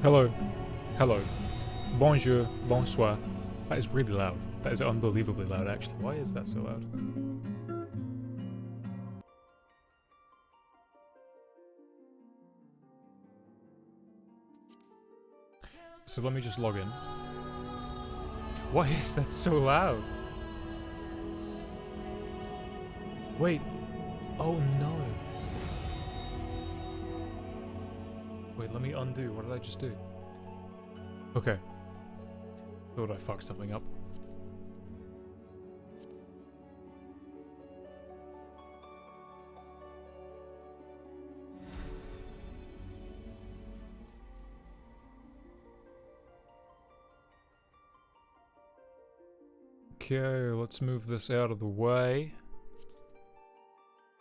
Hello. Hello. Bonjour. Bonsoir. That is really loud. That is unbelievably loud, actually. Why is that so loud? So let me just log in. Why is that so loud? Wait. Oh no. Wait, let me undo. What did I just do? Okay. Thought I fucked something up. Okay, let's move this out of the way.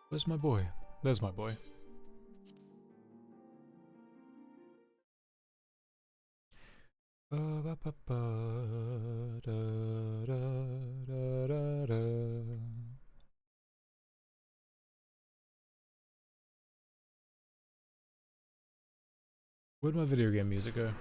Where's my boy? There's my boy. Where'd my video game music go?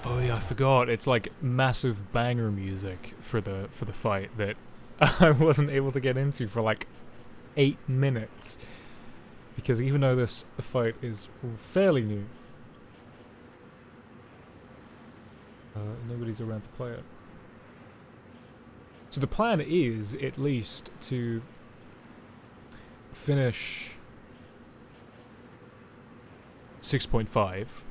Oh yeah, I forgot. It's like massive banger music for the fight that I wasn't able to get into for like 8 minutes. Because even though this fight is fairly new, nobody's around to play it. So the plan is, at least, to finish 6.5.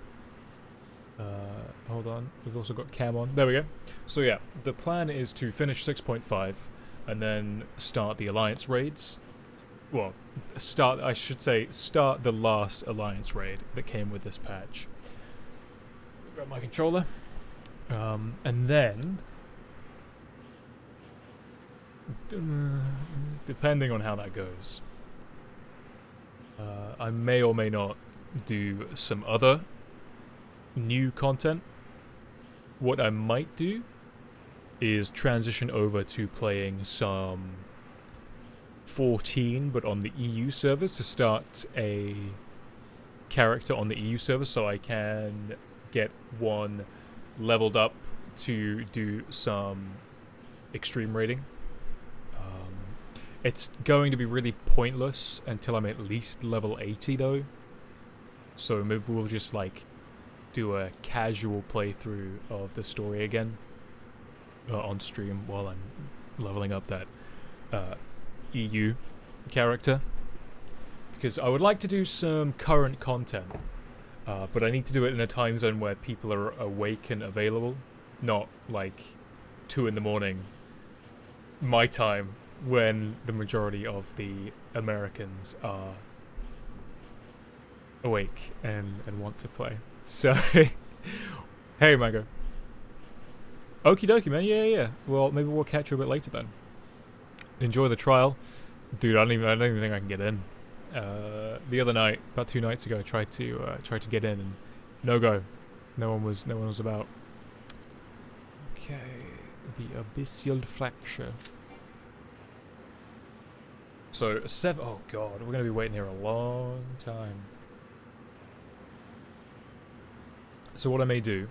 Hold on, we've also got cam on. There we go. So yeah, the plan is to finish 6.5 and then start the alliance raids. Well, I should say, start the last alliance raid that came with this patch. Grab my controller. And then, depending on how that goes, I may or may not do some other new content. What I might do is transition over to playing some 14, but on the EU servers, to start a character on the EU server so I can get one leveled up to do some extreme raiding. It's going to be really pointless until I'm at least level 80 though, so maybe we'll just like do a casual playthrough of the story again on stream while I'm leveling up that EU character, because I would like to do some current content, but I need to do it in a time zone where people are awake and available, not like 2 in the morning my time when the majority of the Americans are awake and want to play. So, hey, Mango. Okie dokie, man. Yeah. Well, maybe we'll catch you a bit later then. Enjoy the trial, dude. I don't even think I can get in. The other night, about 2 nights ago, I tried to get in and no go. No one was about. Okay, the abyssal fracture. So 7. Oh god, we're gonna be waiting here a long time. So what I may do...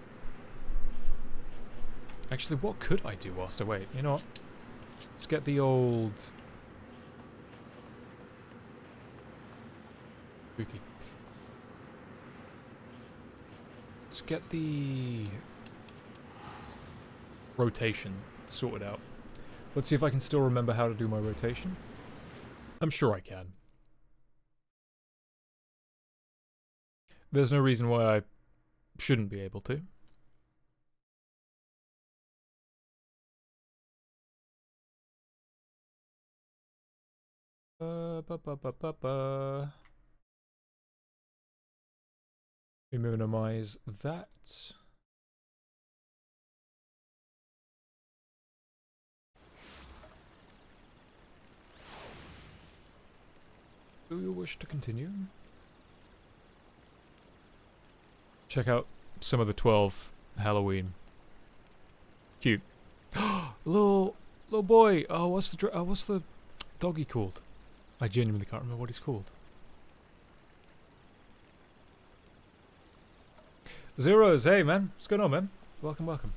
Actually, what could I do whilst I wait? You know what? Let's get the old... Spooky. Let's get the... rotation sorted out. Let's see if I can still remember how to do my rotation. I'm sure I can. There's no reason why I shouldn't be able to. We minimize that. Do you wish to continue? Check out some of the 12 Halloween. Cute. Little Little boy. Oh, what's the doggy called? I genuinely can't remember what he's called. Zeros, hey man, what's going on, man? Welcome, welcome.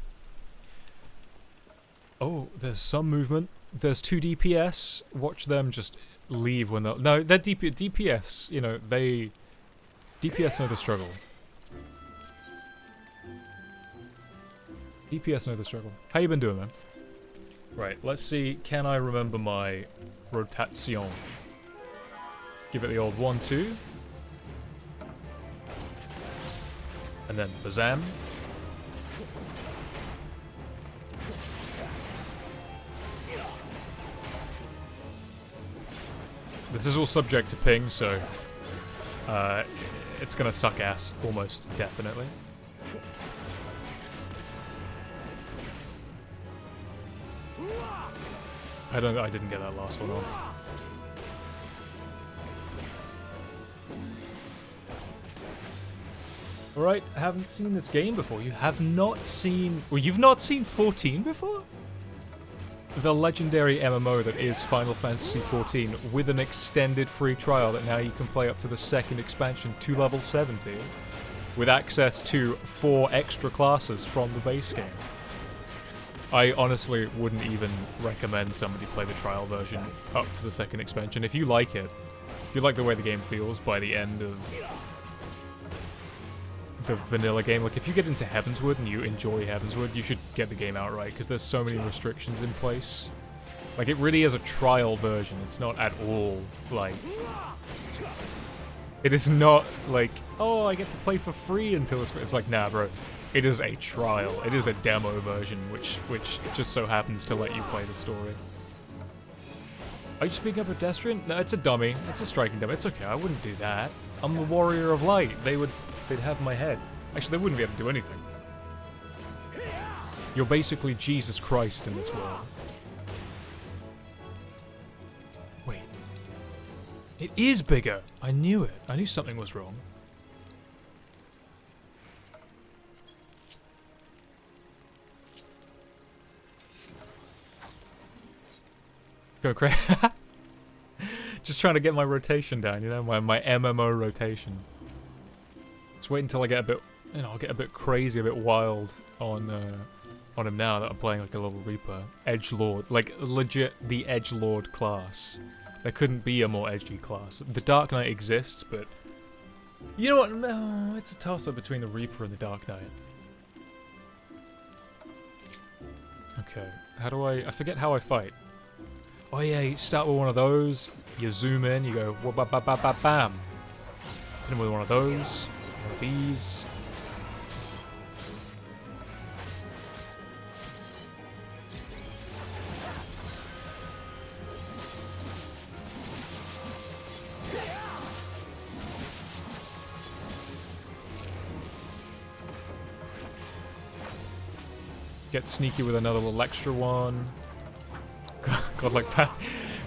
Oh, there's some movement. There's 2 DPS. Watch them just leave when they're... No, they're DPS, you know, they... DPS know the struggle. DPS know the struggle. How you been doing, man? Right, let's see. Can I remember my rotation? Give it the old 1-2. And then Bazam. This is all subject to ping, so it's gonna suck ass, almost definitely. I didn't get that last one off. Alright, I haven't seen this game before. You have not seen... Well, you've not seen 14 before? The legendary MMO that is Final Fantasy XIV with an extended free trial that now you can play up to the second expansion to level 70 with access to 4 extra classes from the base game. I honestly wouldn't even recommend somebody play the trial version up to the second expansion. If you like it, if you like the way the game feels by the end of the vanilla game, like if you get into Heavenswood and you enjoy Heavenswood, you should get the game outright because there's so many restrictions in place. Like it really is a trial version. It's not at all like... It is not like, oh, I get to play for free until it's like, nah, bro. It is a trial. It is a demo version, which just so happens to let you play the story. Are you speaking of pedestrian? No, it's a dummy. It's a striking dummy. It's okay. I wouldn't do that. I'm the warrior of light. They'd have my head. Actually, they wouldn't be able to do anything. You're basically Jesus Christ in this world. Wait. It is bigger. I knew it. I knew something was wrong. Go crazy. Just trying to get my rotation down, you know, my MMO rotation. Just wait until I get a bit, you know, I'll get a bit crazy, a bit wild on him now that I'm playing like a level Reaper. Edgelord, like legit the Edgelord class. There couldn't be a more edgy class. The Dark Knight exists, but you know what? No, it's a toss-up between the Reaper and the Dark Knight. Okay, how do I forget how I fight. Oh yeah, you start with one of those, you zoom in, you go wha-ba-ba-ba-ba-bam. Hit him with one of those, one of these. Get sneaky with another little extra one. God,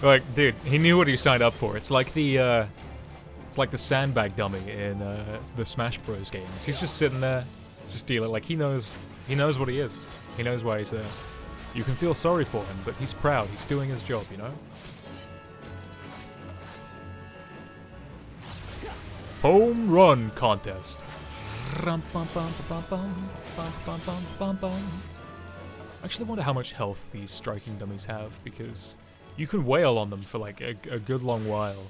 like, dude, he knew what he signed up for. It's like the sandbag dummy in the Smash Bros. Games. He's just sitting there, just dealing. Like he knows what he is. He knows why he's there. You can feel sorry for him, but he's proud. He's doing his job, you know. Home run contest. Actually, I wonder how much health these striking dummies have, because you can wail on them for like a good long while.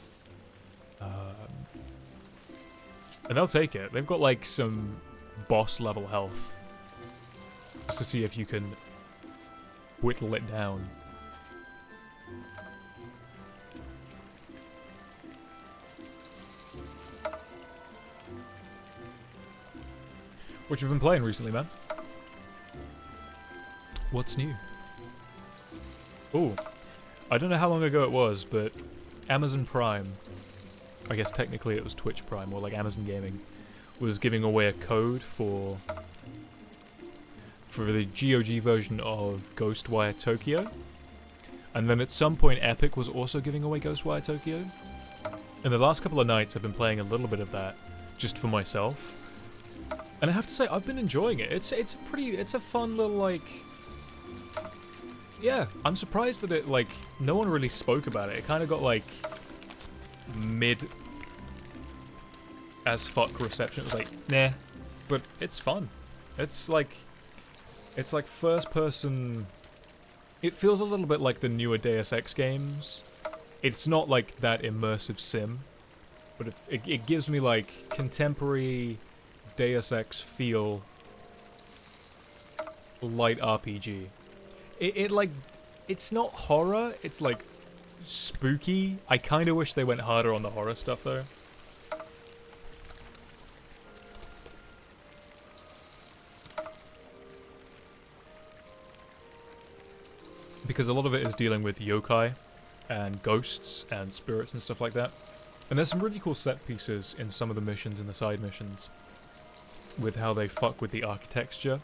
And they'll take it. They've got like some boss level health. Just to see if you can whittle it down. What you been playing recently, man? What's new? Oh, I don't know how long ago it was, but Amazon Prime, I guess technically it was Twitch Prime, or like Amazon Gaming, was giving away a code for the GOG version of Ghostwire Tokyo. And then at some point Epic was also giving away Ghostwire Tokyo. And the last couple of nights I've been playing a little bit of that just for myself. And I have to say, I've been enjoying it. It's a fun little, like, Yeah, I'm surprised that it, like, no one really spoke about it. It kind of got, like, mid as fuck reception. It was like, nah, but it's fun. It's like first person. It feels a little bit like the newer Deus Ex games. It's not like that immersive sim, but it gives me like contemporary Deus Ex feel, light RPG. It like, it's not horror, it's like spooky. I kind of wish they went harder on the horror stuff though. Because a lot of it is dealing with yokai and ghosts and spirits and stuff like that. And there's some really cool set pieces in some of the missions and the side missions with how they fuck with the architecture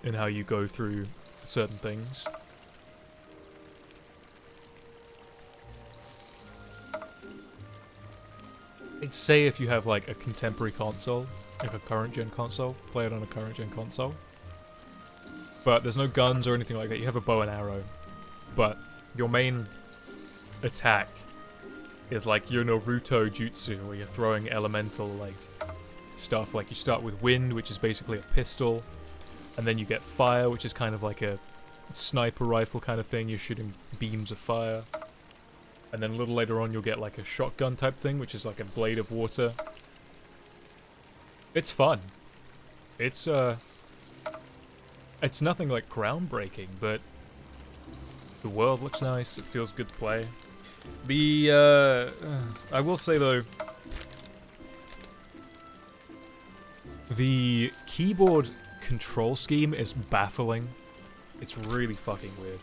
and how you go through certain things. I'd say if you have like a contemporary console, like a current gen console, play it on a current gen console. But there's no guns or anything like that. You have a bow and arrow. But your main attack is like your Naruto jutsu, where you're throwing elemental like stuff. Like you start with wind, which is basically a pistol, and then you get fire, which is kind of like a sniper rifle kind of thing. You're shooting beams of fire. And then a little later on you'll get like a shotgun type thing, which is like a blade of water. It's fun. It's nothing like groundbreaking, but the world looks nice, it feels good to play. I will say though, the keyboard control scheme is baffling. It's really fucking weird.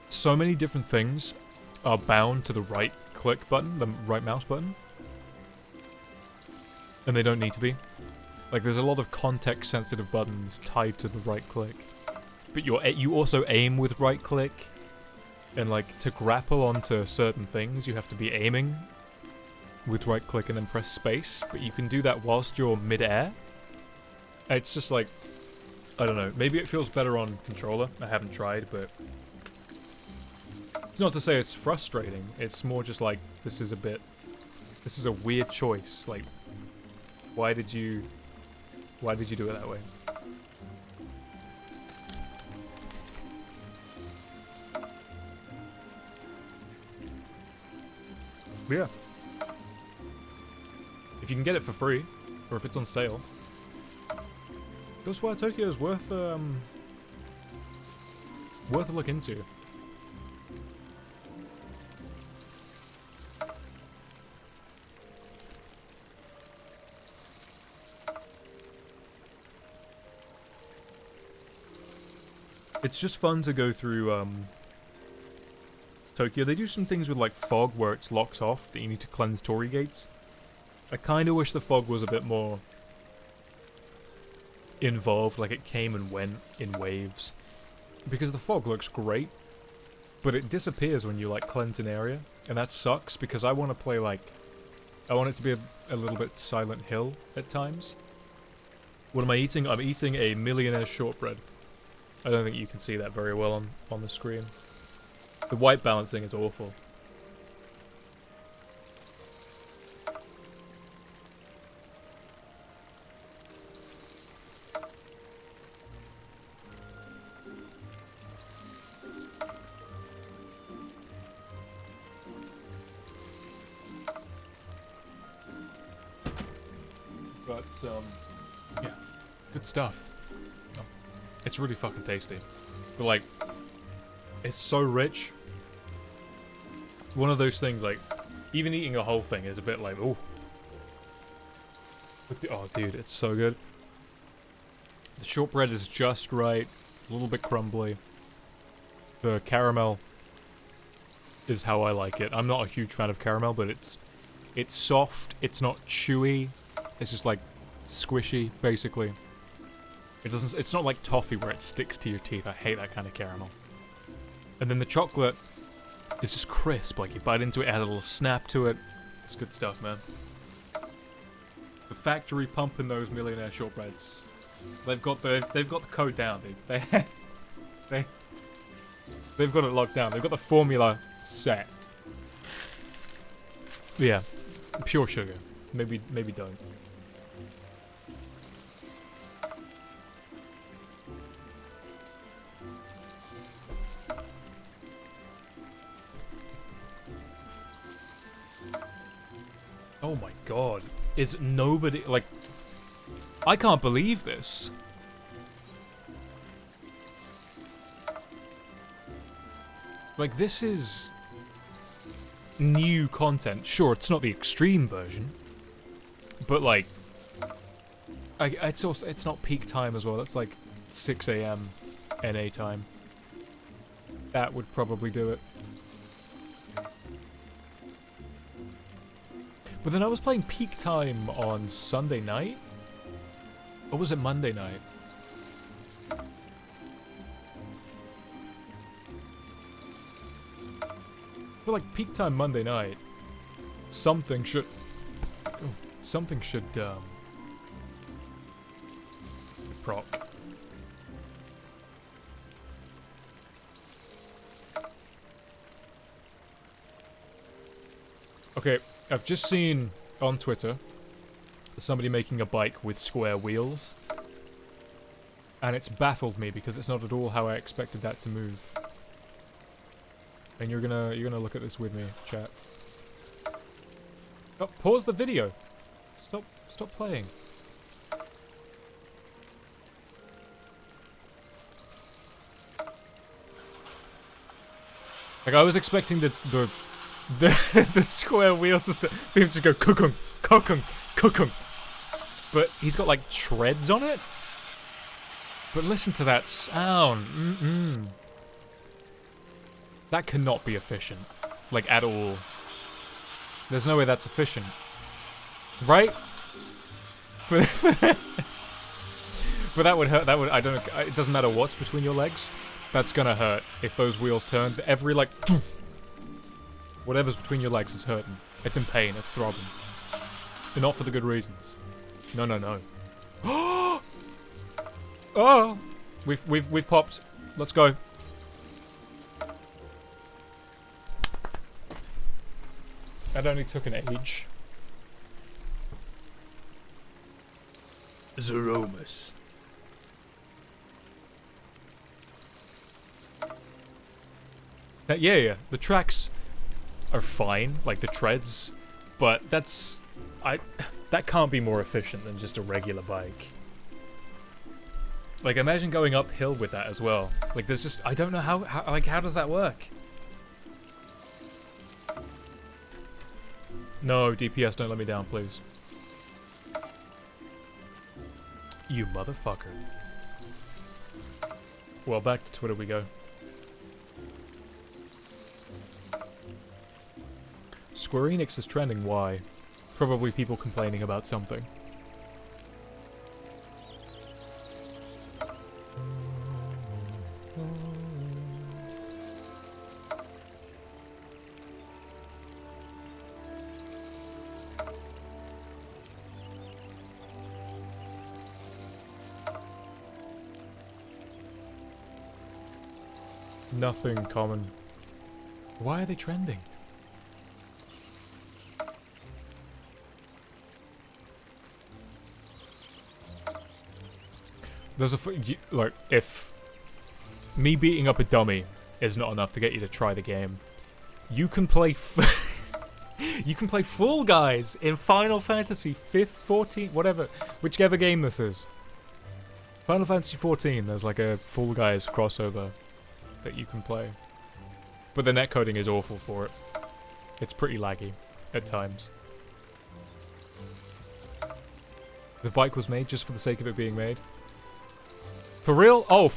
So many different things are bound to the right click button, the right mouse button. And they don't need to be. Like, there's a lot of context-sensitive buttons tied to the right click. But you also aim with right click. And, like, to grapple onto certain things, you have to be aiming with right click and then press space. But you can do that whilst you're mid-air. It's just like, I don't know. Maybe it feels better on controller. I haven't tried, but it's not to say it's frustrating. It's more just like, this is a weird choice. Like, why did you do it that way? But yeah. If you can get it for free, or if it's on sale, Ghostwire Tokyo is worth a look into. It's just fun to go through Tokyo. They do some things with like fog where it's locked off that you need to cleanse torii gates. I kind of wish the fog was a bit more involved, like it came and went in waves. Because the fog looks great, but it disappears when you like cleanse an area, and that sucks because I want to play like, I want it to be a little bit Silent Hill at times. What am I eating? I'm eating a millionaire shortbread. I don't think you can see that very well on the screen. The white balancing is awful. But, yeah, good stuff. It's really fucking tasty. But like, it's so rich. One of those things, like, even eating a whole thing is a bit like, ooh. Oh, dude, it's so good. The shortbread is just right. A little bit crumbly. The caramel is how I like it. I'm not a huge fan of caramel, but it's soft. It's not chewy. It's just like squishy, basically. It doesn't. It's not like toffee where it sticks to your teeth. I hate that kind of caramel. And then the chocolate is just crisp. Like you bite into it, it has a little snap to it. It's good stuff, man. The factory pumping those millionaire shortbreads. They've got the code down, dude. They've got it locked down. They've got the formula set. Yeah, pure sugar. Maybe don't. Oh my god. Is nobody, like... I can't believe this. Like, this is... new content. Sure, it's not the extreme version. But, like... it's also, it's not peak time as well. That's like 6 AM NA time. That would probably do it. But then I was playing peak time on Sunday night? Or was it Monday night? But like peak time Monday night, something should proc. Okay, I've just seen on Twitter somebody making a bike with square wheels, and it's baffled me because it's not at all how I expected that to move. And you're gonna look at this with me, chat. Oh, pause the video. Stop playing. Like I was expecting the square wheels just to go kukung, kukung, kukung. But he's got like treads on it. But listen to that sound. That cannot be efficient. Like at all. There's no way that's efficient. Right? But that would hurt. That would, I don't know, it doesn't matter what's between your legs. That's gonna hurt if those wheels turn. Every like whatever's between your legs is hurting. It's in pain, it's throbbing. And not for the good reasons. No. Oh! We've popped. Let's go. That only took an age. Zeromus. Yeah. The tracks are fine, like the treads, but that can't be more efficient than just a regular bike. Like, imagine going uphill with that as well. Like, there's just, I don't know how does that work? No, DPS, don't let me down, please. You motherfucker. Well, back to Twitter we go. Square Enix is trending, why? Probably people complaining about something. Nothing common. Why are they trending? There's like, if me beating up a dummy is not enough to get you to try the game, you can play you can play Fall Guys in Final Fantasy 14, whatever, whichever game this is. Final Fantasy 14, there's like a Fall Guys crossover that you can play. But the netcoding is awful for it. It's pretty laggy at times. The bike was made just for the sake of it being made. For real? Oh,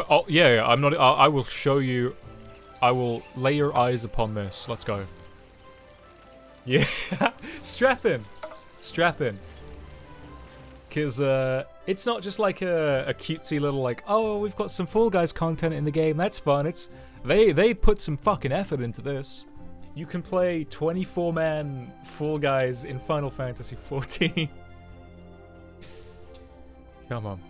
oh, yeah, I'm not, I will show you, I will lay your eyes upon this. Let's go. Yeah, strap in. Because it's not just like a cutesy little like, oh, we've got some Fall Guys content in the game, that's fun. It's they put some fucking effort into this. You can play 24-man Fall Guys in Final Fantasy XIV. Come on.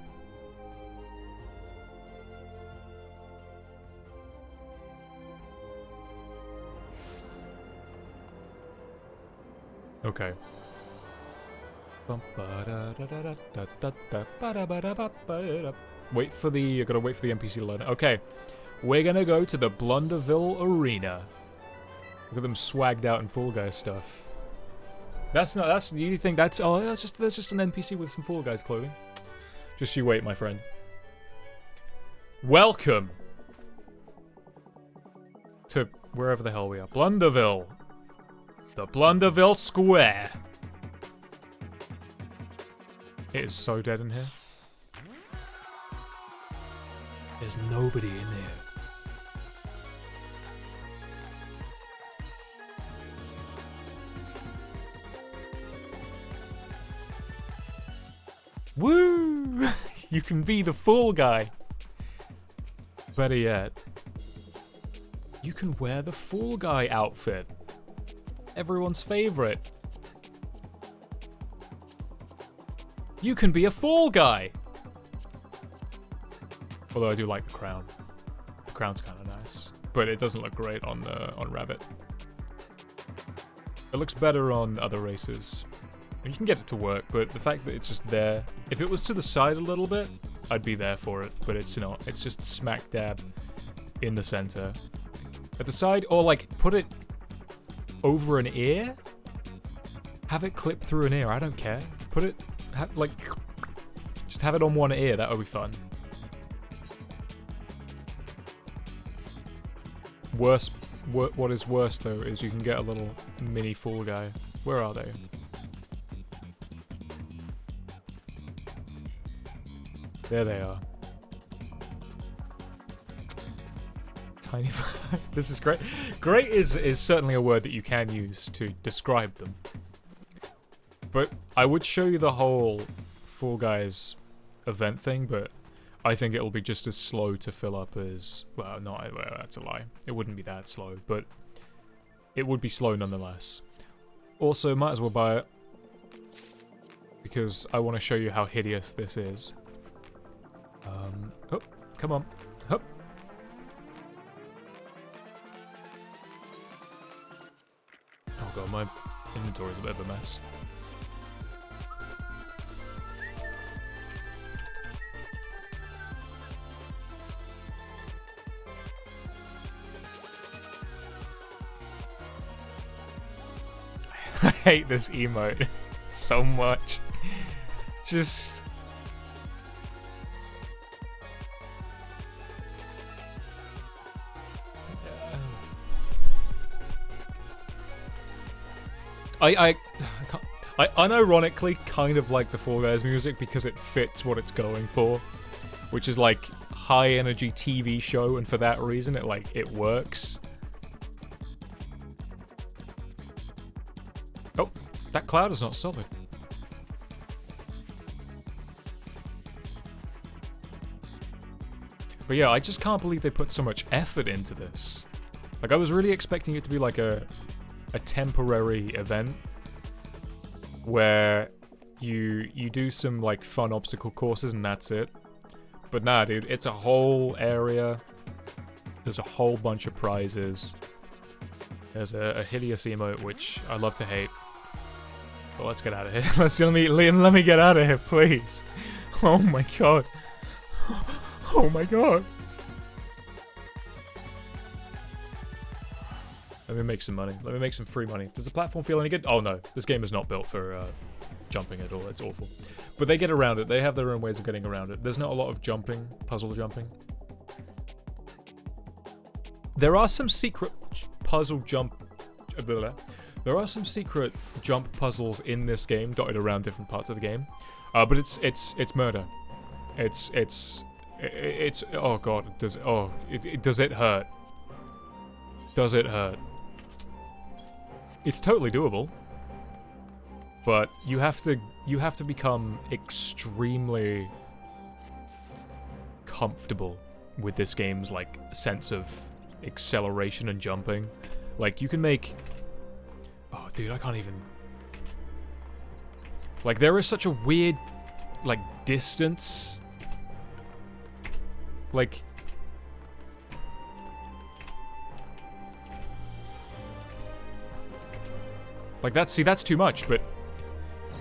Okay. Wait for the... I gotta wait for the NPC to load. Okay. We're gonna go to the Blunderville Arena. Look at them swagged out in Fall Guys stuff. That's not... That's... You think that's... Oh, that's just... There's just an NPC with some Fall Guys clothing. Just you wait, my friend. Welcome to wherever the hell we are. Blunderville. The Blunderville Square. It is so dead in here. There's nobody in here. Woo! You can be the Fall Guy. Better yet, you can wear the Fall Guy outfit. Everyone's favorite. You can be a Fall Guy. Although I do like the crown. The crown's kind of nice, but it doesn't look great on Rabbit. It looks better on other races. You can get it to work, but the fact that it's just there. If it was to the side a little bit, I'd be there for it, but it's not. It's just smack dab in the center. At the side, or like put it over an ear? Have it clip through an ear, I don't care. Put it, like, just have it on one ear, that would be fun. Worse, what is worse though, is you can get a little mini Fall Guy. Where are they? There they are. Tiny. This is great. Great is certainly a word that you can use to describe them. But I would show you the whole Fall Guys event thing, but I think it'll be just as slow to fill up as... Well, no, that's a lie. It wouldn't be that slow, but it would be slow nonetheless. Also, might as well buy it, because I want to show you how hideous this is. Oh, come on. Oh. Oh god, my inventory's a bit of a mess. I hate this emote so much. Just... I unironically kind of like the Fall Guys music because it fits what it's going for, which is like high energy TV show, and for that reason it works. Oh, that cloud is not solid. But yeah, I just can't believe they put so much effort into this. Like, I was really expecting it to be like a temporary event where you do some like fun obstacle courses and that's it. But nah, dude, it's a whole area. There's a whole bunch of prizes. There's a hideous emote which I love to hate. But let's get out of here. Let me get out of here, please. Oh my god. Oh my god. Let me make some money. Let me make some free money. Does the platform feel any good? Oh no, this game is not built for jumping at all. It's awful. But they get around it. They have their own ways of getting around it. There's not a lot of jumping, puzzle jumping. There are some secret puzzle jump... There are some secret jump puzzles in this game dotted around different parts of the game. But it's murder. It's oh god, does it hurt? Does it hurt? It's totally doable. but you have to become extremely comfortable with this game's like sense of acceleration and jumping. Like you can make, oh dude, I can't even, like there is such a weird like distance, like that's, see, that's too much, but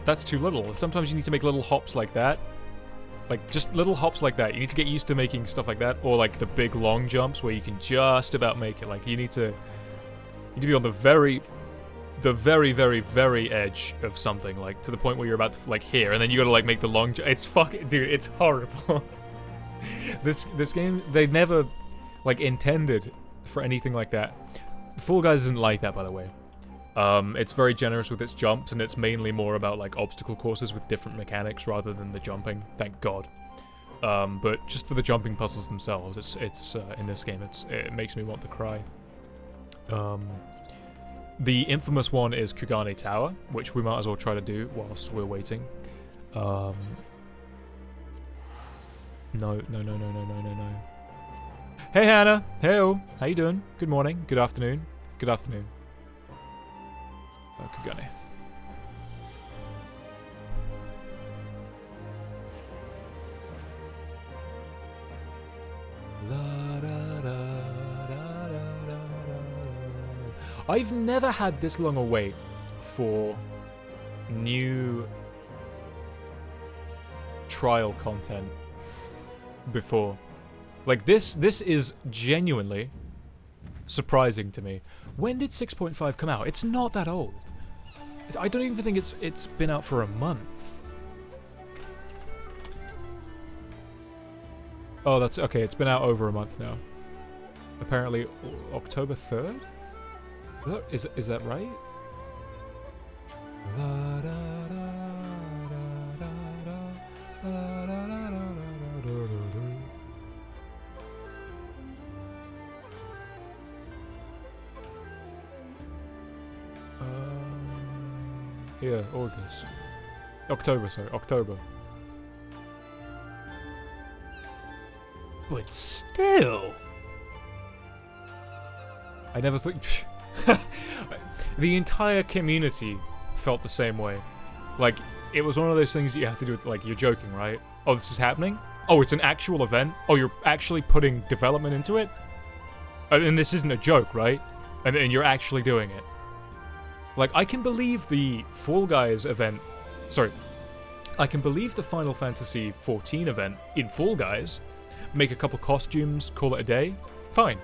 that's too little. Sometimes you need to make little hops like that. Like, just little hops like that. You need to get used to making stuff like that. Or, like, the big long jumps where you can just about make it. Like, you need to be on the very, very edge of something. Like, to the point where you're about to, like, here. And then you gotta, like, make the long jump. It's fucking... Dude, it's horrible. This game, they never, like, intended for anything like that. Fall Guys isn't like that, by the way. It's very generous with its jumps, and it's mainly more about like obstacle courses with different mechanics rather than the jumping. Thank God. But just for the jumping puzzles themselves, it's in this game, it makes me want to cry. The infamous one is Kugane Tower, which we might as well try to do whilst we're waiting. No. Hey Hannah. Hey-o. How you doing? Good morning. Good afternoon. Good afternoon. Kugane. I've never had this long a wait for new trial content before. Like this is genuinely surprising to me. When did 6.5 come out? It's not that old. I don't even think it's been out for a month. Oh, that's okay. It's been out over a month now. Apparently, October 3rd. Is that right? Yeah, August. October, sorry. October. But still... I never thought... The entire community felt the same way. Like, it was one of those things that you have to do with, like, you're joking, right? Oh, this is happening? Oh, it's an actual event? Oh, you're actually putting development into it? And this isn't a joke, right? And you're actually doing it. Like, I can believe the Fall Guys event... Sorry. I can believe the Final Fantasy XIV event in Fall Guys. Make a couple costumes, call it a day. Fine.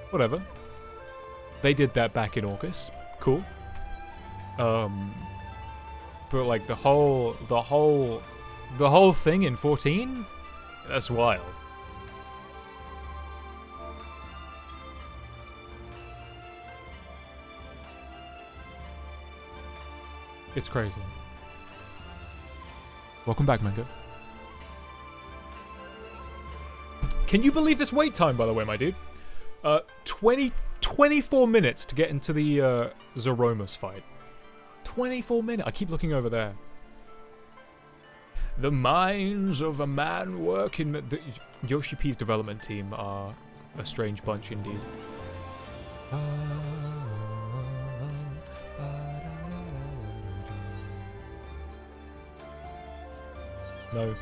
Whatever. They did that back in August. Cool. But, like, the whole thing in 14? That's wild. It's crazy. Welcome back, Mango. Can you believe this wait time, by the way, my dude? 24 minutes to get into the Zeromus fight. 24 minutes. I keep looking over there. The minds of a man working... The Yoshi P's development team are a strange bunch indeed. No.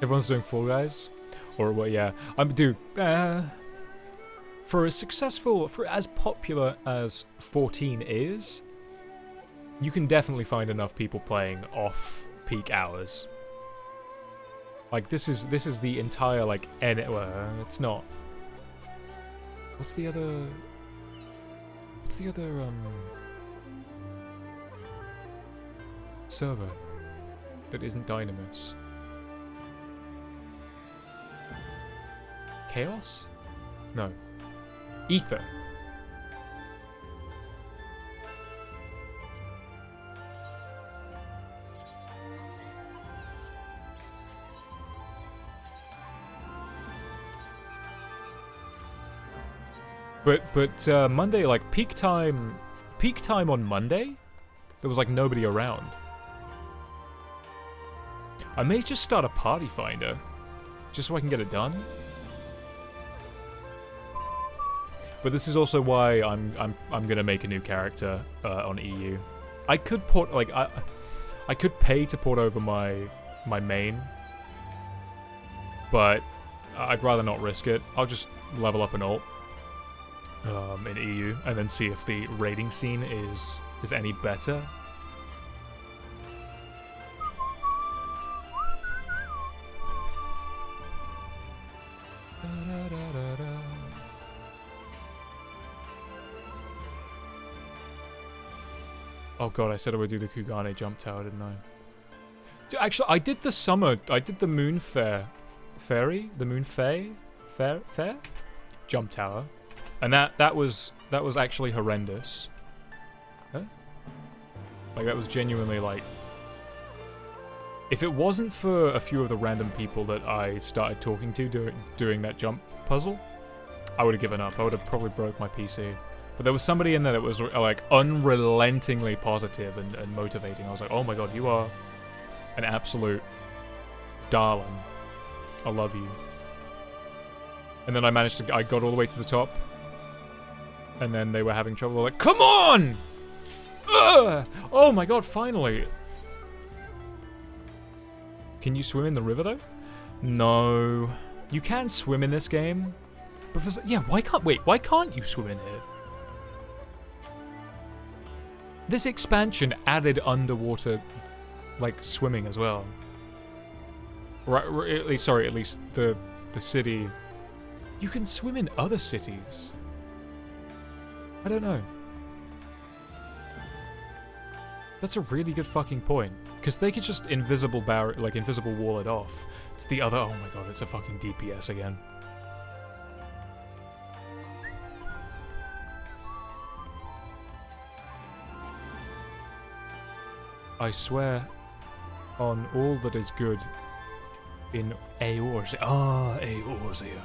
Everyone's doing Fall Guys? Or what, yeah. Dude, for as popular as 14 is, you can definitely find enough people playing off peak hours. Like, this is the entire, like, it's not. What's the other, server that isn't Dynamis? Chaos? No. Ether. But Monday, like peak time on Monday, there was like nobody around. I may just start a party finder, just so I can get it done. But this is also why I'm gonna make a new character on EU. I could port like I could pay to port over my main, but I'd rather not risk it. I'll just level up an alt in EU and then see if the raiding scene is any better. Oh god, I said I would do the Kugane jump tower, didn't I? Dude, actually, I did the Moon Fairy? The Moon Fair jump tower. And that was actually horrendous. Huh? Like, that was genuinely, like... If it wasn't for a few of the random people that I started talking to doing that jump puzzle, I would have given up. I would have probably broke my PC. But there was somebody in there that was, like, unrelentingly positive and motivating. I was like, oh my god, you are an absolute darling. I love you. And then I got all the way to the top. And then they were having trouble. They're like, come on! Ugh! Oh my god, finally! Can you swim in the river, though? No. You can swim in this game. But yeah, why can't you swim in it? This expansion added underwater, like, swimming as well. Right, at least the city. You can swim in other cities. I don't know. That's a really good fucking point. Because they could just invisible wall it off. It's the other, oh my god, it's a fucking DPS again. I swear on all that is good in Eorzea. Ah, Eorzea.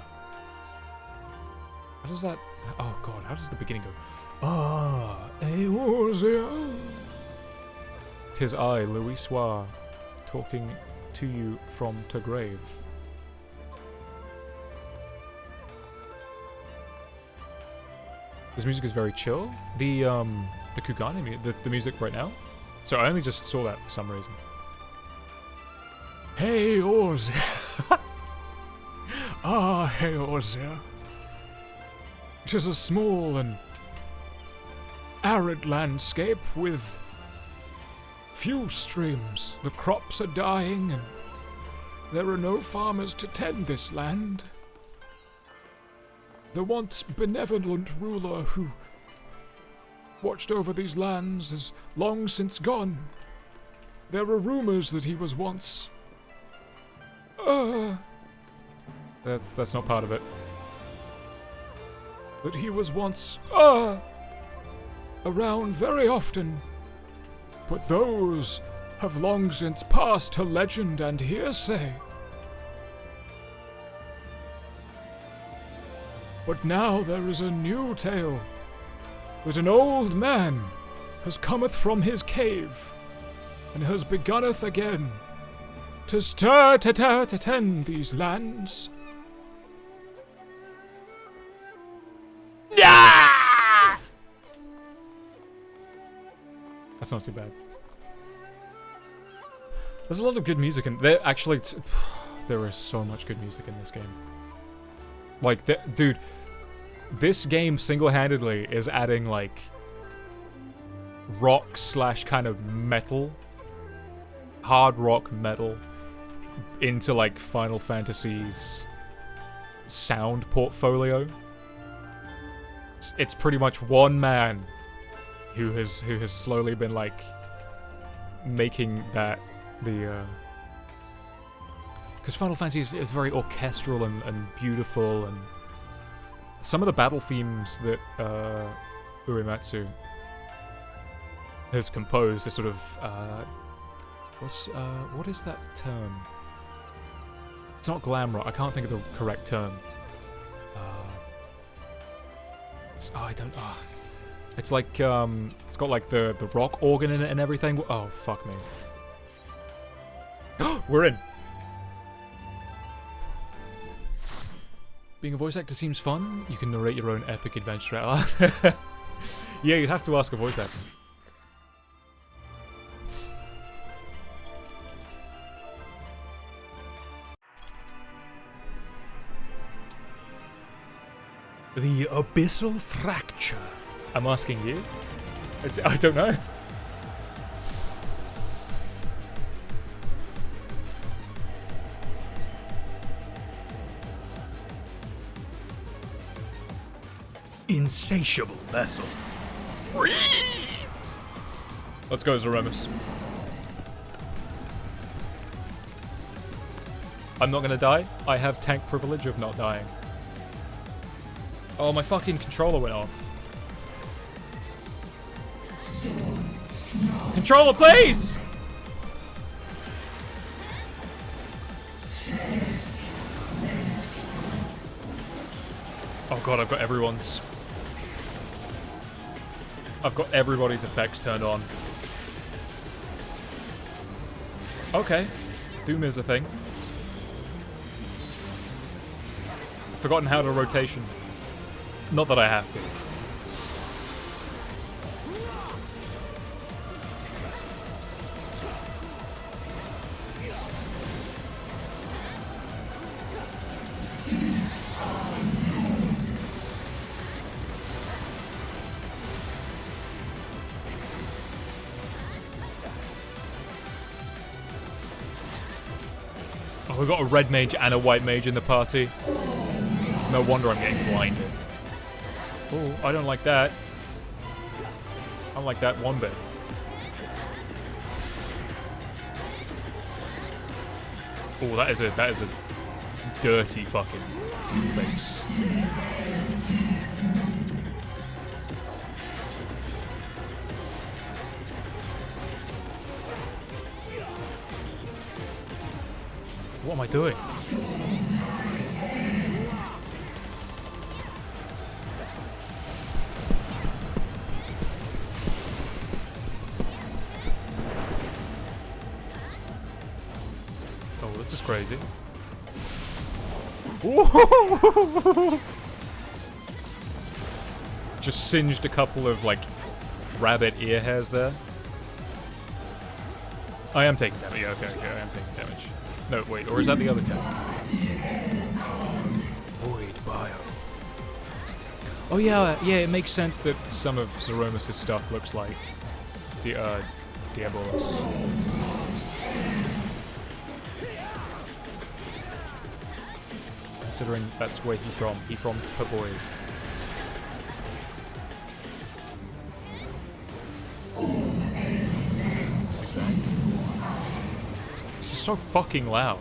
How does that... Oh god, how does the beginning go? Ah, Eorzea. 'Tis I, Louis Soir, talking to you from Tagrave. This music is very chill. The Kugane, the music right now. So I only just saw that for some reason. Hey, Eorzea. Ah, hey, Eorzea. 'Tis a small and arid landscape with few streams. The crops are dying and there are no farmers to tend this land. The once benevolent ruler who watched over these lands is long since gone. There are rumors that he was once... That's not part of it. That he was once... around very often. But those have long since passed to legend and hearsay. But now there is a new tale. That an old man has cometh from his cave, and has begunneth again to stir to tend these lands. Yeah! That's not too bad. There's a lot of good music in there. Actually, there is so much good music in this game. Like, dude. This game single-handedly is adding, like, rock / kind of metal, hard rock metal, into, like, Final Fantasy's sound portfolio. It's pretty much one man who has slowly been, like, making that the, because Final Fantasy is very orchestral and beautiful, and some of the battle themes that Uematsu has composed are sort of what is that term? It's not glam rock. I can't think of the correct term. Oh, I don't. Oh. It's like it's got like the rock organ in it and everything. Oh fuck me. We're in. Being a voice actor seems fun. You can narrate your own epic adventure. Yeah, you'd have to ask a voice actor. The abyssal fracture. I'm asking you. I don't know. Insatiable vessel. Let's go, Zeromus. I'm not gonna die. I have tank privilege of not dying. Oh, my fucking controller went off. Controller, please! Oh god, I've got everyone's... I've got everybody's effects turned on. Okay. Doom is a thing. I've forgotten how to rotation. Not that I have to. Oh, we've got a red mage and a white mage in the party. No wonder I'm getting blinded. Oh, I don't like that. I don't like that one bit. Oh, that is a dirty fucking face. What am I doing? Oh, this is crazy. Just singed a couple of, like, rabbit ear hairs there. I am taking damage. Yeah, okay, I am taking damage. No, wait, or is that the other tank? Void Bio. Oh yeah, it makes sense that some of Zeromus' stuff looks like Diabolus. Considering that's where he from Void. This is so fucking loud.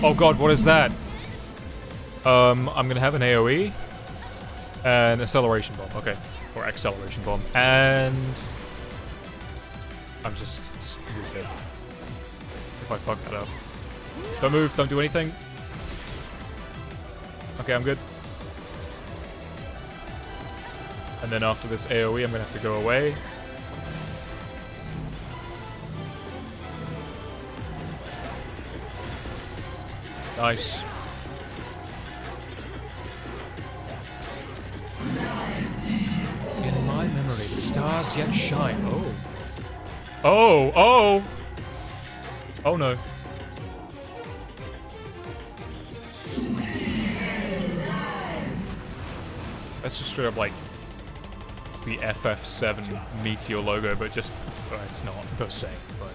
Oh god, what is that? I'm gonna have an AoE and acceleration bomb. Okay, or acceleration bomb, and I'm just screwed dead if I fuck that up. Don't move. Don't do anything. Okay, I'm good. And then after this AoE, I'm gonna have to go away. Nice. In my memory, the stars yet shine. Oh. Oh, oh! Oh no. That's just straight up like the FF7 Meteor logo, but just, it's not the same, but.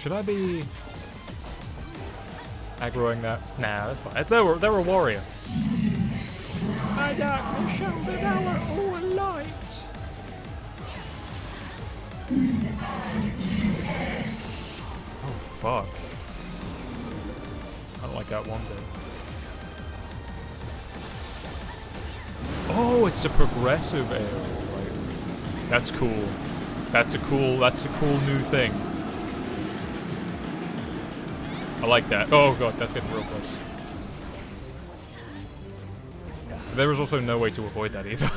Should I be aggroing that? Nah, that's fine. They're a warrior. My darkness shall devour all light. Oh fuck. I don't like that one bit. Oh, it's a progressive area. Right. That's cool. That's a cool new thing. I like that. Oh god, that's getting real close. There was also no way to avoid that either.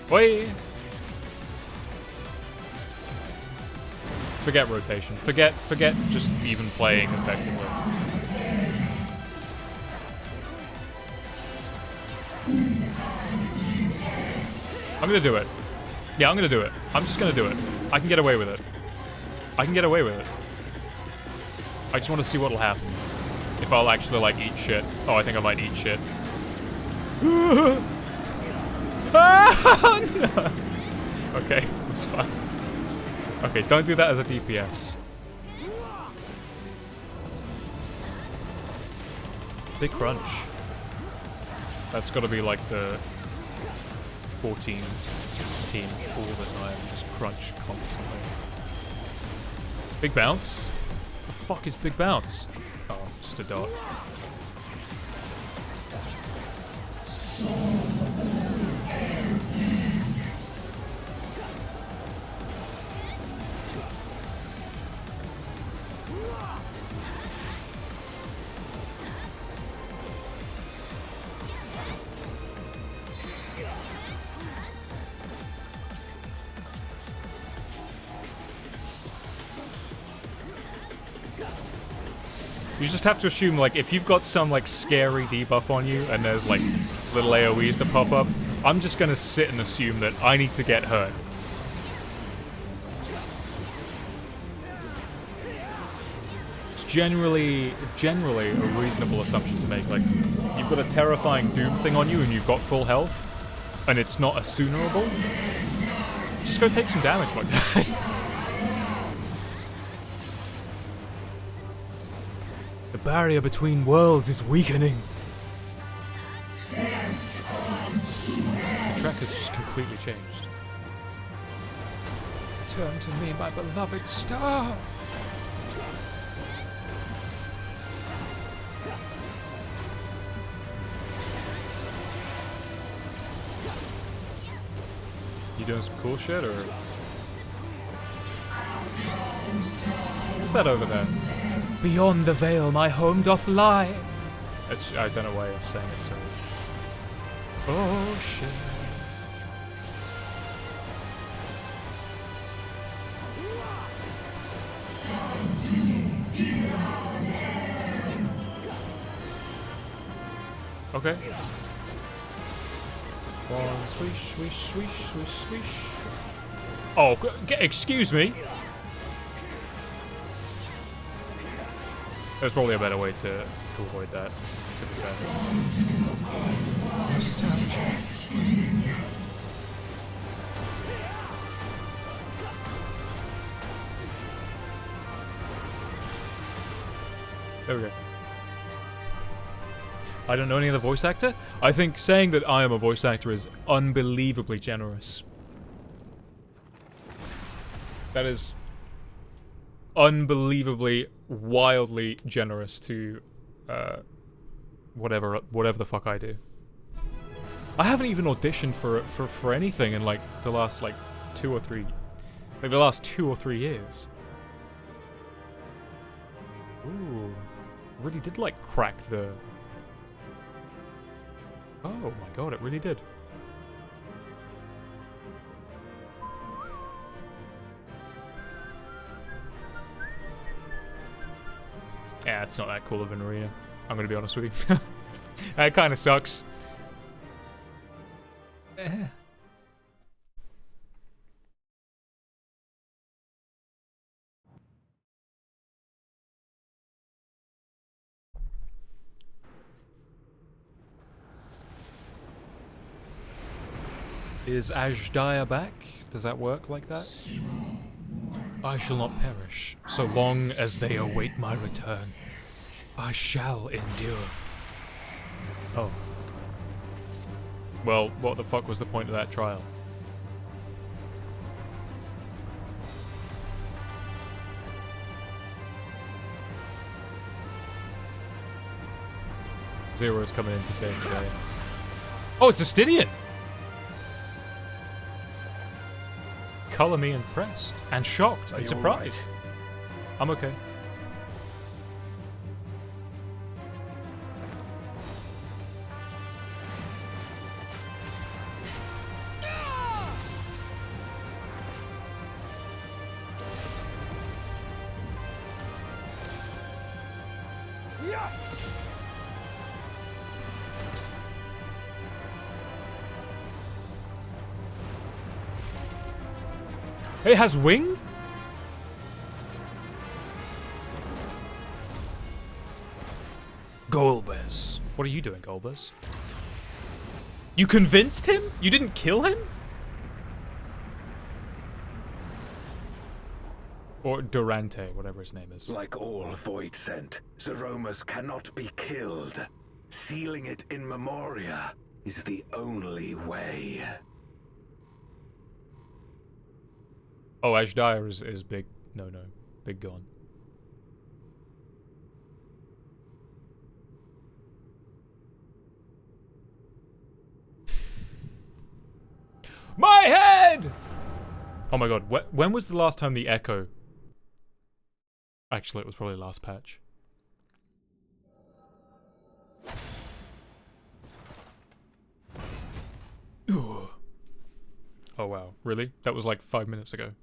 Wait. Forget rotation. Forget just even playing effectively. I'm gonna do it. Yeah, I'm gonna do it. I'm just gonna do it. I can get away with it. I can get away with it. I just want to see what'll happen. If I'll actually, like, eat shit. Oh, I think I might eat shit. No. Okay, that's fine. Okay, don't do that as a DPS. Big crunch. That's gotta be like the 14 team all the time. Just crunch constantly. Big bounce? The fuck is big bounce? Oh, just a dot. You just have to assume, like, if you've got some, like, scary debuff on you and there's, like, little AoEs that pop up, I'm just gonna sit and assume that I need to get hurt. It's generally a reasonable assumption to make. Like, you've got a terrifying doom thing on you and you've got full health, and it's not assumerable, just go take some damage like that. The barrier between worlds is weakening. The track has just completely changed. Turn to me, my beloved star. You doing some cool shit, or? What's that over there? Beyond the veil, my home doth lie. It's, I don't know why I'm saying it so. Oh shit. Okay. One swish, swish, swish, swish, swish. Oh, excuse me. There's probably a better way to avoid that. There we go. I don't know any other voice actor. I think saying that I am a voice actor is unbelievably generous. That is unbelievably, wildly generous to whatever the fuck I do. I haven't even auditioned for anything in like the last like 2 or 3 years. Ooh, really did like crack the. Oh my god, it really did. Yeah, it's not that cool of an arena. I'm gonna be honest with you. It kind of sucks. Is Ajdaya back? Does that work like that? I shall not perish, so long as they await my return. I shall endure. Oh. Well, what the fuck was the point of that trial? Zero's coming in to save the day. Oh, it's Justinian! Color me impressed and shocked and surprised. Right? I'm okay. It has wing? Golbez. What are you doing, Golbez? You convinced him? You didn't kill him? Or Durante, whatever his name is. Like all Void Sent, Zeromus cannot be killed. Sealing it in Memoria is the only way. Oh, Ashdire is big. No, big gone. My head! Oh my god, when was the last time the Echo... Actually, it was probably last patch. Ugh. Oh wow, really? That was like 5 minutes ago.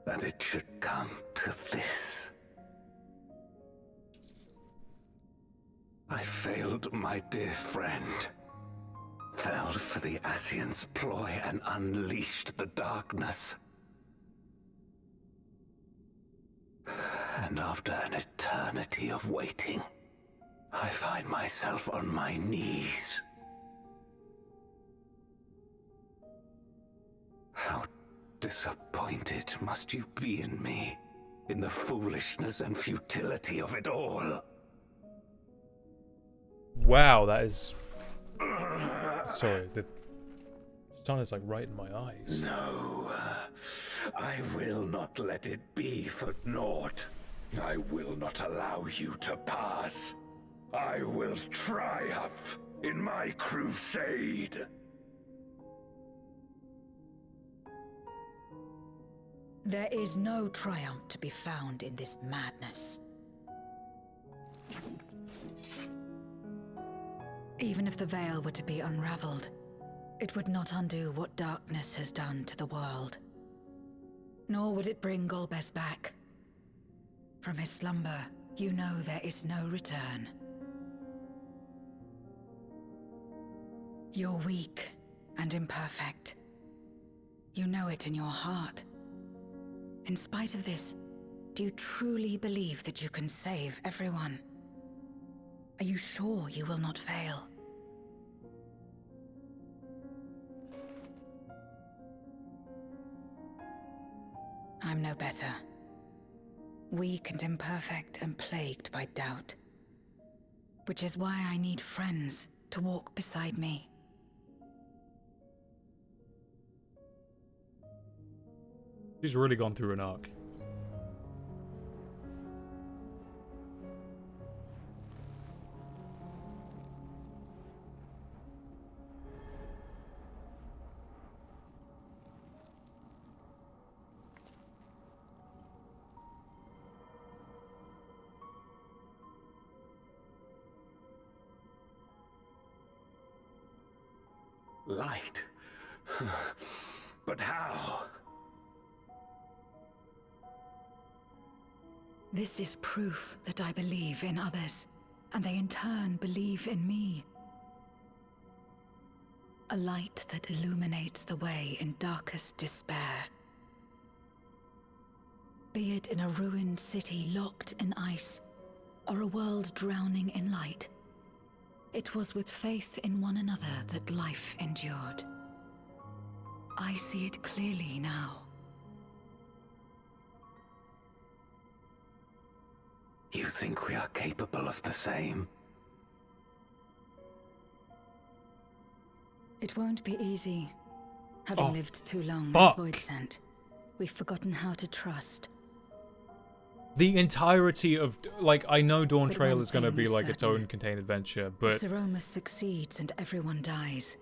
That it should come to this. I failed my dear friend. Fell for the Ascian's ploy and unleashed the darkness. And after an eternity of waiting, I find myself on my knees. How disappointed must you be in me, in the foolishness and futility of it all? Wow, that is... Sorry, the sun is like right in my eyes. No, I will not let it be for naught. I will not allow you to pass. I will triumph in my crusade. There is no triumph to be found in this madness. Even if the veil were to be unraveled, it would not undo what darkness has done to the world. Nor would it bring Golbez back. From his slumber, you know there is no return. You're weak and imperfect. You know it in your heart. In spite of this, do you truly believe that you can save everyone? Are you sure you will not fail? I'm no better. Weak and imperfect and plagued by doubt. Which is why I need friends to walk beside me. She's really gone through an arc. Light? But how? This is proof that I believe in others, and they in turn believe in me. A light that illuminates the way in darkest despair. Be it in a ruined city locked in ice, or a world drowning in light, It was with faith in one another that life endured. I see it clearly now. You think we are capable of the same? It won't be easy. Having lived too long fuck. as Void Sent, we've forgotten how to trust. The entirety of, like, I know Dawn But Trail one is going to thing be is like its certain. own contained adventure, If but Zeromus succeeds and everyone dies,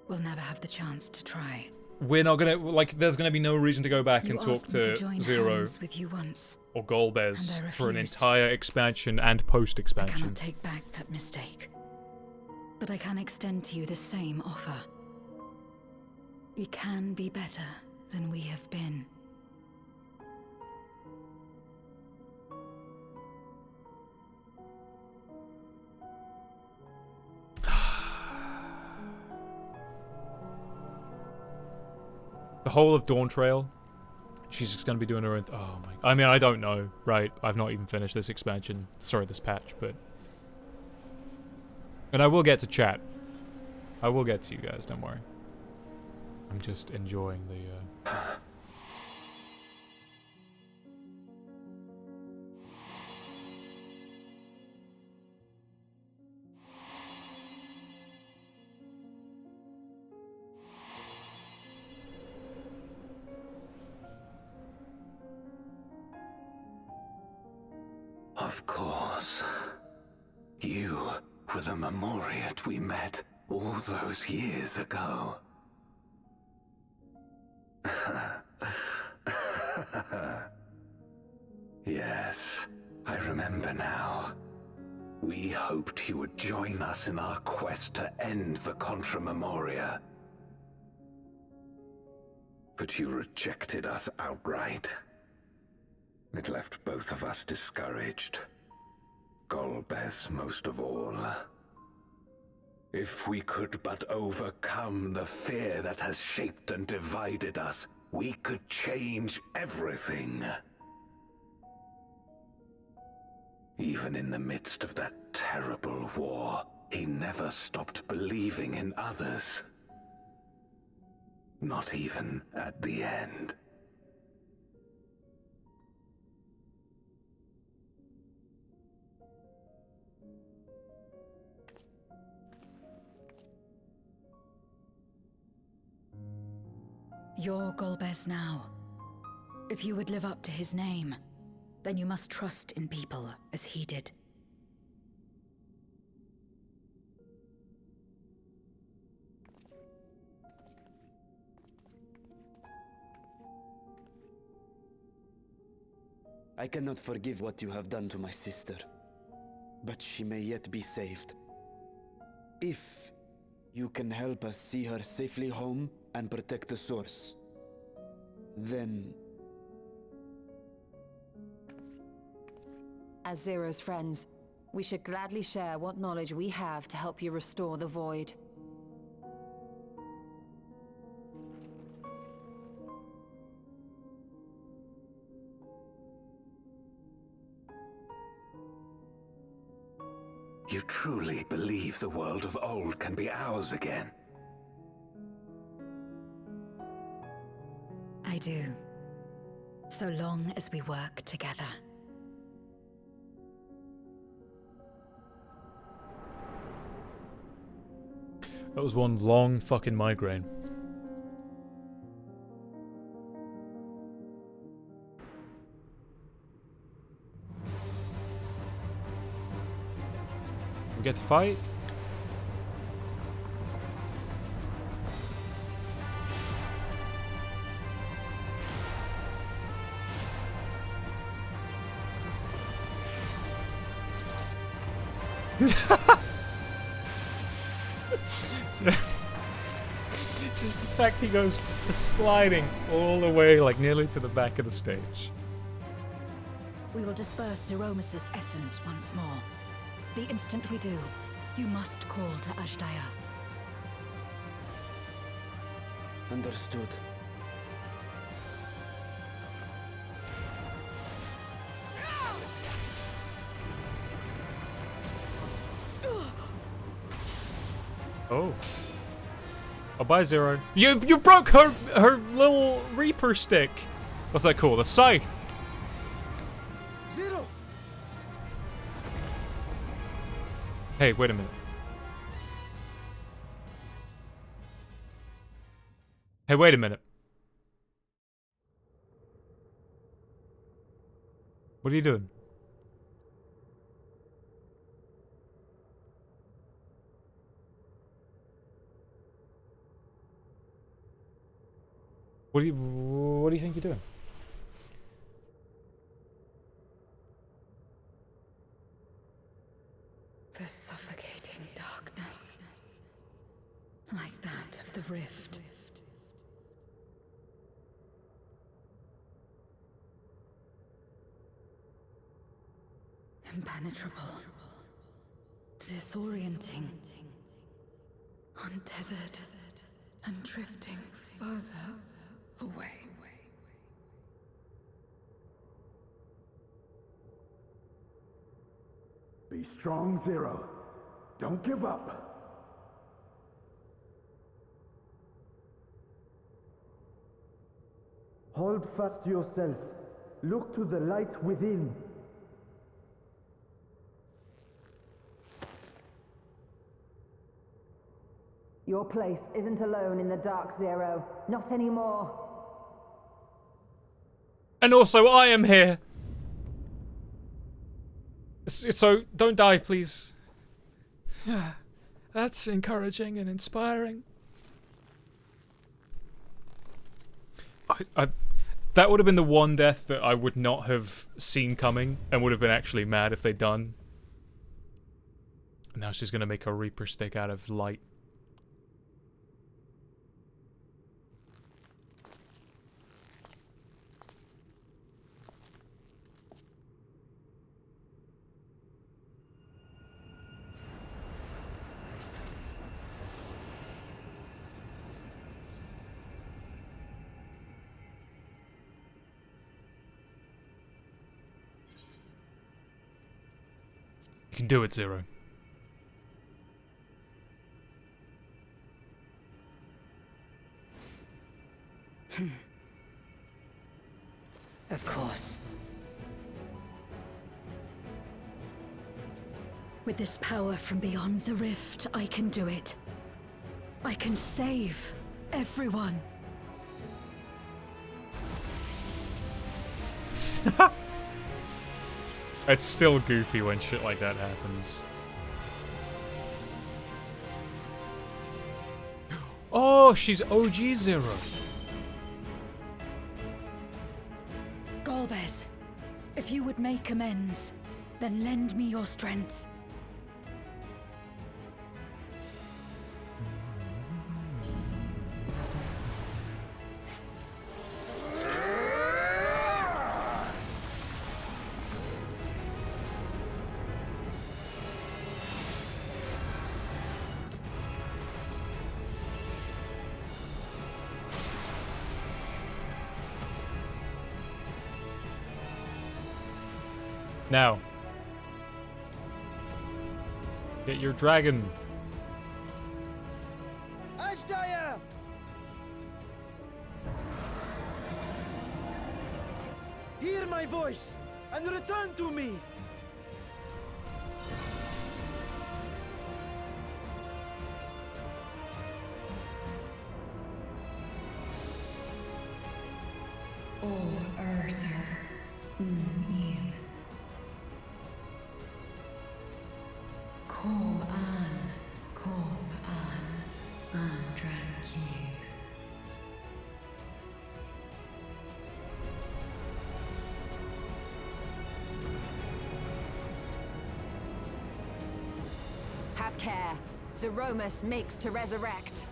we'll never have the chance to try. we're not gonna, like, there's gonna be no reason to go back You and talk asked me to to join Zero hands with you once. or And Golbez I for an refused. entire expansion and I post-expansion. cannot take back that mistake. But I can extend to you the same offer. We can be better than we have been. The whole of Dawn Trail, she's just gonna be doing her own. Oh my! I mean, I don't know, right? I've not even finished this expansion. Sorry, this patch, but and I will get to chat. I will get to you guys. Don't worry. I'm just enjoying the. Of course. You were the Memoriat we met all those years ago. Yes, I remember now. We hoped you would join us in our quest to end the Contra Memoria. But you rejected us outright. It left both of us discouraged. Golbez most of all. If we could but overcome the fear that has shaped and divided us, we could change everything. Even in the midst of that terrible war, he never stopped believing in others. Not even at the end. You're Golbez now. If you would live up to his name, then you must trust in people as he did. I cannot forgive what you have done to my sister, but she may yet be saved. If you can help us see her safely home and protect the source, then... As Zero's friends, we should gladly share what knowledge we have to help you restore the Void. You truly believe the world of old can be ours again? I do. So long as we work together. That was one long fucking migraine. We get to fight? Just the fact he goes sliding all the way, like nearly to the back of the stage. We will disperse Zeromus' essence once more. The instant we do, you must call to Ajdaya. Understood. Oh, bye, Zero. You broke her little Reaper stick. What's that called? A scythe. Zero! Hey, wait a minute. Hey, wait a minute. What are you doing? What do you think you're doing? The suffocating darkness, like that of the rift. Impenetrable, disorienting, untethered, and drifting further away. Be strong, Zero. Don't give up. Hold fast to yourself. Look to the light within. Your place isn't alone in the dark, Zero. Not anymore. And also, I am here. So, don't die, please. Yeah, that's encouraging and inspiring. That would have been the one death that I would not have seen coming and would have been actually mad if they'd done. Now she's gonna make a Reaper stick out of light. You can do it, Zero. Of course. With this power from beyond the rift, I can do it. I can save everyone. It's still goofy when shit like that happens. Oh, she's OG Zero. Golbez, if you would make amends, then lend me your strength. Now. Get your dragon. Ashdaya! Hear my voice and return to me! O Urter, Yin. Kom an tranquil. Have care. Zeromus makes to resurrect.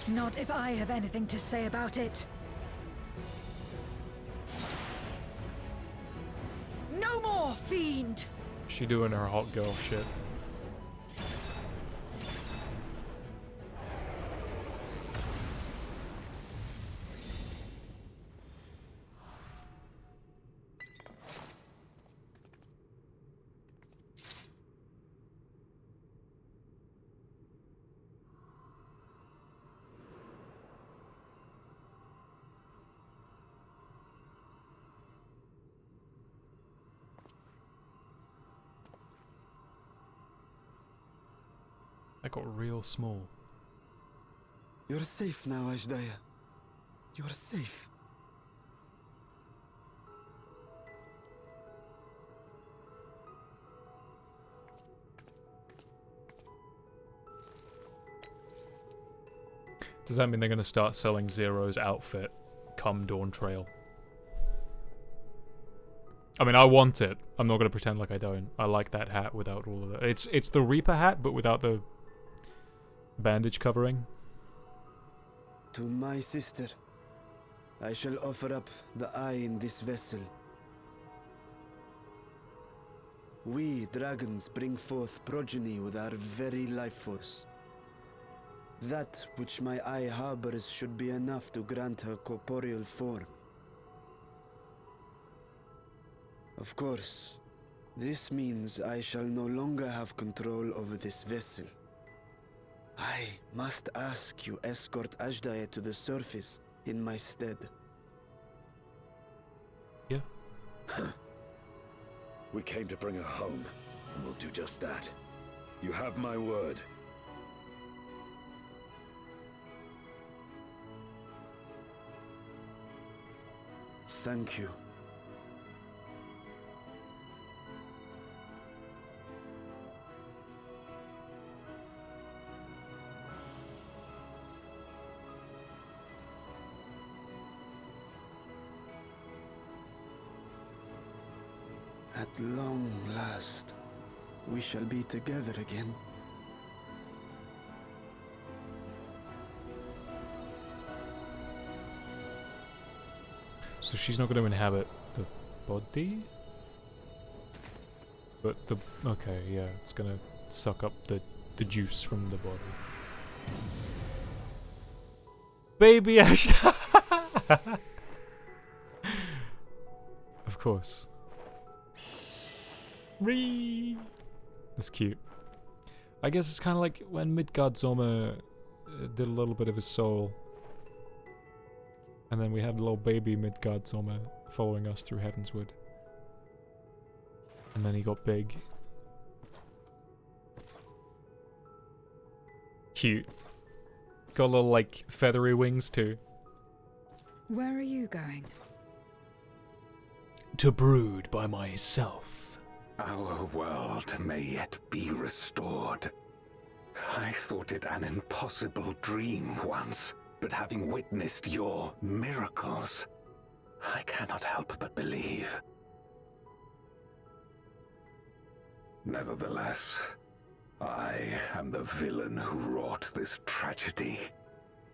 Not if I have anything to say about it. No more, fiend! She doing her hot girl shit. That got real small. You're safe now, Ashdaya. You're safe. Does that mean they're going to start selling Zero's outfit come Dawn Trail? I mean, I want it. I'm not going to pretend like I don't. I like that hat without all of that. It's the Reaper hat, but without the bandage covering. To my sister, I shall offer up the eye in this vessel. We, dragons, bring forth progeny with our very life force. That which my eye harbors should be enough to grant her corporeal form. Of course, this means I shall no longer have control over this vessel. I must ask you escort Ashdaya to the surface in my stead. Yeah. We came to bring her home, and we'll do just that. You have my word. Thank you. At long last, we shall be together again. So she's not going to inhabit the body? But the... Okay, yeah, it's going to suck up the juice from the body. Baby Ash! Of course. Ree! That's cute. I guess it's kind of like when Midgardsormr did a little bit of his soul. And then we had a little baby Midgardsormr following us through Heavenswood. And then he got big. Cute. Got a little, like, feathery wings too. Where are you going? To brood by myself. Our world may yet be restored. I thought it an impossible dream once, but having witnessed your miracles, I cannot help but believe. Nevertheless, I am the villain who wrought this tragedy,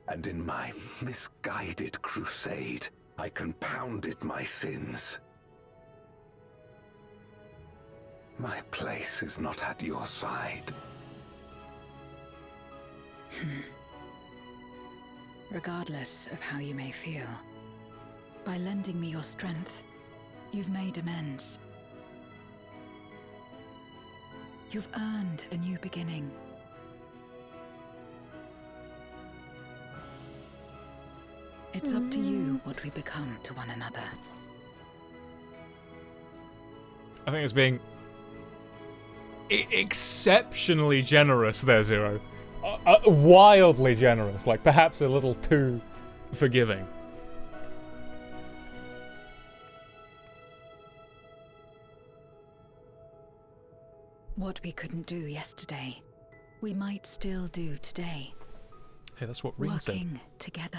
and in my misguided crusade, I compounded my sins. My place is not at your side. Regardless of how you may feel, by lending me your strength, you've made amends. You've earned a new beginning. It's up to you what we become to one another. I think it's being exceptionally generous there, Zero. Wildly generous, like perhaps a little too forgiving. What we couldn't do yesterday, we might still do today. Hey, that's what Reen said. Working together.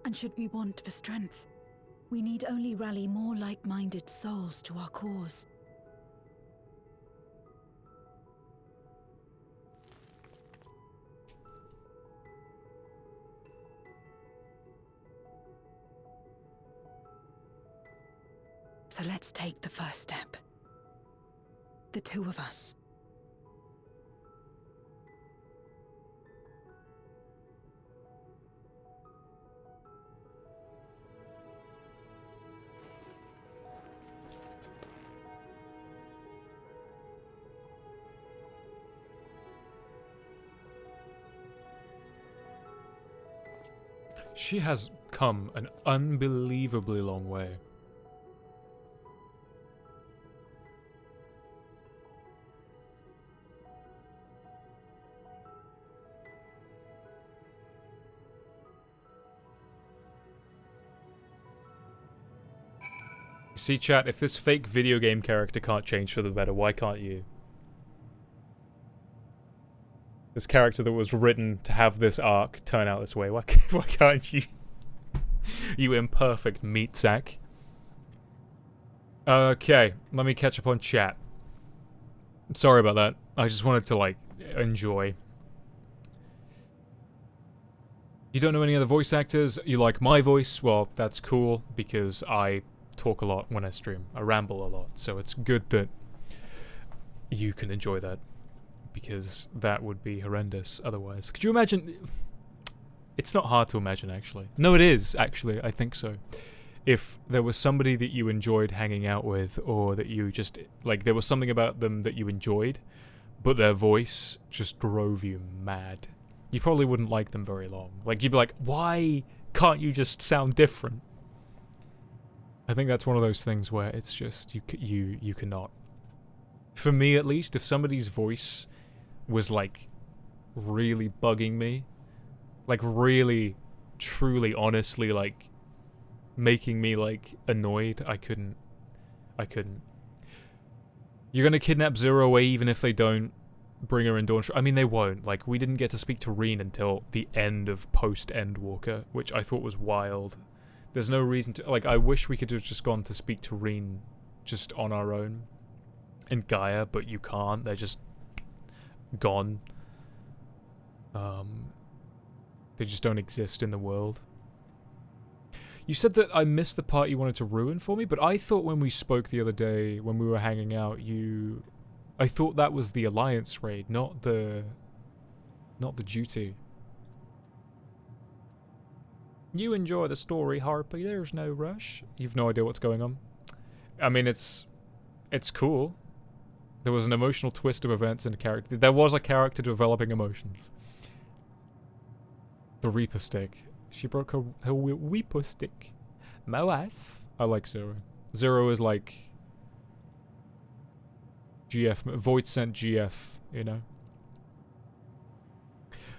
And should we want for strength, we need only rally more like-minded souls to our cause. So let's take the first step. The two of us. She has come an unbelievably long way. See, chat, if this fake video game character can't change for the better, why can't you? This character that was written to have this arc turn out this way, why can't you? You imperfect meat sack. Okay, let me catch up on chat. Sorry about that. I just wanted to, like, enjoy. You don't know any other voice actors? You like my voice? Well, that's cool, because I talk a lot when I stream. I ramble a lot, so it's good that you can enjoy that, because that would be horrendous otherwise. Could you imagine? It's not hard to imagine, actually. No, it is, actually. I think so. If there was somebody that you enjoyed hanging out with, or that you just, like, there was something about them that you enjoyed, but their voice just drove you mad, you probably wouldn't like them very long. Like, you'd be like, why can't you just sound different? I think that's one of those things where it's just, you cannot. For me, at least, if somebody's voice was, like, really bugging me, like, really, truly, honestly, like, making me, like, annoyed, I couldn't. You're gonna kidnap Zero away even if they don't bring her in Dawn. I mean, they won't. Like, we didn't get to speak to Reen until the end of post-Endwalker, which I thought was wild. There's no reason to... Like, I wish we could have just gone to speak to Reen just on our own in Gaia, but you can't. They're just gone. They just don't exist in the world. You said that I missed the part you wanted to ruin for me, but I thought when we spoke the other day, when we were hanging out, I thought that was the Alliance raid, not the duty. You enjoy the story, Harpy. There's no rush. You've no idea what's going on. I mean, it's cool. There was an emotional twist of events in a character. There was a character developing emotions. The Reaper stick. She broke her Reaper stick. My wife. I like Zero. Zero is like GF. Void sent GF, you know?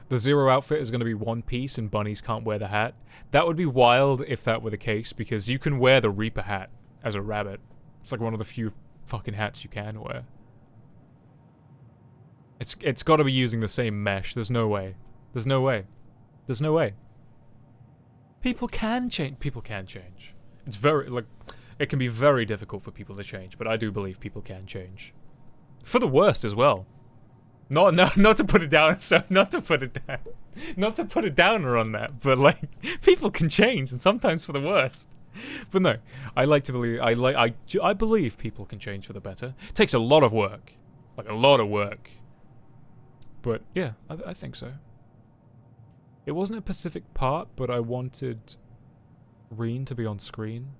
The Zero outfit is going to be one piece and bunnies can't wear the hat. That would be wild if that were the case, because you can wear the Reaper hat as a rabbit. It's like one of the few fucking hats you can wear. It's got to be using the same mesh. There's no way. There's no way. There's no way. People can change. People can change. It's very, like, it can be very difficult for people to change, but I do believe people can change. For the worst as well. Not to put it down, so not to put it down. Not to put a downer on that, but, like, people can change, and sometimes for the worst. But no, I like to believe, I believe people can change for the better. It takes a lot of work. Like, a lot of work. But, yeah, I think so. It wasn't a specific part, but I wanted Reen to be on screen.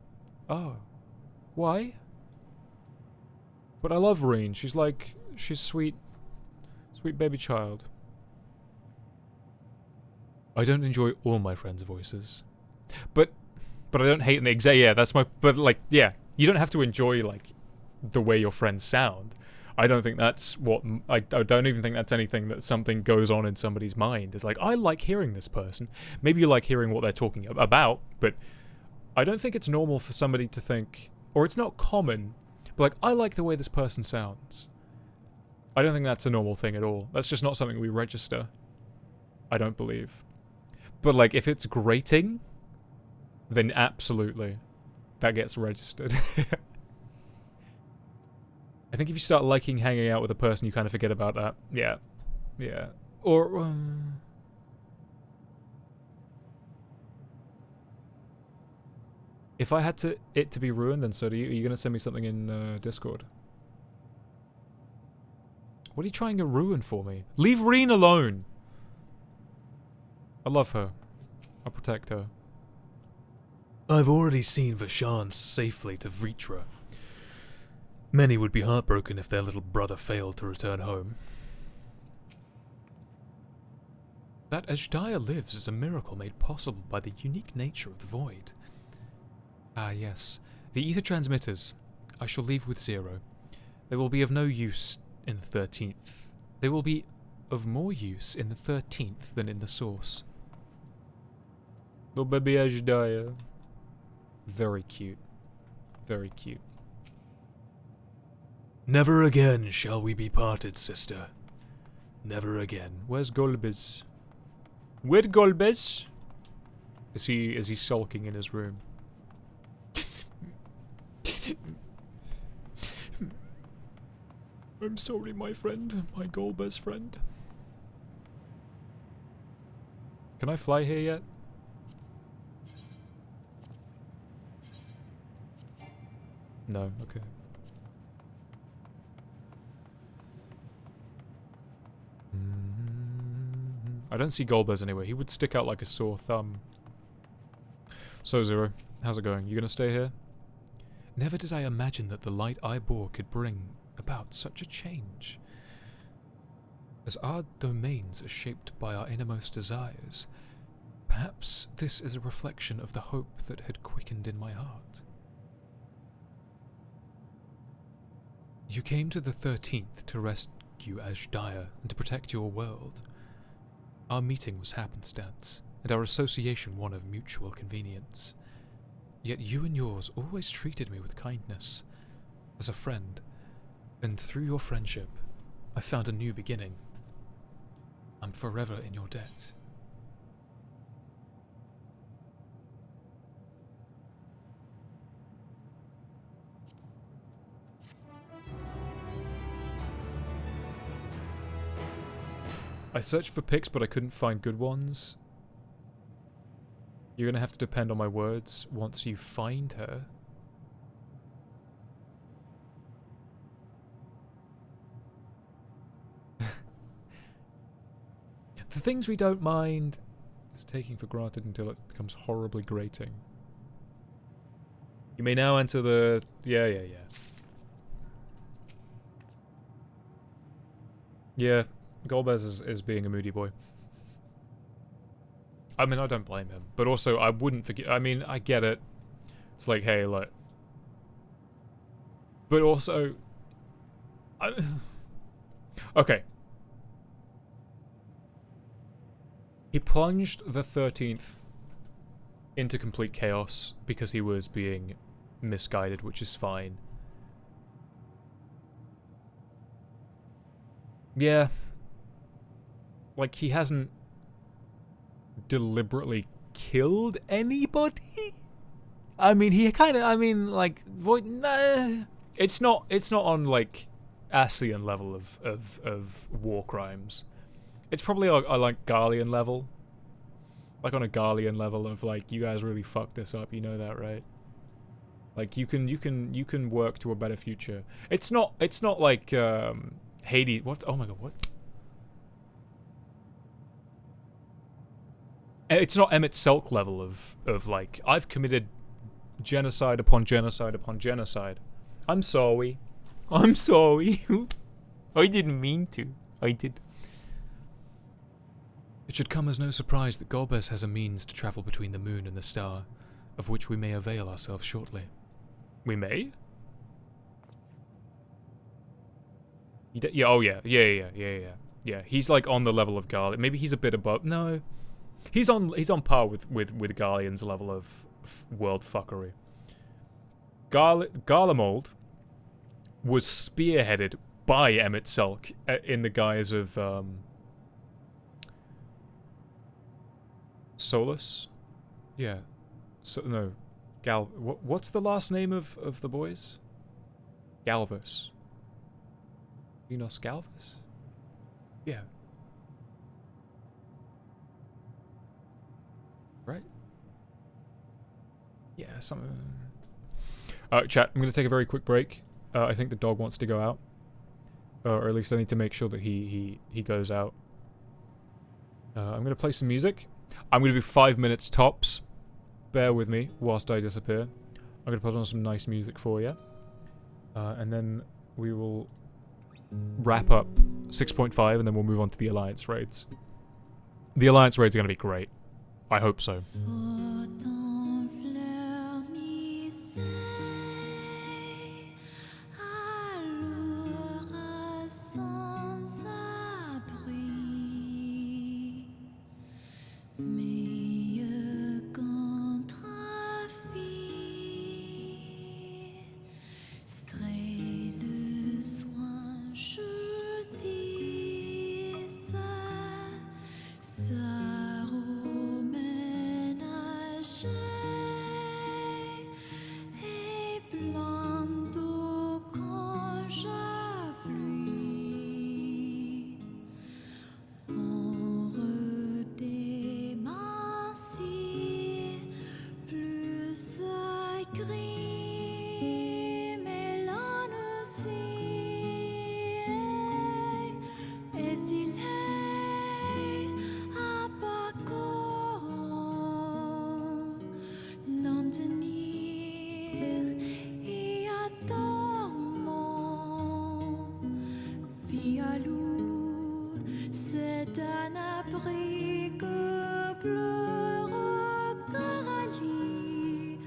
Oh. Why? But I love Reen. She's sweet. Sweet baby child. I don't enjoy all my friends' voices. But I don't hate them. Yeah, that's my... But, like, yeah. You don't have to enjoy, like, the way your friends sound. I don't think that's what... I don't even think that's anything that something goes on in somebody's mind. It's like, I like hearing this person. Maybe you like hearing what they're talking about, but I don't think it's normal for somebody to think... Or it's not common, but, like, I like the way this person sounds. I don't think that's a normal thing at all. That's just not something we register. I don't believe. But, like, if it's grating, then absolutely, that gets registered. I think if you start liking hanging out with a person, you kind of forget about that. Yeah. Yeah. Or, if I had it to be ruined, then so do you. Are you going to send me something in Discord? What are you trying to ruin for me? Leave Reen alone! I love her. I'll protect her. I've already seen Vashan safely to Vritra. Many would be heartbroken if their little brother failed to return home. That Ashdaya lives is a miracle made possible by the unique nature of the void. Ah, yes. The ether transmitters. I shall leave with Zero. They will be of no use in the 13th. They will be of more use in the 13th than in the source. Little baby Ashdaya. Very cute. Very cute. Never again shall we be parted, sister. Never again. Where's Golbez? Where Golbez? Is he sulking in his room? I'm sorry, my friend. My Golbez friend. Can I fly here yet? No, okay. I don't see Golbez anywhere. He would stick out like a sore thumb. So, Zero, how's it going? You gonna stay here? Never did I imagine that the light I bore could bring about such a change. As our domains are shaped by our innermost desires, perhaps this is a reflection of the hope that had quickened in my heart. You came to the 13th to rescue Ashdaya and to protect your world. Our meeting was happenstance, and our association one of mutual convenience. Yet you and yours always treated me with kindness, as a friend, and through your friendship, I found a new beginning. I'm forever in your debt. I searched for pics, but I couldn't find good ones. You're gonna have to depend on my words once you find her. The things we don't mind is taking for granted until it becomes horribly grating. You may now enter the... Yeah. Yeah, Golbez is being a moody boy. I mean, I don't blame him. But also, I wouldn't forget... I mean, I get it. It's like, hey, look. But also... Okay. He plunged the 13th into complete chaos because he was being misguided, which is fine. Yeah. Like, he hasn't deliberately killed anybody? I mean, he kind of, I mean, like, nah. It's not on, like, Ascian level of war crimes. It's probably a like Garlean level. Like on a Garlean level of like, you guys really fucked this up, you know that, right? Like you can work to a better future. It's not like Hades. What? Oh my god, what? It's not Emmett Selk level of like, I've committed genocide upon genocide upon genocide. I'm sorry. I'm sorry. I didn't mean to. I did. It should come as no surprise that Golbez has a means to travel between the moon and the star, of which we may avail ourselves shortly. We may? Yeah, oh yeah. Yeah, he's like on the level of Garlean. Maybe he's a bit above. No. He's on par with Garlean's level of world fuckery. Garlemald was spearheaded by Emmett Selk in the guise of Solus? Yeah. So no. What's the last name of the boys? Galvus. Enos Galvus? Yeah. Right? Yeah, something. Chat, I'm going to take a very quick break. I think the dog wants to go out. Or at least I need to make sure that he goes out. I'm going to play some music. I'm going to be 5 minutes tops. Bear with me whilst I disappear. I'm going to put on some nice music for you. And then we will wrap up 6.5 and then we'll move on to the Alliance raids. The Alliance raids are going to be great. I hope so. et plein d'eau quand j'affluis. On redéminci, plus gris, mais l'on aussi. Et s'il est à Pacorum, l'on tenir et à dormant, Fialou, c'est un abri que pleure Coralie.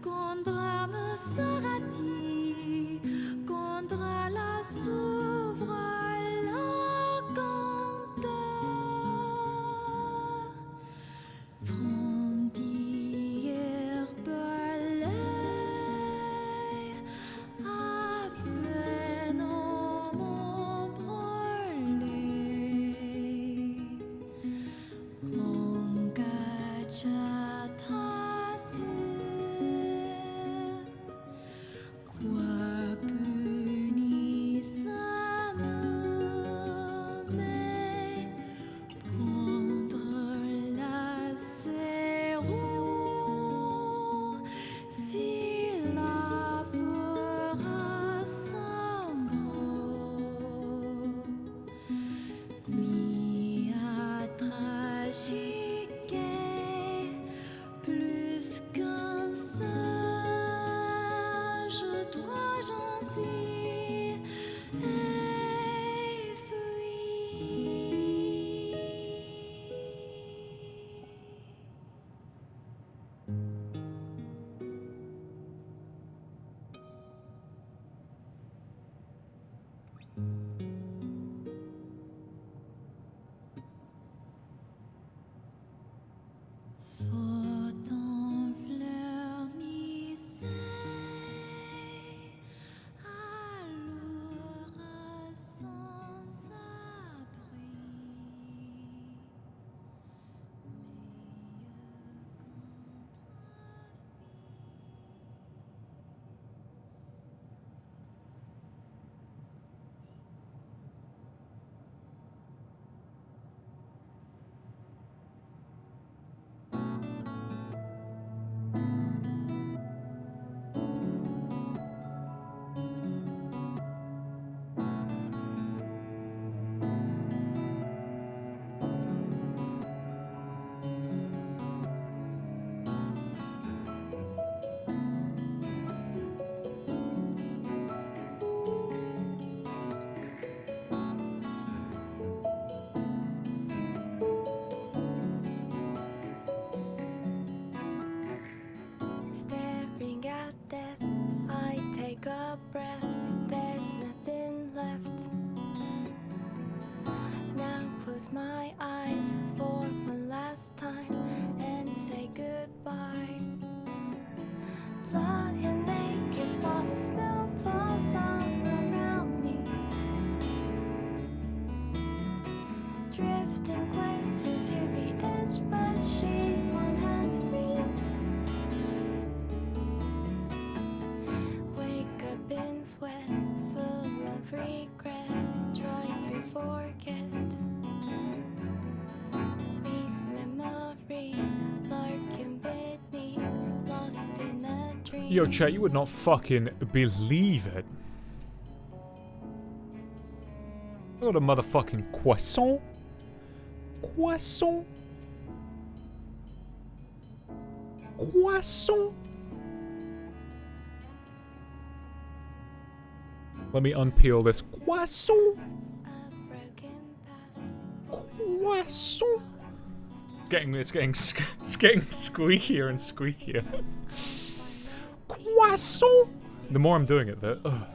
Quand drame sera dit, quand la s'ouvre la canteur. Prends d'hier balai, afin non mon brûlé. Mon gâchatasse, quoi punissame, mais prendre la zéro, si la fera sombre, mi à tragiquer plus qu'un singe, dois j'en si et fuir. Faut en fleurnisser, alors sans abri. Staring at death, I take a breath. There's nothing left. Now close my eyes for one last time and say goodbye. Lying naked while the snow falls all around me, drifting closer to the edge, but she won't have me. Wake up in sweat, full of regret, trying to forget these memories lurking beneath, lost in a dream. Yo, chat, you would not fucking believe it. I got a motherfucking croissant. Croissant. Croissant. Let me unpeel this croissant. A broken past, Croissant. It's getting squeakier and squeakier. Croissant. The more I'm doing it, the fragile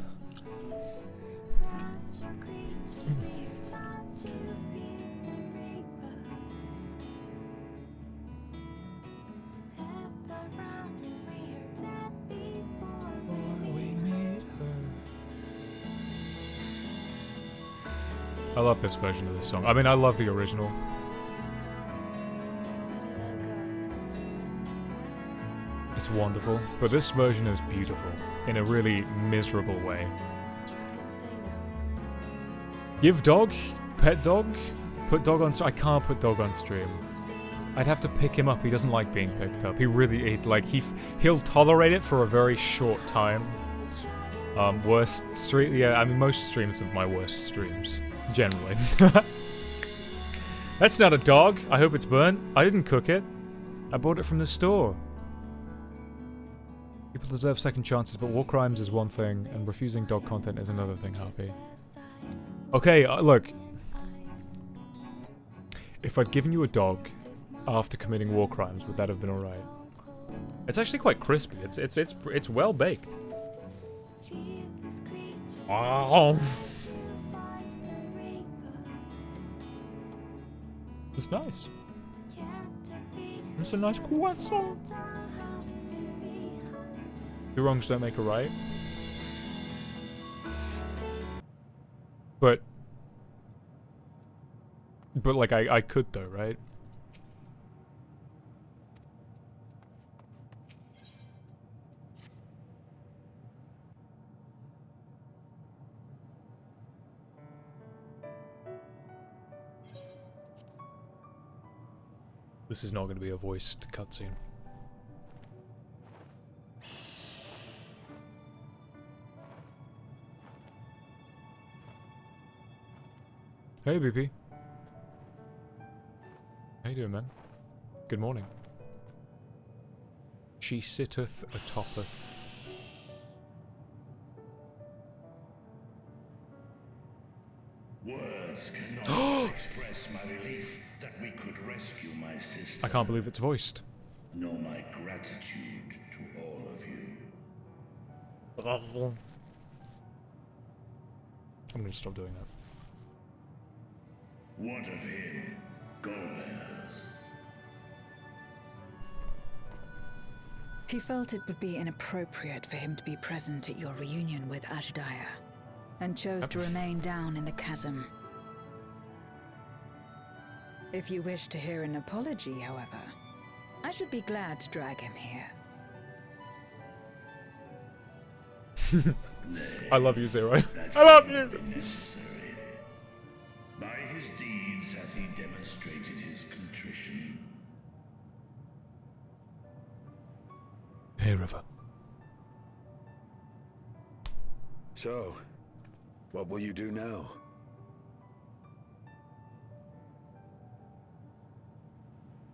creatures we are taught to fear the reaper. Ever running, we are dead before we meet. I love this version of the song. I mean, I love the original. it's wonderful, but this version is beautiful in a really miserable way. Give dog, pet dog, put dog on. I can't put dog on stream. I'd have to pick him up. He doesn't like being picked up. He really like he'll tolerate it for a very short time. Worst stream. Yeah, I mean most streams with my worst streams generally. That's not a dog. I hope it's burnt. I didn't cook it. I bought it from the store. People deserve second chances, but war crimes is one thing, and refusing dog content is another thing, Harpy. Okay, look. If I'd given you a dog after committing war crimes, would that have been alright? It's actually quite crispy. It's well baked. Oh. It's nice. It's a nice croissant. Two wrongs don't make a right. But like I could though, right? This is not going to be a voiced cutscene. Hey, BP. How you doing, man? Good morning. She sitteth atoppeth. Words cannot express my relief that we could rescue my sister. I can't believe it's voiced. Nor my gratitude to all of you. I'm gonna stop doing that. What of him, Golbears? He felt it would be inappropriate for him to be present at your reunion with Ashdaya, and chose to remain down in the chasm. If you wish to hear an apology, however, I should be glad to drag him here. I love you, Zero. I love you! Necessary. By his deeds hath he demonstrated his contrition. Hey, River. So, what will you do now?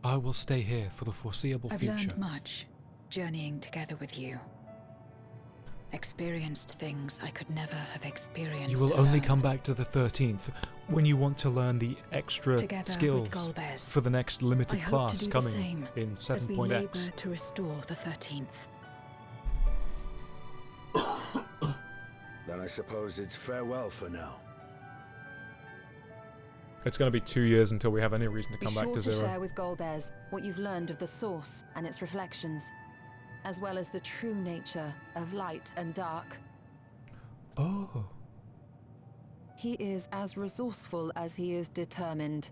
I will stay here for the foreseeable I've future. learned much, journeying together with you. Experienced things I could never have experienced. You will only alone. come back to the 13th when you want to learn the extra Together with skills Golbears, for the next I limited hope to class do the coming same in as we 7.x. labor to restore the 13th. Then I suppose it's farewell for now. It's going to be 2 years until we have any reason to Be come back sure to to zero. share with Golbears what you've learned of the Source and its reflections, as well as the true nature of light and dark. Oh. He is as resourceful as he is determined,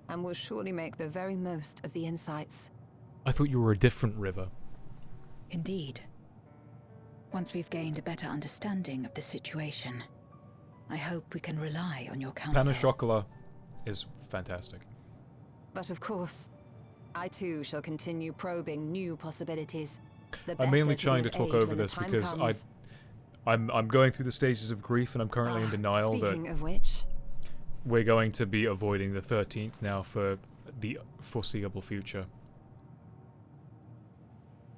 and will surely make the very most of the insights. I thought you were a different River. Indeed. Once we've gained a better understanding of the situation, I hope we can rely on your counsel. Pain au chocolat is fantastic. But of course, I too shall continue probing new possibilities. The I'm mainly better to trying be to of talk aid over when the this time because comes. I'm going through the stages of grief and I'm currently in denial that Speaking of which, we're going to be avoiding the 13th now for the foreseeable future.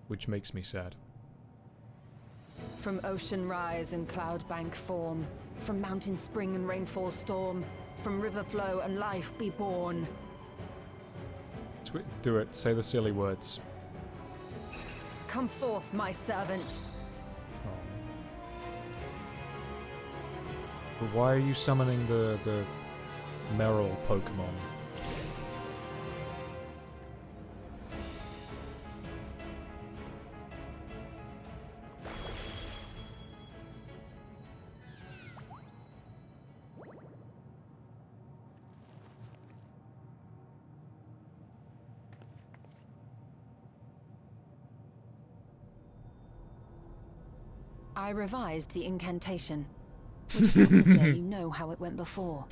Which makes me sad. from ocean rise and cloud bank form, from mountain spring and rainfall storm, from river flow and life be born. Do it. Say the silly words. Come forth, my servant. But why are you summoning the Meryl Pokemon? I revised the incantation, which is not to say you know how it went before.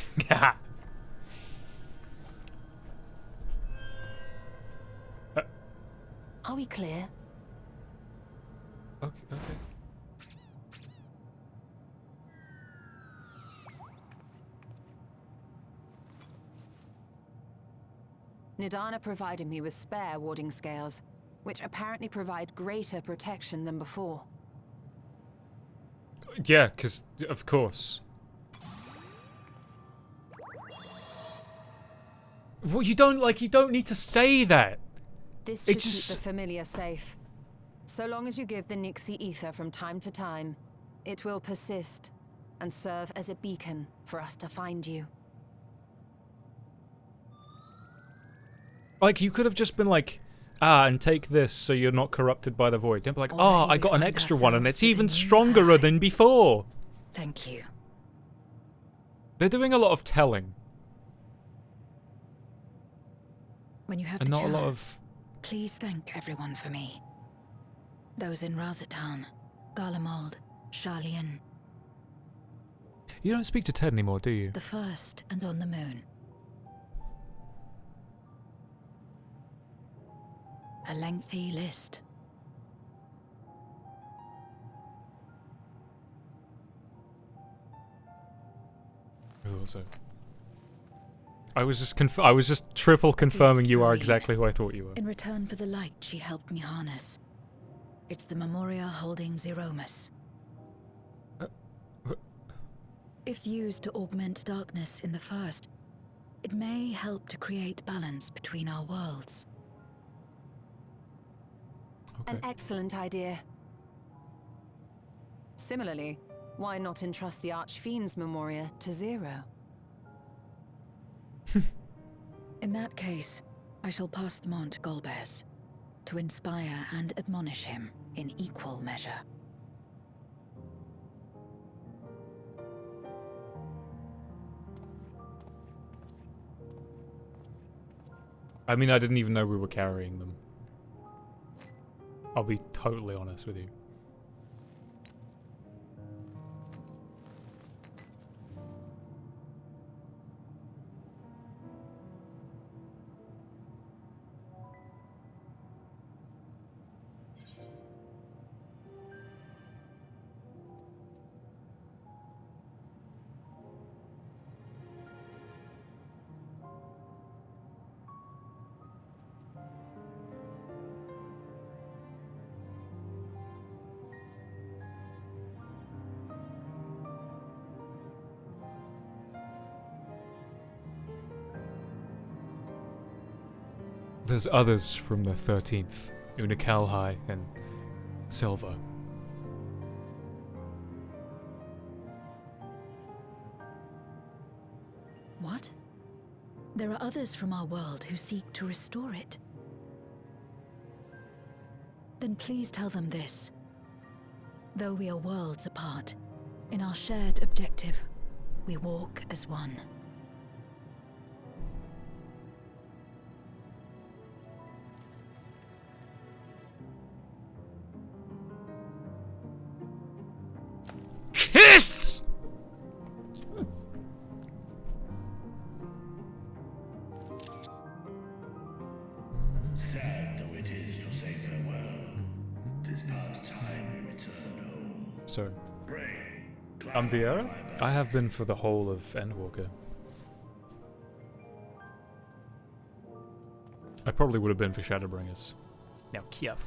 Are we clear? Okay, okay. Nidana provided me with spare warding scales, which apparently provide greater protection than before. Yeah, because, of course. Well, you don't need to say that. This It should keep just- the familiar safe. So long as you give the Nixie ether from time to time, it will persist and serve as a beacon for us to find you. Like, you could have just been like, and take this so you're not corrupted by the void. Don't be like, Already I we got an find extra one and ourselves it's with a even new stronger ally. than before. Thank you. They're doing a lot of telling When you have and the not a chance, lot of... please thank everyone for me. Those in Razatown, Garlemald, Sharlayan, You don't speak to Ted anymore, do you? the First, and on the Moon. A lengthy list. I thought so. I was just triple confirming you are Doreen. exactly who I thought you were. In return for the light she helped me harness. It's the Memoria holding Zeromus. wh- If used to augment darkness in the First, it may help to create balance between our worlds. Okay. An excellent idea. Similarly, why not entrust the Archfiend's Memoria to Zero? In that case, I shall pass them on to Golbez, to inspire and admonish him in equal measure. I mean, I didn't even know we were carrying them. I'll be totally honest with you. There's others from the 13th, Unakalhai and Silva. What? There are others from our world who seek to restore it. Then please tell them this. Though we are worlds apart, in our shared objective, we walk as one. KISS! Sad though it is to say farewell, 'tis past time we returned home. So, Pray, I'm climb Viera. upon my back. I have been for the whole of Endwalker. I probably would have been for Shadowbringers. Now, Kiev.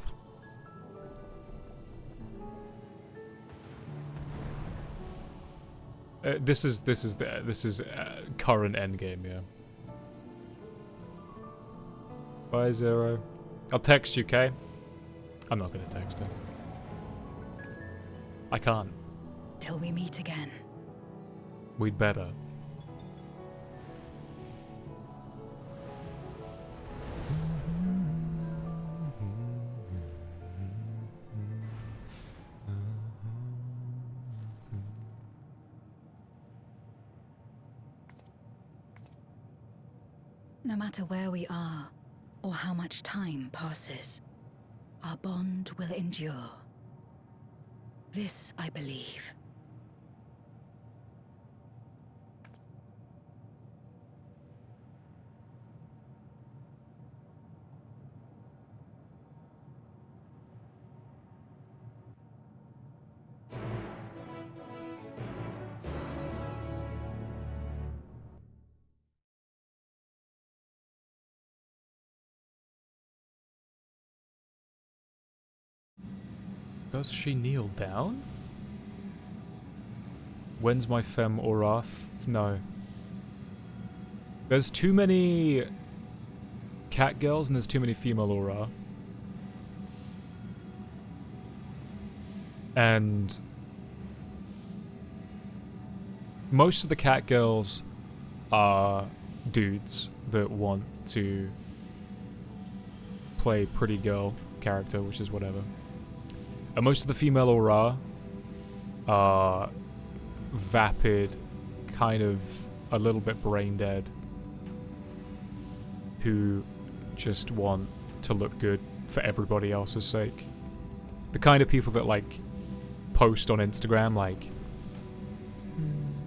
This is current endgame, yeah. Bye, Zero. I'll text you, okay? I'm not gonna text her. I can't. Till we meet again. We'd better. No matter where we are, or how much time passes, our bond will endure. This I believe. Does she kneel down? When's my femme aura? No. There's too many cat girls and there's too many female aura. And most of the cat girls are dudes that want to play pretty girl character, which is whatever. And most of the female aura are vapid, kind of a little bit brain dead, who just want to look good for everybody else's sake. The kind of people that like post on Instagram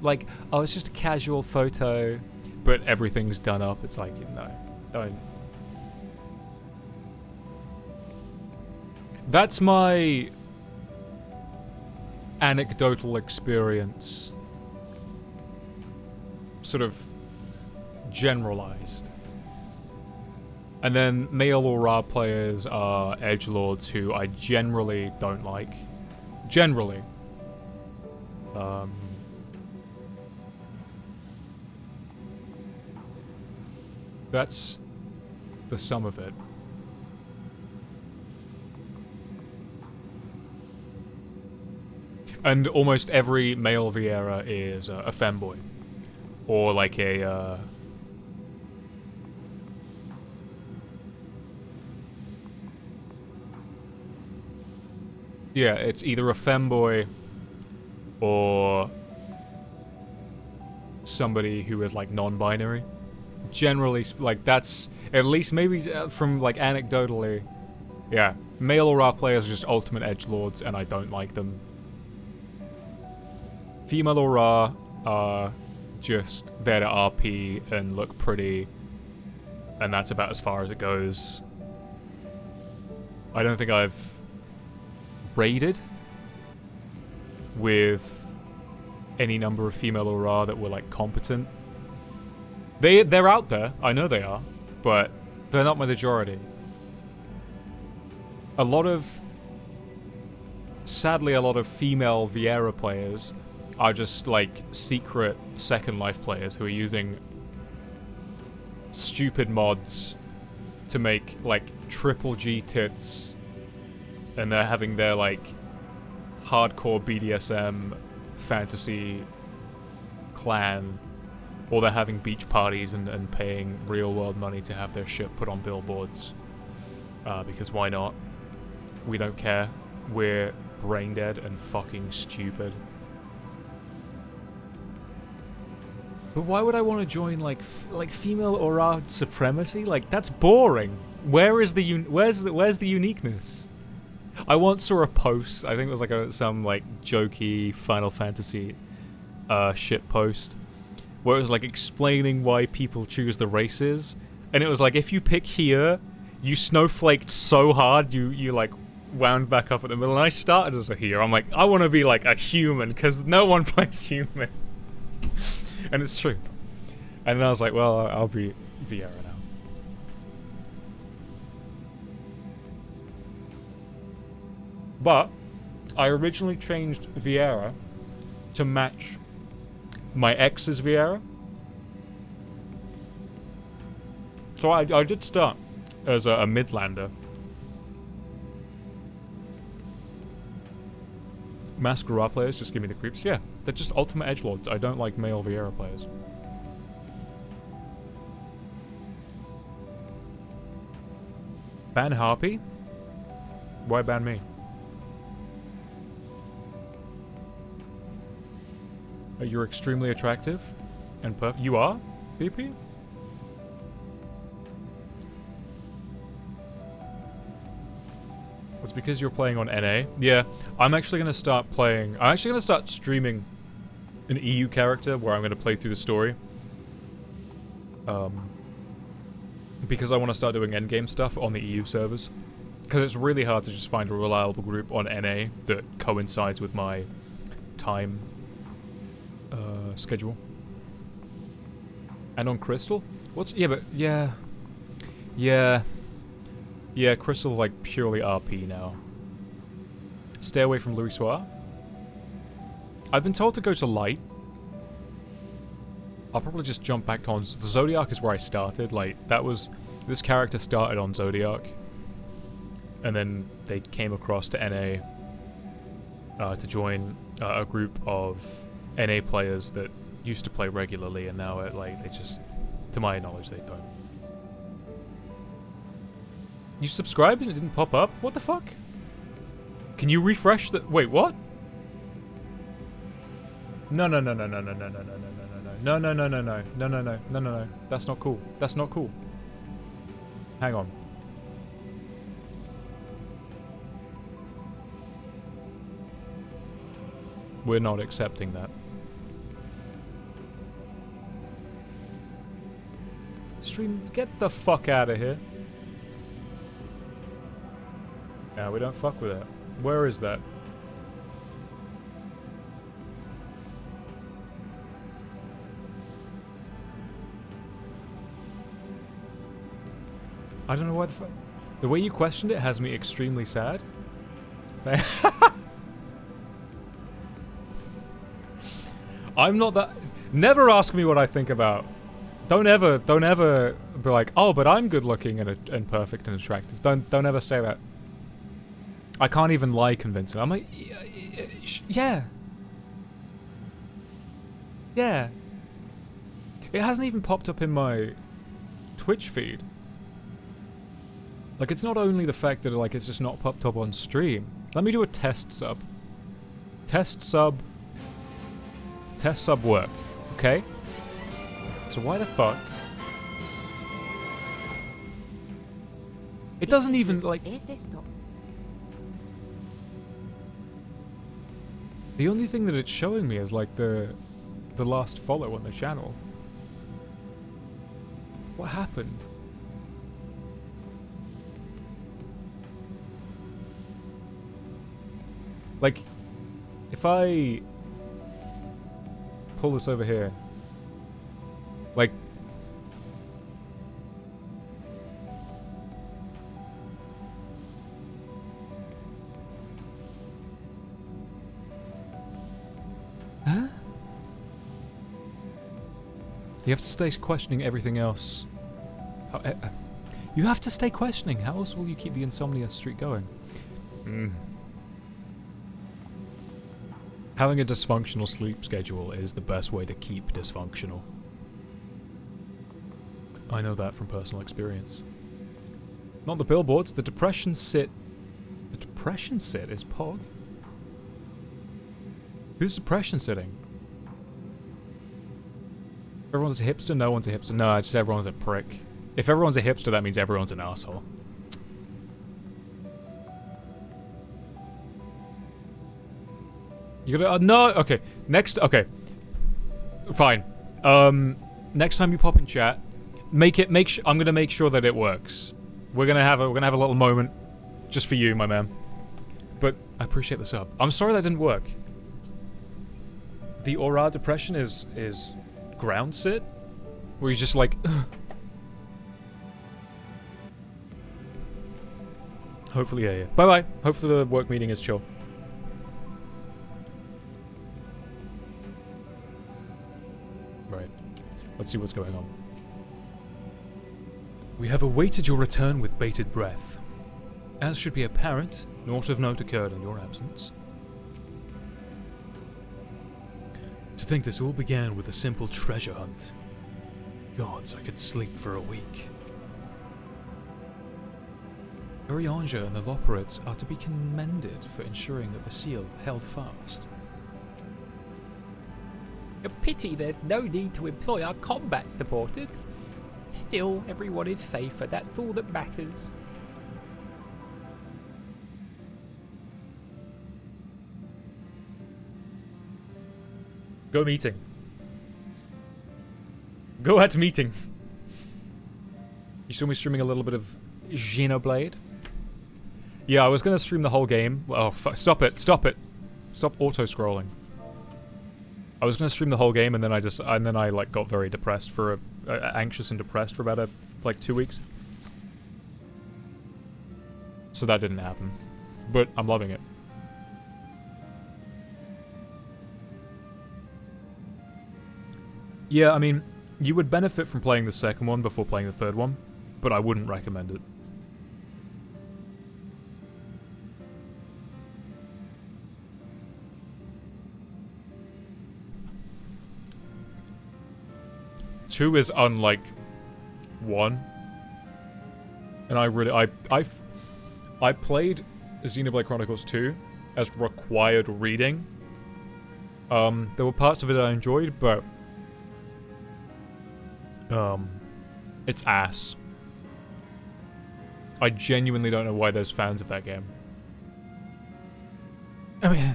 like, oh, it's just a casual photo, but everything's done up. It's like, no, don't. That's my anecdotal experience, sort of generalized. And then male aura players are edgelords who I generally don't like. Generally. That's the sum of it. And almost every male Viera is a femboy. Or like a, yeah, it's either a femboy or somebody who is like non-binary. Generally, like that's, at least maybe from like anecdotally, yeah, male aura players are just ultimate edgelords and I don't like them. Female aura are just there to RP and look pretty, and that's about as far as it goes. I don't think I've raided with any number of female aura that were like competent. They're out there, I know they are, but they're not my majority. Sadly, a lot of female Viera players are just like secret Second Life players who are using stupid mods to make like triple G tits, and they're having their like hardcore BDSM fantasy clan, or they're having beach parties and paying real world money to have their shit put on billboards, because why not? We don't care. We're brain dead and fucking stupid. But why would I want to join like female aura supremacy? Like that's boring. Where's the uniqueness? I once saw a post. I think it was like some like jokey Final Fantasy shit post where it was like explaining why people choose the races, and it was like if you pick here, you snowflaked so hard you like wound back up at the middle. And I started as a here. I'm like, I want to be like a human because no one plays human. And it's true. And then I was like, well, I'll be Viera now. But I originally changed Viera to match my ex's Viera. So I did start as a Midlander. Masquerade players just give me the creeps. Yeah, they're just ultimate edgelords. I don't like male Viera players. Ban Harpy? Why ban me? You're extremely attractive and perfect. You are, BP? It's because you're playing on NA. Yeah, I'm actually gonna start playing. I'm actually gonna start streaming an EU character where I'm gonna play through the story. Because I want to start doing endgame stuff on the EU servers. Because it's really hard to just find a reliable group on NA that coincides with my time schedule. And on Crystal? Yeah, Crystal's like purely RP now. Stay away from Louis Soir. I've been told to go to Light. I'll probably just jump back on... The Zodiac is where I started. Like, this character started on Zodiac. And then they came across to NA to join a group of NA players that used to play regularly, and now they just... To my knowledge, they don't. You subscribed and it didn't pop up? What the fuck? Can you refresh the... Wait, what? No. That's not cool. That's not cool. Hang on. We're not accepting that. Stream, get the fuck out of here. Yeah, we don't fuck with it. Where is that? I don't know why the fuck. The way you questioned it has me extremely sad. I'm not that. Never ask me what I think about. Don't ever be like, oh, but I'm good looking and perfect and attractive. Don't ever say that. I can't even lie convincing. I'm like, yeah. Yeah. It hasn't even popped up in my Twitch feed. Like, it's not only the fact that, like, it's just not popped up on stream. Let me do a test sub. Test sub work. Okay? So why the fuck? It doesn't even, like... The only thing that it's showing me is, like, the last follow on the channel. What happened? Like, if I pull this over here, like, huh? You have to stay questioning everything else. You have to stay questioning. How else will you keep the insomnia streak going? Having a dysfunctional sleep schedule is the best way to keep dysfunctional. I know that from personal experience. Not the billboards, the depression sit. The depression sit is Pog? Who's depression sitting? Everyone's a hipster? No one's a hipster. No, just everyone's a prick. If everyone's a hipster, that means everyone's an asshole. You gotta, no, okay. Next, okay. Fine. Next time you pop in chat, I'm gonna make sure that it works. We're gonna have a little moment just for you, my man. But I appreciate the sub. I'm sorry that didn't work. The aura depression is ground sit, where you're just like, ugh. Hopefully, yeah. Bye-bye. Hopefully the work meeting is chill. Right. Let's see what's going on. We have awaited your return with bated breath. As should be apparent, naught of note occurred in your absence. To think this all began with a simple treasure hunt. Gods, I could sleep for a week. Urianger and the Loperids are to be commended for ensuring that the seal held fast. A pity there's no need to employ our combat supporters. Still, everyone is safe, and that's all that matters. Go meeting. Go at meeting. You saw me streaming a little bit of Xenoblade? Yeah, I was gonna stream the whole game. Oh, stop it! Stop it! Stop auto-scrolling. I was gonna stream the whole game, and then I like got very depressed for anxious and depressed for about like 2 weeks. So that didn't happen, but I'm loving it. Yeah, I mean, you would benefit from playing the second one before playing the third one, but I wouldn't recommend it. Two is unlike one, and I played Xenoblade Chronicles 2 as required reading. There were parts of it I enjoyed, but it's ass. I genuinely don't know why there's fans of that game. I mean,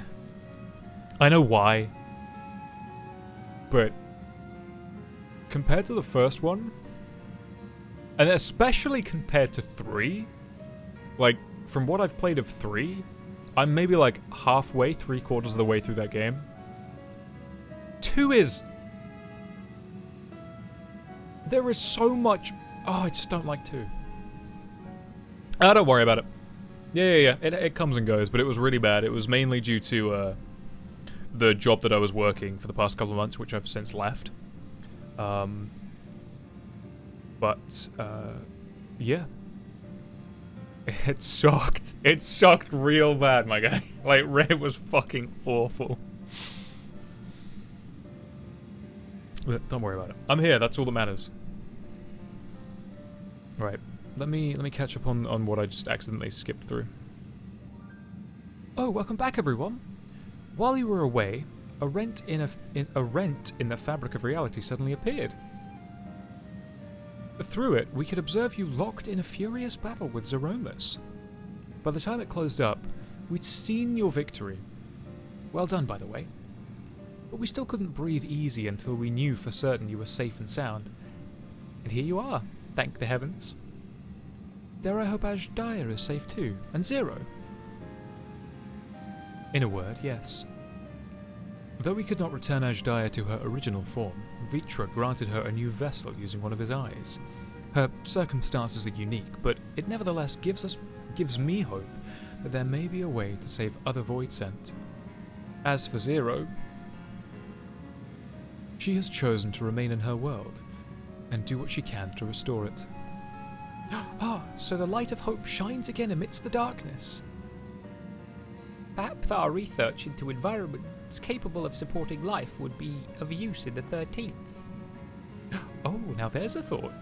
I know why, but compared to the first one, and especially compared to 3, like, from what I've played of 3, I'm maybe like halfway, 3/4 of the way through that game. 2 is... There is so much... Oh, I just don't like 2. Don't worry about it. Yeah. It comes and goes, but it was really bad. It was mainly due to the job that I was working for the past couple of months, which I've since left. Yeah. It sucked. It sucked real bad, my guy. Like, it was fucking awful. But don't worry about it. I'm here, that's all that matters. Right. Let me catch up on what I just accidentally skipped through. Oh, welcome back, everyone. While you were away, a rent in the fabric of reality suddenly appeared. Through it, we could observe you locked in a furious battle with Zeromus. By the time it closed up, we'd seen your victory. Well done, by the way. But we still couldn't breathe easy until we knew for certain you were safe and sound. And here you are, thank the heavens. Dare I hope Ashdire is safe too, and Zero? In a word, yes. Though we could not return Ashdire to her original form, Vitra granted her a new vessel using one of his eyes. Her circumstances are unique, but it nevertheless gives me hope that there may be a way to save other Voidsent. As for Zero, she has chosen to remain in her world, and do what she can to restore it. Ah, so the light of hope shines again amidst the darkness. Perhaps our research into environments capable of supporting life would be of use in the 13th. Oh, now there's a thought.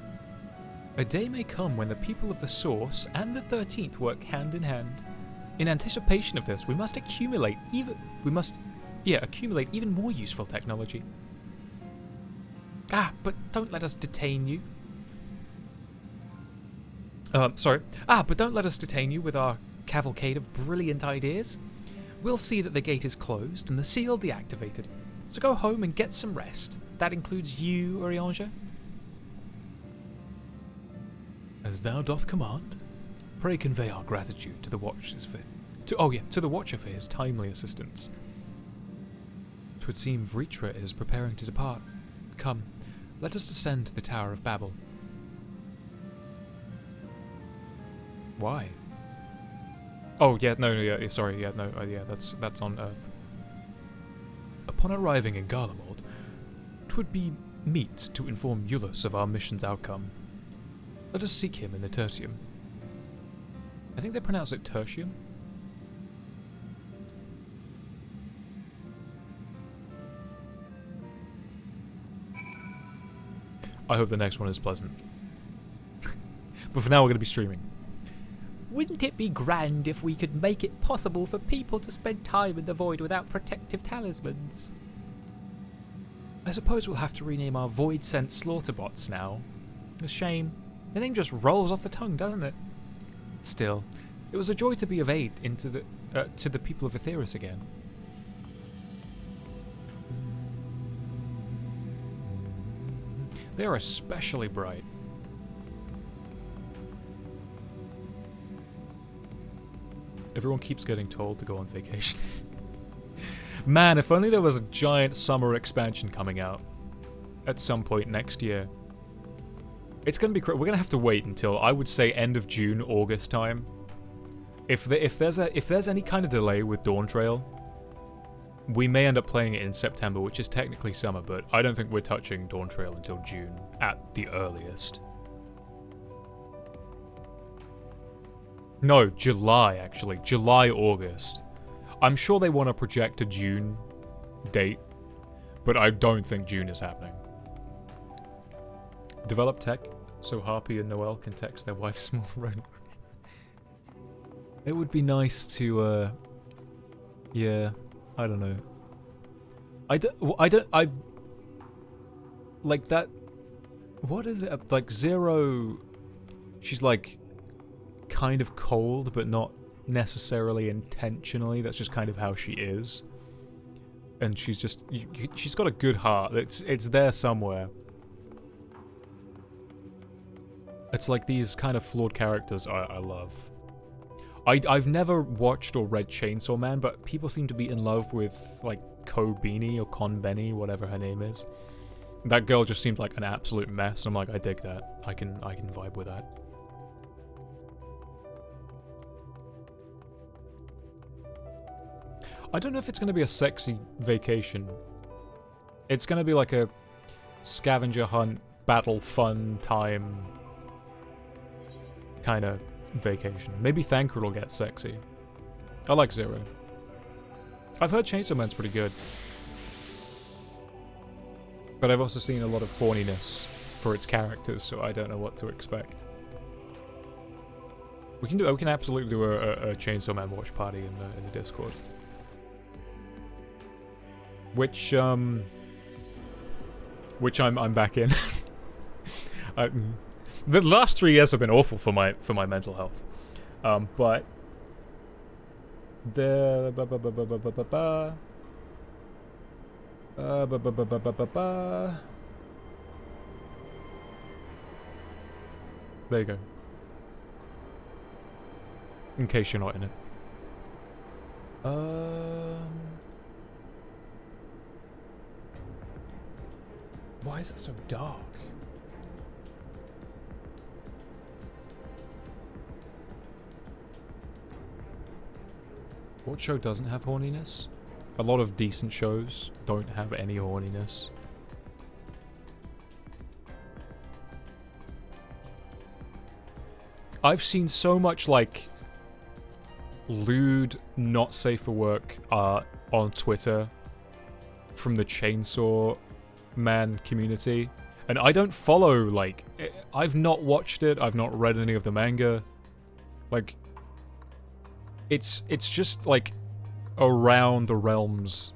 A day may come when the people of the Source and the 13th work hand in hand. In anticipation of this, we must accumulate even more useful technology. But don't let us detain you. But don't let us detain you with our cavalcade of brilliant ideas. We'll see that the gate is closed and the seal deactivated. So go home and get some rest. That includes you, Urianger. As thou doth command, pray convey our gratitude to the Watcher for his timely assistance. 'Twould seem Vritra is preparing to depart. Come, let us descend to the Tower of Babel. Why? Oh, yeah, that's on Earth. Upon arriving in Garlemald, 'twould be meet to inform Eulus of our mission's outcome. Let us seek him in the Tertium. I think they pronounce it Tertium. I hope the next one is pleasant. But for now, we're going to be streaming. Wouldn't it be grand if we could make it possible for people to spend time in the void without protective talismans? I suppose we'll have to rename our Voidsent Slaughterbots now. A shame. The name just rolls off the tongue, doesn't it? Still, it was a joy to be of aid to the people of Aetheris again. They're especially bright. Everyone keeps getting told to go on vacation. Man, if only there was a giant summer expansion coming out at some point next year. It's gonna be we're gonna have to wait until, I would say, end of June, August time. If there's any kind of delay with Dawn Trail, we may end up playing it in September, which is technically summer, but I don't think we're touching Dawn Trail until June at the earliest. No, July actually. July, August. I'm sure they want to project a June date, but I don't think June is happening. Develop tech so Harpy and Noelle can text their wife small rodent. It would be nice to, yeah, I don't know. I like that, what is it, like Zero, she's like, kind of cold, but not necessarily intentionally, that's just kind of how she is. And she's just, she's got a good heart, it's there somewhere. It's like these kind of flawed characters I love. I've never watched or read Chainsaw Man, but people seem to be in love with, like, Kobeni or Konbeni, whatever her name is. That girl just seemed like an absolute mess. I'm like, I dig that. I can vibe with that. I don't know if it's going to be a sexy vacation. It's going to be like a scavenger hunt, battle fun time kind of vacation. Maybe Thancred will get sexy. I like Zero. I've heard Chainsaw Man's pretty good. But I've also seen a lot of horniness for its characters, so I don't know what to expect. We can absolutely do a Chainsaw Man watch party in the Discord. Which I'm back in. The last 3 years have been awful for my mental health. But the there you go. In case you're not in it. Why is it so dark? What show doesn't have horniness? A lot of decent shows don't have any horniness. I've seen so much, like, lewd, not safe for work art on Twitter from the Chainsaw Man community, and I don't follow, like, I've not watched it, I've not read any of the manga. Like, it's just, like, around the realms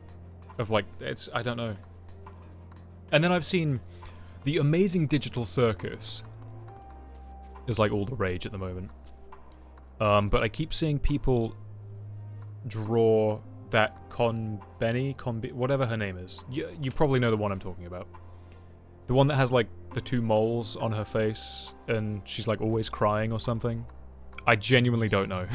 of, like, I don't know. And then I've seen the Amazing Digital Circus is, like, all the rage at the moment. But I keep seeing people draw that Konbeni, whatever her name is. You probably know the one I'm talking about. The one that has, like, the 2 moles on her face, and she's, like, always crying or something. I genuinely don't know.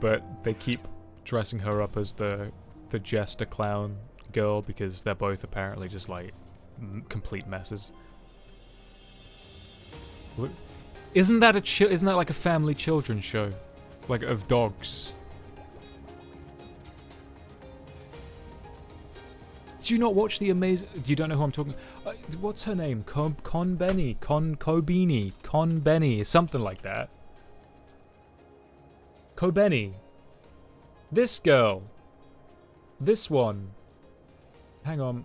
But they keep dressing her up as the jester clown girl because they're both apparently just, like, complete messes. Look, isn't that like a family children's show, like, of dogs? Do you not watch the amazing? You don't know who I'm talking? What's her name? Konbeni, Konbeni, something like that. Kobeni. This girl. This one. Hang on.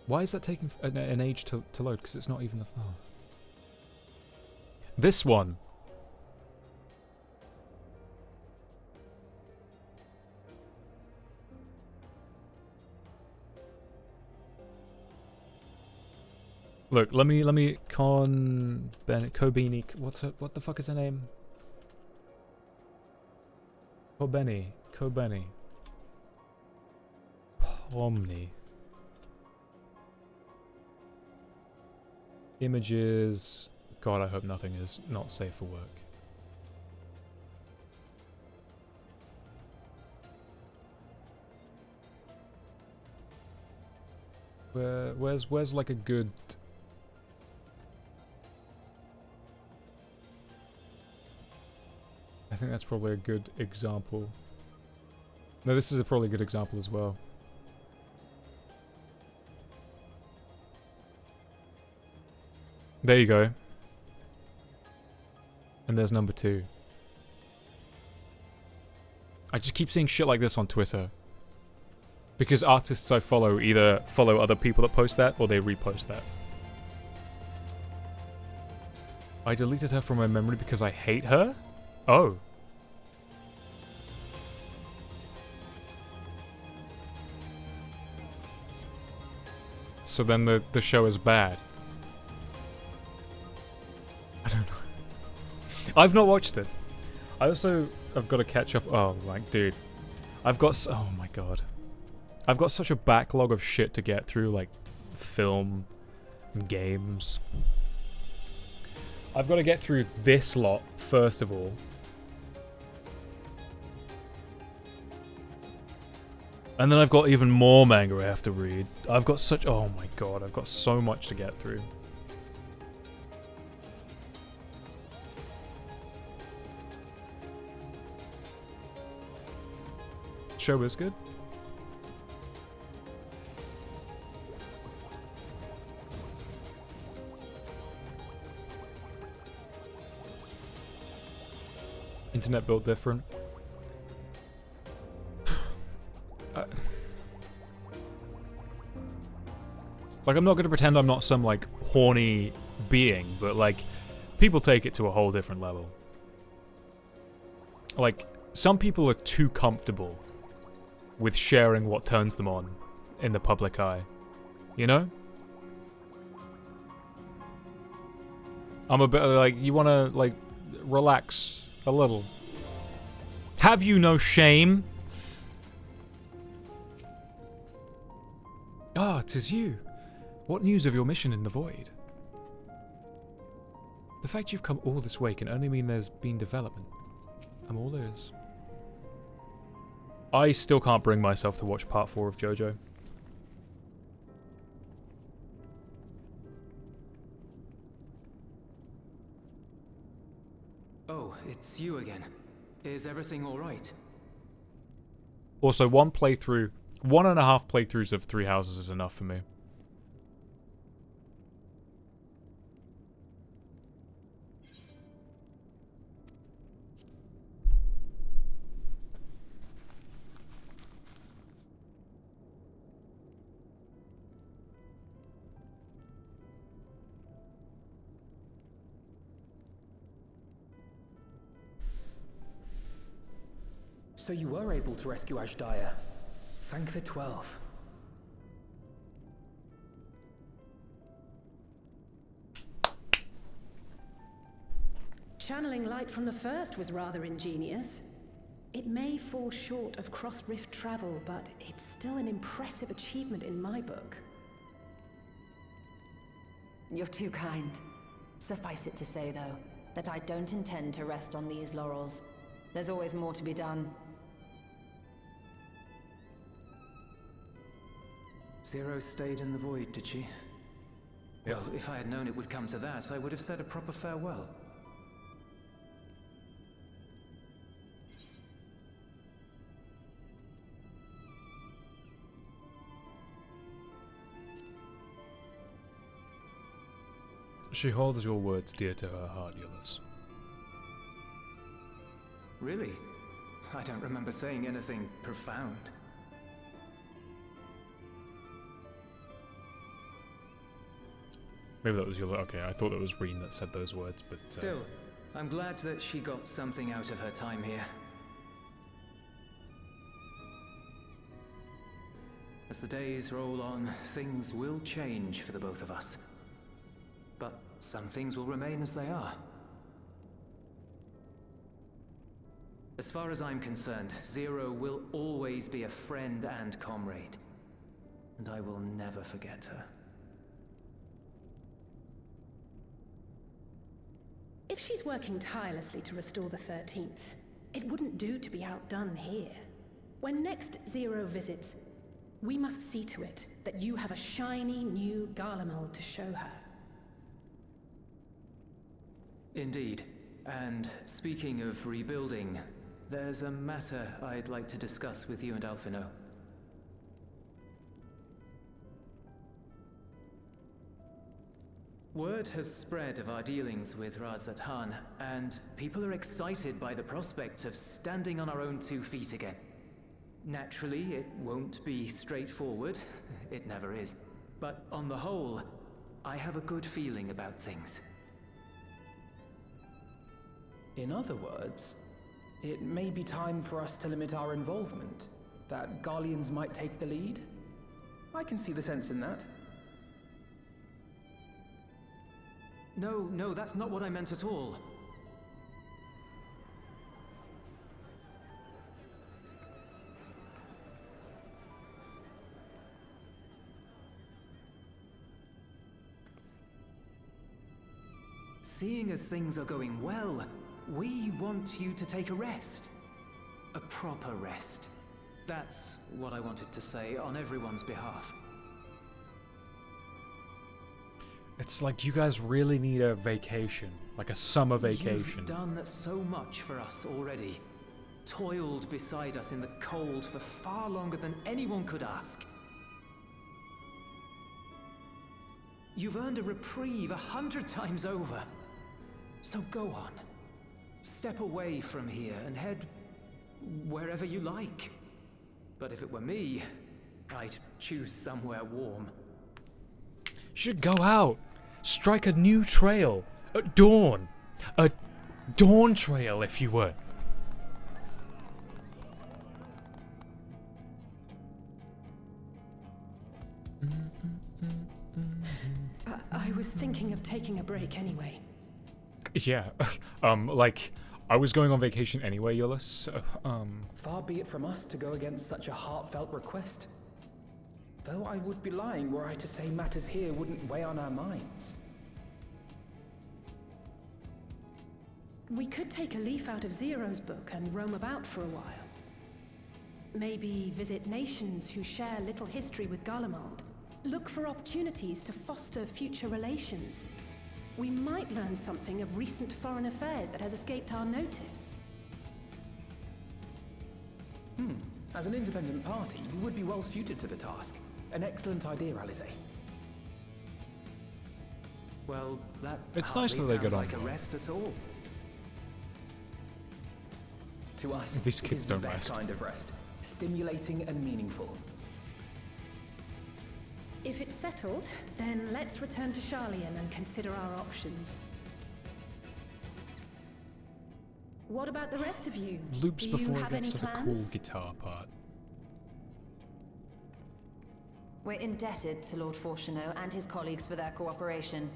Why is that taking an age to load? Because it's not even the... Oh. This one. Look, let me Kobeni, what the fuck is her name? Kobeni. Omni. Images. God, I hope nothing is not safe for work. Where's like a good... I think that's probably a good example. No, this is probably a good example as well. There you go. And there's number 2. I just keep seeing shit like this on Twitter. Because artists I follow either follow other people that post that, or they repost that. I deleted her from my memory because I hate her? Oh. So then the show is bad. I don't know. I've not watched it. I also have got to catch up. Oh, like, dude. Oh my god. I've got such a backlog of shit to get through, like film and games. I've got to get through this lot first of all. And then I've got even more manga I have to read. I've got such... Oh my god, I've got so much to get through. Show is good. Internet built different. Like, I'm not going to pretend I'm not some, like, horny being, but, like, people take it to a whole different level. Like, some people are too comfortable with sharing what turns them on in the public eye. You know? I'm a bit like, you want to, like, relax a little. Have you no shame? Ah, 'tis you. What news of your mission in the void? The fact you've come all this way can only mean there's been development. I'm all ears. I still can't bring myself to watch part 4 of JoJo. Oh, it's you again. Is everything alright? Also, 1.5 playthroughs of 3 Houses is enough for me. So you were able to rescue Ashdaya. Thank the 12. Channeling light from the first was rather ingenious. It may fall short of cross-rift travel, but it's still an impressive achievement in my book. You're too kind. Suffice it to say, though, that I don't intend to rest on these laurels. There's always more to be done. Zero stayed in the void, did she? Yeah. Well, if I had known it would come to that, I would have said a proper farewell. She holds your words dear to her heart, Euless. Really? I don't remember saying anything profound. Maybe that was Euless. Okay, I thought it was Reen that said those words, but... Still, I'm glad that she got something out of her time here. As the days roll on, things will change for the both of us. But some things will remain as they are. As far as I'm concerned, Zero will always be a friend and comrade. and I will never forget her. If she's working tirelessly to restore the 13th, it wouldn't do to be outdone here. When next Zero visits, we must see to it that you have a shiny new Garlemald to show her. Indeed. And speaking of rebuilding, there's a matter I'd like to discuss with you and Alphino. Word has spread of our dealings with Razatan, and people are excited by the prospect of standing on our own 2 feet again. Naturally, it won't be straightforward. It never is. But on the whole, I have a good feeling about things. In other words, it may be time for us to limit our involvement, that Garleans might take the lead. I can see the sense in that. No, that's not what I meant at all. Seeing as things are going well, we want you to take a rest. A proper rest. That's what I wanted to say on everyone's behalf. It's like you guys really need a vacation, like a summer vacation. You've done so much for us already. Toiled beside us in the cold for far longer than anyone could ask. You've earned a reprieve 100 times over. So go on. Step away from here and head wherever you like. But if it were me, I'd choose somewhere warm. You should go out. Strike a new trail. At dawn. A dawn trail, if you were. I was thinking of taking a break anyway. Yeah, like, I was going on vacation anyway, Yulis. Far be it from us to go against such a heartfelt request. Though I would be lying were I to say matters here wouldn't weigh on our minds. We could take a leaf out of Zero's book and roam about for a while. Maybe visit nations who share little history with Garlemald. Look for opportunities to foster future relations. We might learn something of recent foreign affairs that has escaped our notice. As an independent party, we would be well suited to the task. An excellent idea, Alize. Well, that it's nice that they sounds got on like a rest at all. To us, these it kids is the don't best rest. kind of rest. Stimulating and meaningful. If it's settled, then let's return to Sharlayan and consider our options. What about the rest of you? Loops Do you before it have gets any to the cool plans? guitar part. We're indebted to Lord Fortuneau and his colleagues for their cooperation.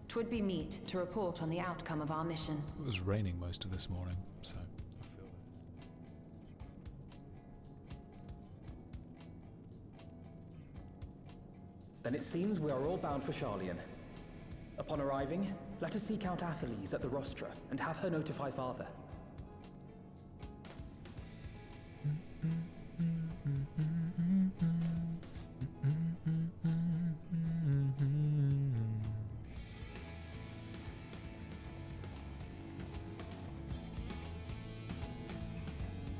'Twould be meet to report on the outcome of our mission. It was raining most of this morning, so I feel it. Then it seems we are all bound for Sharlayan. Upon arriving, let us seek out Atheles at the rostra and have her notify Father.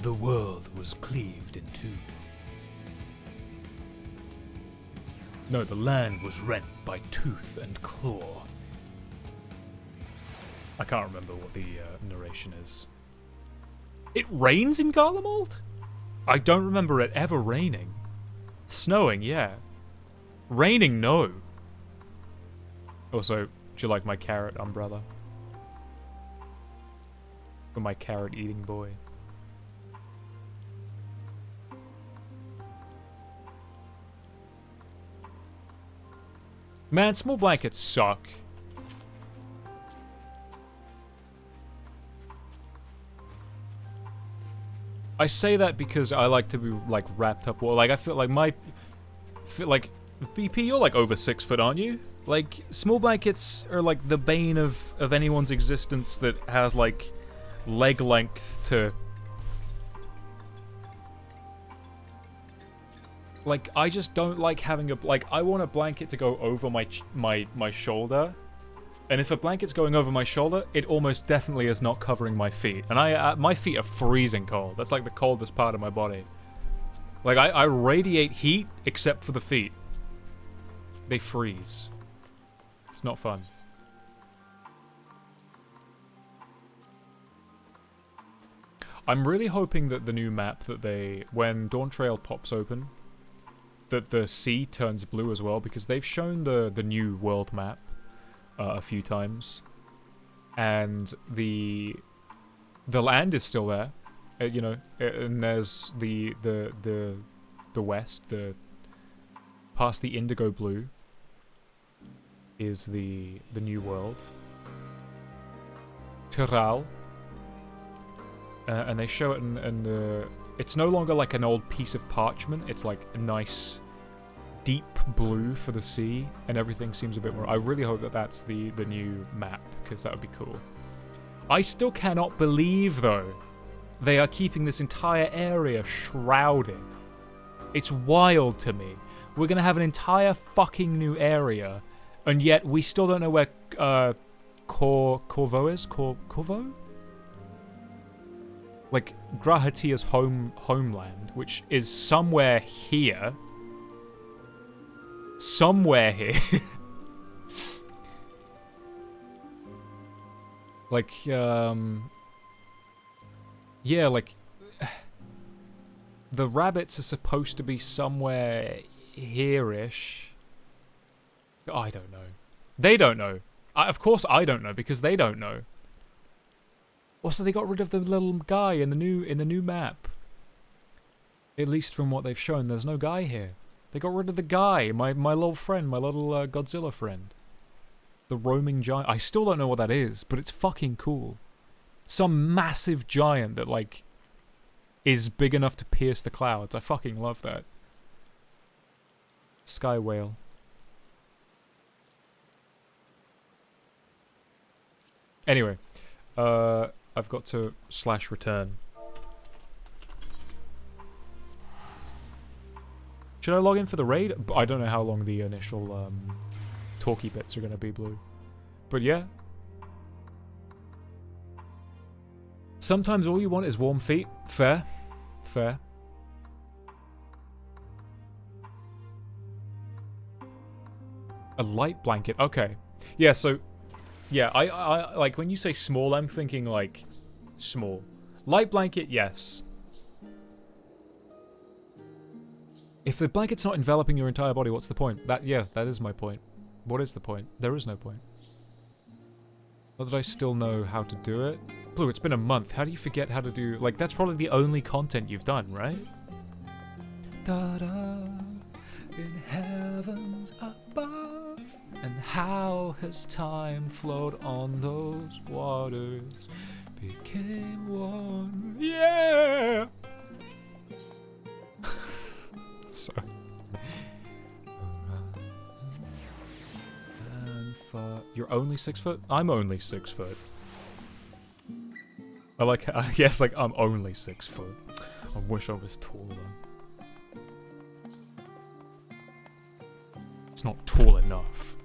The world was cleaved in two. No, the land was rent by tooth and claw. I can't remember what the narration is. It rains in Garlemald? I don't remember it ever raining. Snowing, yeah. Raining, no. Also, do you like my carrot umbrella? For my carrot eating boy. Man, small blankets suck. I say that because I like to be like wrapped up. Well, like I feel like Like, BP, you're like over 6 foot, aren't you? Like, small blankets are like the bane of anyone's existence that has like leg length to... Like, I just don't like having a... Like, I want a blanket to go over my shoulder. And if a blanket's going over my shoulder, it almost definitely is not covering my feet. And my feet are freezing cold. That's like the coldest part of my body. Like, I radiate heat except for the feet. They freeze. It's not fun. I'm really hoping that the new map that when Dawn Trail pops open, that the sea turns blue as well, because they've shown the new world map a few times, and the land is still there, you know, and there's the west, past the indigo blue is the new world, Tiral, and they show it in the... It's no longer like an old piece of parchment. It's like a nice deep blue for the sea, and everything seems a bit more... I really hope that that's the new map, because that would be cool. I still cannot believe, though, they are keeping this entire area shrouded. It's wild to me. We're going to have an entire fucking new area, and yet we still don't know where Corvo is? Corvo? Like, Grahatia's homeland, which is somewhere here. Somewhere here. Like, yeah, like... The rabbits are supposed to be somewhere here-ish. I don't know. They don't know. Of course I don't know, because they don't know. Also, they got rid of the little guy in the new map. At least from what they've shown, there's no guy here. They got rid of the guy, my little friend, my little Godzilla friend. The roaming giant. I still don't know what that is, but it's fucking cool. Some massive giant that, like, is big enough to pierce the clouds. I fucking love that. Sky whale. Anyway, I've got to /return. Should I log in for the raid? I don't know how long the initial talkie bits are going to be, Blue. But yeah. Sometimes all you want is warm feet. Fair. Fair. A light blanket. Okay. Yeah, so... Yeah, I like, when you say small, I'm thinking, like, small. Light blanket, yes. If the blanket's not enveloping your entire body, what's the point? Yeah, that is my point. What is the point? There is no point. Not that I still know how to do it. Blue, it's been a month. How do you forget how to do... Like, that's probably the only content you've done, right? Da-da, in heavens above. And how has time flowed on those waters? Became one. Yeah! Sorry. You're only 6 foot? I'm only 6 foot. I like, yes, like, I'm only 6 foot. I wish I was taller. It's not tall enough.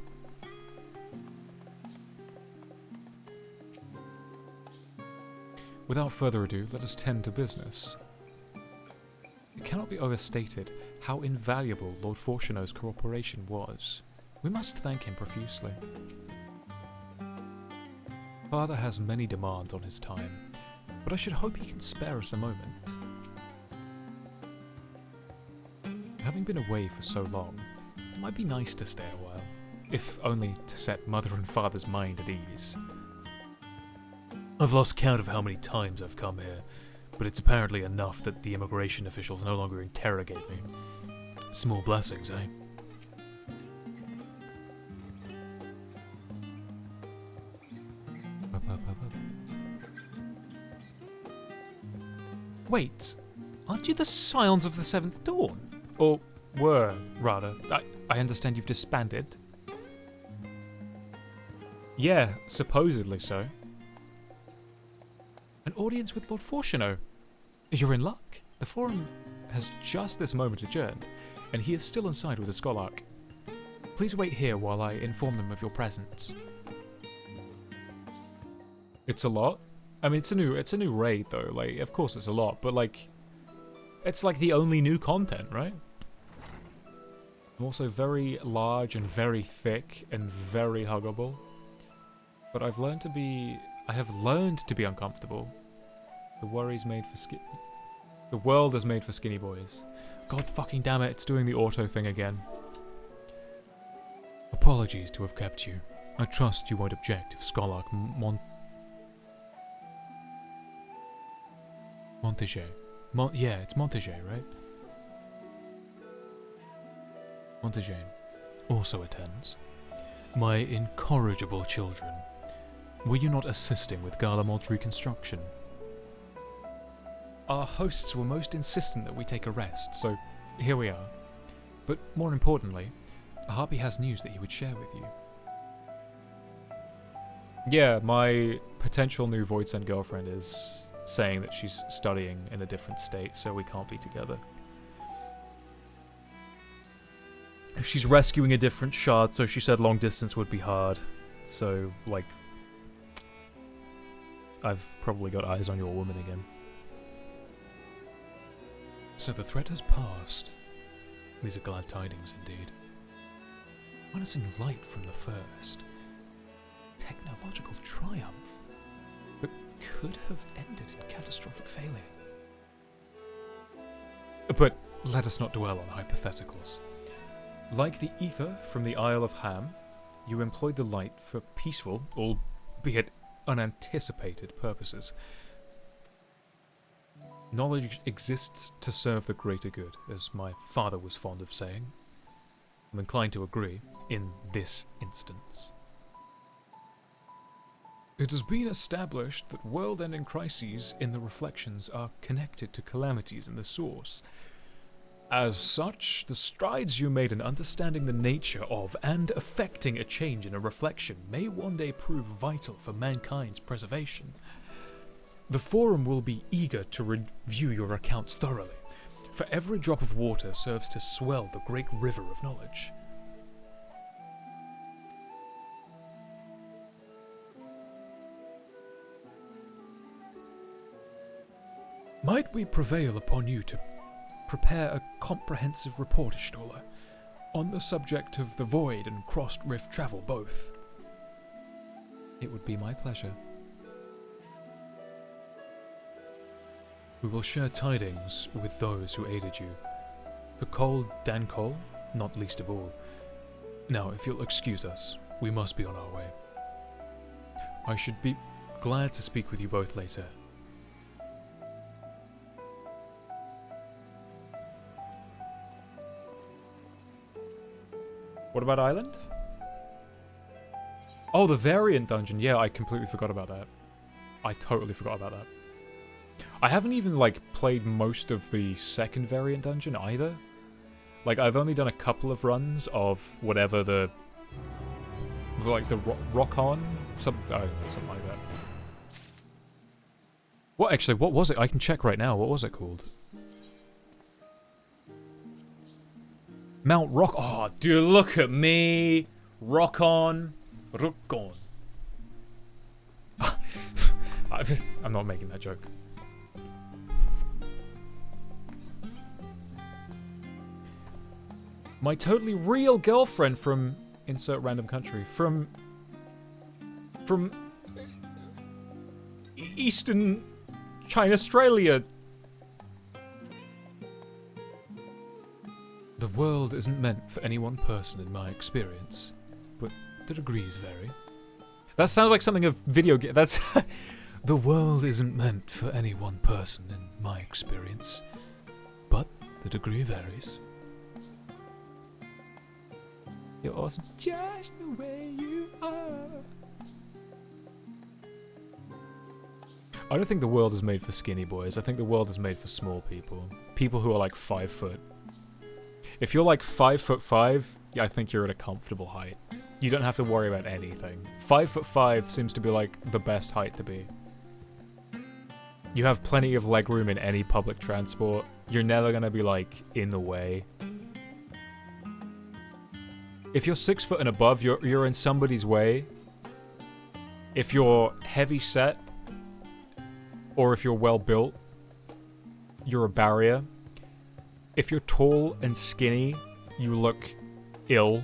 Without further ado, let us tend to business. It cannot be overstated how invaluable Lord Fortuno's cooperation was. We must thank him profusely. Father has many demands on his time, but I should hope he can spare us a moment. Having been away for so long, it might be nice to stay a while, if only to set Mother and Father's mind at ease. I've lost count of how many times I've come here, but it's apparently enough that the immigration officials no longer interrogate me. Small blessings, eh? Wait, aren't you the Scions of the Seventh Dawn? Or rather. I understand you've disbanded. Yeah, supposedly so. An audience with Lord Fortuno. You're in luck. The forum has just this moment adjourned, and he is still inside with the Scholarch. Please wait here while I inform them of your presence. It's a lot. I mean, it's a new raid though. Like, of course it's a lot, but like, it's like the only new content, right? I'm also very large and very thick and very huggable, but I have learned to be uncomfortable. The world is made for skinny boys. God fucking damn it! It's doing the auto thing again. Apologies to have kept you. I trust you won't object if Scholarch Montague. Yeah, it's Montague, right? Montague also attends. My incorrigible children. Were you not assisting with Garlemald's reconstruction? Our hosts were most insistent that we take a rest, so here we are. But more importantly, Harpy has news that he would share with you. Yeah, my potential new Voidsend girlfriend is saying that she's studying in a different state, so we can't be together. She's rescuing a different shard, so she said long distance would be hard. So, like, I've probably got eyes on your woman again. So the threat has passed. These are glad tidings indeed. Harnessing light from the first. Technological triumph. But could have ended in catastrophic failure. But let us not dwell on hypotheticals. Like the ether from the Isle of Ham, you employed the light for peaceful, albeit unanticipated purposes. Knowledge exists to serve the greater good, as my father was fond of saying. I'm inclined to agree, in this instance. It has been established that world-ending crises in the reflections are connected to calamities in the source. As such, the strides you made in understanding the nature of and affecting a change in a reflection may one day prove vital for mankind's preservation. The Forum will be eager to review your accounts thoroughly, for every drop of water serves to swell the great river of knowledge. Might we prevail upon you to prepare a comprehensive report, Stola, on the subject of the Void and Crossed Rift travel both? It would be my pleasure. We will share tidings with those who aided you. Picole, Dancole, not least of all. Now, if you'll excuse us, we must be on our way. I should be glad to speak with you both later. What about Island? Oh, the variant dungeon. Yeah, I completely forgot about that. I totally forgot about that. I haven't even, like, played most of the second variant dungeon either. Like, I've only done a couple of runs of whatever the... Was it like the rock on? Something like that. What, actually, what was it? I can check right now. What was it called? Mount Rock... Oh, dude, look at me! Rock on. Rock on. I'm not making that joke. My totally real girlfriend from... Insert random country. From Eastern China, Australia. The world isn't meant for any one person in my experience, but the degrees vary. That sounds like something of video game. That's... The world isn't meant for any one person in my experience, but the degree varies. You're awesome just the way you are. I don't think the world is made for skinny boys. I think the world is made for small people. People who are like 5 foot. If you're like 5'5", I think you're at a comfortable height. You don't have to worry about anything. 5'5" seems to be like the best height to be. You have plenty of legroom in any public transport. You're never gonna be like in the way. If you're 6 foot and above, you're in somebody's way. If you're heavy set, or if you're well built, you're a barrier. If you're tall and skinny, you look ill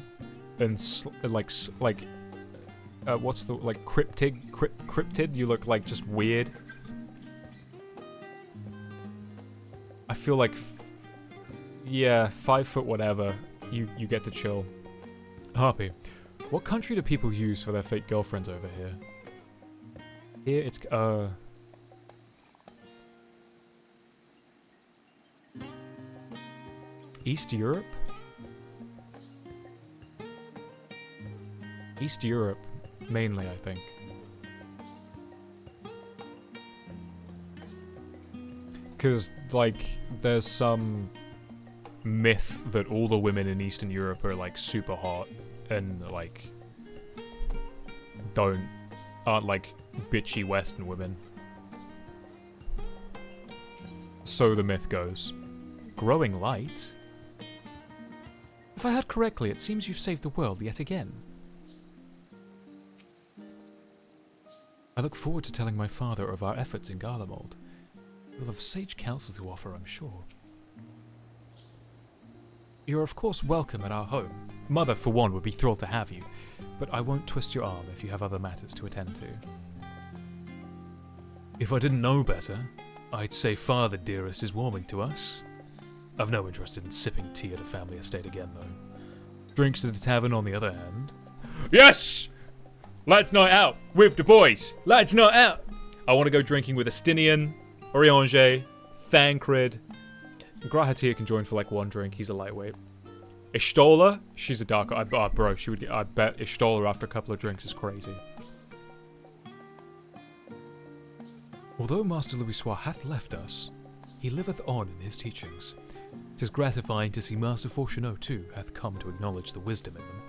and what's the like cryptid? You look like just weird. I feel like, yeah, 5 foot whatever. You get to chill. Harpy, what country do people use for their fake girlfriends over here? Here it's East Europe? East Europe, mainly, I think. Because, like, there's some myth that all the women in Eastern Europe are, like, super hot and, like, aren't, like, bitchy Western women. So the myth goes. Growing light? If I heard correctly, it seems you've saved the world yet again. I look forward to telling my father of our efforts in Garlemald. We'll have sage counsel to offer, I'm sure. You're of course welcome at our home. Mother, for one, would be thrilled to have you, but I won't twist your arm if you have other matters to attend to. If I didn't know better, I'd say Father Dearest is warming to us. I've no interest in sipping tea at a family estate again, though. Drinks at a tavern, on the other hand. Yes! Lads' night out with the boys. Lads' night out. I want to go drinking with Estinian, Oriange, Thancred. Grahatia can join for like one drink. He's a lightweight. Ishtola, she's a dark. I bet Ishtola after a couple of drinks is crazy. Although Master Louisoix hath left us, he liveth on in his teachings. 'Tis gratifying to see Master Fourcheneau too hath come to acknowledge the wisdom in them.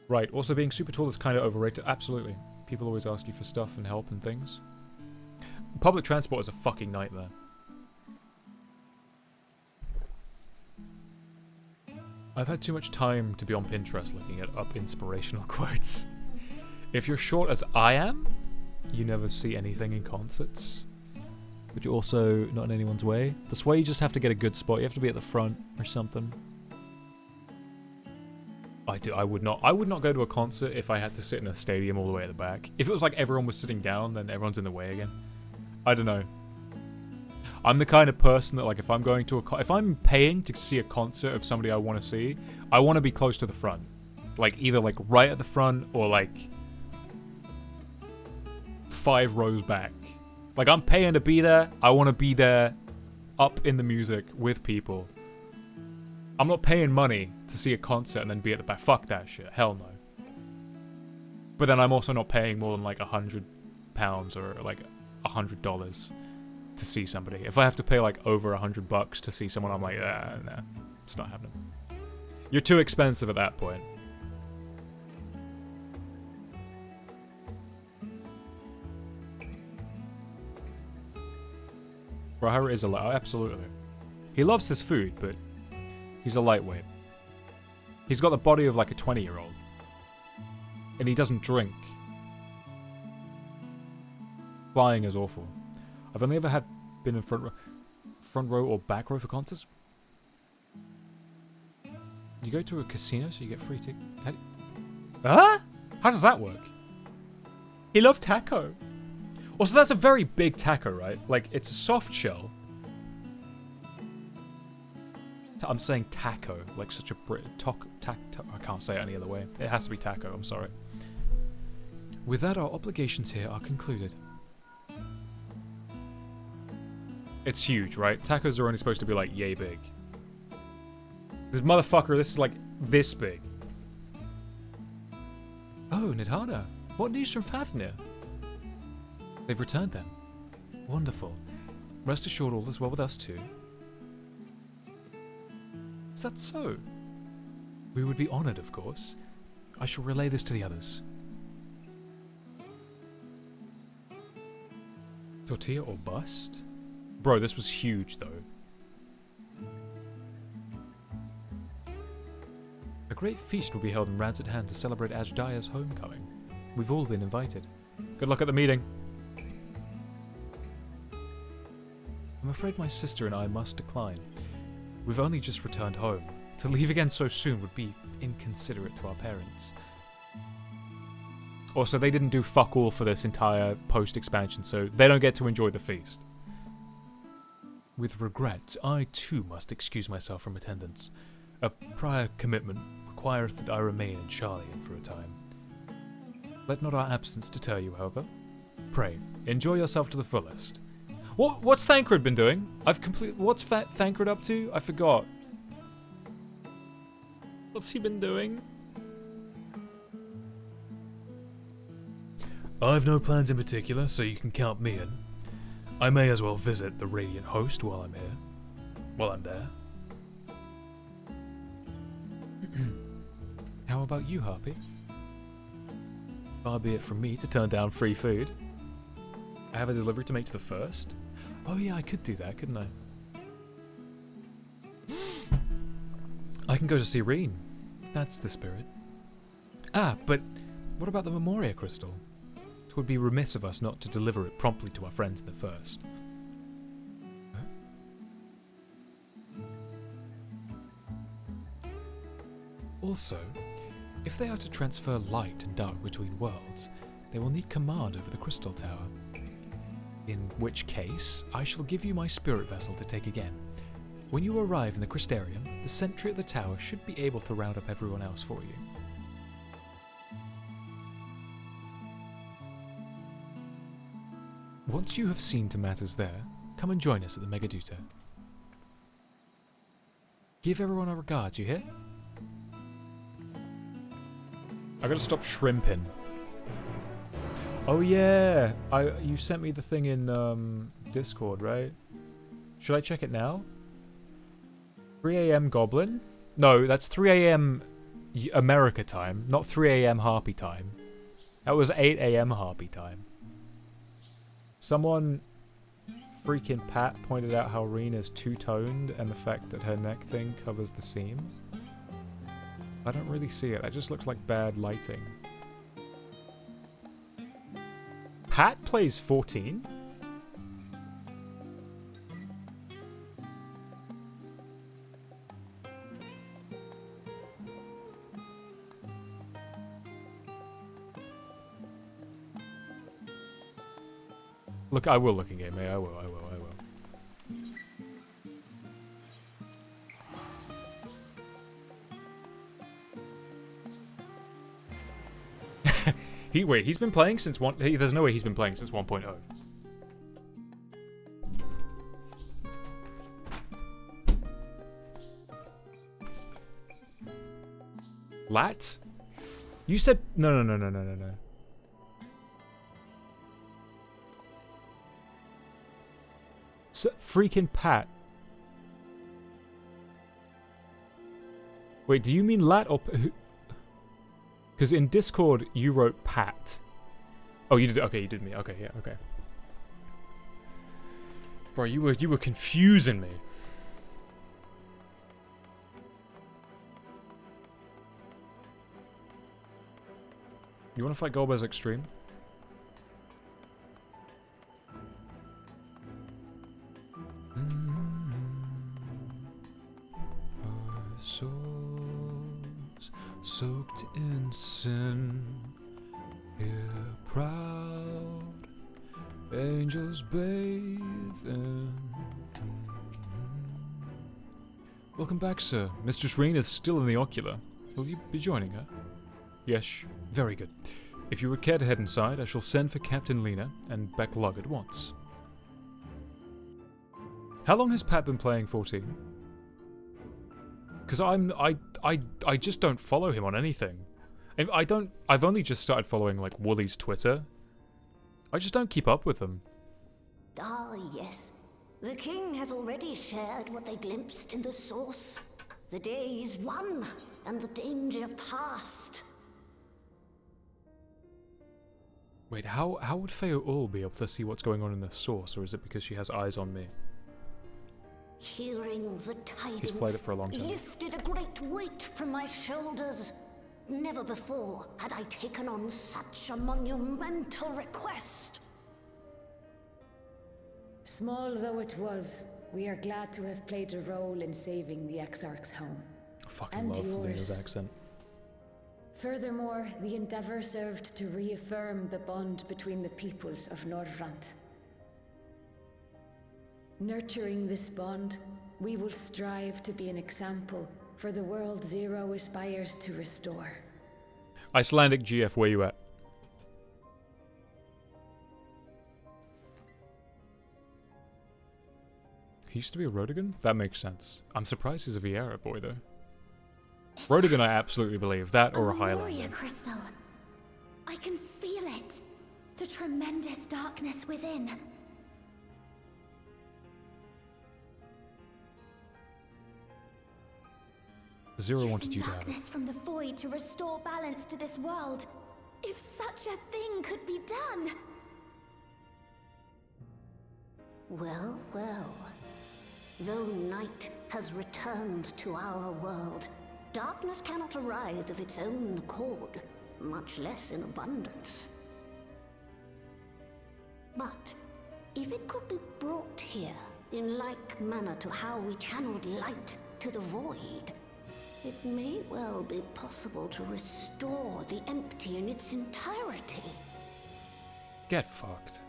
Right, also being super tall is kind of overrated. Absolutely. People always ask you for stuff and help and things. Public transport is a fucking nightmare. I've had too much time to be on Pinterest looking up inspirational quotes. If you're short as I am, you never see anything in concerts. But you're also not in anyone's way. That's why you just have to get a good spot. You have to be at the front or something. I would not go to a concert if I had to sit in a stadium all the way at the back. If it was like everyone was sitting down, then everyone's in the way again. I don't know. I'm the kind of person that, like, if I'm going to if I'm paying to see a concert of somebody I want to see, I want to be close to the front. Like, either, like, right at the front or, like, 5 rows back. Like, I'm paying to be there. I want to be there up in the music with people. I'm not paying money to see a concert and then be at the back. Fuck that shit. Hell no. But then I'm also not paying more than like £100 or like $100 to see somebody. If I have to pay like over $100 to see someone, I'm like, nah, it's not happening. You're too expensive at that point. Rahara is absolutely. He loves his food, but he's a lightweight. He's got the body of like a 20-year-old. And he doesn't drink. Flying is awful. I've only ever been in front row or back row for concerts. You go to a casino so you get free tickets. Huh? How does that work? He loved taco. Also, that's a very big taco, right? Like, it's a soft shell. I'm saying taco, like such a I can't say it any other way. It has to be taco, I'm sorry. With that, our obligations here are concluded. It's huge, right? Tacos are only supposed to be like yay big. This motherfucker, this is like this big. Oh, Nidhana. What news from Fafnir? They've returned then. Wonderful. Rest assured all is well with us too. Is that so? We would be honored, of course. I shall relay this to the others. Tortilla or bust? Bro, this was huge, though. A great feast will be held in Rancid Hand to celebrate Ajdaya's homecoming. We've all been invited. Good luck at the meeting. I'm afraid my sister and I must decline. We've only just returned home. To leave again so soon would be inconsiderate to our parents. Also, they didn't do fuck all for this entire post-expansion, so they don't get to enjoy the feast. With regret, I too must excuse myself from attendance. A prior commitment requireth that I remain in Charlie for a time. Let not our absence deter you, however. Pray, enjoy yourself to the fullest. What's Thancred been doing? What's Thancred up to? I forgot. What's he been doing? I've no plans in particular, so you can count me in. I may as well visit the Radiant Host while I'm here. While I'm there. How about you, Harpy? Far be it from me to turn down free food. I have a delivery to make to the first. Oh yeah, I could do that, couldn't I? I can go to see Reen. That's the spirit. Ah, but what about the Memoria Crystal? It would be remiss of us not to deliver it promptly to our friends in the first. Huh? Also, if they are to transfer light and dark between worlds, they will need command over the Crystal Tower. In which case, I shall give you my spirit vessel to take again. When you arrive in the Crystarium, the sentry at the tower should be able to round up everyone else for you. Once you have seen to matters there, come and join us at the Megaduta. Give everyone our regards, you hear? I gotta stop shrimping. Oh yeah! You sent me the thing in Discord, right? Should I check it now? 3 AM Goblin? No, that's 3 AM America time, not 3 AM Harpy time. That was 8 AM Harpy time. Someone, freaking Pat, pointed out how Reen is two-toned and the fact that her neck thing covers the seam. I don't really see it. It just looks like bad lighting. Pat plays 14? Look, I will look in game, I will. He's been playing since there's no way he's been playing since 1.0. Lat? You said no. Freaking Pat. Wait, do you mean Lat or because in Discord you wrote Pat. Oh, you did. Okay, you did me. Okay, yeah, okay. Bro, you were confusing me. You want to fight Golbez Extreme? Our souls soaked in sin, here proud angels bathe in. Welcome back, sir. Mistress Reen is still in the ocular. Will you be joining her? Yes, very good. If you would care to head inside, I shall send for Captain Lena and Beck Lug at once. How long has Pat been playing 14? Because I just don't follow him on anything. I've only just started following like Woolly's Twitter. I just don't keep up with them. Ah, yes. The king has already shared what they glimpsed in the source. The day is won, and the danger past. Wait, how would Feoul be able to see what's going on in the source, or is it because she has eyes on me? Hearing the tidings He's played it for a long time. lifted a great weight from my shoulders. Never before had I taken on such a monumental request. Small though it was, we are glad to have played a role in saving the Exarch's home. I fucking and love yours. Lena's accent. Furthermore, the endeavor served to reaffirm the bond between the peoples of Norvrant. Nurturing this bond, we will strive to be an example for the world Zero aspires to restore. Icelandic GF, where you at? He used to be a Rodigan? That makes sense. I'm surprised he's a Vieira boy, though. Rodigan, I absolutely believe. That or a Highlander. Warrior crystal. I can feel it. The tremendous darkness within. Zero wanted you to have it. Darkness from the void to restore balance to this world. If such a thing could be done. Well, well. Though night has returned to our world, darkness cannot arise of its own accord, much less in abundance. But if it could be brought here, in like manner to how we channeled light to the void, it may well be possible to restore the empty in its entirety. Get fucked.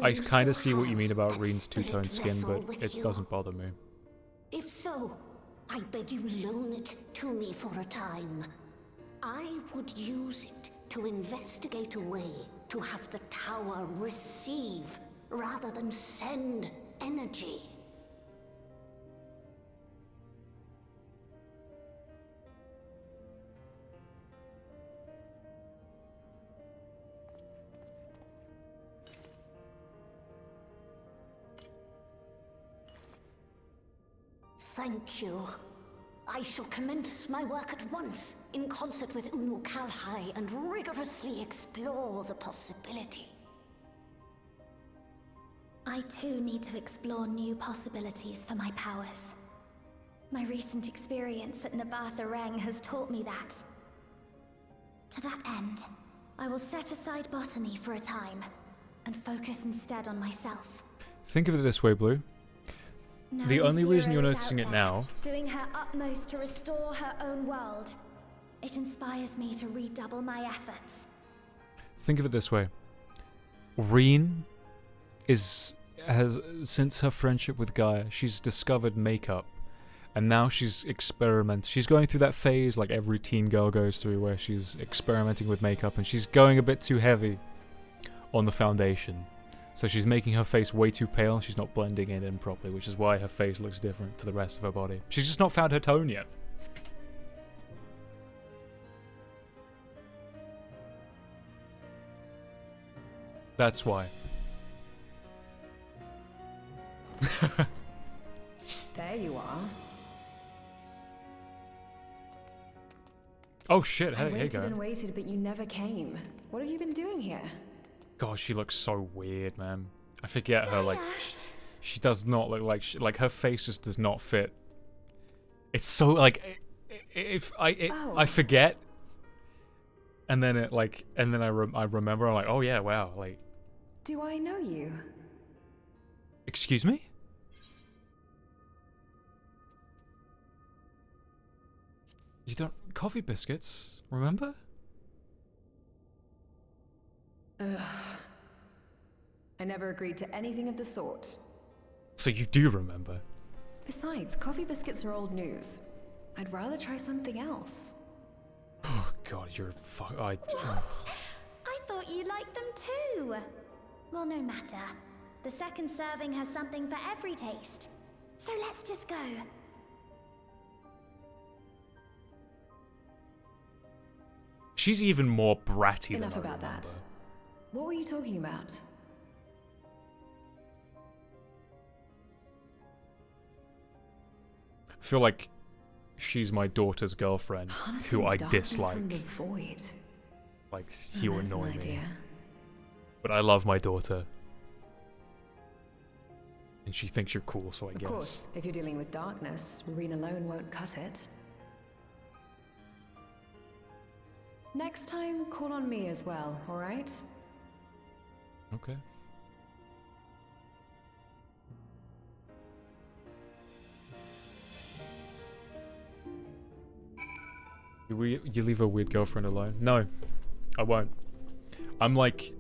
I kind of see what you mean about Reen's two-tone skin, but it doesn't bother me. If so, I beg you loan it to me for a time. I would use it to investigate a way to have the tower receive rather than send energy. Thank you. I shall commence my work at once, in concert with Unu Kalhai, and rigorously explore the possibility. I too need to explore new possibilities for my powers. My recent experience at Nabatha Reng has taught me that. To that end, I will set aside botany for a time, and focus instead on myself. Think of it this way, Blue. The only reason you're noticing it now... doing her utmost to restore her own world. It inspires me to redouble my efforts. Think of it this way. Reen has, since her friendship with Gaia, she's discovered makeup. And now she's she's going through that phase like every teen girl goes through, where she's experimenting with makeup and she's going a bit too heavy on the foundation. So she's making her face way too pale and she's not blending it in properly, which is why her face looks different to the rest of her body. She's just not found her tone yet. That's why. There you are. Oh shit, I hey waited guy. and waited, but you never came. What have you been doing here? God, she looks so weird, man. I forget her, like, she does not look like, like her face just does not fit. It's so, like, I forget, and then it, like, and then I remember, I'm like, oh yeah, wow, like. Do I know you? Excuse me? You don't, coffee biscuits, remember? Ugh. I never agreed to anything of the sort. So you do remember? Besides, coffee biscuits are old news. I'd rather try something else. Oh god, you're What? I thought you liked them too. Well, no matter. The second serving has something for every taste. So let's just go. She's even more bratty Enough than I about remember. that. What were you talking about? I feel like she's my daughter's girlfriend, who I dislike. From the void. Like, you There's annoy an me. idea. But I love my daughter. And she thinks you're cool, so I guess. Of course, if you're dealing with darkness, Reen alone won't cut it. Next time, call on me as well, alright? Okay. You leave a weird girlfriend alone? No, I won't. I'm like,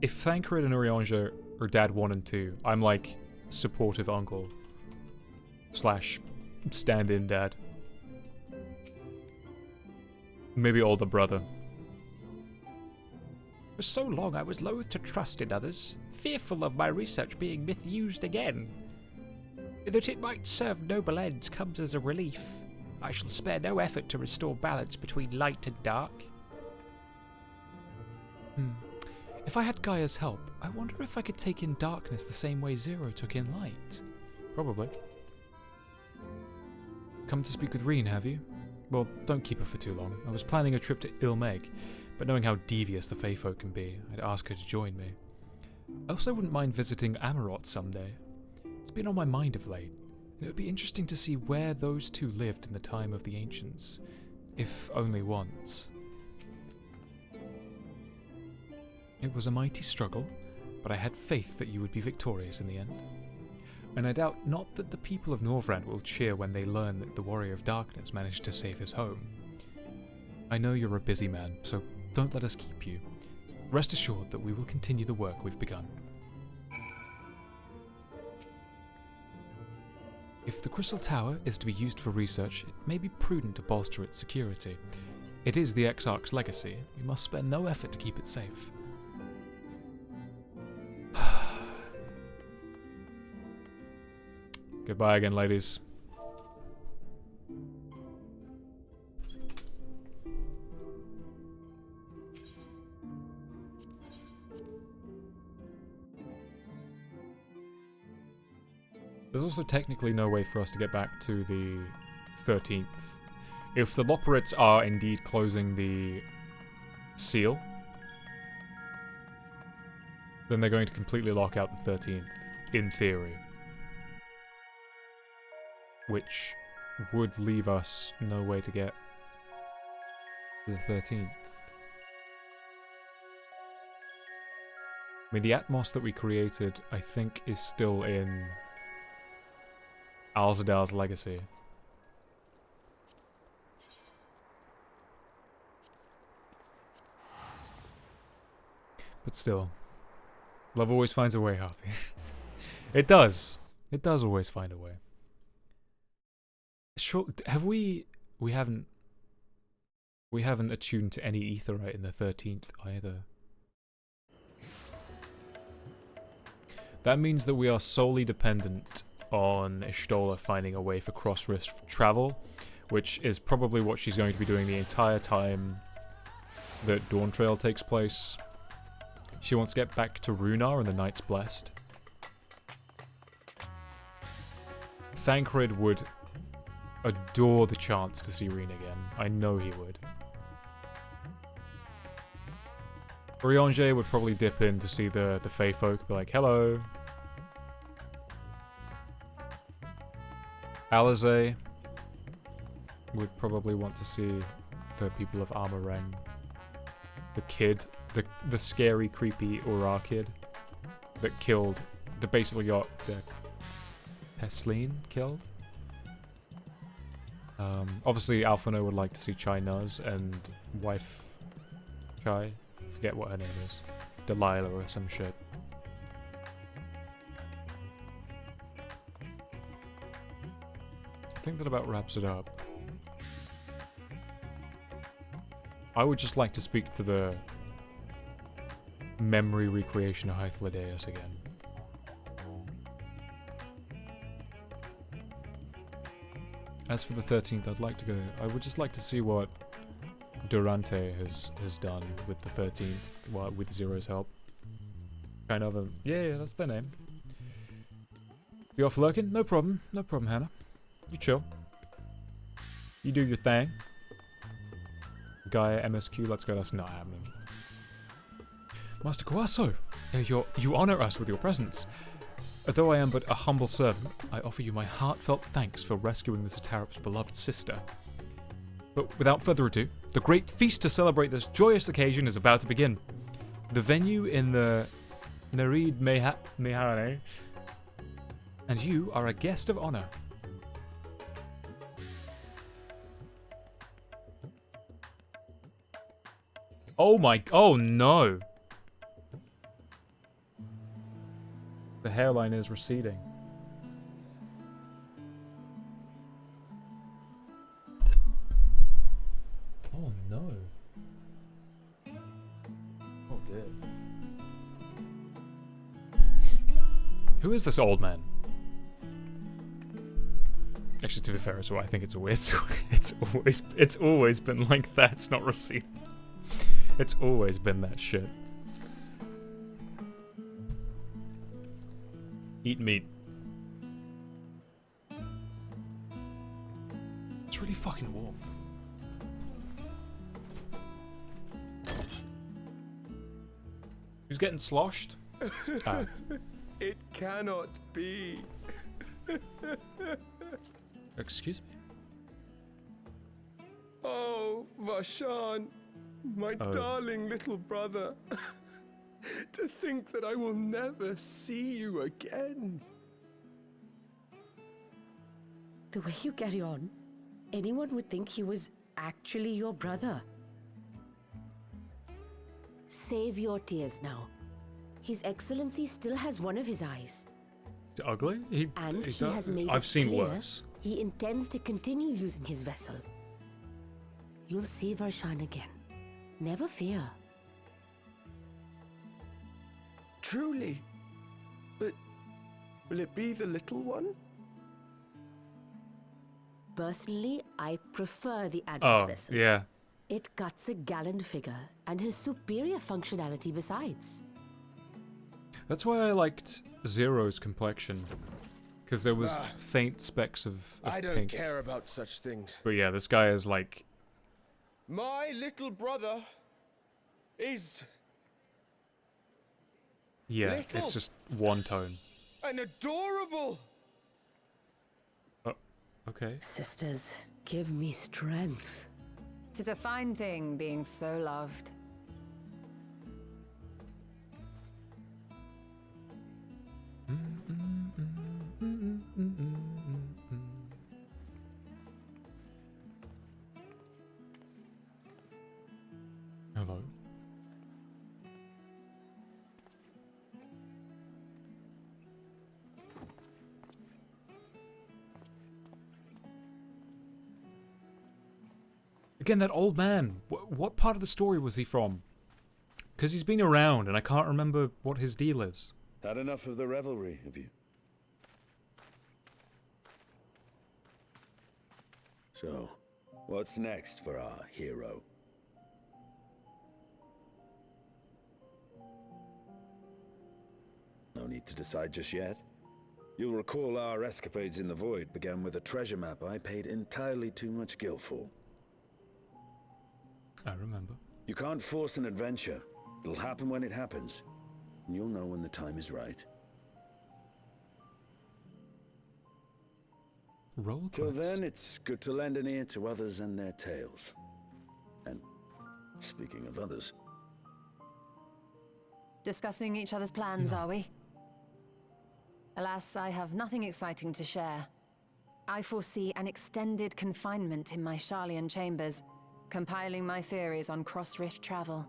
if Thancred and Urianger are dad 1 and 2, I'm like supportive uncle slash stand-in dad. Maybe older brother. For so long I was loath to trust in others, fearful of my research being misused again. That it might serve noble ends comes as a relief. I shall spare no effort to restore balance between light and dark. If I had Gaia's help, I wonder if I could take in darkness the same way Zero took in light. Probably. Come to speak with Reen, have you? Well, don't keep her for too long. I was planning a trip to Ilmeg, but knowing how devious the Fae folk can be, I'd ask her to join me. I also wouldn't mind visiting Amarot someday. It's been on my mind of late. It would be interesting to see where those two lived in the time of the Ancients, if only once. It was a mighty struggle, but I had faith that you would be victorious in the end. And I doubt not that the people of Norvrand will cheer when they learn that the Warrior of Darkness managed to save his home. I know you're a busy man, so don't let us keep you. Rest assured that we will continue the work we've begun. If the Crystal Tower is to be used for research, it may be prudent to bolster its security. It is the Exarch's legacy. We must spare no effort to keep it safe. Goodbye again, ladies. There's also technically no way for us to get back to the 13th. If the Loporrits are indeed closing the seal, then they're going to completely lock out the 13th, in theory. Which would leave us no way to get to the 13th. I mean, the Atmos that we created, I think, is still in Alzadar's legacy. But still, love always finds a way, Harvey. It does. It does always find a way. Sure, have we haven't attuned to any Aetheryte in the 13th either. That means that we are solely dependent on Ishtola finding a way for cross-rift travel, which is probably what she's going to be doing the entire time that Dawn Trail takes place. She wants to get back to Runar and the Knights Blessed. Thancred would adore the chance to see Reen again. I know he would. Urianger would probably dip in to see the Fae folk, be like, hello. Alizé would probably want to see the people of Amareng. The kid, the scary, creepy Ura kid that killed, that basically got the Pesleen killed. Obviously, Alphino would like to see Chai Nuz and wife Chai. Forget what her name is. Delilah or some shit. I think that about wraps it up. I would just like to speak to the memory recreation of Hythlodaeus again. As for the 13th, I'd like to go. I would just like to see what Durante has done with the 13th, well, with Zero's help. Kind of a yeah, that's their name. You off lurking? No problem, Hannah. You chill. You do your thing. Gaia MSQ, let's go. That's not happening. Master Kawaso, you honor us with your presence. Although I am but a humble servant, I offer you my heartfelt thanks for rescuing the Satarap's beloved sister. But without further ado, the great feast to celebrate this joyous occasion is about to begin. The venue in the Narid Meharane, and you are a guest of honor. Oh no! The hairline is receding. Oh no. Oh dear. Who is this old man? Actually, to be fair as well, I think it's always been like that. It's not receding. It's always been that shit. Eat meat. It's really fucking warm. Who's getting sloshed? It cannot be. Excuse me? Oh, Vashan, my Oh. darling little brother. To think that I will never see you again. The way you carry on, anyone would think he was actually your brother. Save your tears now. His Excellency still has one of his eyes. It's ugly? He Has made I've it seen clear worse. He intends to continue using his vessel. You'll see Varshan again. Never fear. Truly? But will it be the little one? Personally, I prefer the adult vessel. Yeah. It cuts a gallant figure and has superior functionality besides. That's why I liked Zero's complexion. Because there was faint specks of I don't pink. care about such things. But yeah, this guy is like... My little brother is... Yeah, little it's just one tone. and adorable. Oh, okay. Sisters, give me strength. 'Tis a fine thing being so loved. Hello. Again, that old man. What part of the story was he from? Because he's been around, and I can't remember what his deal is. Had enough of the revelry, have you? So, what's next for our hero? No need to decide just yet. You'll recall our escapades in the Void began with a treasure map I paid entirely too much gil for. I remember. You can't force an adventure. It'll happen when it happens. And you'll know when the time is right. Roll Till quest. then, it's good to lend an ear to others and their tales. And speaking of others, Discussing each other's plans, are we? Alas, I have nothing exciting to share. I foresee an extended confinement in my Sharlayan chambers, compiling my theories on cross-rift travel.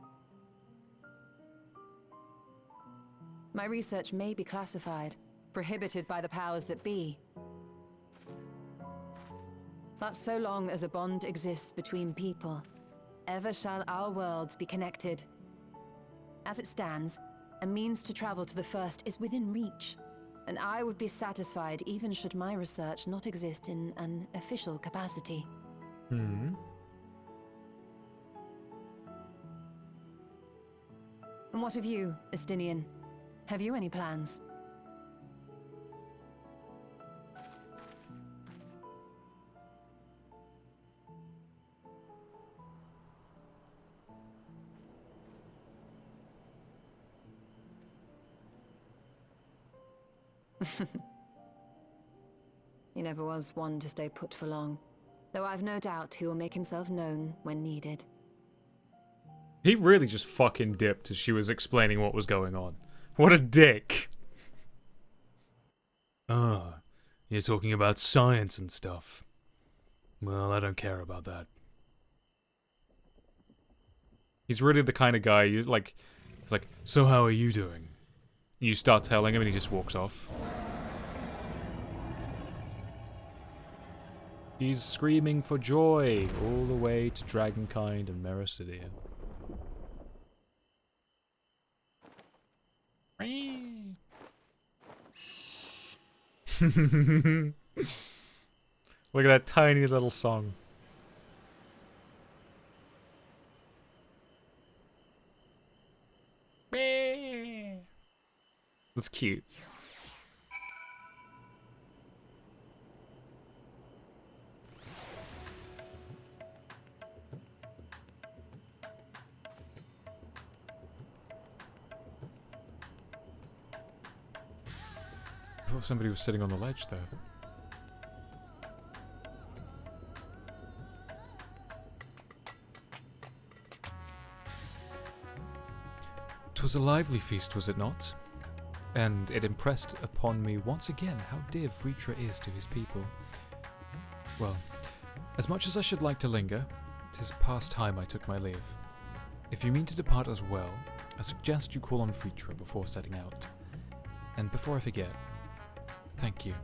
My research may be classified, prohibited by the powers that be. But so long as a bond exists between people, ever shall our worlds be connected. As it stands, A means to travel to the first is within reach, and I would be satisfied even should my research not exist in an official capacity. Hmm. And what of you, Estinian? Have you any plans? He never was one to stay put for long, though I've no doubt he will make himself known when needed. He really just fucking dipped as she was explaining what was going on. What a dick. Ah, you're talking about science and stuff. Well, I don't care about that. He's really the kind of guy he's like, so how are you doing? You start telling him and he just walks off. He's screaming for joy all the way to Dragonkind and Mericidia. Look at that tiny little song. That's cute. I thought somebody was sitting on the ledge there. Twas a lively feast, was it not? And it impressed upon me once again how dear Vritra is to his people. Well, as much as I should like to linger, 'tis past time I took my leave. If you mean to depart as well, I suggest you call on Vritra before setting out. And before I forget, thank you.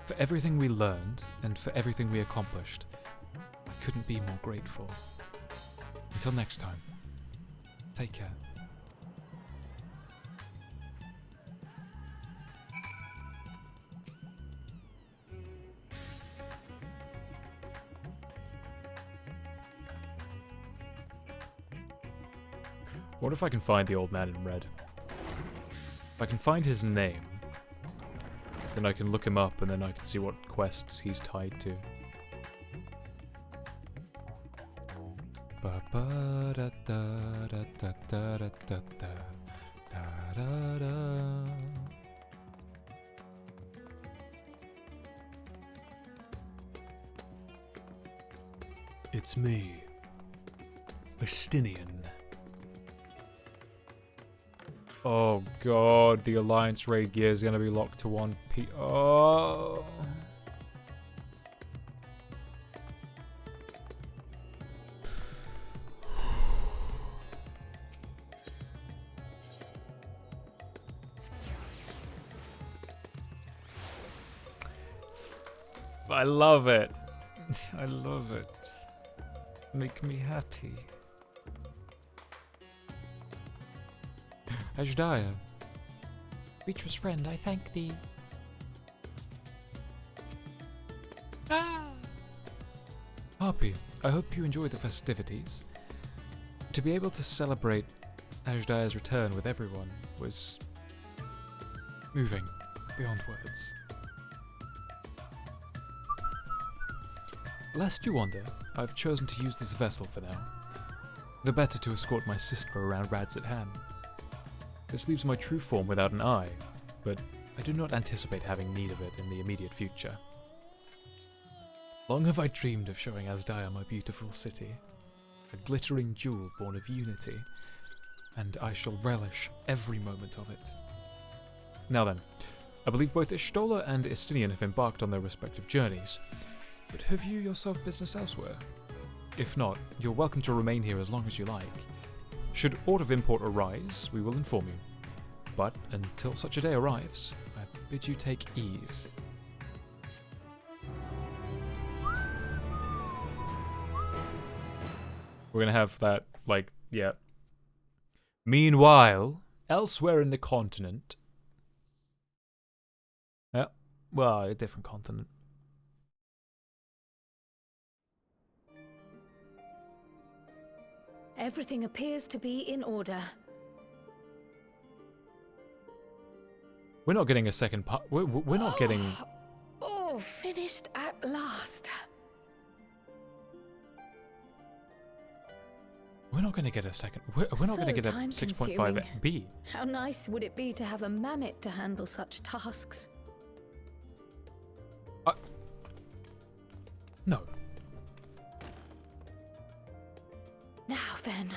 For everything we learned, and for everything we accomplished, I couldn't be more grateful. Until next time, take care. What if I can find the old man in red? If I can find his name, then I can look him up and then I can see what quests he's tied to. It's me, Estinian. Oh god, the Alliance raid gear is gonna be locked to 1P. Oh. I love it. I love it. Make me happy. Ajdaya. Vitra's friend, I thank thee. Harpy, I hope you enjoy the festivities. To be able to celebrate Ajdaya's return with everyone was moving beyond words. Lest you wonder, I've chosen to use this vessel for now. The better to escort my sister around Rads at hand. This leaves my true form without an eye, but I do not anticipate having need of it in the immediate future. Long have I dreamed of showing Azdaya my beautiful city, a glittering jewel born of unity, and I shall relish every moment of it. Now then, I believe both Ishtola and Estinian have embarked on their respective journeys, but have you yourself business elsewhere? If not, you're welcome to remain here as long as you like. Should aught of import arise, we will inform you. But until such a day arrives, I bid you take ease. We're gonna have that, like, yeah. Meanwhile, elsewhere in the continent. Yeah, well, a different continent. Everything appears to be in order. We're not getting a second part. We're not getting. Oh, finished at last. We're not going to get a second. We're not going to get a 6.5 B. How nice would it be to have a mammoth to handle such tasks? No. Now then,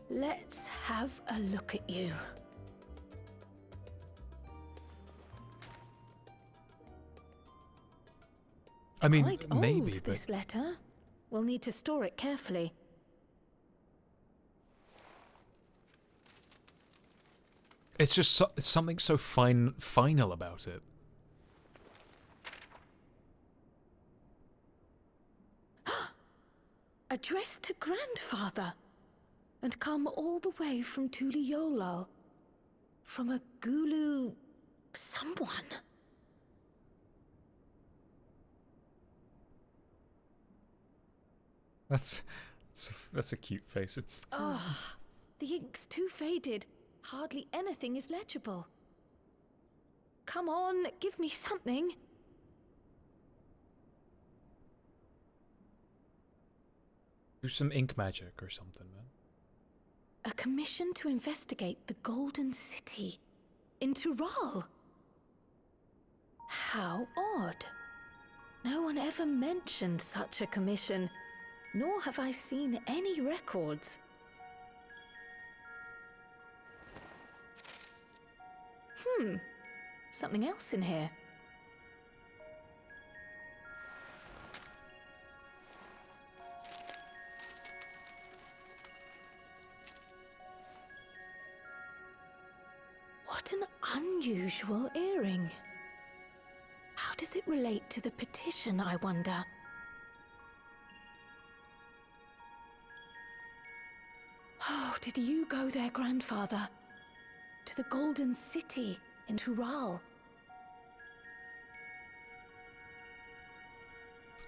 let's have a look at you. I mean, Quite maybe, old, but this letter. We'll need to store it carefully. it's just something so final about it. Addressed to grandfather, and come all the way from Tuliolal, from a Gulu someone. That's a cute face. Ah, the ink's too faded. Hardly anything is legible. Come on, give me something. Do some ink magic or something, man. A commission to investigate the Golden City in Tural. How odd. No one ever mentioned such a commission, nor have I seen any records. Something else in here. What an unusual earring. How does it relate to the petition, I wonder? Oh, did you go there, grandfather? To the Golden City in Tural?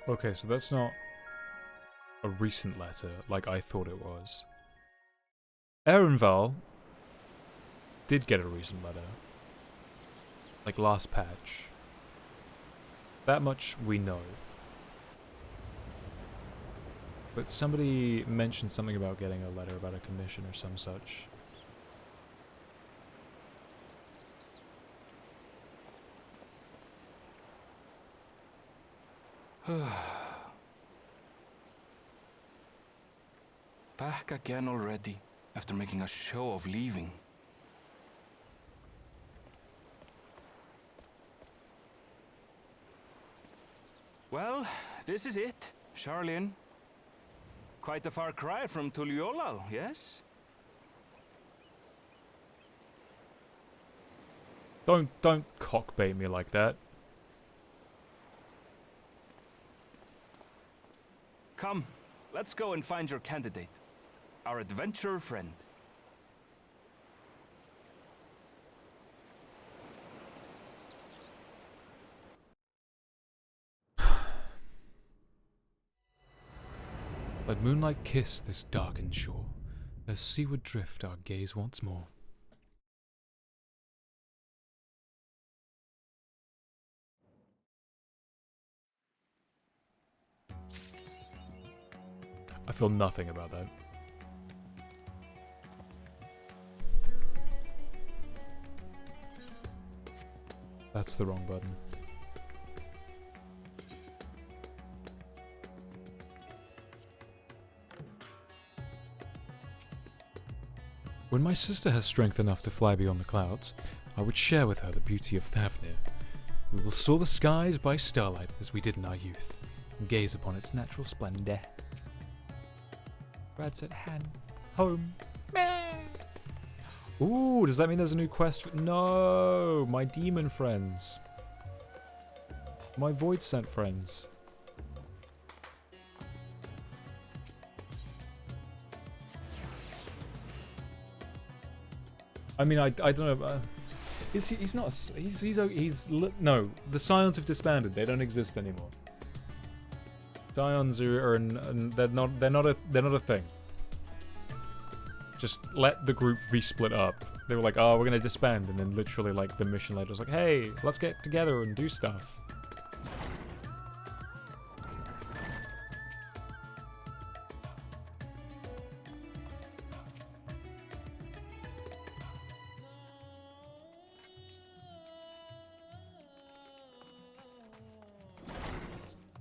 Okay, so that's not a recent letter like I thought it was. Erenval did get a recent letter. Like last patch. That much we know. But somebody mentioned something about getting a letter about a commission or some such. Back again already, after making a show of leaving. Well, this is it, Charlene. Quite a far cry from Tuliolal, yes? Don't cockbait me like that. Come, let's go and find your candidate. Our adventurer friend. Let moonlight kiss this darkened shore, as seaward drift our gaze once more. I feel nothing about that. That's the wrong button. When my sister has strength enough to fly beyond the clouds, I would share with her the beauty of Thavnir. We will soar the skies by starlight as we did in our youth, and gaze upon its natural splendor. Brad's at hand. Home. Meh. Ooh, does that mean there's a new quest? No, my demon friends. My void sent friends. I mean, I don't know. He's not. No. The Scions have disbanded. They don't exist anymore. Scions are they're not a thing. Just let the group be split up. They were like, oh, we're gonna disband, and then literally like the mission leader was like, hey, let's get together and do stuff.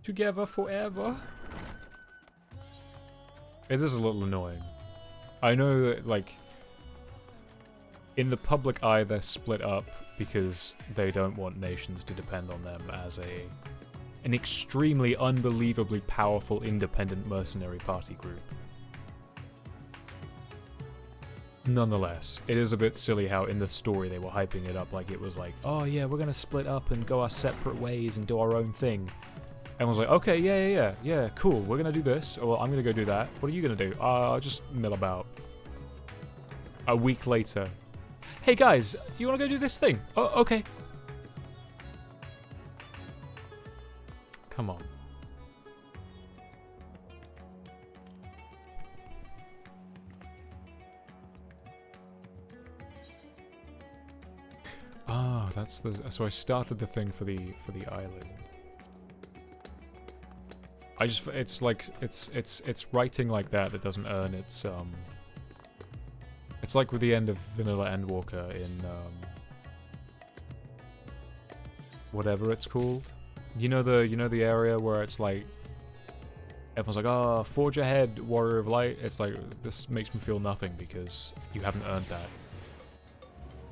Together forever. It is a little annoying. I know that, like, in the public eye, they're split up because they don't want nations to depend on them as an extremely, unbelievably powerful, independent mercenary party group. Nonetheless, it is a bit silly how in the story they were hyping it up like it was like, oh yeah, we're gonna split up and go our separate ways and do our own thing. And was like, okay, yeah, cool, we're gonna do this, or I'm gonna go do that. What are you gonna do? I'll just mill about. A week later. Hey guys, you wanna go do this thing? Oh, okay. Come on. Ah, that's the. So I started the thing for the island. I just, it's like, it's writing like that doesn't earn its, it's like with the end of Vanilla Endwalker in, whatever it's called. You know the area where it's like, everyone's like, oh, forge ahead, Warrior of Light. It's like, this makes me feel nothing because you haven't earned that.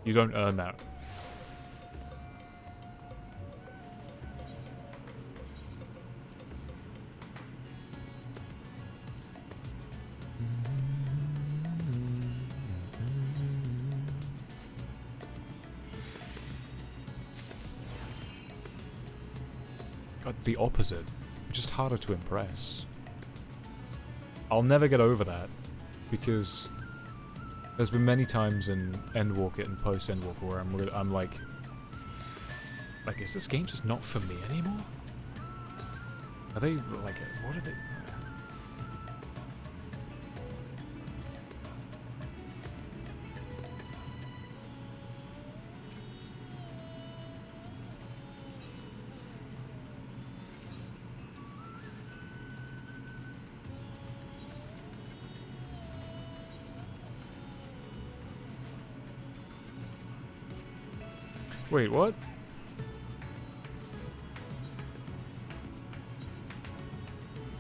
You don't earn that. The opposite. Just harder to impress. I'll never get over that. Because there's been many times in Endwalker and post-Endwalker where I'm like, is this game just not for me anymore? Are they, like, what are they... Wait, what?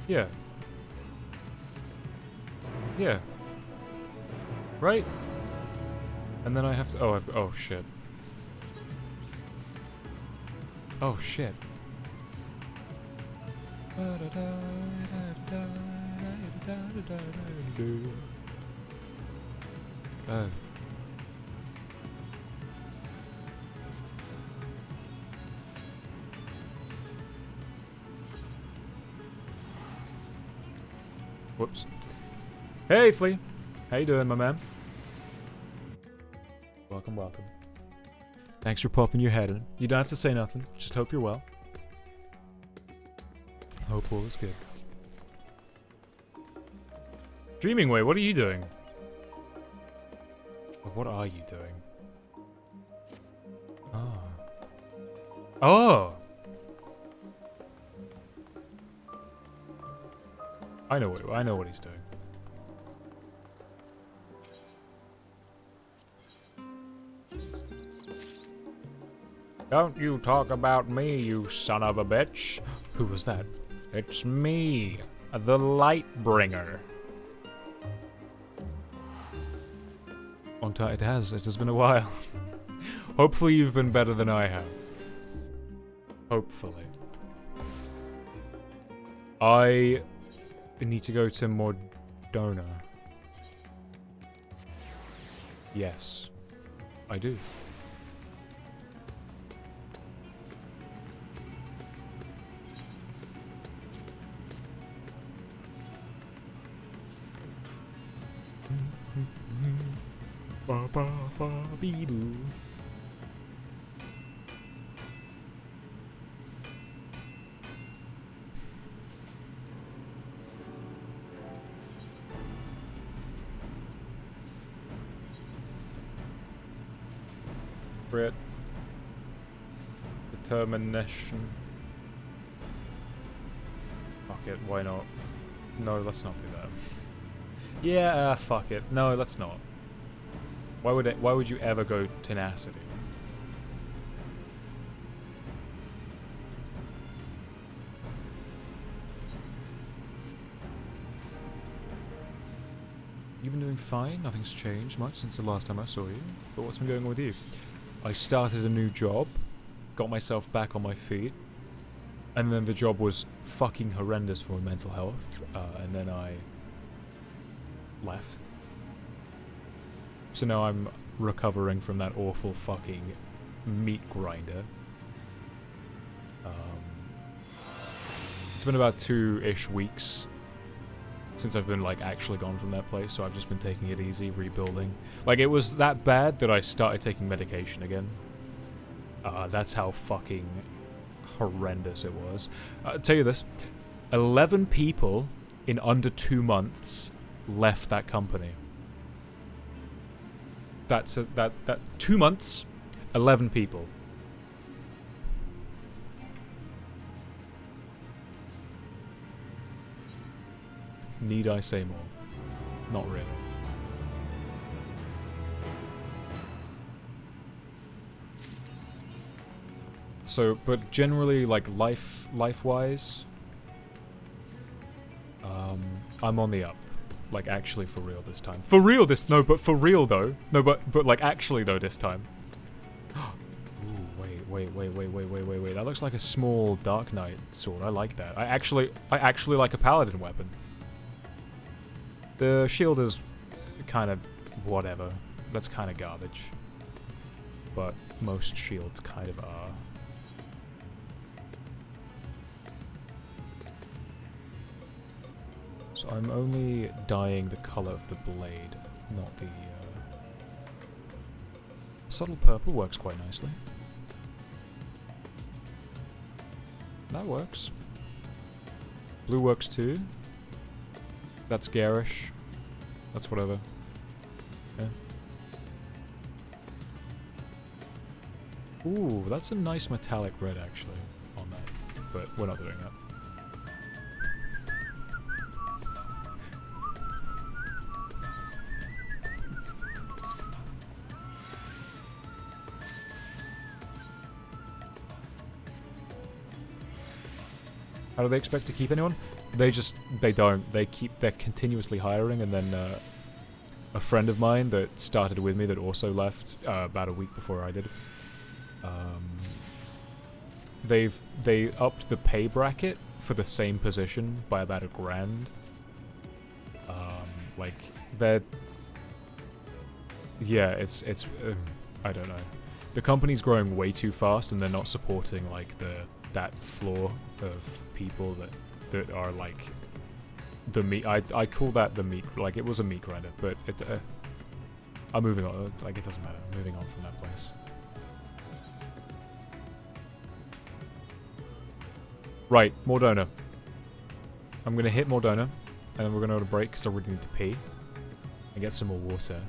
Yeah. Yeah. Right? And then I have to... Oh, oh, shit. Oh, shit. Whoops. Hey, Flea. How you doing, my man? Welcome, welcome. Thanks for popping your head in. You don't have to say nothing. Just hope you're well. Hope all is good. Dreaming Way, what are you doing? Or what are you doing? Oh. Oh! I know what he's doing. Don't you talk about me, you son of a bitch. Who was that? It's me, the Lightbringer. Long time. It has been a while. Hopefully you've been better than I have. Hopefully. I need to go to Mordona. Yes, I do. ba ba bee boo. Brit. Determination. Fuck it, why not? No, let's not do that. Yeah, fuck it. No, let's not. Why would you ever go tenacity? You've been doing fine. Nothing's changed much since the last time I saw you. But what's been going on with you? I started a new job, got myself back on my feet, and then the job was fucking horrendous for my mental health, and then I left. So now I'm recovering from that awful fucking meat grinder. It's been about 2-ish weeks since I've been, like, actually gone from that place, so I've just been taking it easy, rebuilding. Like, it was that bad that I started taking medication again. That's how fucking horrendous it was. I'll tell you this, 11 people in under 2 months left that company. That 2 months, 11 people. Need I say more? Not really. So, but generally, like, life-wise, I'm on the up. Like, actually for real this time. For real no, but for real though. No, but like, actually though this time. Ooh, wait. That looks like a small Dark Knight sword. I like that. I actually like a paladin weapon. The shield is kind of whatever. That's kind of garbage. But most shields kind of are. So I'm only dyeing the color of the blade, not the... Subtle purple works quite nicely. That works. Blue works too. That's garish. That's whatever. Yeah. Ooh, that's a nice metallic red actually on that, but we're not doing that. How do they expect to keep anyone? They don't. They're continuously hiring, and then a friend of mine that started with me that also left about a week before I did. They upped the pay bracket for the same position by about $1,000. Like they're yeah, it's I don't know. The company's growing way too fast, and they're not supporting like that floor of people that are like the meat. I call that the meat. Like it was a meat grinder, but I'm moving on. Like it doesn't matter. I'm moving on from that place. Right, Mordona. I'm gonna hit Mordona, and then we're gonna go to break because I really need to pee and get some more water.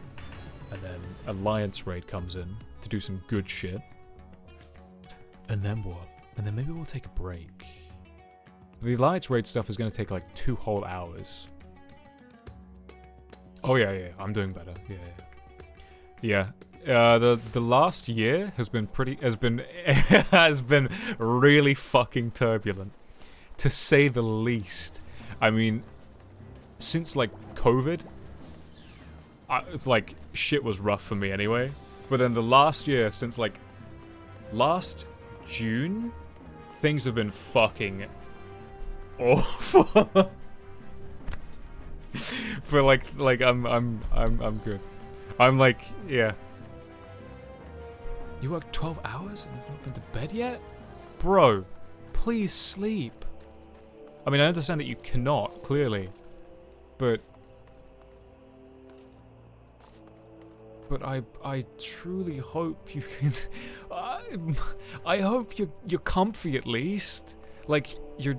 And then Alliance Raid comes in to do some good shit. And then what? And then maybe we'll take a break. The Alliance Raid stuff is going to take like 2 whole hours. Oh yeah, I'm doing better. Yeah. The last year has been has been really fucking turbulent, to say the least. I mean, since like COVID, like shit was rough for me anyway. But then the last year, since like last June, things have been fucking awful. For like I'm good. I'm like, yeah. You work 12 hours and you've not been to bed yet? Bro, please sleep. I mean, I understand that you cannot, clearly. But But I truly hope you can. I hope you're comfy at least. Like you're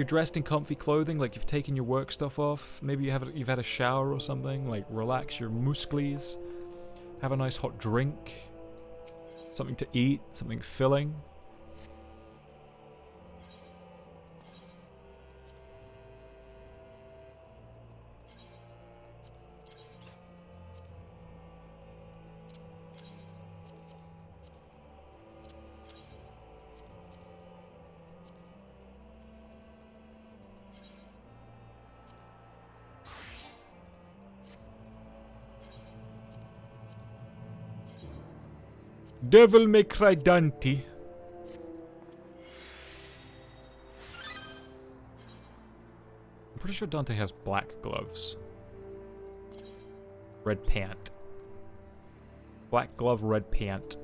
dressed in comfy clothing. Like you've taken your work stuff off. Maybe you've had a shower or something. Like relax your muscles. Have a nice hot drink. Something to eat. Something filling. Devil May Cry Dante. I'm pretty sure Dante has black gloves. Red pant. Black glove, red pant.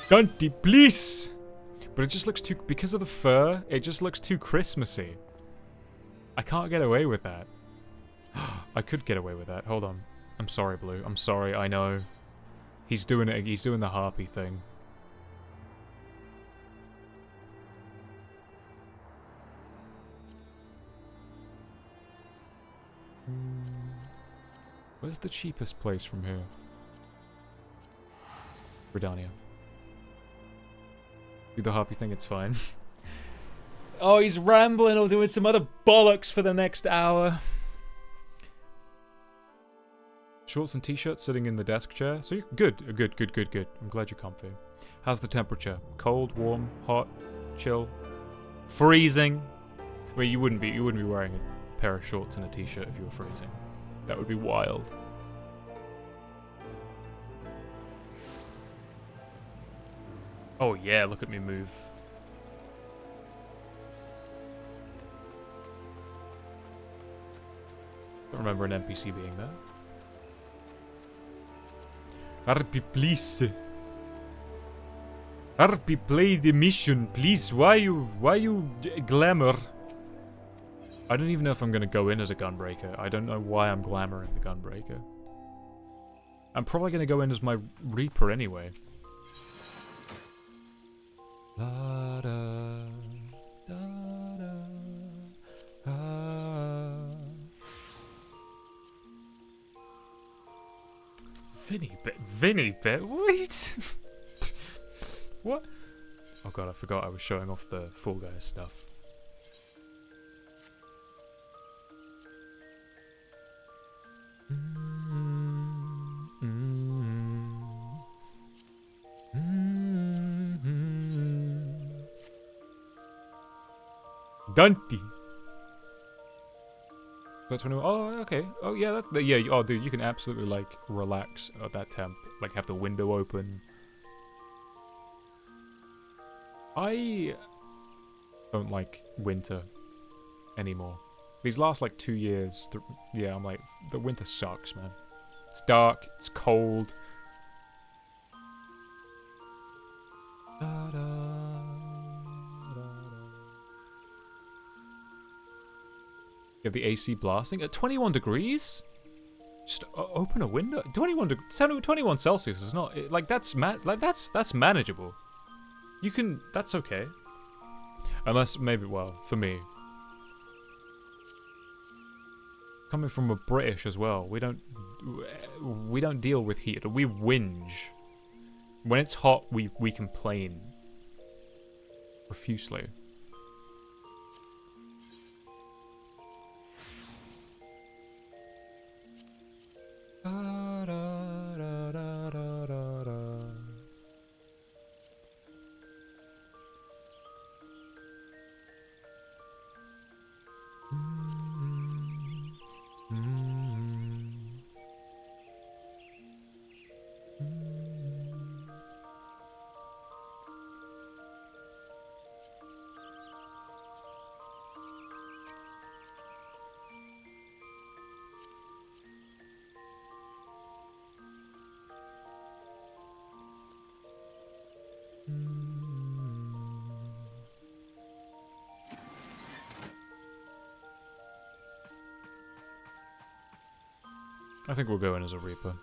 Dante, please! But it just looks too... Because of the fur, it just looks too Christmassy. I can't get away with that. I could get away with that. Hold on. I'm sorry, Blue. I'm sorry, I know. He's doing it. He's doing the harpy thing. Where's the cheapest place from here? Redania. Do the harpy thing, it's fine. Oh, he's rambling or doing some other bollocks for the next hour. Shorts and t-shirts sitting in the desk chair. So you're good. I'm glad you're comfy. How's the temperature? Cold, warm, hot, chill, freezing? Well, you wouldn't be wearing a pair of shorts and a t-shirt if you were freezing. That would be wild. Oh yeah, look at me move. Don't remember an NPC being there. Harpy, please. Harpy, play the mission, please. Why you glamour? I don't even know if I'm gonna go in as a gunbreaker. I don't know why I'm glamoring the gunbreaker. I'm probably gonna go in as my Reaper anyway. La da da da. Vinny bit? What? What? Oh god, I forgot I was showing off the Fall Guys stuff. Dante. Oh, okay. Oh, yeah. Yeah. Oh, dude, you can absolutely like relax at that temp. Like have the window open. I don't like winter anymore. These last like 2 years, yeah, I'm like, the winter sucks, man. It's dark. It's cold. Da, da. You have the AC blasting at 21 degrees? Just open a window. 21 Celsius is not like that's manageable. You can, that's okay. Unless maybe, well, for me, coming from a British as well, we don't deal with heat. We whinge. When it's hot, we complain profusely. Da, da, da, da, da, da, da. I think we'll go in as a Reaper.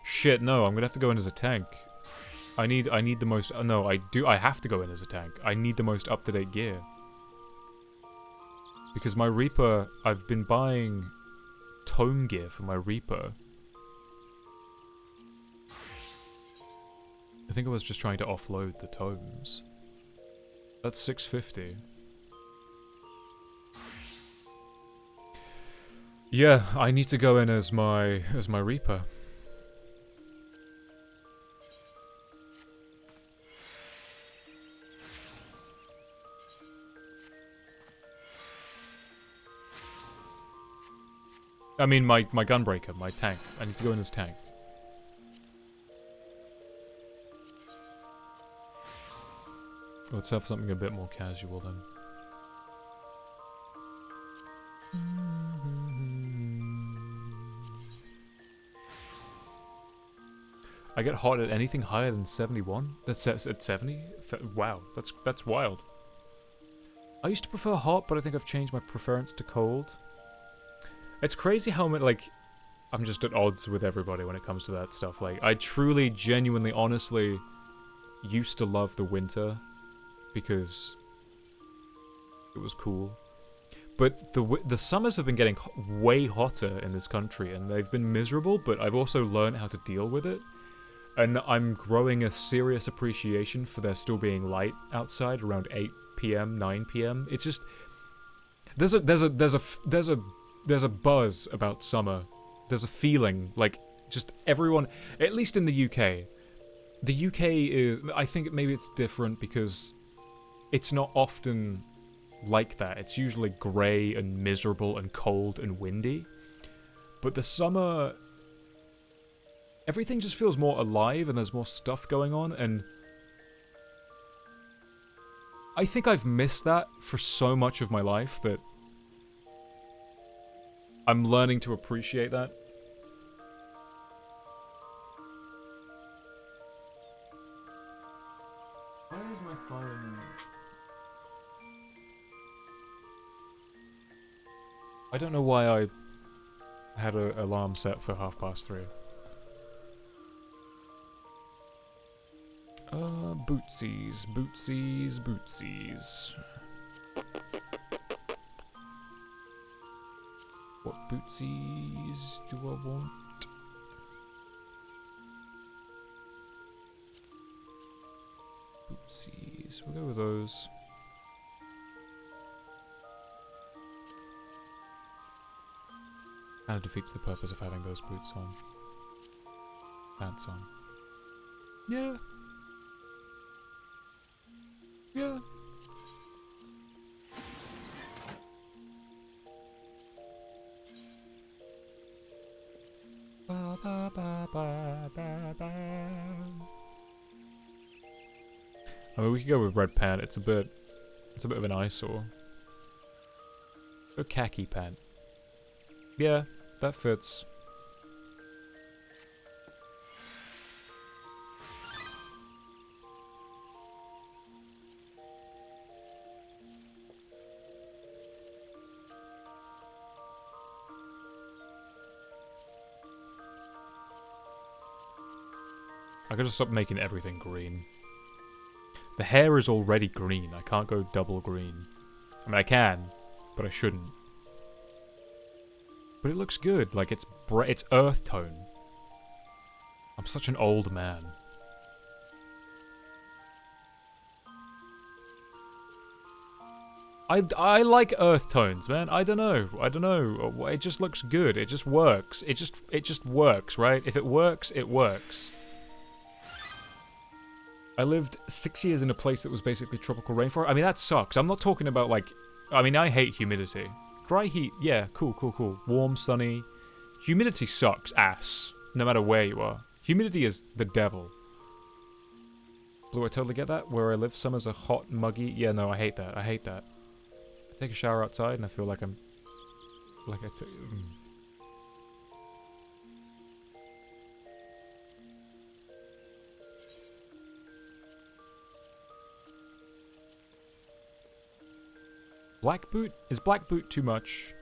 Shit, no, I'm gonna have to go in as a tank. I need the most, no, I have to go in as a tank. I need the most up-to-date gear. Because my Reaper, I've been buying tome gear for my Reaper. I think I was just trying to offload the tomes. That's 650. Yeah, I need to go in as my Reaper. I mean, my gunbreaker, my tank. I need to go in as tank. Let's have something a bit more casual then. I get hot at anything higher than 71? That's at 70? Wow, that's wild. I used to prefer hot, but I think I've changed my preference to cold. It's crazy how much, like, I'm just at odds with everybody when it comes to that stuff. Like, I truly, genuinely, honestly used to love the winter because it was cool. But the summers have been getting way hotter in this country, and they've been miserable, but I've also learned how to deal with it. And I'm growing a serious appreciation for there still being light outside around 8 p.m., 9 p.m. It's just there's a buzz about summer. There's a feeling like just everyone, at least in the UK. The UK is, I think maybe it's different because it's not often like that. It's usually grey and miserable and cold and windy. But the summer, everything just feels more alive and there's more stuff going on, and I think I've missed that for so much of my life that I'm learning to appreciate that. Why is my phone... I don't know why I had an alarm set for 3:30. Bootsies, bootsies, bootsies. What bootsies do I want? Bootsies, we'll go with those. Kind of defeats the purpose of having those boots on. Pants on. Yeah. Yeah. Ba, ba, ba, ba, ba, ba. I mean, we could go with red pant. It's a bit of an eyesore. Go khaki pant. Yeah, that fits. I gotta stop making everything green. The hair is already green. I can't go double green. I mean, I can, but I shouldn't. But it looks good. Like, it's earth tone. I'm such an old man. I like earth tones, man. I don't know. It just looks good. It just works. It just works, right? If it works, it works. I lived 6 years in a place that was basically tropical rainforest. I mean, that sucks. I'm not talking about, like... I mean, I hate humidity. Dry heat, yeah, cool. Warm, sunny. Humidity sucks ass, no matter where you are. Humidity is the devil. Blue, I totally get that. Where I live, summers are hot and muggy. Yeah, no, I hate that. I take a shower outside and I feel like I'm... Black boot? Is black boot too much?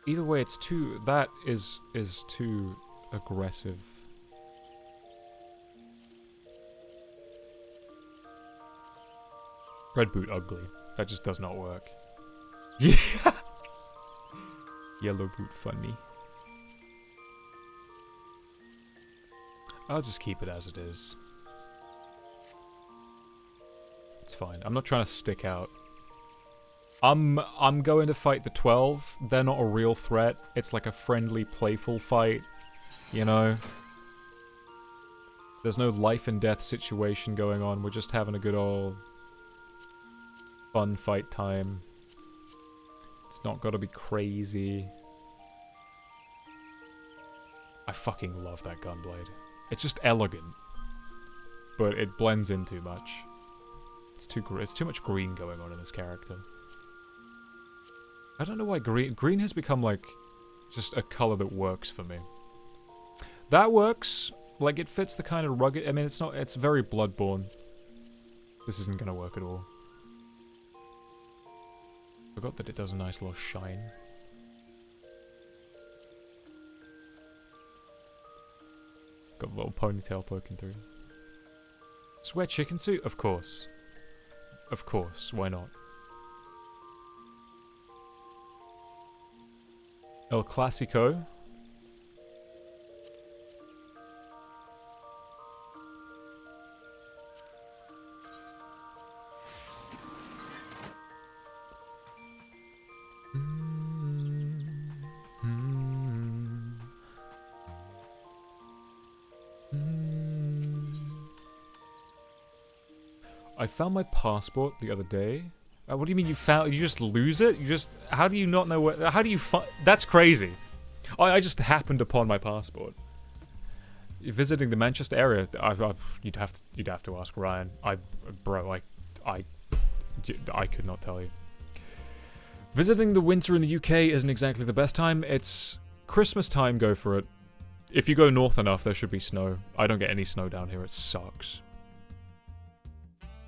Either way, it's too... That is too aggressive. Red boot ugly. That just does not work. Yeah. Yellow boot funny. I'll just keep it as it is. It's fine. I'm not trying to stick out. I'm going to fight the 12. They're not a real threat. It's like a friendly, playful fight. You know? There's no life and death situation going on. We're just having a good old fun fight time. It's not gotta be crazy. I fucking love that gunblade. It's just elegant. But it blends in too much. It's too much green going on in this character. I don't know why green has become like just a color that works for me. That works. Like it fits the kind of rugged, I mean it's very Bloodborne. This isn't gonna work at all. Forgot that it does a nice little shine. Got a little ponytail poking through. Swear chicken suit? Of course. Of course, why not? El Clasico. I found my passport the other day. What do you mean you found? You just lose it? You just? How do you not know where? How do you find? That's crazy. I just happened upon my passport. You're visiting the Manchester area. You'd have to ask Ryan. Bro, I could not tell you. Visiting the winter in the UK isn't exactly the best time. It's Christmas time. Go for it. If you go north enough, there should be snow. I don't get any snow down here. It sucks.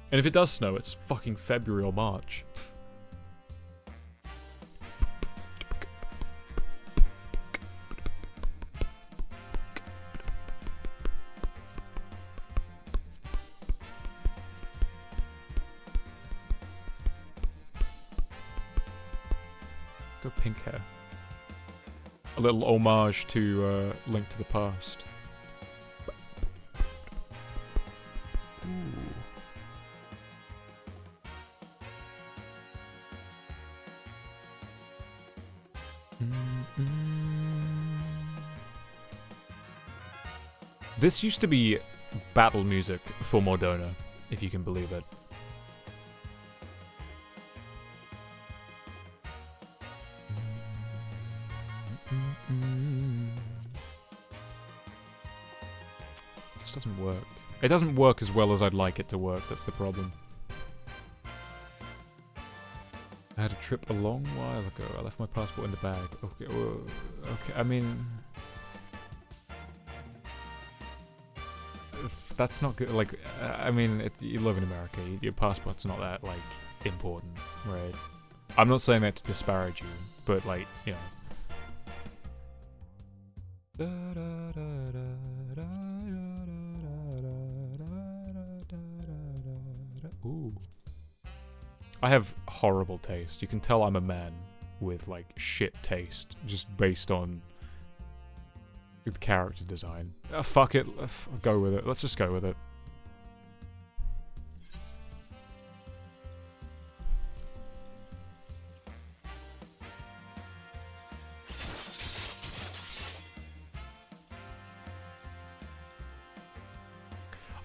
And if it does snow, it's fucking February or March. Go pink hair. A little homage to Link to the Past. Ooh. This used to be battle music for Mordona, if you can believe it. This doesn't work. It doesn't work as well as I'd like it to work, that's the problem. I had a trip a long while ago. I left my passport in the bag. Okay, well, okay, I mean... That's not good, like, I mean, you live in America, your passport's not that, like, important, right? I'm not saying that to disparage you, but, like, you know. Ooh. I have horrible taste. You can tell I'm a man with, like, shit taste, just based on the character design. Fuck it. Go with it. Let's just go with it.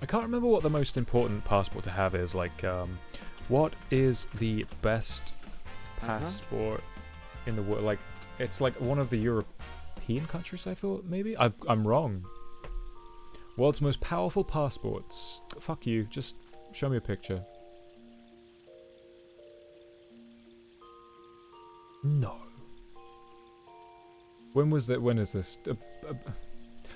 I can't remember what the most important passport to have is. Like, what is the best passport in the world? Like, it's like one of the European countries, I thought, maybe? I'm wrong. World's most powerful passports. Fuck you, just show me a picture. No. When was that? When is this?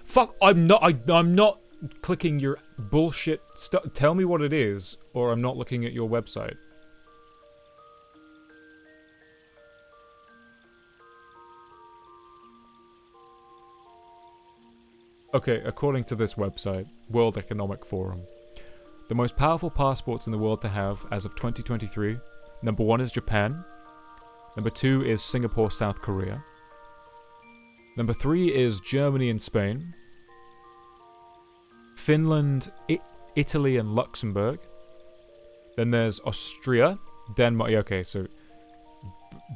Fuck, I'm not clicking your bullshit stuff. Tell me what it is, or I'm not looking at your website. Okay, according to this website, World Economic Forum, the most powerful passports in the world to have as of 2023, number 1 is Japan, number 2 is Singapore, South Korea, number 3 is Germany and Spain, Finland, Italy and Luxembourg, then there's Austria, Denmark, yeah, okay, so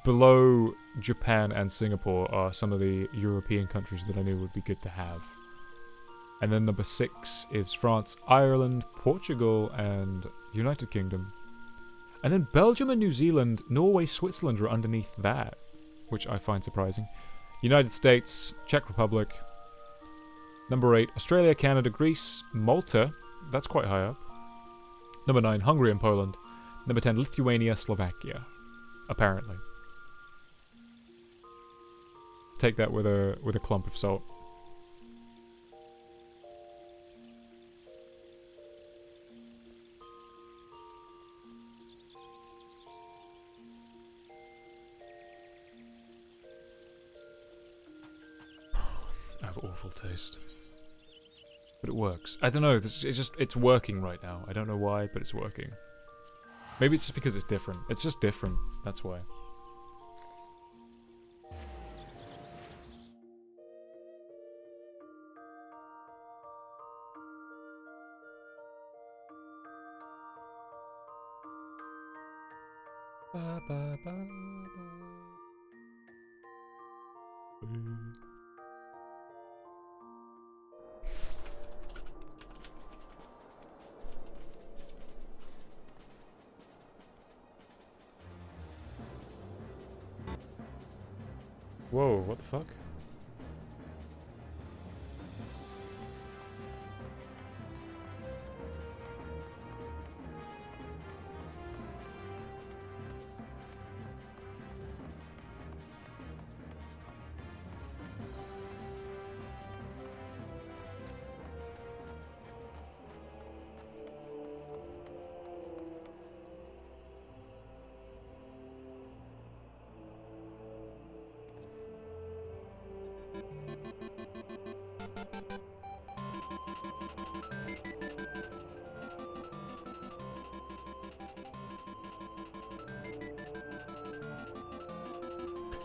below Japan and Singapore are some of the European countries that I knew would be good to have. And then number 6 is France, Ireland, Portugal, and United Kingdom. And then Belgium and New Zealand, Norway, Switzerland are underneath that, which I find surprising. United States, Czech Republic. Number 8, Australia, Canada, Greece, Malta. That's quite high up. Number 9, Hungary and Poland. Number 10, Lithuania, Slovakia. Apparently. Take that with a clump of salt. I have awful taste. But it works. I don't know, it's working right now. I don't know why, but it's working. Maybe it's just because it's different. It's just different, that's why. Ba, ba, ba, ba. Whoa, what the fuck?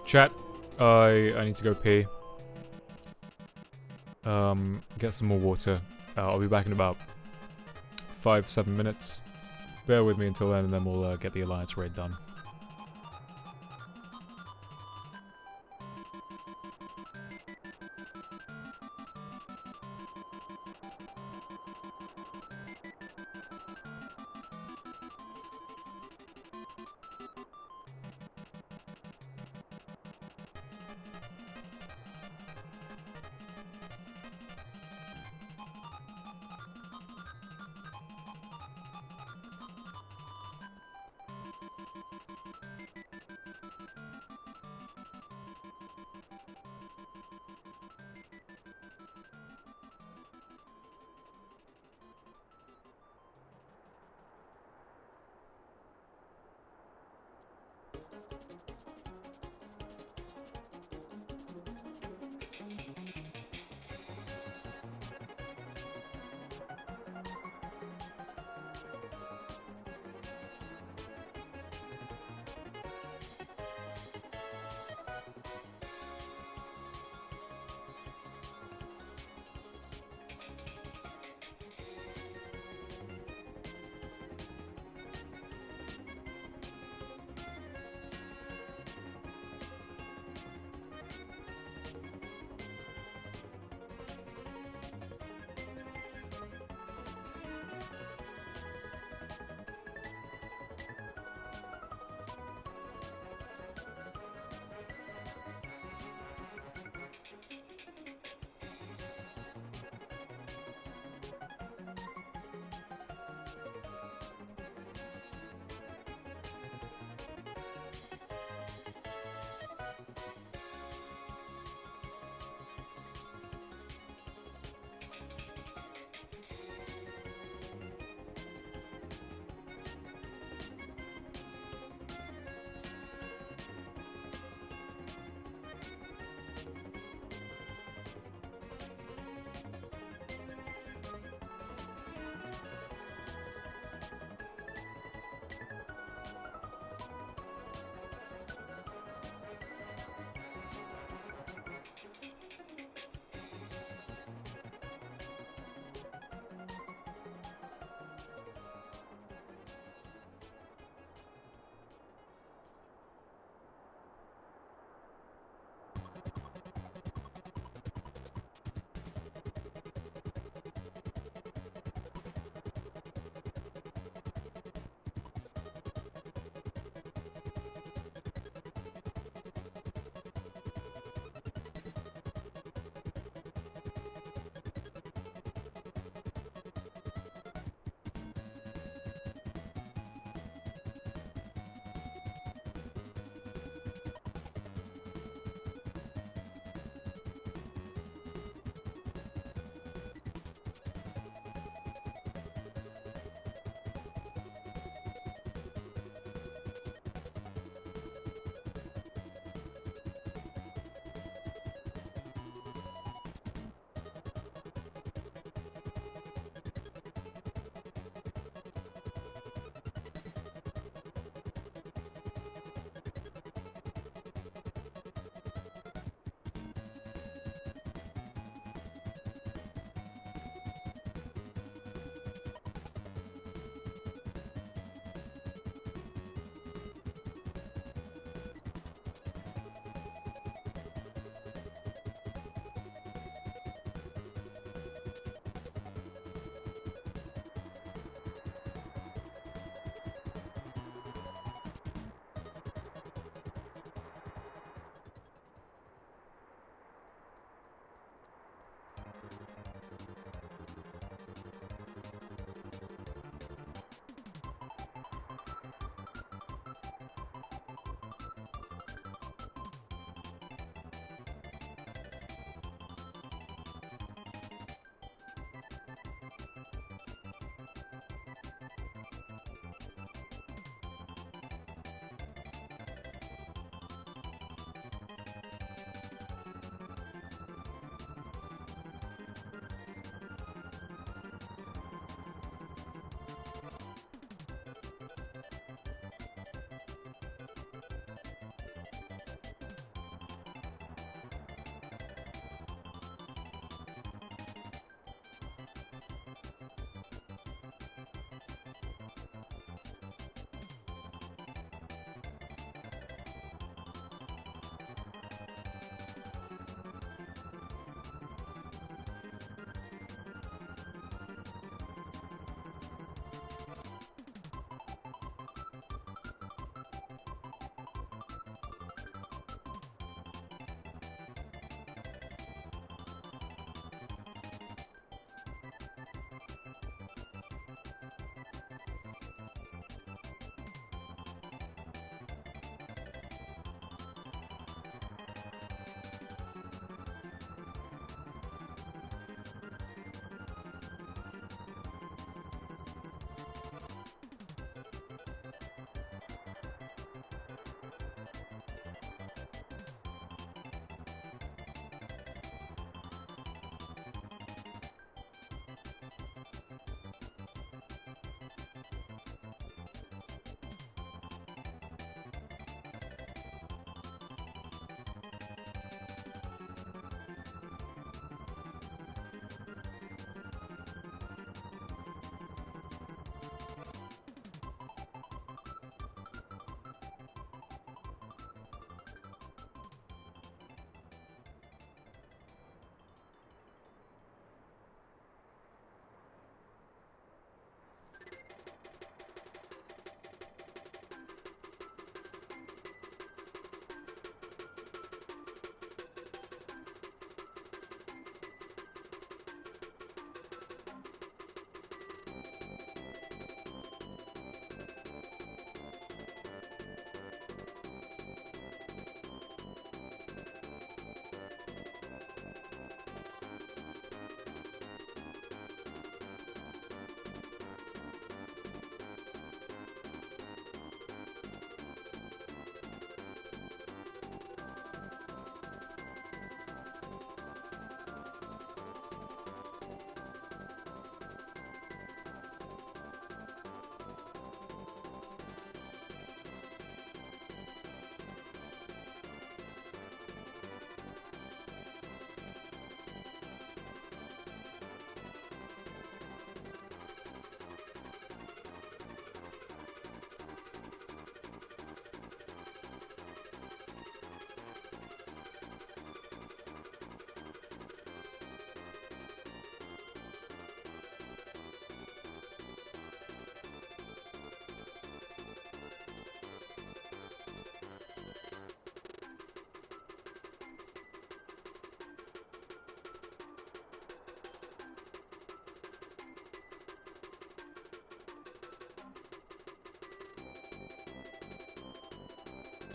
Chat, I need to go pee. Get some more water. I'll be back in about 5-7 minutes. Bear with me until then, and then we'll get the Alliance raid done.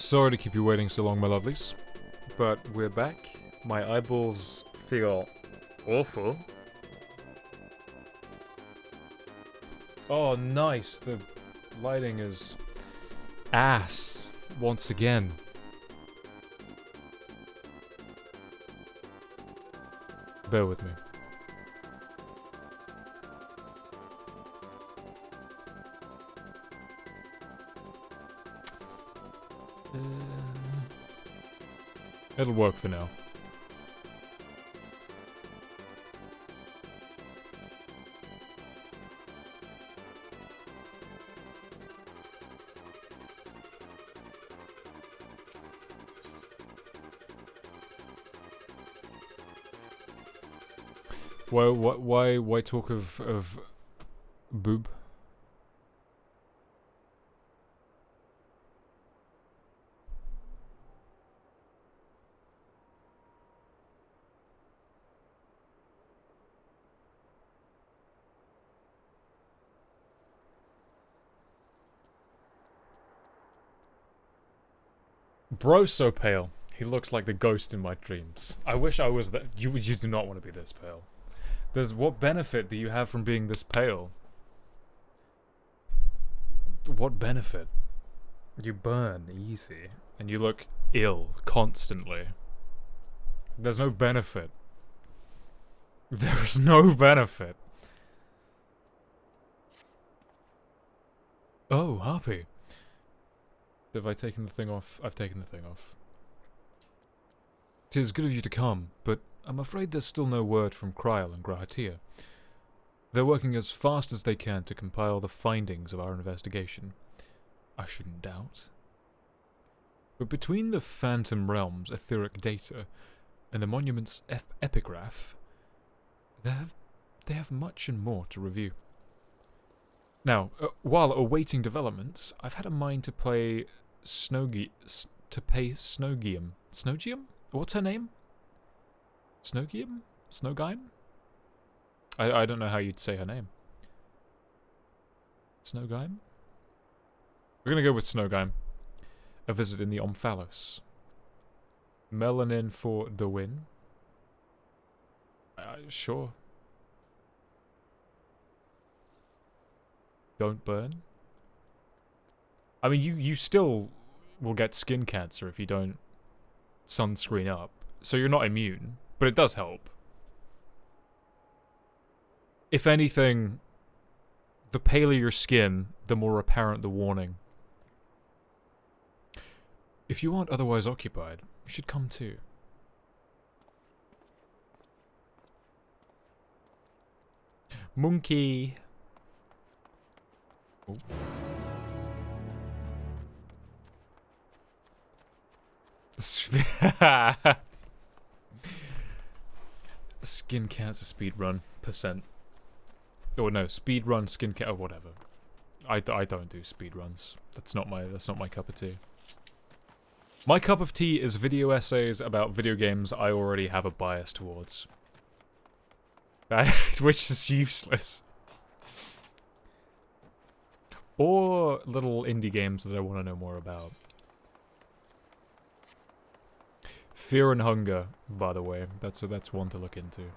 Sorry to keep you waiting so long, my lovelies, but we're back. My eyeballs feel awful. Oh, nice. The lighting is ass once again. Bear with me. It'll work for now. Why talk of boob? Bro's so pale. He looks like the ghost in my dreams. I wish I was that. You do not want to be this pale. What benefit do you have from being this pale? What benefit? You burn easy, and you look ill constantly. There's no benefit. There's no benefit. Oh, Harpy. Have I taken the thing off? I've taken the thing off. 'Tis good of you to come, but I'm afraid there's still no word from Kryl and Grahatia. They're working as fast as they can to compile the findings of our investigation. I shouldn't doubt. But between the Phantom Realm's etheric data and the monument's epigraph, they have much and more to review. Now, while awaiting developments, I've had a mind to play Snowgium. Snowgium? What's her name? Snowgium? Snowgime? I don't know how you'd say her name. Snowgime? We're gonna go with Snowgime. A visit in the Omphalos. Melanin for the win. Sure. Don't burn. I mean, you still will get skin cancer if you don't sunscreen up. So you're not immune, but it does help. If anything, the paler your skin, the more apparent the warning. If you aren't otherwise occupied, you should come too. Monkey. Oh. Skin cancer speedrun percent. Oh no, speedrun skin cancer. Oh, whatever. I don't do speedruns. That's not my cup of tea. My cup of tea is video essays about video games I already have a bias towards. Which is useless. Or little indie games that I want to know more about. Fear and Hunger, by the way. That's one to look into.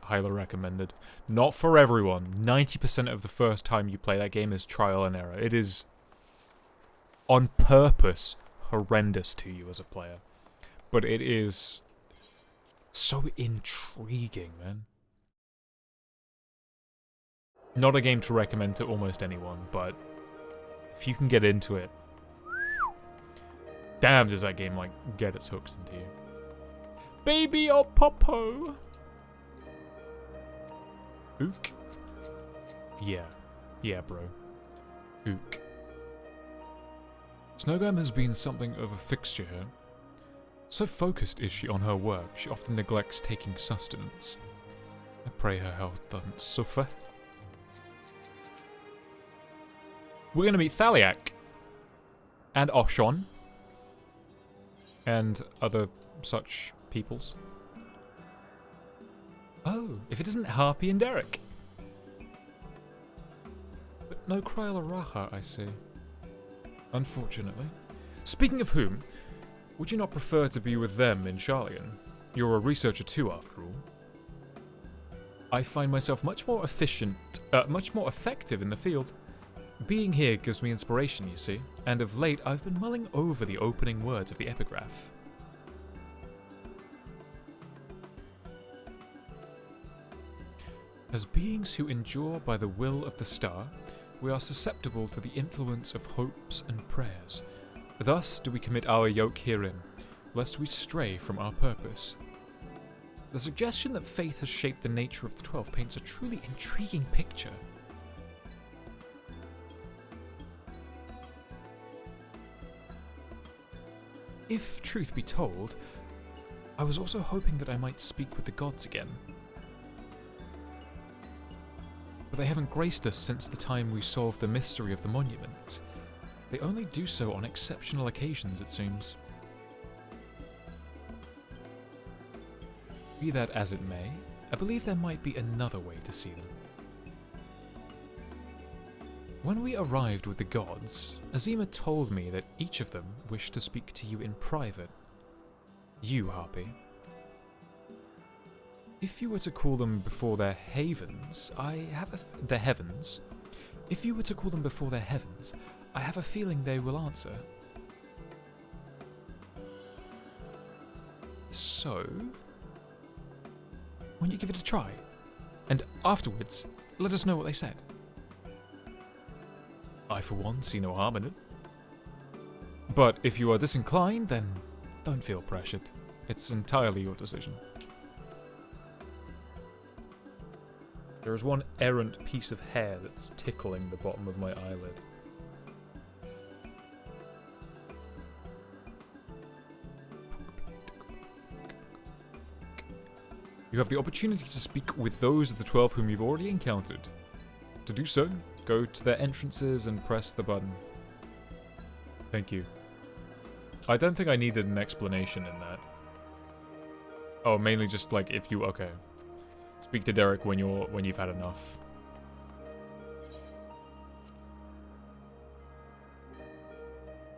Highly recommended. Not for everyone. 90% of the first time you play that game is trial and error. It is on purpose horrendous to you as a player. But it is so intriguing, man. Not a game to recommend to almost anyone, but if you can get into it, damn does that game like get its hooks into you. Baby or Popo? Ook? Yeah, bro. Ook. Snowgam has been something of a fixture here. So focused is she on her work, she often neglects taking sustenance. I pray her health doesn't suffer. We're gonna meet Thaliak. And Oshon. And other such peoples. Oh, if it isn't Harpy and Derek. But no Kryl or Raha, I see. Unfortunately, Speaking of whom, would you not prefer to be with them in Charlian? You're a researcher too, after all. I find myself much more effective in the field. Being here gives me inspiration, you see, and of late I've been mulling over the opening words of the epigraph. As beings who endure by the will of the star, we are susceptible to the influence of hopes and prayers. Thus do we commit our yoke herein, lest we stray from our purpose. The suggestion that faith has shaped the nature of the 12 paints a truly intriguing picture. If truth be told, I was also hoping that I might speak with the gods again. But they haven't graced us since the time we solved the mystery of the monument. They only do so on exceptional occasions, it seems. Be that as it may, I believe there might be another way to see them. When we arrived with the gods, Azima told me that each of them wished to speak to you in private. You, Harpy. If you were to call them before their havens, their heavens. If you were to call them before their heavens, I have a feeling they will answer. So, why don't you give it a try? And afterwards, let us know what they said. I, for one, see no harm in it. But if you are disinclined, then don't feel pressured. It's entirely your decision. There is one errant piece of hair that's tickling the bottom of my eyelid. You have the opportunity to speak with those of the 12 whom you've already encountered. To do so, go to their entrances and press the button. Thank you. I don't think I needed an explanation in that. Oh, mainly just like if you... okay. Speak to Derek when you've had enough.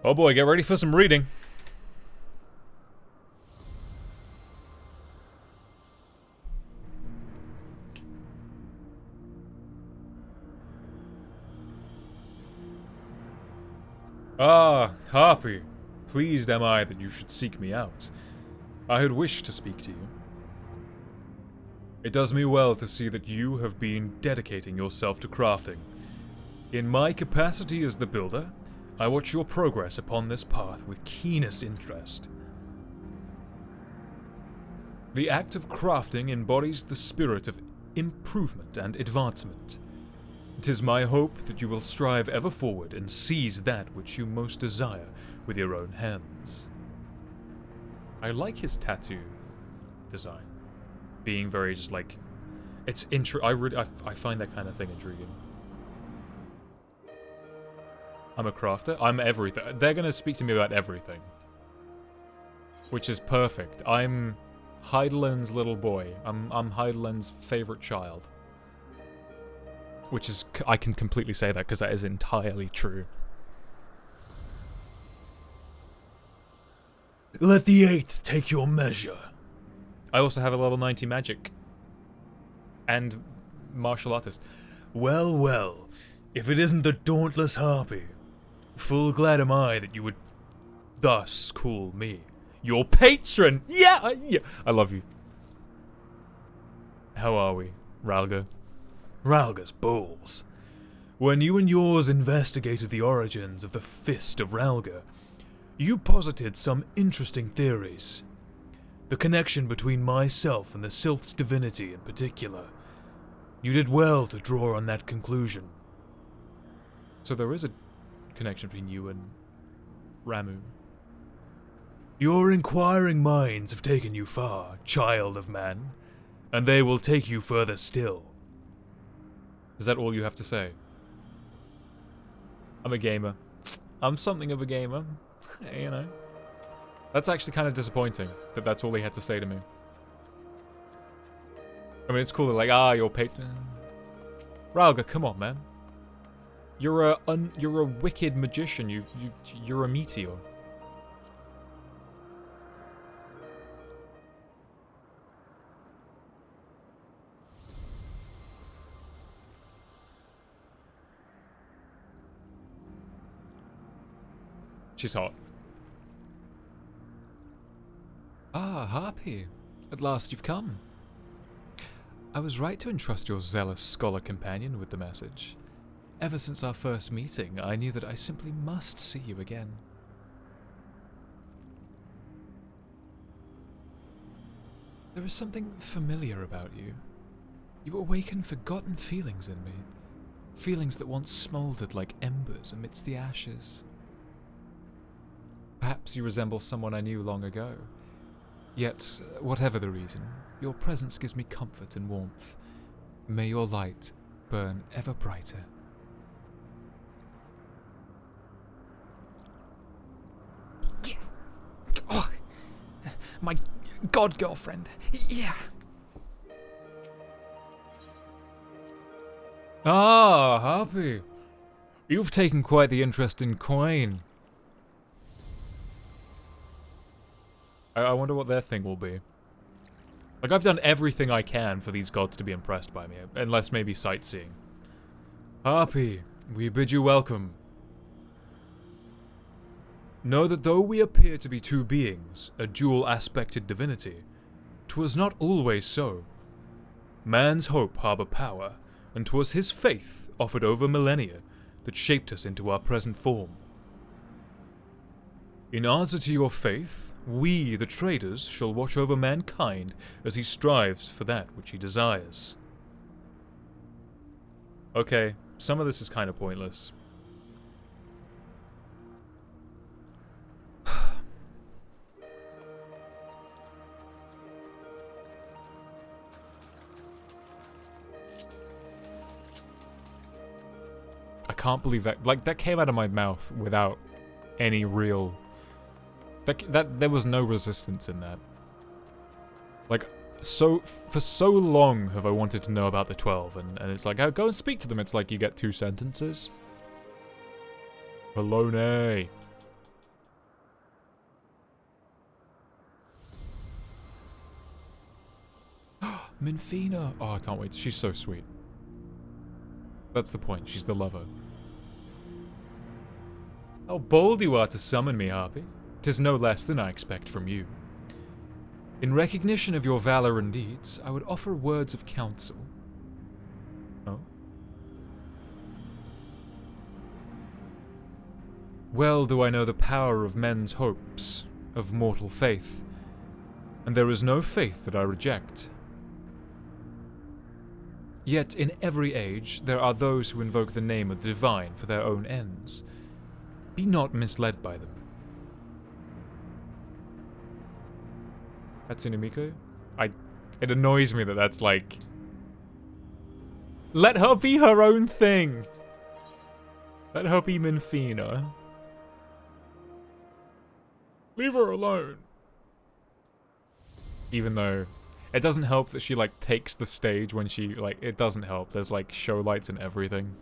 Oh boy, get ready for some reading. Ah, Harpy. Pleased am I that you should seek me out. I had wished to speak to you. It does me well to see that you have been dedicating yourself to crafting. In my capacity as the builder, I watch your progress upon this path with keenest interest. The act of crafting embodies the spirit of improvement and advancement. It is my hope that you will strive ever forward and seize that which you most desire with your own hands. I like his tattoo design. Being very just like, it's I find that kind of thing intriguing. I'm a crafter. I'm everything. They're gonna speak to me about everything, which is perfect. I'm Heidelin's little boy. I'm Heidelin's favorite child, which is I can completely say that because that is entirely true. Let the 8th take your measure. I also have a level 90 magic. And martial artist. Well, well. If it isn't the dauntless Harpy. Full glad am I that you would thus call me your patron. Yeah, I love you. How are we, Ralga? Ralga's balls. When you and yours investigated the origins of the Fist of Ralga, you posited some interesting theories. The connection between myself and the Sylph's divinity in particular. You did well to draw on that conclusion. So there is a connection between you and Ramu. Your inquiring minds have taken you far, child of man, and they will take you further still. Is that all you have to say? I'm a gamer. I'm something of a gamer, you know. That's actually kind of disappointing that that's all he had to say to me. I mean, it's cool that like, you're patron. Ralga, come on, man. You're a wicked magician. You're a meteor. She's hot. Ah, Harpy. At last you've come. I was right to entrust your zealous scholar companion with the message. Ever since our first meeting, I knew that I simply must see you again. There is something familiar about you. You awaken forgotten feelings in me. Feelings that once smoldered like embers amidst the ashes. Perhaps you resemble someone I knew long ago. Yet, whatever the reason, your presence gives me comfort and warmth. May your light burn ever brighter. Yeah. Oh, my god girlfriend. Yeah. Ah, Harpy. You've taken quite the interest in Quain. I wonder what their thing will be. Like, I've done everything I can for these gods to be impressed by me, unless maybe sightseeing. Harpy, we bid you welcome. Know that though we appear to be two beings, a dual-aspected divinity, 'twas not always so. Man's hope harbour power, and 'twas his faith, offered over millennia, that shaped us into our present form. In answer to your faith, we, the traders, shall watch over mankind as he strives for that which he desires. Okay, some of this is kind of pointless. I can't believe that, like, that came out of my mouth without any real... That there was no resistance in that. Like, for so long have I wanted to know about the 12, and it's like, oh, go and speak to them. It's like you get 2 sentences. Baloney. Minfina. Oh, I can't wait. She's so sweet. That's the point. She's the lover. How bold you are to summon me, Harpy. 'Tis no less than I expect from you. In recognition of your valor and deeds, I would offer words of counsel. Oh? Well do I know the power of men's hopes, of mortal faith, and there is no faith that I reject. Yet in every age there are those who invoke the name of the divine for their own ends. Be not misled by them. Hatsune Miku? It annoys me that that's like... Let her be her own thing! Let her be Minfina. Leave her alone. Even though... It doesn't help that she, like, takes the stage when she, like, it doesn't help. There's, like, show lights and everything.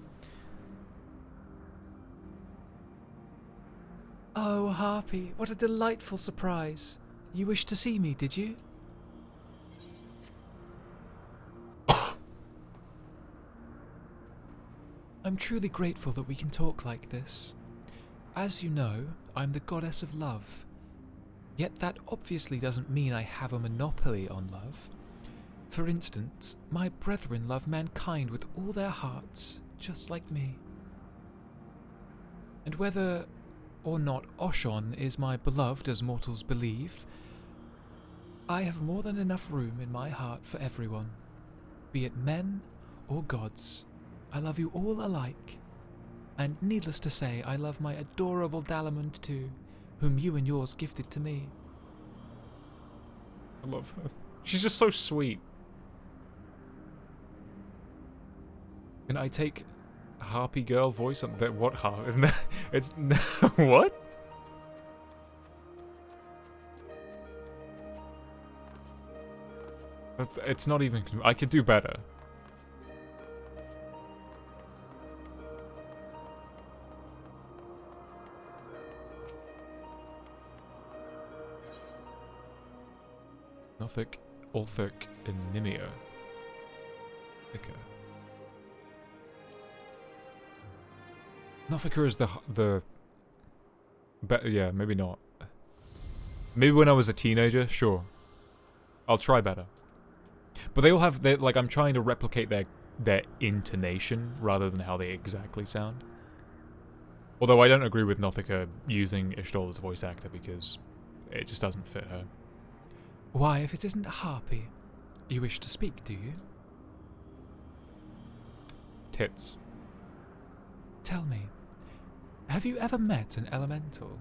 Oh, Harpy, what a delightful surprise. You wished to see me, did you? I'm truly grateful that we can talk like this. As you know, I'm the goddess of love. Yet that obviously doesn't mean I have a monopoly on love. For instance, my brethren love mankind with all their hearts, just like me. And whether or not Oshon is my beloved as mortals believe, I have more than enough room in my heart for everyone, be it men or gods. I love you all alike. And needless to say, I love my adorable Dalamund too, whom you and yours gifted to me. I love her. She's just so sweet. Can I take Harpy girl voice on that? What harp? It's what? It's not even. I could do better. Nothic, Ulthic, and Nimia. Thicker. Nothica is the But yeah, maybe not. Maybe when I was a teenager, sure. I'll try better. But they all have, like, I'm trying to replicate their intonation rather than how they exactly sound. Although I don't agree with Nothika using Ishtal as a voice actor because it just doesn't fit her. Why, if it isn't Harpy, you wish to speak, do you? Tits. Tell me, have you ever met an elemental?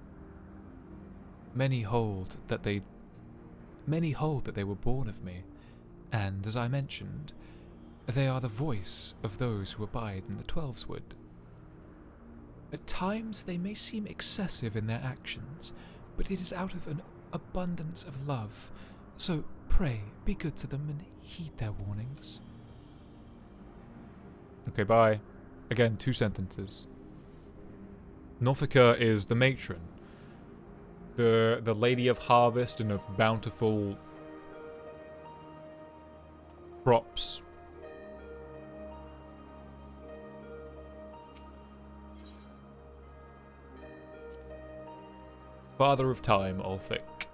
Many hold that they were born of me, and, as I mentioned, they are the voice of those who abide in the Twelveswood. At times they may seem excessive in their actions, but it is out of an abundance of love, so pray be good to them and heed their warnings. Okay, bye. Again, 2 sentences. Nothika is the matron. The lady of harvest and of bountiful crops. Father of Time, Ulfric.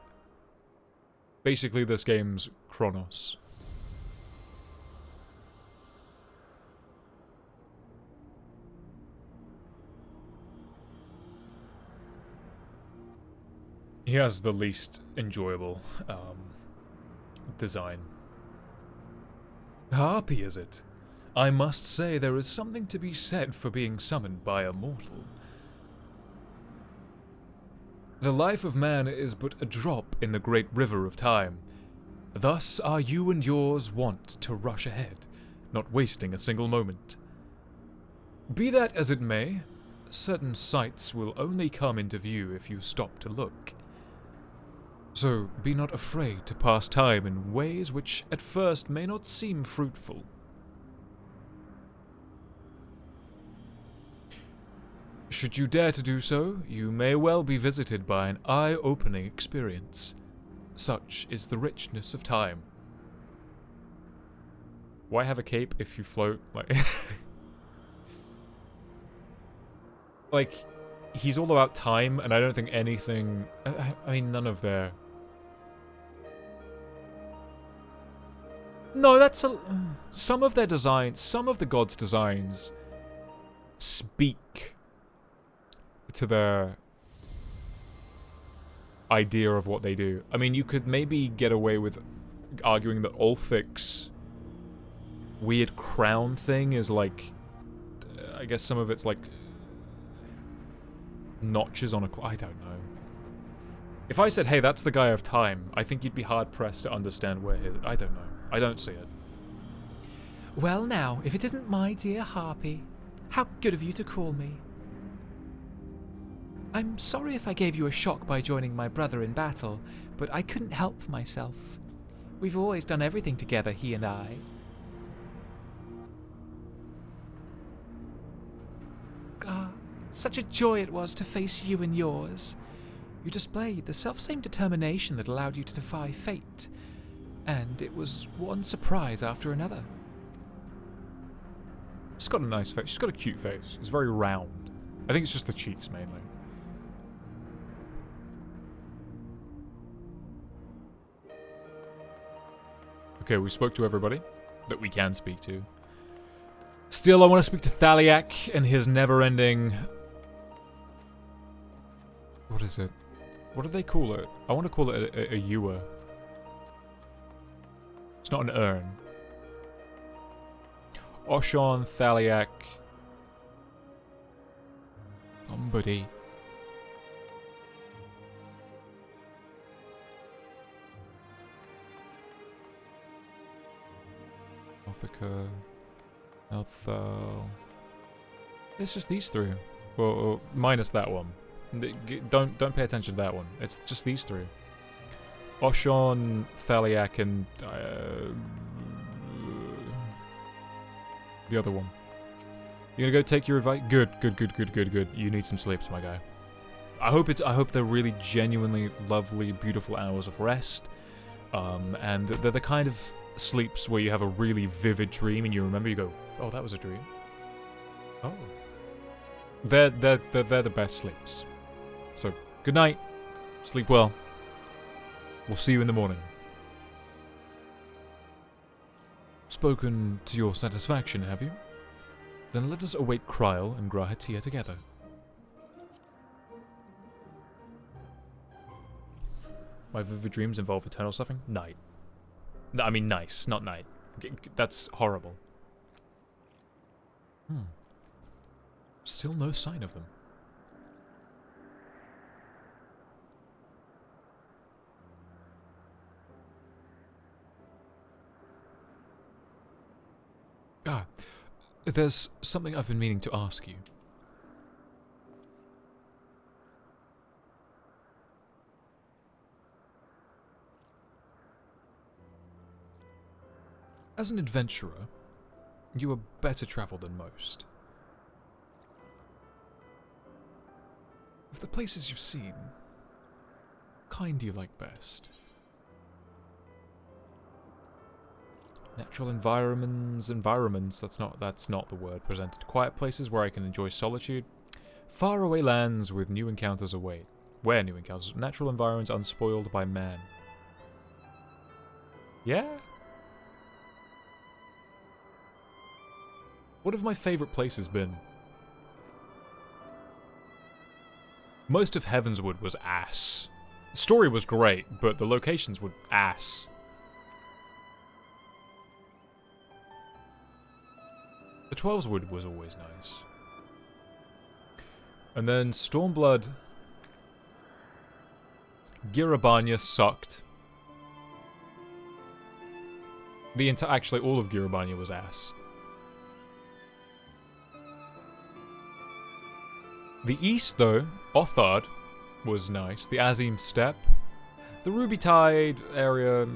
Basically, this game's Chronos. He has the least enjoyable design. Harpy, is it? I must say there is something to be said for being summoned by a mortal. The life of man is but a drop in the great river of time. Thus are you and yours wont to rush ahead, not wasting a single moment. Be that as it may, certain sights will only come into view if you stop to look. So be not afraid to pass time in ways which at first may not seem fruitful. Should you dare to do so, you may well be visited by an eye-opening experience. Such is the richness of time. Why have a cape if you float? Like, he's all about time, and I don't think anything... I mean, none of their... No, that's a... Some of their designs, some of the gods' designs speak to their idea of what they do. I mean, you could maybe get away with arguing that Ulfic's weird crown thing is like... I guess some of it's like... notches on a... I don't know. If I said, hey, that's the guy of time, I think you'd be hard-pressed to understand where his... I don't know. I don't see it. Well now, if it isn't my dear Harpy, how good of you to call me. I'm sorry if I gave you a shock by joining my brother in battle, but I couldn't help myself. We've always done everything together, he and I. Ah, such a joy it was to face you and yours. You displayed the selfsame determination that allowed you to defy fate, and it was one surprise after another. She's got a nice face. She's got a cute face. It's very round. I think it's just the cheeks, mainly. Okay, we spoke to everybody that we can speak to. Still, I want to speak to Thaliak and his never-ending... What is it? What do they call it? I want to call it a ewer. It's not an urn. Oshon, Thaliak... Somebody. Nothika... Elthal... It's just these three. Well, minus that one. Don't pay attention to that one. It's just these three. Oshon, Thaliak, and the other one. You gonna go take your advice? Good. You need some sleep, my guy. I hope they're really genuinely lovely, beautiful hours of rest. And they're the kind of sleeps where you have a really vivid dream and you remember, you go, oh, that was a dream. Oh. They're the best sleeps. So Good night. Sleep well. We'll see you in the morning. Spoken to your satisfaction, have you? Then let us await Kryl and Grahatia together. My vivid dreams involve eternal suffering? Night. I mean nice, not night. That's horrible. Still no sign of them. There's something I've been meaning to ask you. As an adventurer, you are better traveled than most. Of the places you've seen, what kind do you like best? Natural environments, that's not the word presented. Quiet places where I can enjoy solitude. Faraway lands with new encounters await. Where new encounters? Natural environments unspoiled by man. Yeah? What have my favorite places been? Most of Heavenswood was ass. The story was great, but the locations were ass. The Twelveswood was always nice. And then Stormblood... Girabanya sucked. Actually, all of Girabanya was ass. The east, though, Othard, was nice. The Azim Steppe. The Ruby Tide area...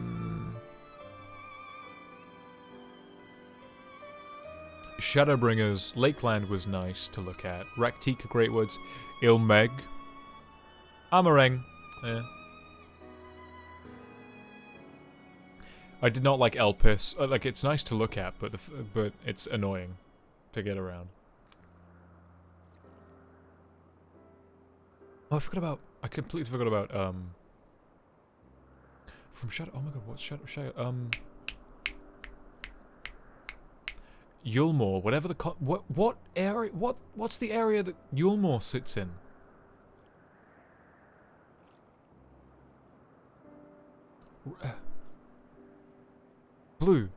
Shadowbringers, Lakeland was nice to look at. Raktika Great Woods, Ilmeg, Amareng, I did not like Elpis. Like, it's nice to look at, but it's annoying to get around. Oh, I completely forgot about, from Shadow, oh my god, what's Shadow, Yulmore, whatever the what area, what's the area that Yulmore sits in? Blue.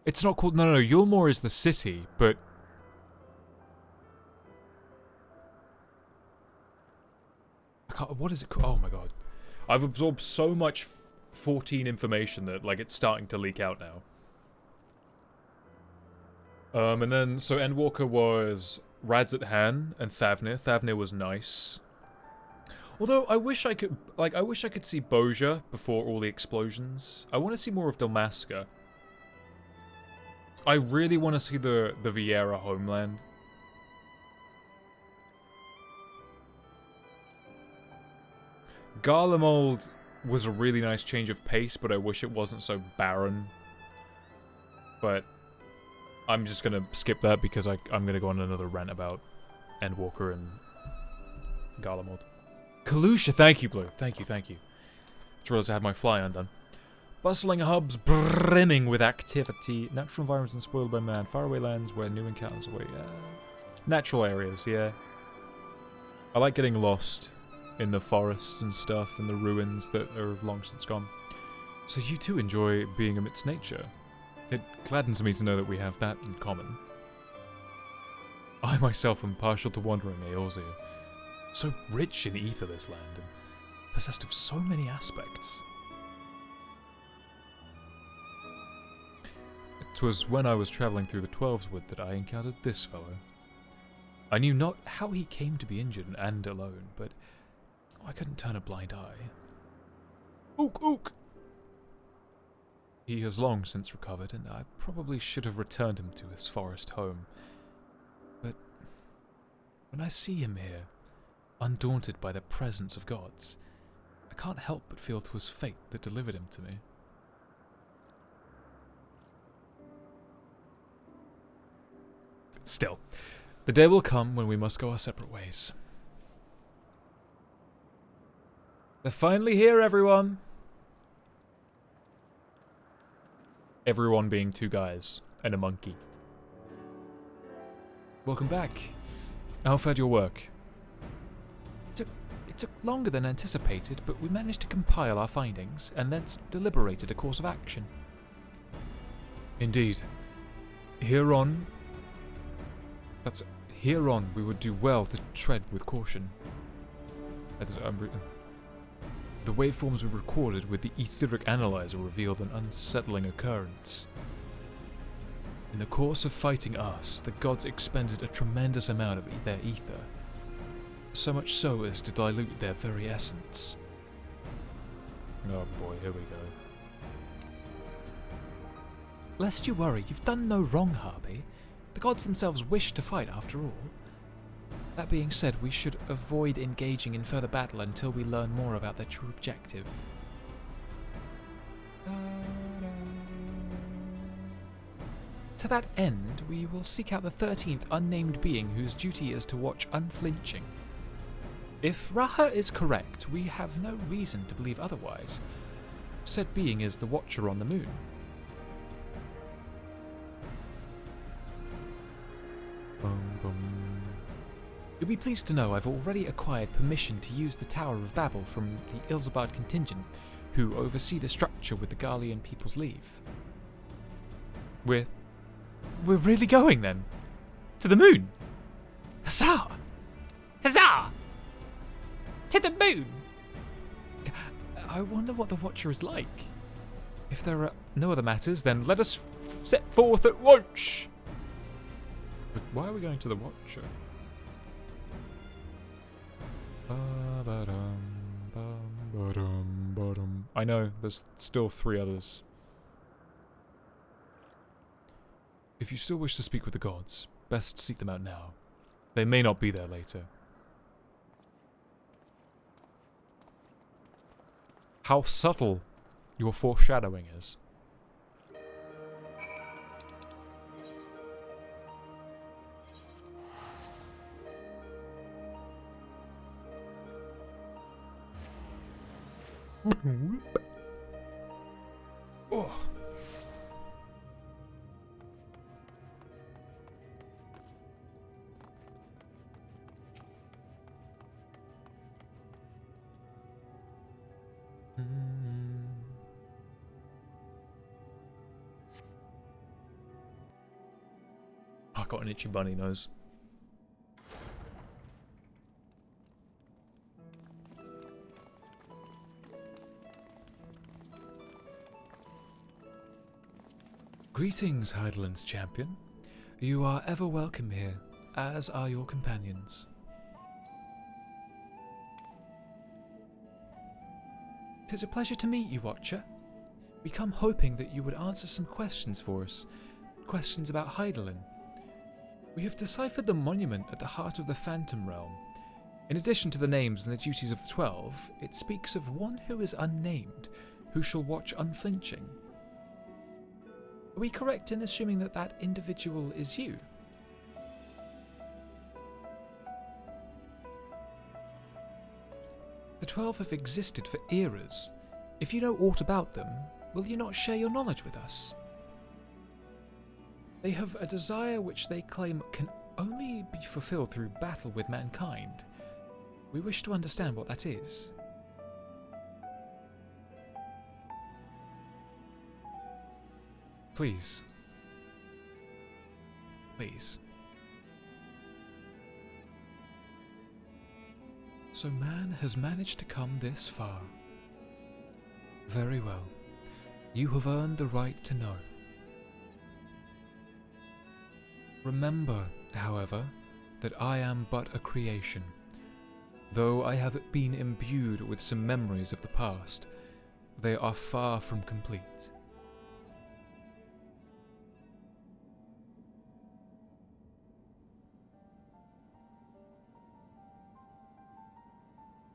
It's not called, no, Yulmore is the city, but... what is it called? Oh my god. I've absorbed so much 14 information that, like, it's starting to leak out now. And then, so Endwalker was Radzat Han and Thavnir. Thavnir was nice. Although, I wish I could see Boja before all the explosions. I want to see more of Dalmasca. I really want to see the Vieira homeland. Garlemald was a really nice change of pace, but I wish it wasn't so barren. But I'm just gonna skip that because I'm gonna go on another rant about Endwalker and Garlemald. Kalusha, thank you, Blue. Thank you. Just realized I had my fly undone. Bustling hubs brimming with activity. Natural environments unspoiled by man. Faraway lands where new encounters await. Natural areas, yeah. I like getting lost in the forests and stuff, and the ruins that are long since gone. So you too enjoy being amidst nature. It gladdens me to know that we have that in common. I myself am partial to wandering Eorzea. So rich in ether, this land, and possessed of so many aspects. It was when I was travelling through the Twelveswood that I encountered this fellow. I knew not how he came to be injured and alone, but I couldn't turn a blind eye. Ook, ook! He has long since recovered, and I probably should have returned him to his forest home. But when I see him here, undaunted by the presence of gods, I can't help but feel 'twas fate that delivered him to me. Still, The day will come when we must go our separate ways. They're finally here, everyone! Everyone being 2 guys and a monkey. Welcome back. How fared your work? It took longer than anticipated, but we managed to compile our findings and then deliberated a course of action. Indeed. Hereon we would do well to tread with caution. The waveforms we recorded with the etheric analyzer revealed an unsettling occurrence. In the course of fighting us, the gods expended a tremendous amount of their ether, so much so as to dilute their very essence. Oh boy, here we go. Lest you worry, you've done no wrong, Harpy. The gods themselves wish to fight after all. That being said, we should avoid engaging in further battle until we learn more about their true objective. To that end, we will seek out the 13th unnamed being whose duty is to watch unflinching. If Raha is correct, we have no reason to believe otherwise. Said being is the Watcher on the moon. You'll be pleased to know I've already acquired permission to use the Tower of Babel from the Ilzabad contingent, who oversee the structure with the Garlean people's leave. We're really going then? To the moon? Huzzah! Huzzah! To the moon! I wonder what the Watcher is like. If there are no other matters, then let us set forth at once! But why are we going to the Watcher? I know, there's still 3 others. If you still wish to speak with the gods, best seek them out now. They may not be there later. How subtle your foreshadowing is. Oh. I got an itchy bunny nose. Greetings, Heideland's champion. You are ever welcome here, as are your companions. Tis a pleasure to meet you, Watcher. We come hoping that you would answer some questions for us. Questions about Heidelin. We have deciphered the monument at the heart of the Phantom Realm. In addition to the names and the duties of the 12, it speaks of one who is unnamed, who shall watch unflinching. Are we correct in assuming that that individual is you? The 12 have existed for eras. If you know aught about them, will you not share your knowledge with us? They have a desire which they claim can only be fulfilled through battle with mankind. We wish to understand what that is. Please. Please. So man has managed to come this far. Very well. You have earned the right to know. Remember, however, that I am but a creation. Though I have been imbued with some memories of the past, they are far from complete.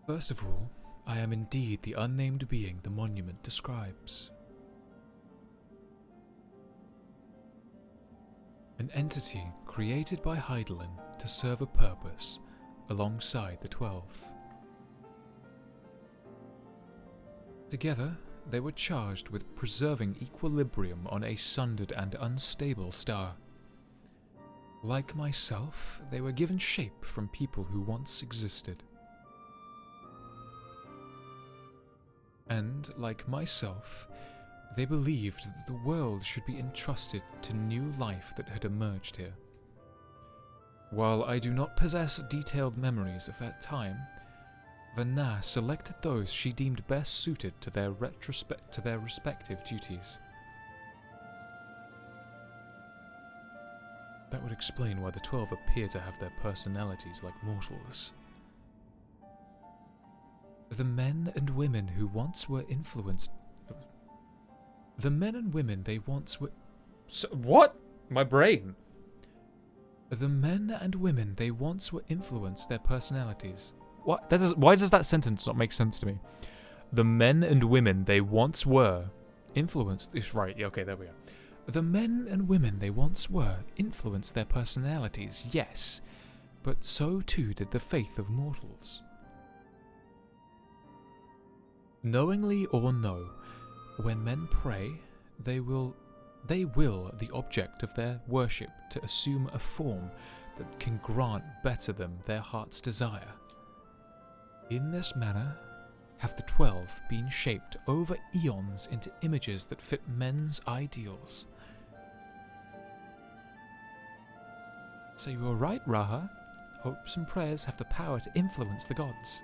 First of all, I am indeed the unnamed being the monument describes. An entity created by Heidelin to serve a purpose alongside the 12. Together, they were charged with preserving equilibrium on a sundered and unstable star. Like myself, they were given shape from people who once existed. And, like myself, they believed that the world should be entrusted to new life that had emerged here. While I do not possess detailed memories of that time, Vanna selected those she deemed best suited to their respective duties. That would explain why the 12 appear to have their personalities like mortals. The men and women who once were influenced... The men and women they once were... What? My brain! The men and women they once were influenced their personalities. What? Why does that sentence not make sense to me? The men and women they once were influenced... Right, okay, there we are. The men and women they once were influenced their personalities, yes, but so too did the faith of mortals. Knowingly or no, when men pray, they will the object of their worship to assume a form that can grant better them their heart's desire. In this manner, have the 12 been shaped over eons into images that fit men's ideals. So you are right, Raha. Hopes and prayers have the power to influence the gods.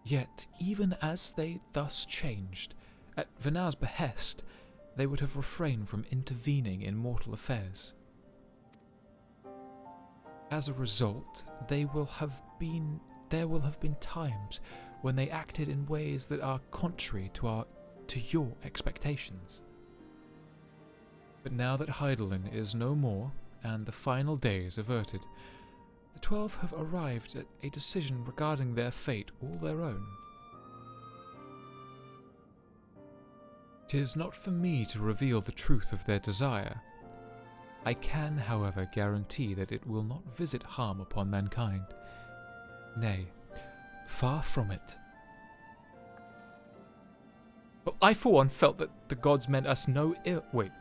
Yet, even as they thus changed, at Vanna's behest, they would have refrained from intervening in mortal affairs. As a result, there will have been times when they acted in ways that are contrary to your expectations. But now that Heidelin is no more, and the final days averted, the 12 have arrived at a decision regarding their fate all their own. 'Tis not for me to reveal the truth of their desire. I can, however, guarantee that it will not visit harm upon mankind. Nay, far from it. Well, I for one felt that the gods meant us no ill. Wait.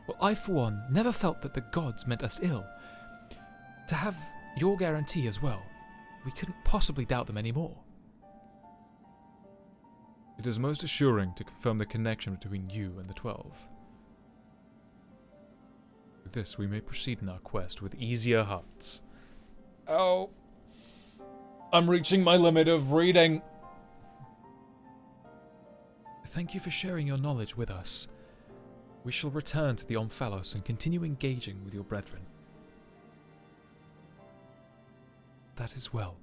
Well, I for one never felt that the gods meant us ill. To have your guarantee as well, we couldn't possibly doubt them anymore. It is most assuring to confirm the connection between you and the 12. With this, we may proceed in our quest with easier hearts. Oh, I'm reaching my limit of reading. Thank you for sharing your knowledge with us. We shall return to the Omphalos and continue engaging with your brethren. That is well.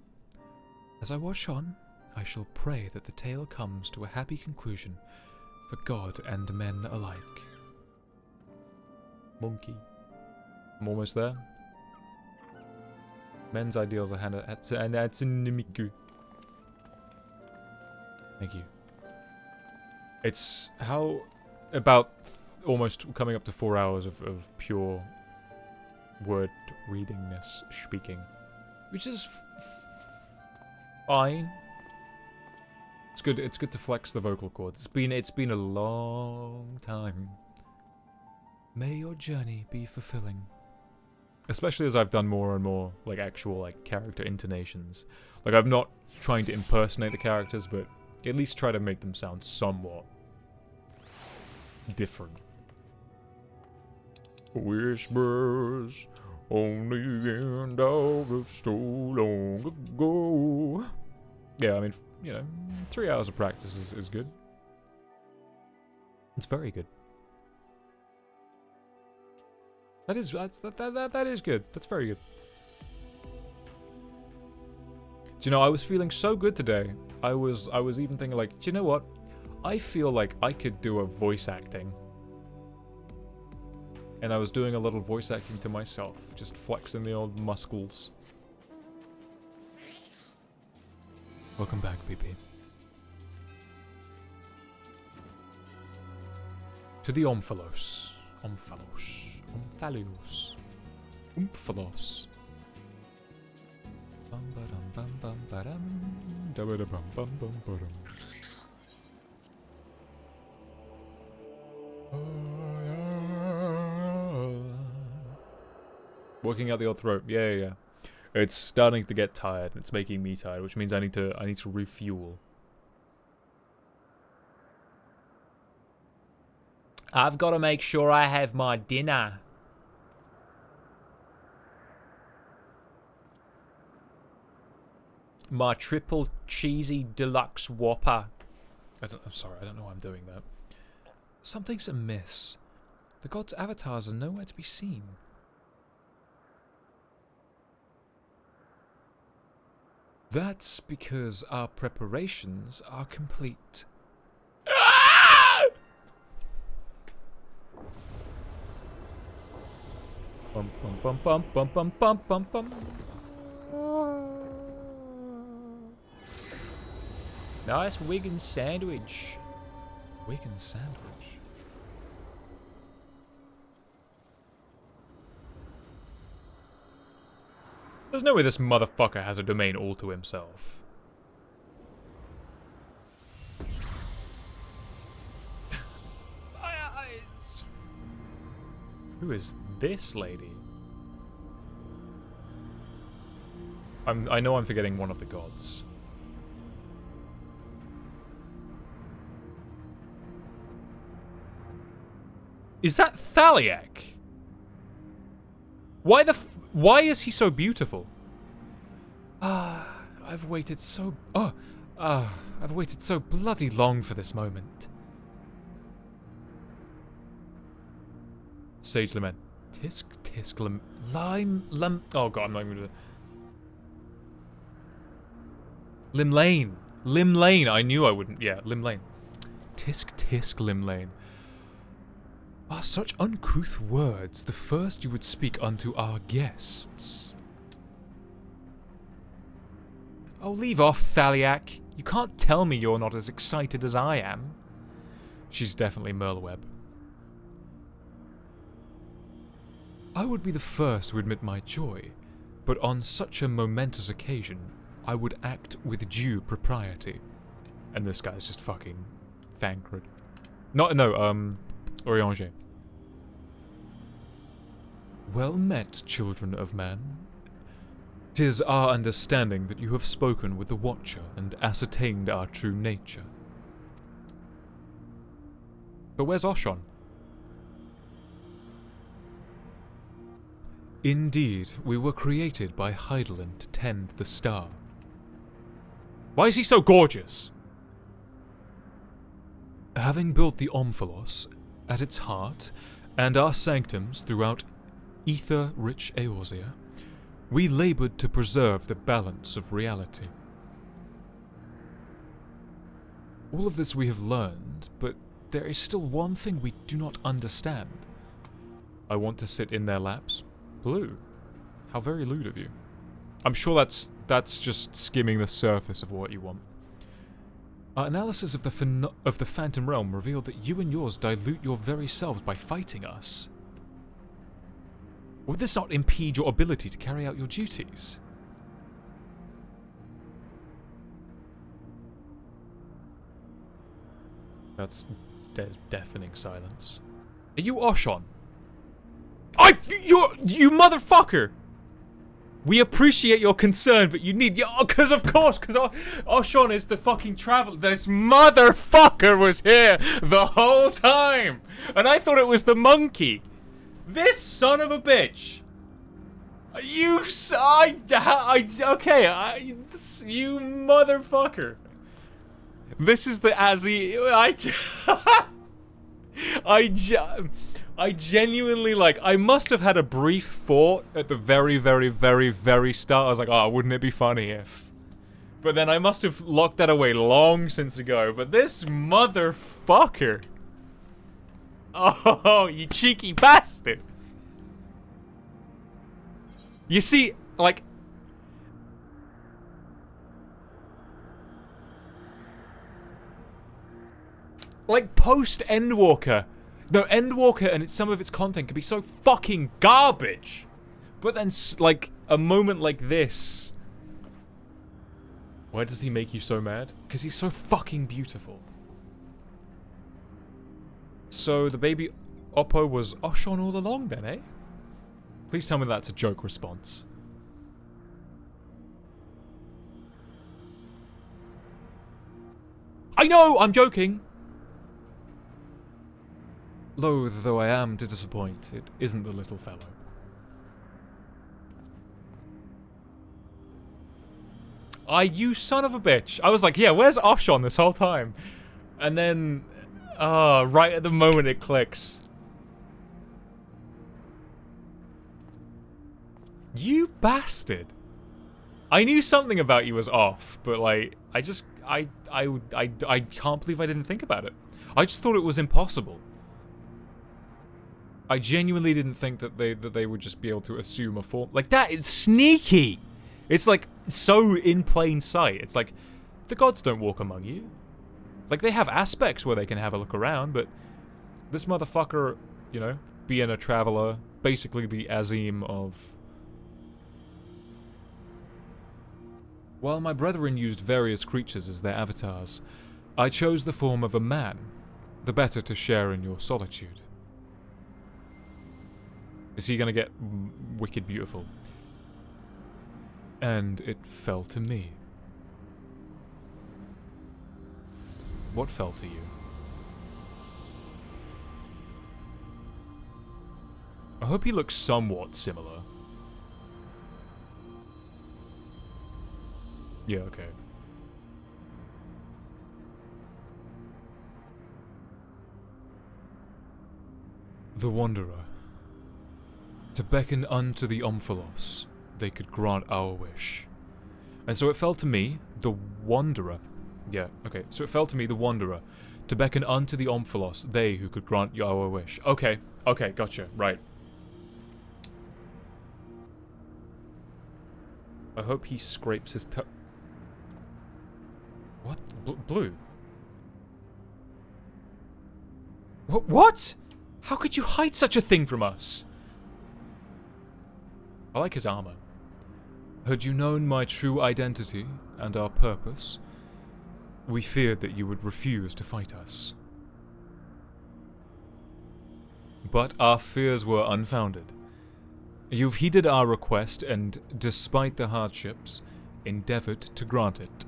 As I watch on, I shall pray that the tale comes to a happy conclusion for God and men alike. Monkey. I'm almost there. Men's ideals are Hatsunimiku. Thank you. It's how about almost coming up to 4 hours of pure word readingness speaking. Which is fine. It's good. It's good to flex the vocal cords. It's been a long time. May your journey be fulfilling. Especially as I've done more and more like actual like character intonations. Like I'm not trying to impersonate the characters, but at least try to make them sound somewhat different. Whispers on the end of the story long ago. Yeah, I mean, you know, 3 hours of practice is good. It's very good. That is good. That's very good. Do you know, I was feeling so good today. I was even thinking like, do you know what? I feel like I could do a voice acting. And I was doing a little voice acting to myself, just flexing the old muscles. Welcome back, PP. To the Omphalos. Omphalos. Omphalos. Omphalos. Bum ba dum bum bum ba dum. Da ba da bum bum bum ba dum. Working out the odd throat. Yeah. It's starting to get tired. It's making me tired, which means I need to refuel. I've got to make sure I have my dinner. My triple cheesy deluxe whopper. I'm sorry, I don't know why I'm doing that. Something's amiss. The gods' avatars are nowhere to be seen. That's because our preparations are complete. Bum bum bum bum bum bum bum bum bum. Nice Wigan sandwich. Wigan sandwich. There's no way this motherfucker has a domain all to himself. My eyes. Who is this lady? I know I'm forgetting one of the gods. Is that Thaliak? Why is he so beautiful? I've waited so I've waited so bloody long for this moment. Sage Lament. Tisk Lime oh god, I'm not even gonna Limlane. Limlane. I knew I wouldn't. Yeah, Limlane. Tisk Limlane. Are such uncouth words the first you would speak unto our guests? Oh, leave off, Thaliak. You can't tell me you're not as excited as I am. She's definitely Merlweb. I would be the first to admit my joy, but on such a momentous occasion, I would act with due propriety. And this guy's just fucking Thancred. Orianger. Well met, children of man. 'Tis our understanding that you have spoken with the Watcher and ascertained our true nature. But where's Oshon? Indeed, we were created by Hydaelyn to tend the star. Why is he so gorgeous? Having built the Omphalos at its heart, and our sanctums throughout ether-rich Eorzea, we labored to preserve the balance of reality. All of this we have learned, but there is still one thing we do not understand. I want to sit in their laps. Blue. How very lewd of you. I'm sure that's just skimming the surface of what you want. Our analysis of the Phantom Realm revealed that you and yours dilute your very selves by fighting us. Would this not impede your ability to carry out your duties? That's deafening silence. Are you Oshon? You motherfucker! We appreciate your concern, but you need... Because Oshon is the fucking traveler. This motherfucker was here the whole time! And I thought it was the monkey. This son of a bitch. You motherfucker. This is the Azzy... I genuinely, like, I must have had a brief thought at the very, very, very, very start. I was like, oh, wouldn't it be funny if... But then I must have locked that away long since ago. But this motherfucker... Oh, you cheeky bastard. You see, like... Like, post-Endwalker... No, Endwalker and some of its content can be so fucking garbage. But then, like, a moment like this... Why does he make you so mad? Because he's so fucking beautiful. So, the baby Oppo was Oshon all along then, eh? Please tell me that's a joke response. I know! I'm joking! Loath though I am to disappoint, it isn't the little fellow. You son of a bitch! I was like, yeah, where's Oshon this whole time? And then, right at the moment it clicks. You bastard! I knew something about you was off, but like, I can't believe I didn't think about it. I just thought it was impossible. I genuinely didn't think that they would just be able to assume a form. Like, that is sneaky! It's like, so in plain sight. It's like, the gods don't walk among you. Like, they have aspects where they can have a look around, but this motherfucker, you know, being a traveler, basically the Azim of... While my brethren used various creatures as their avatars, I chose the form of a man, the better to share in your solitude. Is he gonna get wicked beautiful? And it fell to me. What fell to you? I hope he looks somewhat similar. Yeah, okay. The Wanderer. To beckon unto the Omphalos, they could grant our wish. And so it fell to me, the Wanderer. Yeah, okay. So it fell to me, the Wanderer, to beckon unto the Omphalos, they who could grant our wish. Okay, okay, gotcha, right. I hope he scrapes his toe. What? Blue? What? How could you hide such a thing from us? I like his armor. Had you known my true identity and our purpose, we feared that you would refuse to fight us. But our fears were unfounded. You've heeded our request and, despite the hardships, endeavored to grant it.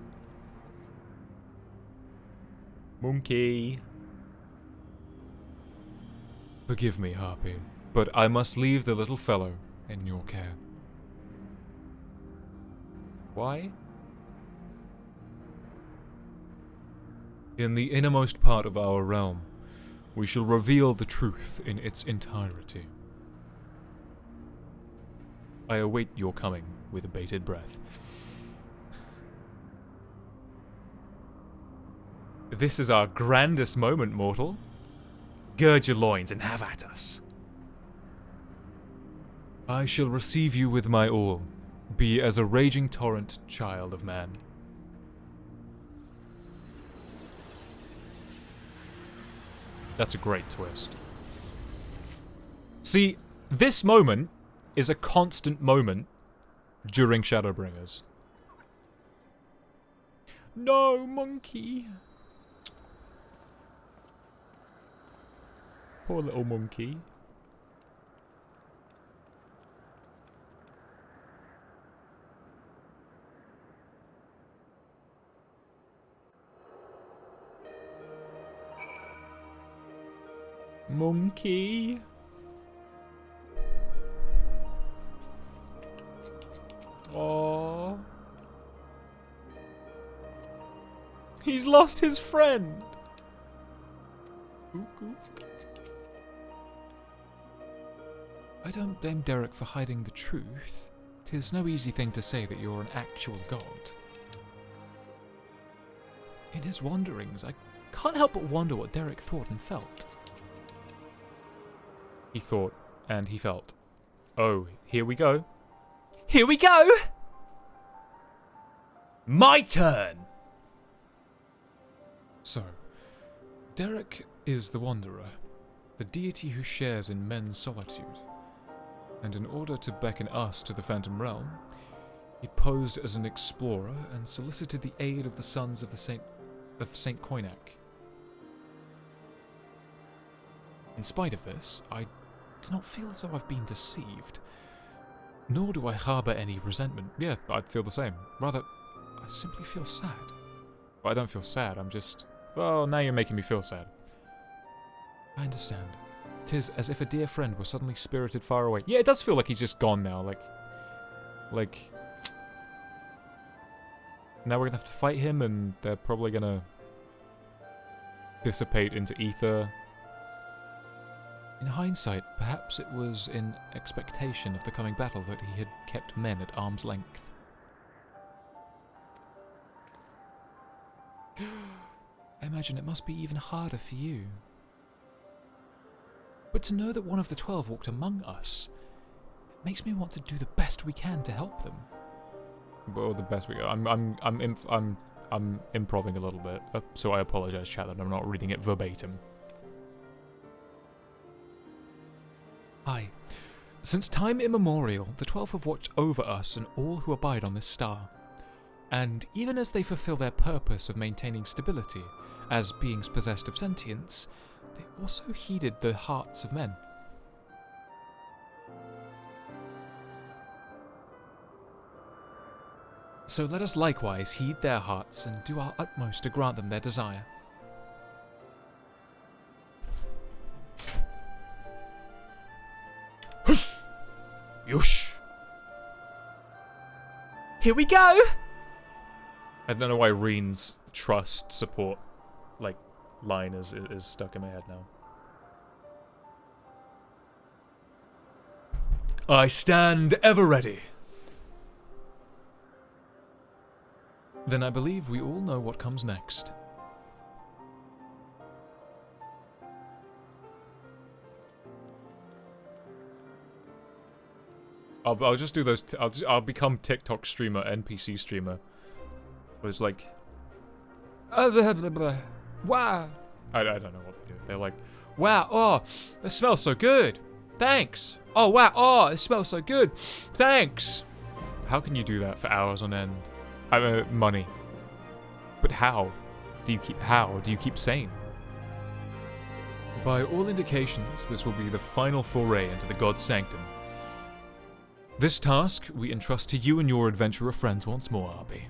Monkey. Forgive me, Harpy, but I must leave the little fellow in your care. Why? In the innermost part of our realm, we shall reveal the truth in its entirety. I await your coming with bated breath. This is our grandest moment, mortal. Gird your loins and have at us. I shall receive you with my all, be as a raging torrent, child of man. That's a great twist. See, this moment is a constant moment during Shadowbringers. No, monkey. Poor little monkey. Monkey. Oh. He's lost his friend. Ook, ook. I don't blame Derek for hiding the truth. 'Tis no easy thing to say that you're an actual god. In his wanderings, I can't help but wonder what Derek thought and felt. He thought, and he felt. Oh, here we go. Here we go! My turn! So, Derek is the Wanderer. the deity who shares in men's solitude. And in order to beckon us to the Phantom Realm, he posed as an explorer and solicited the aid of the sons of Saint Koinak. In spite of this, I do not feel as though I've been deceived, nor do I harbour any resentment. Yeah, I feel the same. Rather, I simply feel sad. Well, I don't feel sad, I'm just... Well, now you're making me feel sad. I understand. 'Tis as if a dear friend were suddenly spirited far away. Yeah, it does feel like he's just gone now, like... Now we're gonna have to fight him, and they're probably gonna dissipate into ether. In hindsight, perhaps it was in expectation of the coming battle that he had kept men at arm's length. I imagine it must be even harder for you. But to know that one of the 12 walked among us, it makes me want to do the best we can to help them. Well, the best we can. I'm improving a little bit, so I apologize, chat, that I'm not reading it verbatim. Aye. Since time immemorial, the 12 have watched over us and all who abide on this star. And even as they fulfill their purpose of maintaining stability, as beings possessed of sentience, they also heeded the hearts of men. So let us likewise heed their hearts and do our utmost to grant them their desire. Yush! Here we go! I don't know why Reen's trust support, like, line is stuck in my head now. I stand ever ready. Then I believe we all know what comes next. I'll just do those. I'll become TikTok streamer, NPC streamer. Where it's like, blah, blah, blah. Wow. I don't know what they do. They're like, wow. Oh, this smells so good. Thanks. Oh wow. Oh, it smells so good. Thanks. How can you do that for hours on end? I mean, money. But how? How do you keep sane? By all indications, this will be the final foray into the God's Sanctum. This task we entrust to you and your adventurer friends once more, Arby.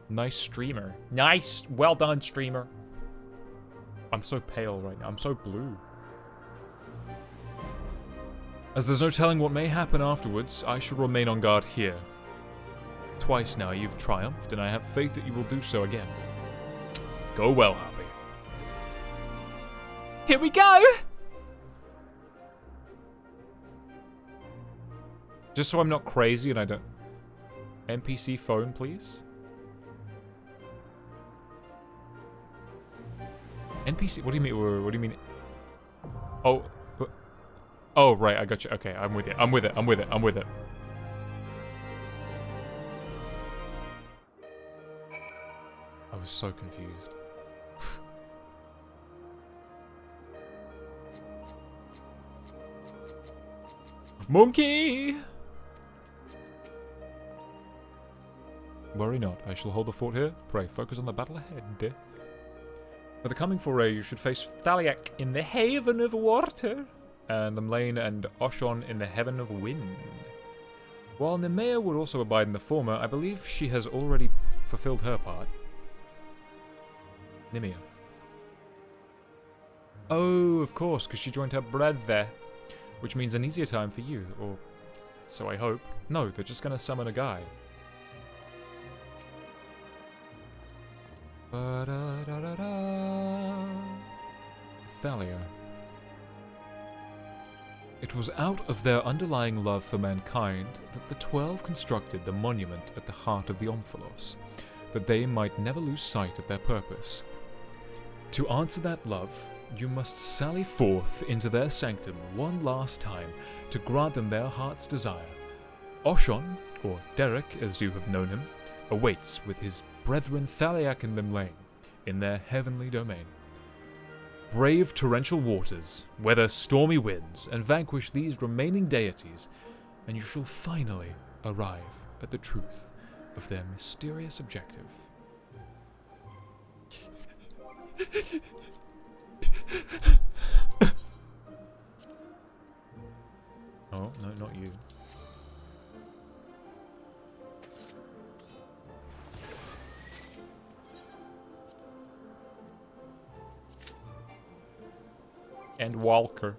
Nice streamer. Nice! Well done, streamer. I'm so pale right now. I'm so blue. As there's no telling what may happen afterwards, I shall remain on guard here. Twice now you've triumphed, and I have faith that you will do so again. Go well, Arby. Here we go! Just so I'm not crazy and I don't... NPC phone, please? NPC... What do you mean? What do you mean? Oh... Oh, right, I got you. Okay, I'm with you. I'm with it. I'm with it. I'm with it. I was so confused. Monkey! Worry not, I shall hold the fort here. Pray, focus on the battle ahead. For the coming foray, you should face Thaliak in the haven of water, and Lemlane and Oshon in the heaven of wind. While Nemea would also abide in the former, I believe she has already fulfilled her part. Nemea. Oh, of course, because she joined her brother, which means an easier time for you, or so I hope. No, they're just gonna summon a guy. Thalia. It was out of their underlying love for mankind that the 12 constructed the monument at the heart of the Omphalos, that they might never lose sight of their purpose. To answer that love, you must sally forth into their sanctum one last time to grant them their heart's desire. Oshon, or Derek as you have known him, awaits with his brethren Thaliak and Lemlane in their heavenly domain. Brave torrential waters, weather stormy winds, and vanquish these remaining deities, and you shall finally arrive at the truth of their mysterious objective. Oh, no, not you. And Walker.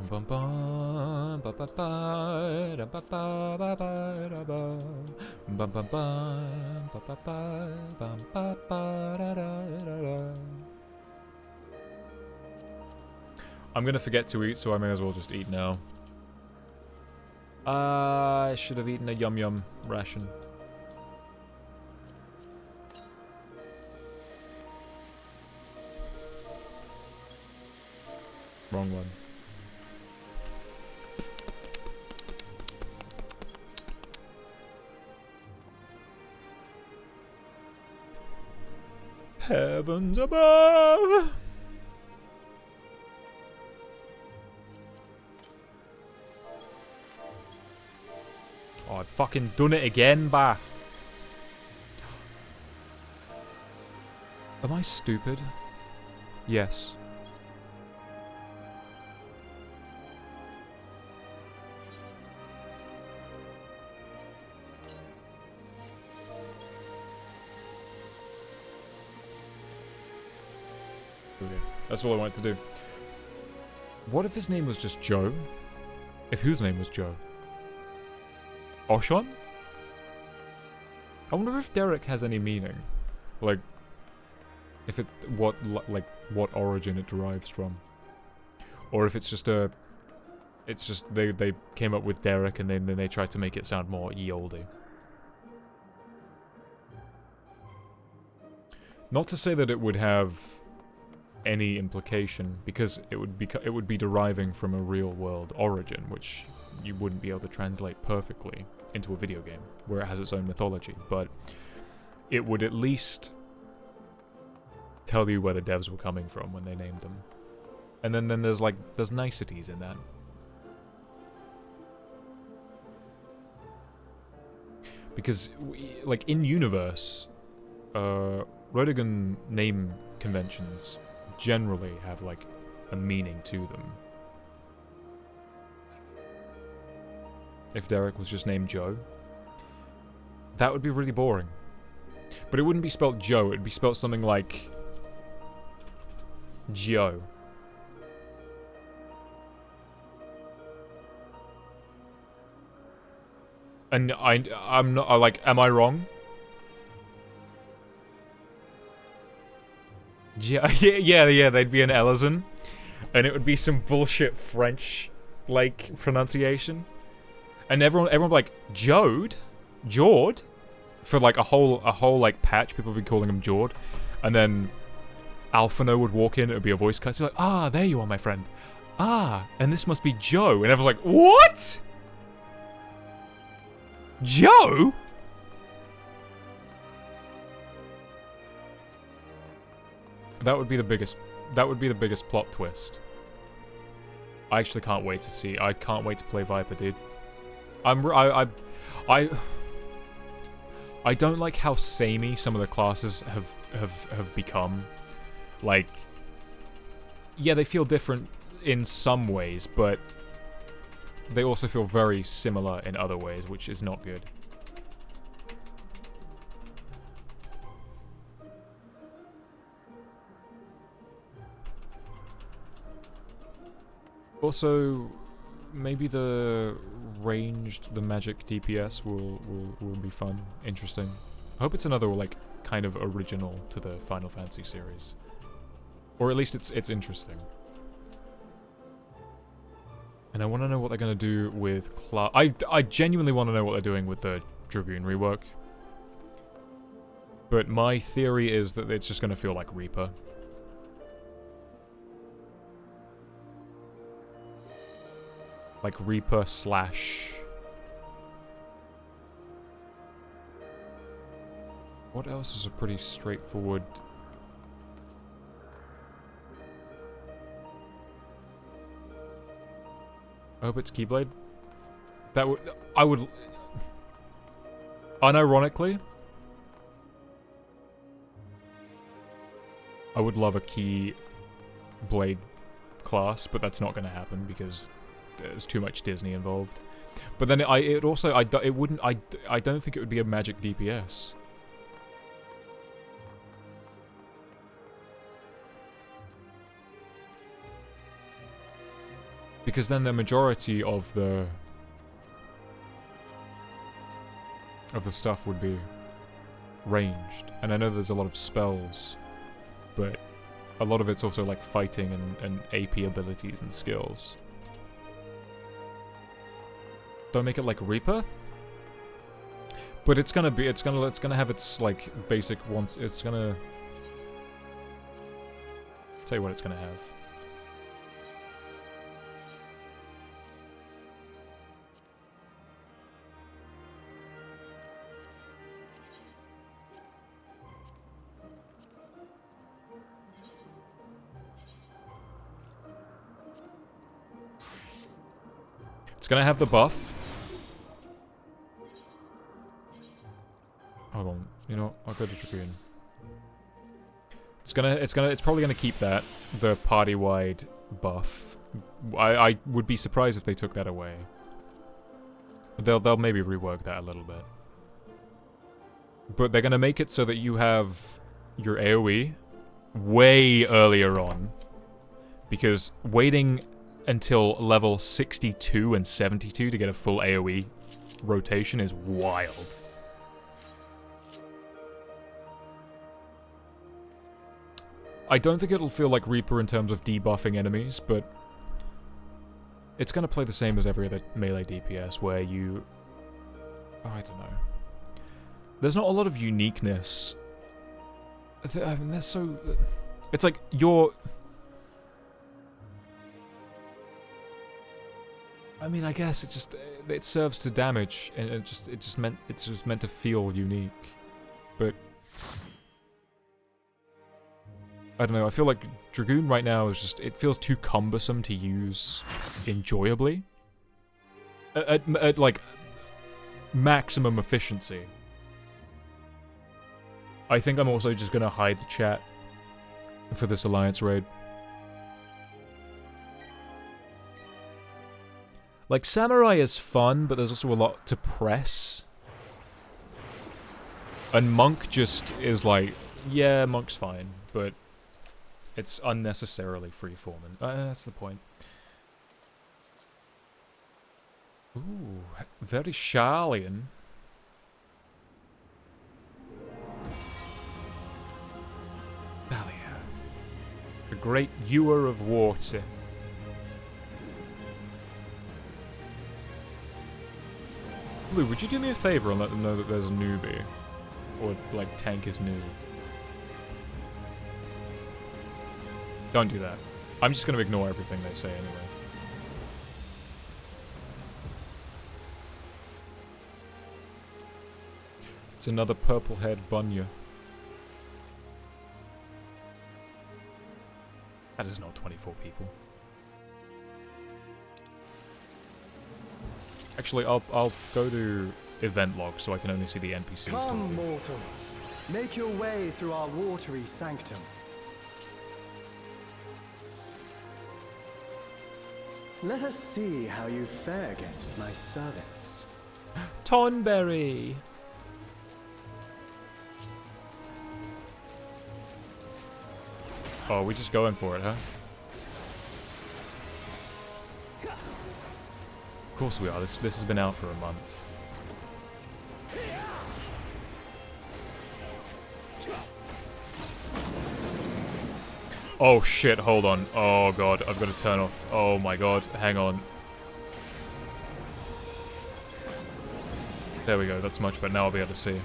Bum bum ba ba ba da ba ba ba ba da ba bum bum bum ba ba ba bum ba ba da da da. I'm gonna forget to eat, so I may as well just eat now. I should have eaten a yum yum ration. Wrong one. Heavens above! Oh, I've fucking done it again, bah. Am I stupid? Yes. Okay. That's all I wanted to do. What if his name was just Joe? If whose name was Joe? Oshon? I wonder if Derek has any meaning. Like, if it, what origin it derives from. Or if it's just a, it's just, they came up with Derek and then they tried to make it sound more ye olde. Not to say that it would have any implication, because it would be deriving from a real world origin, which you wouldn't be able to translate perfectly into a video game, where it has its own mythology, but it would at least tell you where the devs were coming from when they named them. And then there's niceties in that. Because, like, in universe, Rodigan name conventions generally have, like, a meaning to them. If Derek was just named Joe, that would be really boring. But it wouldn't be spelt Joe, it would be spelt something like Joe. And I'm not, like, am I wrong? Yeah, they'd be an Ellison. And it would be some bullshit French, like, pronunciation. And everyone would be like, Jode? Jord? For, like, a whole, like, patch, people would be calling him Jord. And then Alphino would walk in, it would be a voice cut. He's like, ah, there you are, my friend. Ah, and this must be Joe. And everyone's like, what? Joe? That would be the biggest plot twist. I actually can't wait to see. I can't wait to play Viper, dude. I don't like how samey some of the classes have become. Like, yeah, they feel different in some ways, but they also feel very similar in other ways, which is not good. Also, maybe the magic DPS will be fun, interesting. I hope it's another, like, kind of original to the Final Fantasy series. Or at least it's interesting. And I want to know what they're going to do with I genuinely want to know what they're doing with the Dragoon rework. But my theory is that it's just going to feel like Reaper. Like Reaper slash... What else is a pretty straightforward... I hope it's Keyblade. That would... I would... Unironically, I would love a Keyblade class, but that's not going to happen because there's too much Disney involved. But then it also I don't think it would be a magic DPS. Because then the majority of the stuff would be ranged. And I know there's a lot of spells, but a lot of it's also like fighting and AP abilities and skills. Don't make it like Reaper. But it's gonna have its like basic ones. It's gonna tell you what it's gonna have. It's gonna have the buff. Hold on, you know, I'll go to Dragoon. It's probably gonna keep that, the party-wide buff. I would be surprised if they took that away. They'll maybe rework that a little bit. But they're gonna make it so that you have your AoE way earlier on. Because waiting until level 62 and 72 to get a full AoE rotation is wild. I don't think it'll feel like Reaper in terms of debuffing enemies, but it's going to play the same as every other melee DPS where you... I don't know. There's not a lot of uniqueness. I mean, they're so... It's like you're... I mean, I guess it just... It serves to damage, and it's just meant to feel unique. But... I don't know, I feel like Dragoon right now is just... It feels too cumbersome to use enjoyably. At like, maximum efficiency. I think I'm also just gonna hide the chat for this Alliance raid. Like, Samurai is fun, but there's also a lot to press. And Monk just is like, yeah, Monk's fine, but it's unnecessarily freeforming. That's the point. Ooh, very Charlian. Thalia. A great ewer of water. Lou, would you do me a favor and let them know that there's a newbie? Or, like, tank is new? Don't do that. I'm just gonna ignore everything they say anyway. It's another purple-haired bunya. That is not 24 people. Actually, I'll go to event log so I can only see the NPCs. Come, mortals. Make your way through our watery sanctum. Let us see how you fare against my servants. Tonberry! Oh, we're just going for it, huh? Of course we are. This has been out for a month. Oh shit, hold on. Oh god, I've got to turn off. Oh my god, hang on. There we go, that's much better. Now I'll be able to see.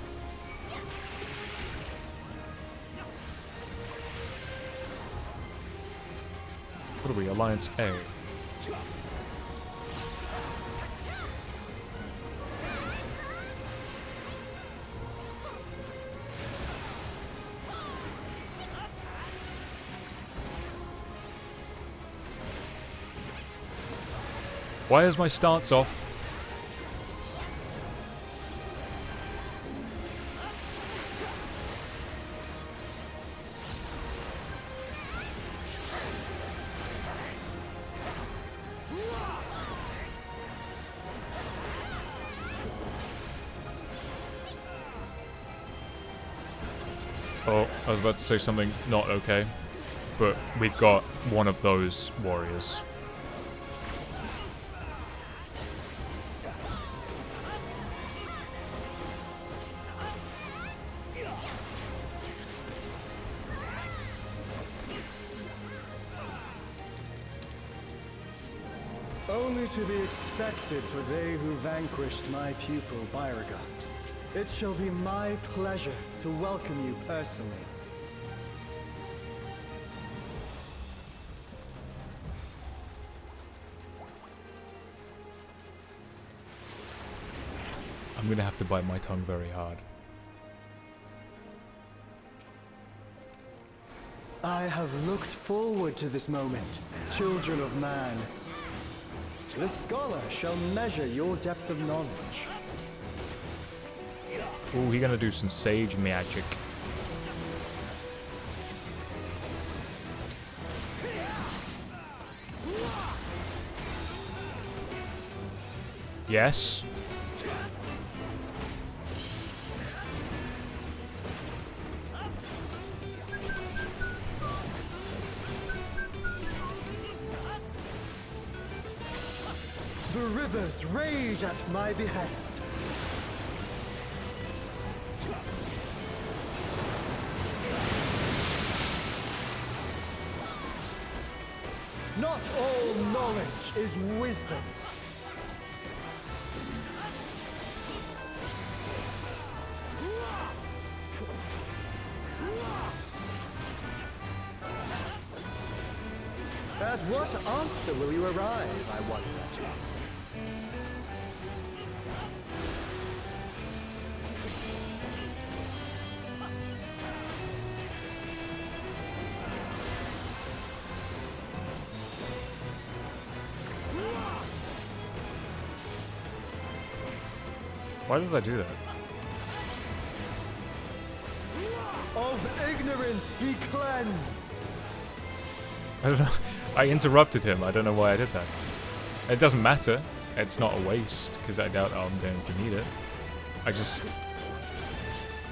What are we? Alliance A. Why is my stance off? Oh, I was about to say something not okay, but we've got one of those warriors. Only to be expected for they who vanquished my pupil Beauregard. It shall be my pleasure to welcome you personally. I'm gonna have to bite my tongue very hard. I have looked forward to this moment, children of man. The scholar shall measure your depth of knowledge. Oh, he's gonna do some sage magic. Yes. The rivers rage at my behest. Not all knowledge is wisdom. At what answer will you arrive, I wonder? Why did I do that? Of ignorance be cleansed. I don't know. I interrupted him. I don't know why I did that. It doesn't matter. It's not a waste, because I doubt I'm going to need it. I just...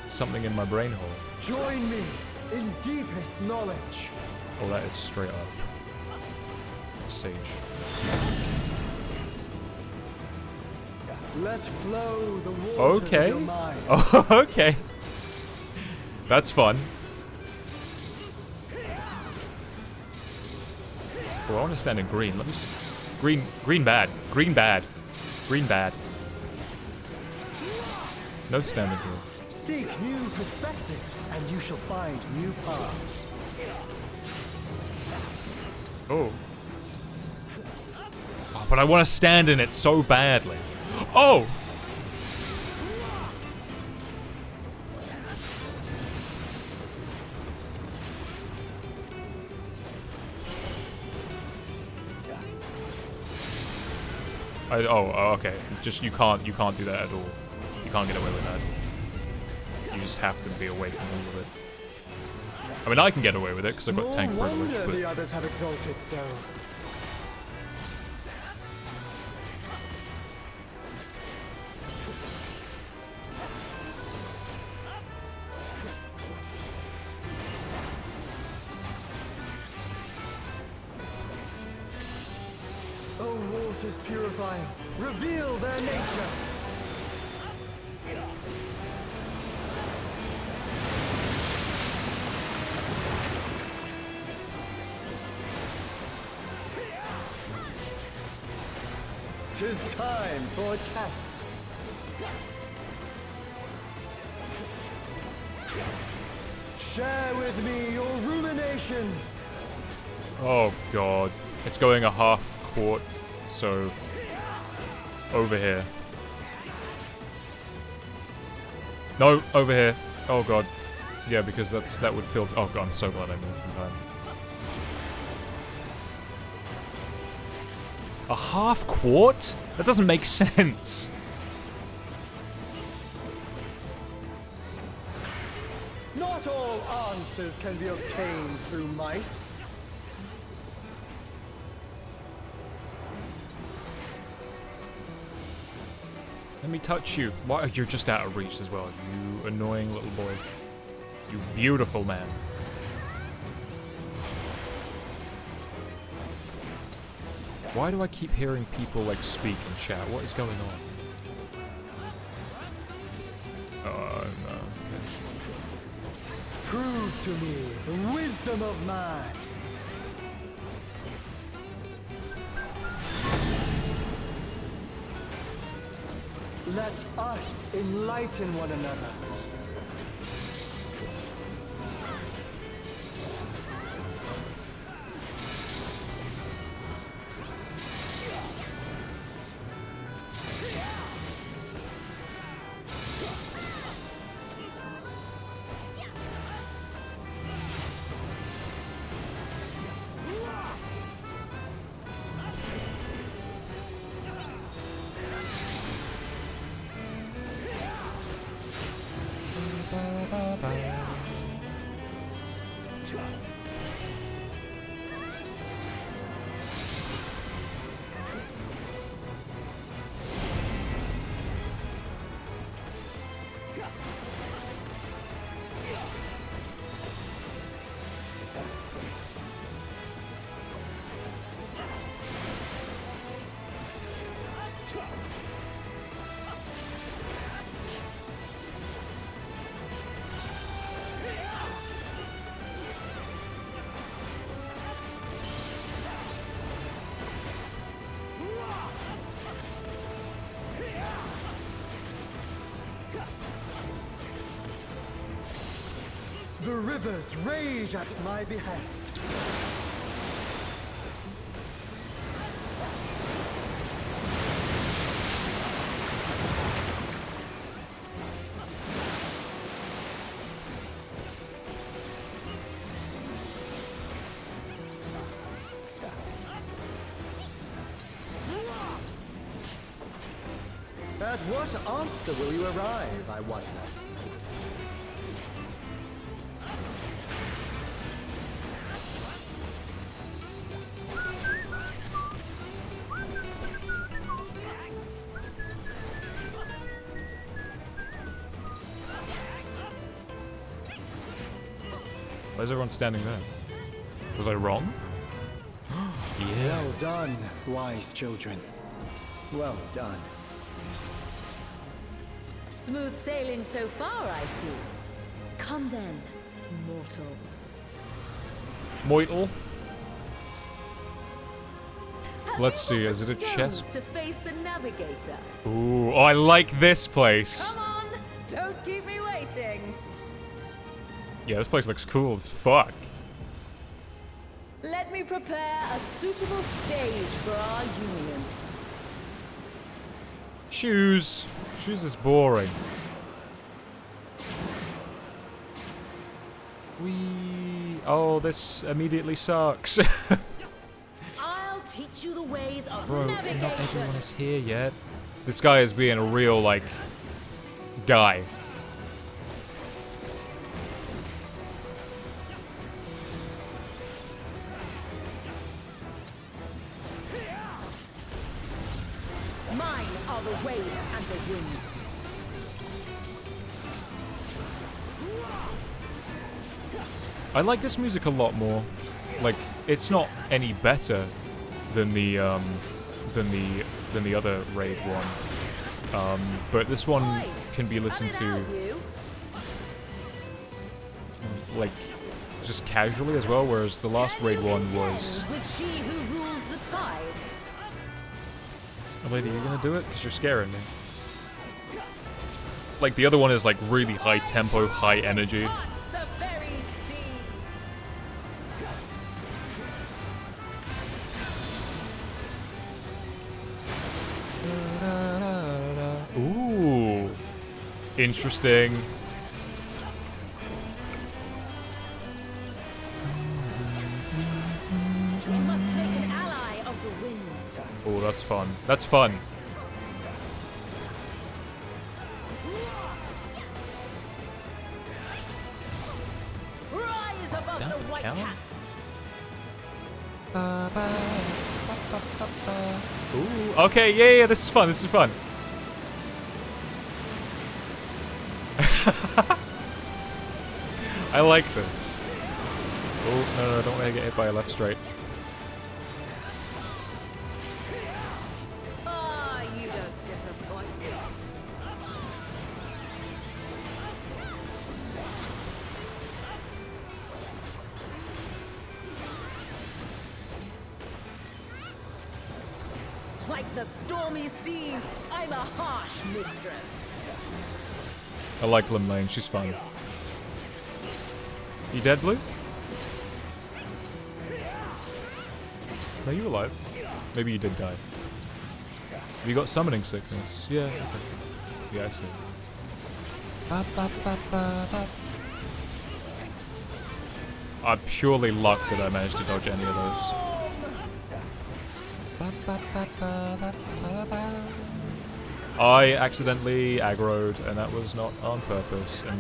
something in my brain hole. Join me in deepest knowledge. Oh, that is straight up. Sage. Let flow the waters of Okay. your mind. Oh, okay. That's fun. Oh, I want to stand in green. Let me see. Green bad. Green bad. Green bad. No standing here. Seek new perspectives, and you shall find new paths. Oh. Oh, but I want to stand in it so badly. Oh! Okay. Just you can't do that at all. You can't get away with that. You just have to be away from all of it. I mean, I can get away with it because I've got tank privilege, wonder the but others have exalted so. Oh, waters purifying, reveal their nature. Tis time for a test. Share with me your ruminations. oh god, it's going a half quart, so over here. No, over here. Oh god, yeah, because that would filter. Oh god, I'm so glad I moved in time. A half quart? That doesn't make sense. Not all answers can be obtained through might. Let me touch you. Why? You're just out of reach as well, you annoying little boy. You beautiful man. Why do I keep hearing people like speak and chat? What is going on? Oh no. Prove to me the wisdom of man. Let us enlighten one another. The rivers rage at my behest. At what answer will you arrive, I wonder? Why is everyone standing there? Was I wrong? Yeah. Well done, wise children. Well done. Smooth sailing so far, I see. Come then, mortals. Moitle. Let's see, is it a chest? To face the navigator. Ooh, oh, I like this place. Come on, don't keep me waiting. Yeah, this place looks cool as fuck. Let me prepare a suitable stage for our union. Shoes. Shoes is boring. Oh, this immediately sucks. I'll teach you the ways of Bro, navigation. not everyone is here yet. This guy is being a real, like, guy. Mine are the waves and the winds. I like this music a lot more. Like, it's not any better than the other raid one. But this one can be listened to like just casually as well, whereas the last raid one was. With she who rules the tides. Oh, lady, you gonna do it? Because you're scaring me. Like, the other one is like really high tempo, high energy. Ooh, interesting. You must make an ally of the wind. Oh, that's fun. That's fun. Rise above Down the for the white count? caps. Ooh, okay, yeah, this is fun, this is fun. I like this. Oh, no, don't want to get hit by a left straight. Ah, you don't disappoint. Like the stormy seas, I'm a harsh mistress. I like Lim Lane, she's fun. You dead, Blue? No, you alive. Maybe you did die. Have you got summoning sickness? Yeah, okay. Yeah, I see. I'm purely luck that I managed to dodge any of those. I accidentally aggroed, and that was not on purpose, and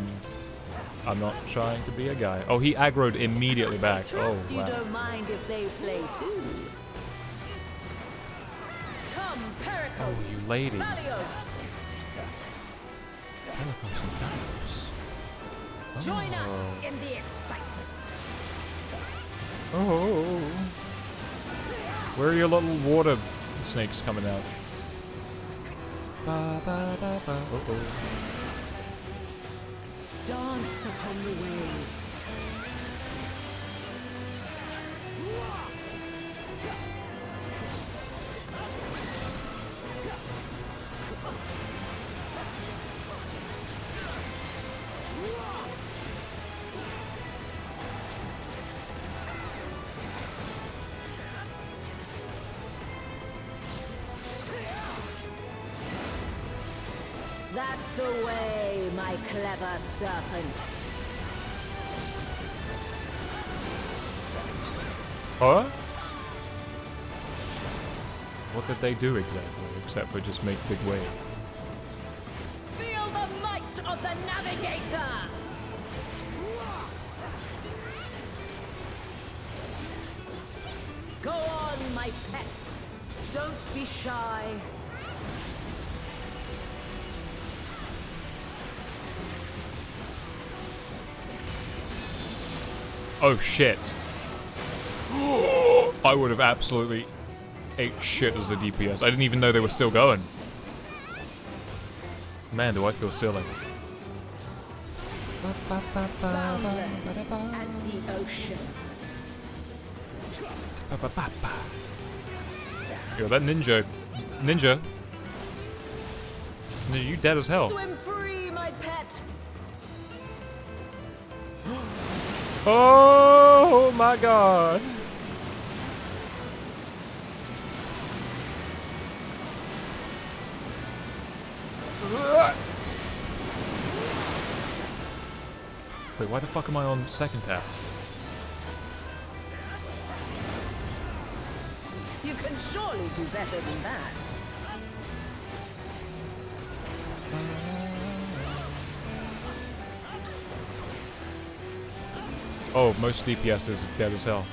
I'm not trying to be a guy. Oh, he aggroed immediately back. Oh, Trust you wow. don't mind if they play too. Come, Pericles. Oh, you lady. Valios. Pericles and Valios. Join us in the excitement. Oh. Where are your little water snakes coming out? Uh-oh. Dance upon the waves. That's the way, my clever serpent. Huh? What did they do exactly, except for just make big wave? Feel the might of the navigator! Go on, my pets. Don't be shy. Oh shit. I would have absolutely ate shit as a DPS. I didn't even know they were still going. Man, do I feel silly. Boundless as the ocean. Yo, that ninja. Ninja, you dead as hell. Swim free, my pet. Oh my god. Wait, why the fuck am I on second tap? You can surely do better than that. Oh, most DPS is dead as hell.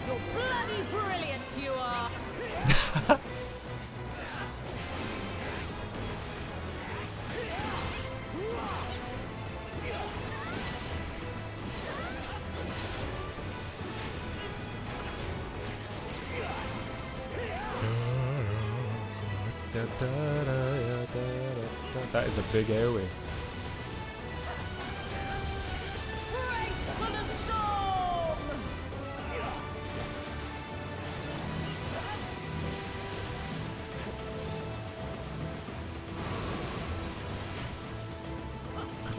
You're bloody brilliant, you are. That is a big AoE. Brace for the storm!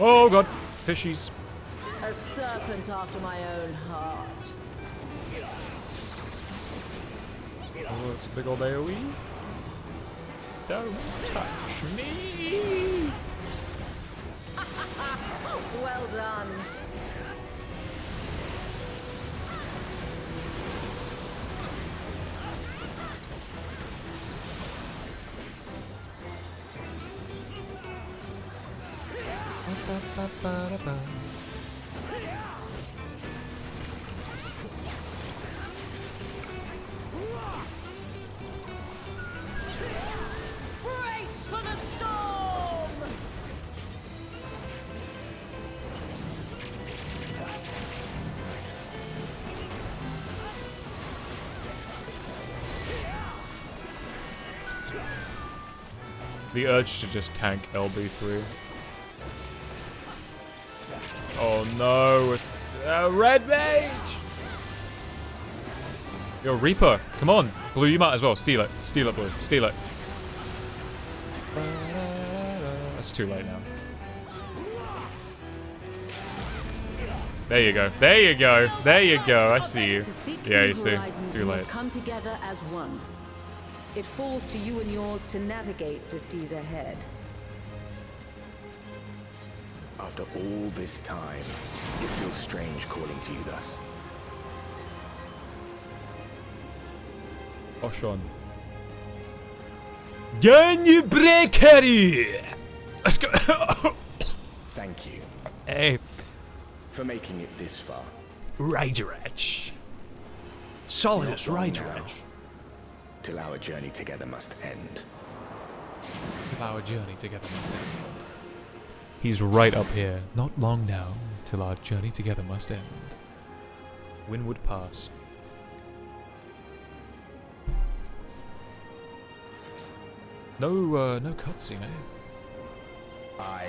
Oh god, fishies. A serpent after my own heart. Oh, it's a big old AoE. Don't touch me. Well done. Brace for the storm! The urge to just tank LB3. Oh no, red mage! Yo, Reaper, come on. Blue, you might as well. Steal it. Steal it, Blue. Steal it. That's too late now. There you go. There you go. There you go. I see you. Yeah, you see. Too late. Come together as one. It falls to you and yours to navigate the seas ahead. After all this time, it feels strange calling to you thus. Oshon. Can you break her? Let's go. Thank you. Hey. For making it this far. Rage Edge. Solidus Rage Edge. Till our journey together must end. Till our journey together must end. He's right up here. Not long now, till our journey together must end. Windward Pass. No cutscene, eh? I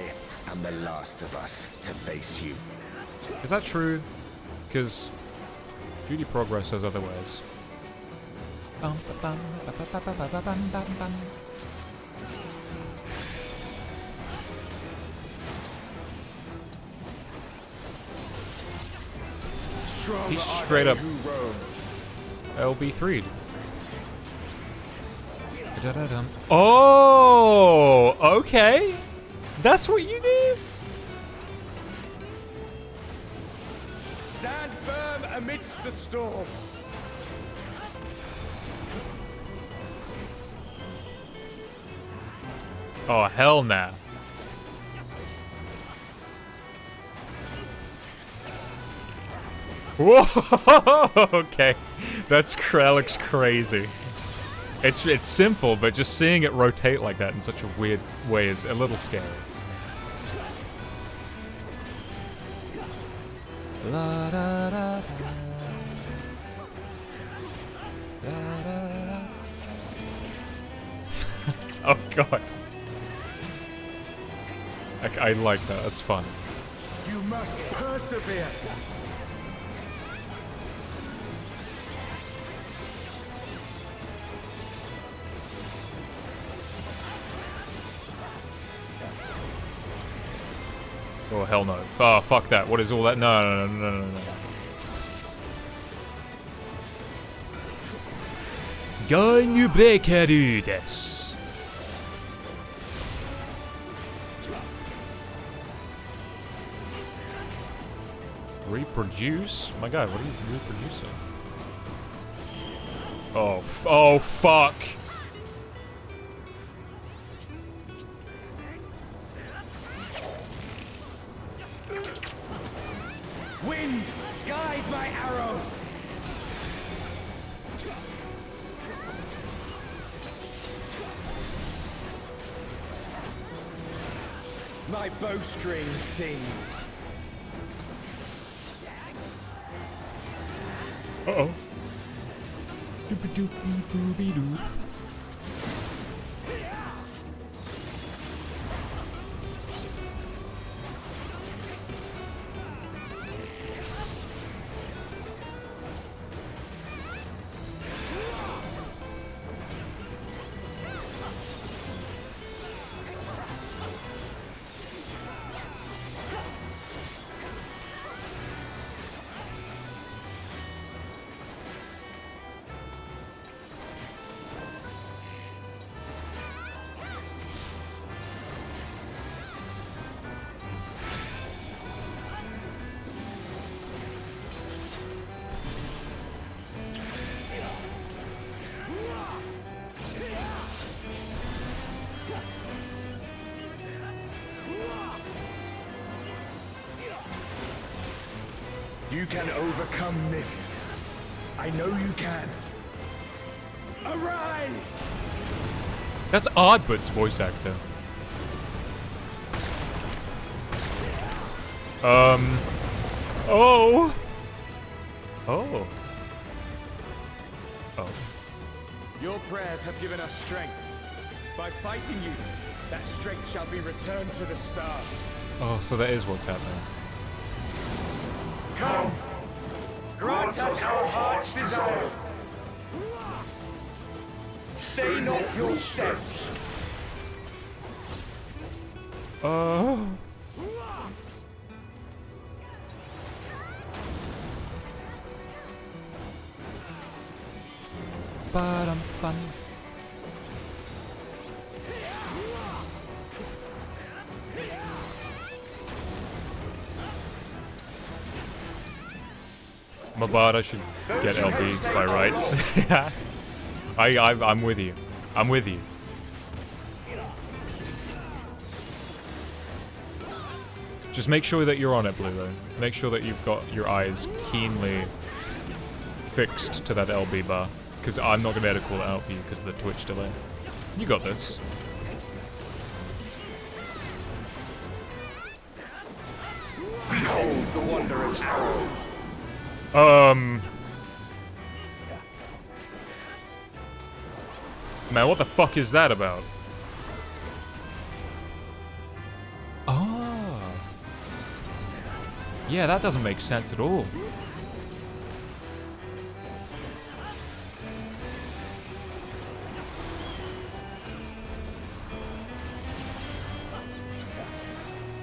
am the last of us to face you. Is that true? Because Duty Progress says otherwise. He's straight up LB3'd. Oh, okay. That's what you need? Stand firm amidst the storm. Oh, hell nah. Whoa! Okay, that looks crazy. It's simple, but just seeing it rotate like that in such a weird way is a little scary. La, da, da, da. Da, da, da. Oh god. I like that. That's fun. You must persevere. Oh hell no. Oh fuck that. What is all that? No. Ganyu breakeru desu. Reproduce? My god, what are you reproducing? Oh fuck. Wind, guide my arrow. My bowstring sings. Uh-oh. Doopy-doopy-doopy-doop. You can overcome this. I know you can. Arise! That's Ardbut's voice actor. Oh. Oh. Oh. Your prayers have given us strength. By fighting you, that strength shall be returned to the star. Oh, so that is what's happening. Come! Grant us our heart's desire. Stay not your steps. Ba-dum-bum. Mabada should get LB by rights. I'm with you. I'm with you. Just make sure that you're on it, Blue, though. Make sure that you've got your eyes keenly fixed to that LB bar. Because I'm not going to be able to call it out for you because of the Twitch delay. You got this. Behold the Wanderer's arrow. Man, what the fuck is that about? Oh. Yeah, that doesn't make sense at all.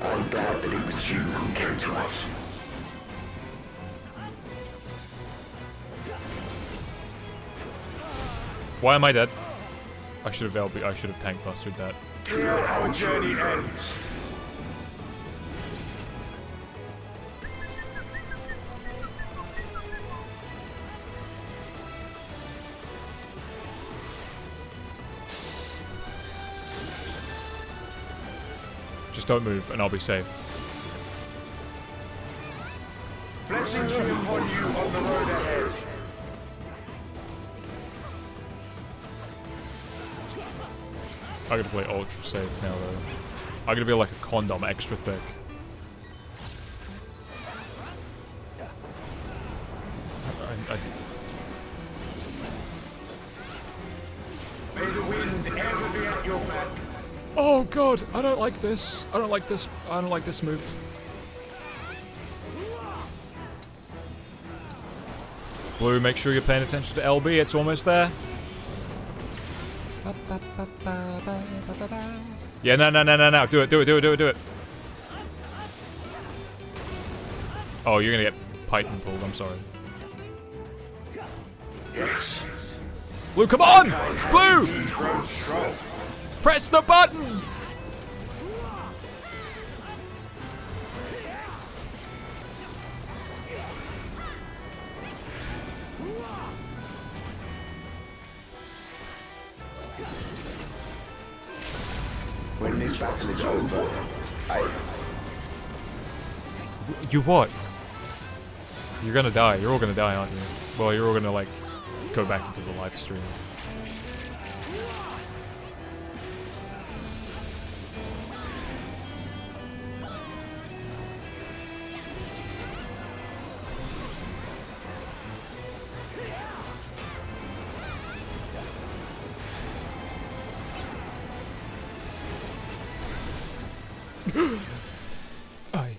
I'm glad that it was you who came to us. Why am I dead? I should have tank bustered that. Here our journey ends. Just don't move and I'll be safe. Blessings be upon you on the road ahead. I'm gonna play ultra safe now though. I'm gonna be like a condom, extra thick. May the wind ever be at your back. Oh god, I don't like this. I don't like this. I don't like this move. Blue, make sure you're paying attention to LB. It's almost there. Yeah, no. Do it. Oh, you're gonna get Python pulled. I'm sorry. Yes. Blue, come on! Blue! Press the button! When this battle is over, You what? You're gonna die. You're all gonna die, aren't you? Well, you're all gonna, like, go back into the live stream. Aye.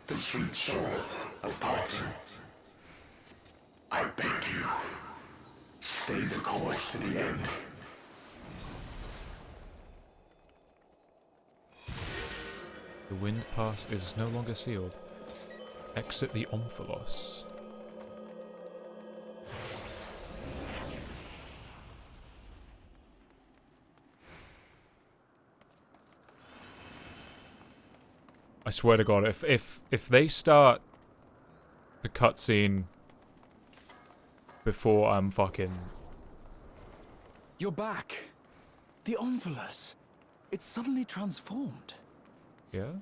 The sweet sorrow of parting. I beg you, stay the course to the end. The wind pass is no longer sealed. Exit the Omphalos. I swear to God, if they start the cutscene before I'm fucking... You're back. The Omphalos. It's suddenly transformed. Yeah?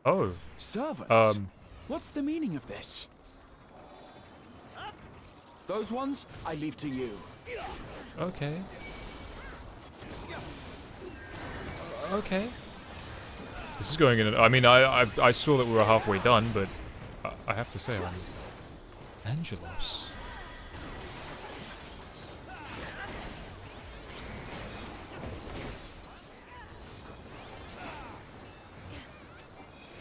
Oh. Servants? What's the meaning of this? Those ones, I leave to you. Okay. Okay. This is going in. I mean, I saw that we were halfway done, but I have to say, Angelos.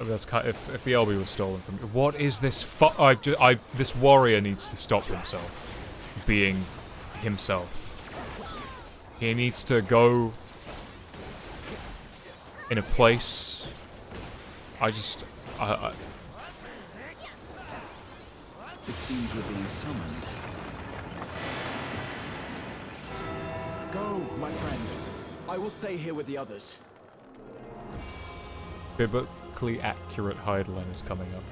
That's kind of, if the LB was stolen from me. What is this this warrior needs to stop himself being himself. He needs to go in a place. It seems we're being summoned. Go, my friend. I will stay here with the others. Biblically accurate Heidelin is coming up.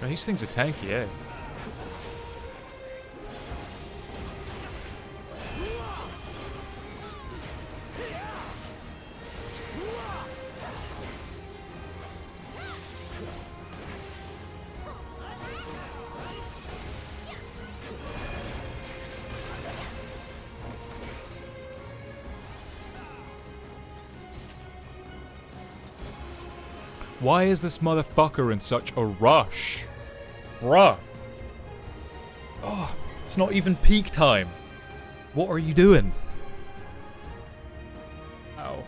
Man, these things are tanky, eh? Why is this motherfucker in such a rush? Bruh. Oh, it's not even peak time. What are you doing? Ow.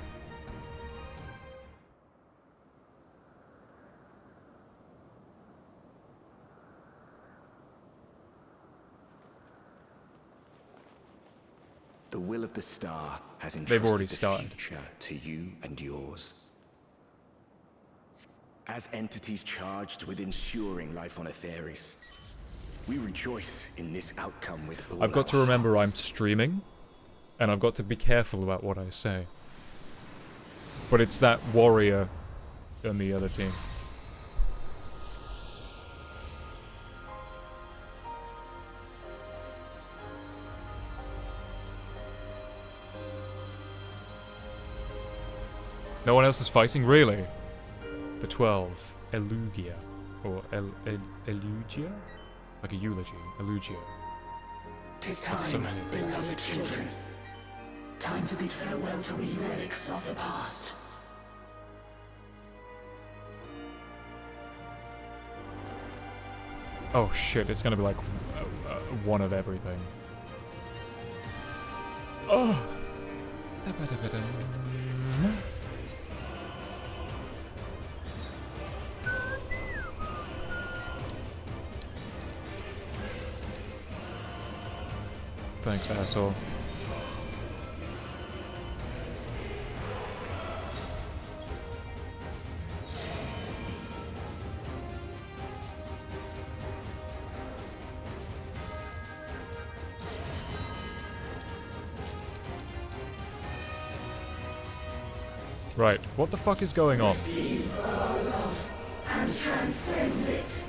The will of the star has They've already entrusted the started. future to you and yours. As entities charged with ensuring life on Atheris, we rejoice in this outcome with all I've got to our remember hearts. I'm streaming, and I've got to be careful about what I say. But it's that warrior and the other team. No one else is fighting, really? The 12, Elugia, or Elugia? Like a eulogy, Elugia. Tis That's so time, many. beloved children. Time to bid farewell to we relics of the past. Oh shit, it's gonna be like one of everything. Oh! Thanks, asshole. Right, what the fuck is going on? Receive our love and transcend it.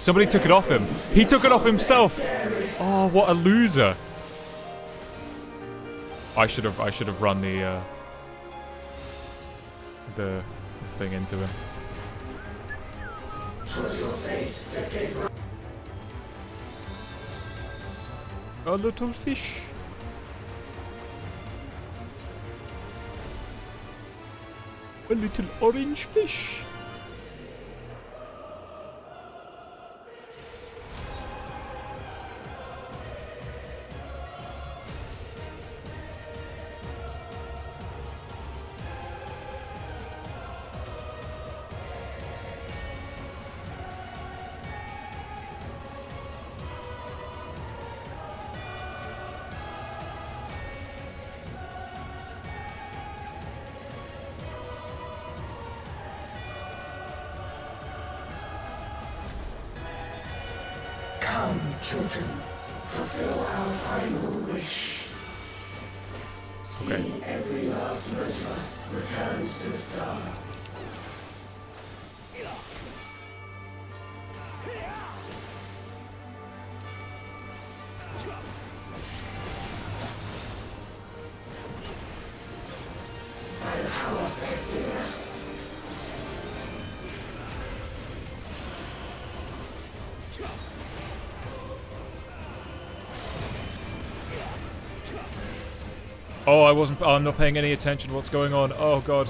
Somebody took it off him. He took it off himself. Oh, what a loser. I should have run the thing into him. A little fish. A little orange fish. Come, children, fulfill our final wish. See, every last Motus returns to the star. By the power vested in us. Oh, I'm not paying any attention to what's going on. Oh, God.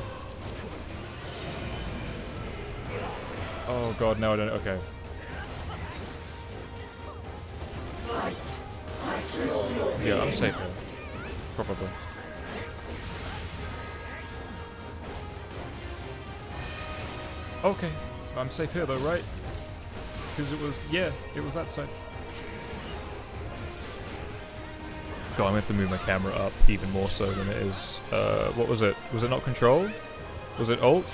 Oh, God, no, I don't. Okay. Yeah, I'm safe here. Probably. Okay. I'm safe here, though, right? Because it was, yeah, it was that side. God, I'm going to have to move my camera up even more so than it is. What was it? Was it not control? Was it alt?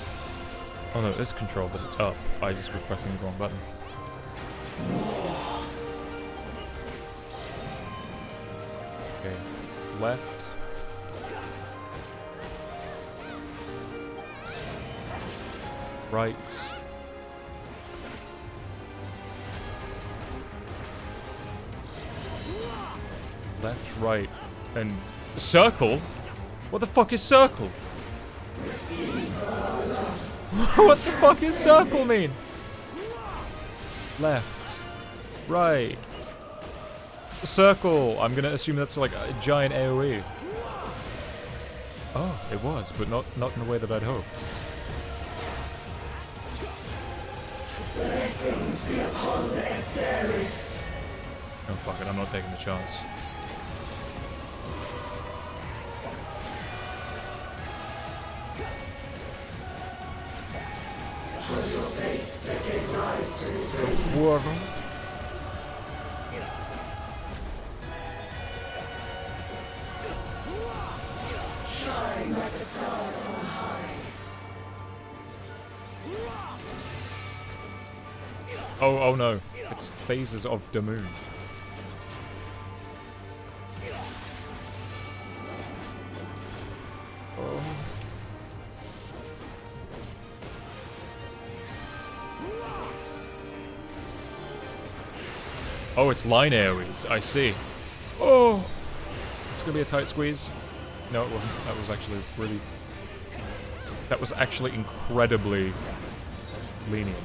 Oh no, it is control, but it's up. I just was pressing the wrong button. Okay, left. Right. Left, right, and circle? What the fuck is circle? What the fuck is circle mean? Left, right, circle. I'm gonna assume that's like a giant AoE. Oh, it was, but not in the way that I'd hoped. Blessings be upon Etheris. Oh fuck it, I'm not taking the chance. Was your faith that gave rise to this Warren. Shine like the stars on high. Oh no. It's phases of the moon. Oh. Oh, it's line areas. I see. Oh! It's gonna be a tight squeeze. No, it wasn't. That was actually really... That was actually incredibly lenient.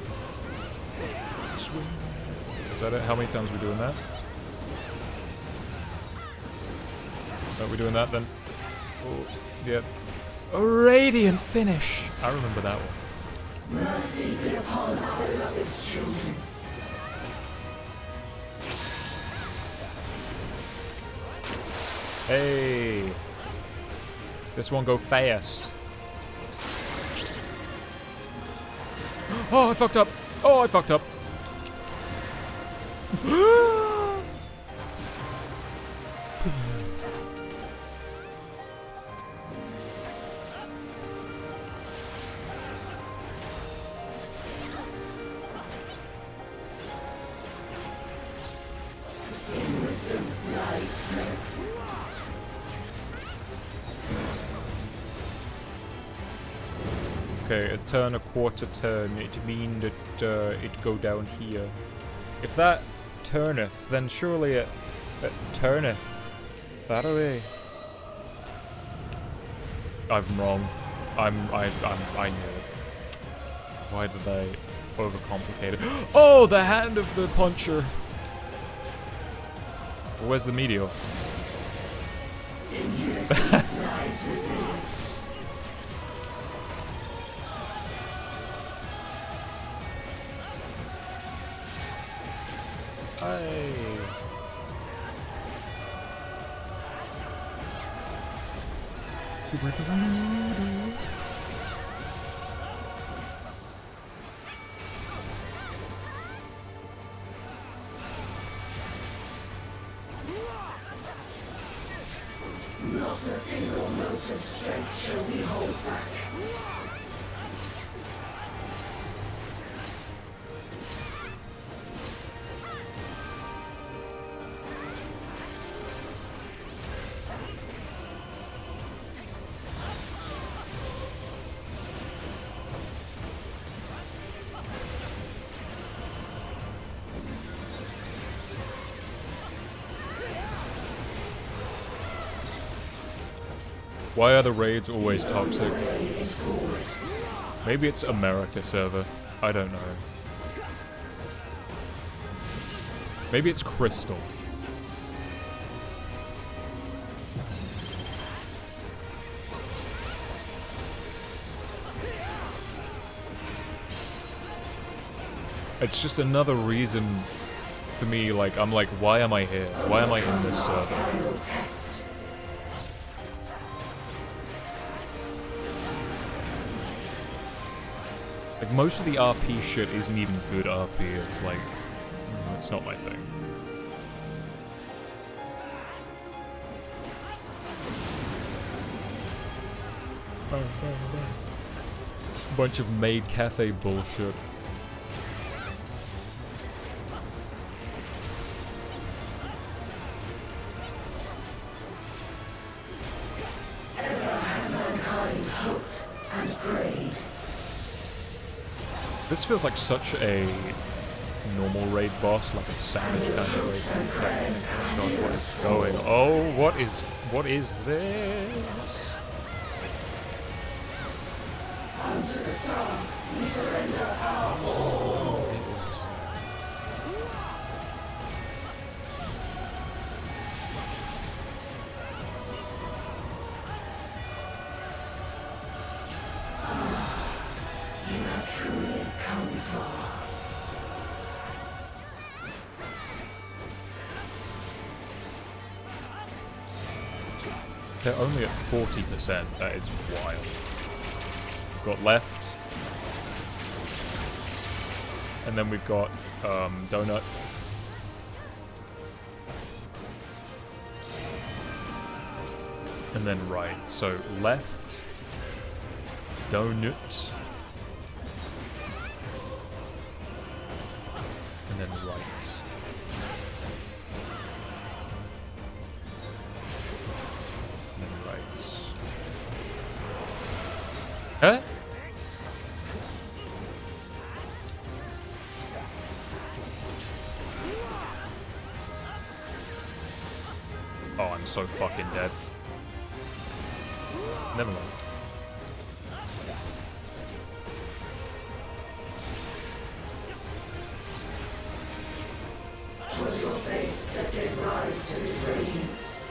Swing. Is that it? How many times are we doing that? Are we doing that then? Oh, yeah. A radiant finish! I remember that one. Mercy be upon our beloved's children. Hey! This one go fast. Oh, I fucked up! Oh, I fucked up! In wisdom lies strength. Okay, a turn, a quarter turn. It mean that it go down here. If that turneth, then surely it turneth that way. I'm wrong. I knew it. Why did I overcomplicate it? Oh, the hand of the puncher. Where's the meteor? In unison lies resilience. Hey. Not a single note of strength shall we hold back. Why are the raids always toxic? Maybe it's America server. I don't know. Maybe it's Crystal. It's just another reason for me, like, I'm like, why am I here? Why am I in this server? Like, most of the RP shit isn't even good RP, it's like, it's not my thing. Bunch of maid cafe bullshit. This feels like such a normal raid boss, like a savage kind of raid. God, what is going? Oh, what is this? Unto the star, we surrender our all. You have truly come far. They're only at 40%. That is wild. We've got left. And then we've got donut. And then right. So left, donut, and then right. And then right. Huh? Oh, I'm so fucking dead. Never mind. Twas your faith that gave rise to this radiance.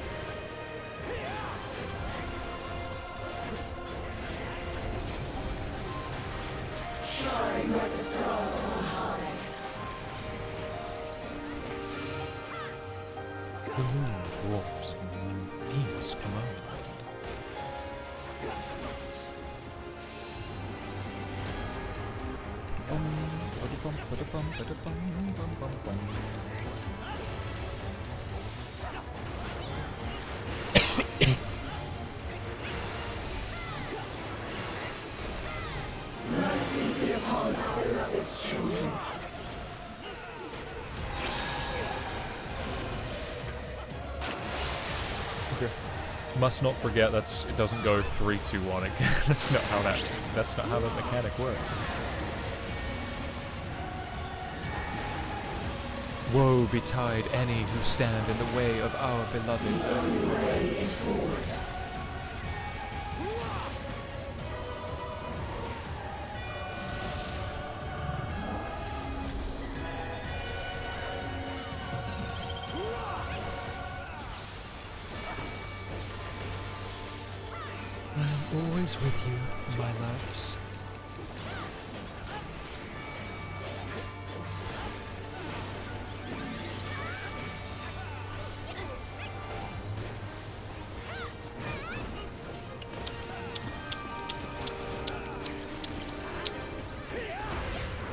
Shine like the stars on high. The moon forms Venus command. Mercy be upon our beloved children. Okay. Must not forget that's it doesn't go 3, 2, 1 again. That's not how that mechanic works. Woe betide any who stand in the way of our beloved. The only way is forward. I'm always with you, my loves.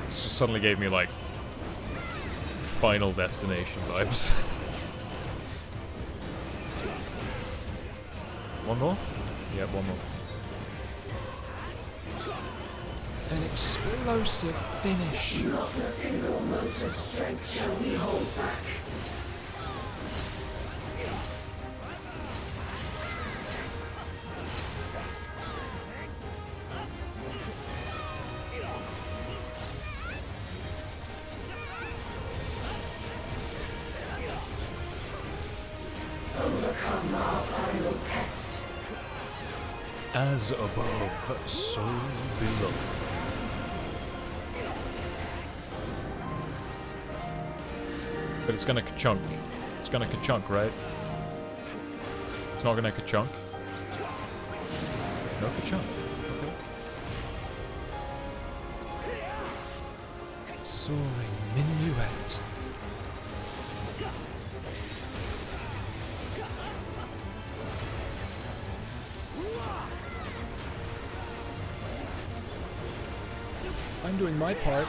This just suddenly gave me like Final Destination vibes. One more? Yeah, one more. An explosive finish. Not a single motor's strength shall we hold back. Overcome our final test. As above, so below. But it's gonna ka-chunk. It's gonna ka-chunk, right? It's not gonna ka-chunk? No ka-chunk. Okay. Soaring minuet. I'm doing my part.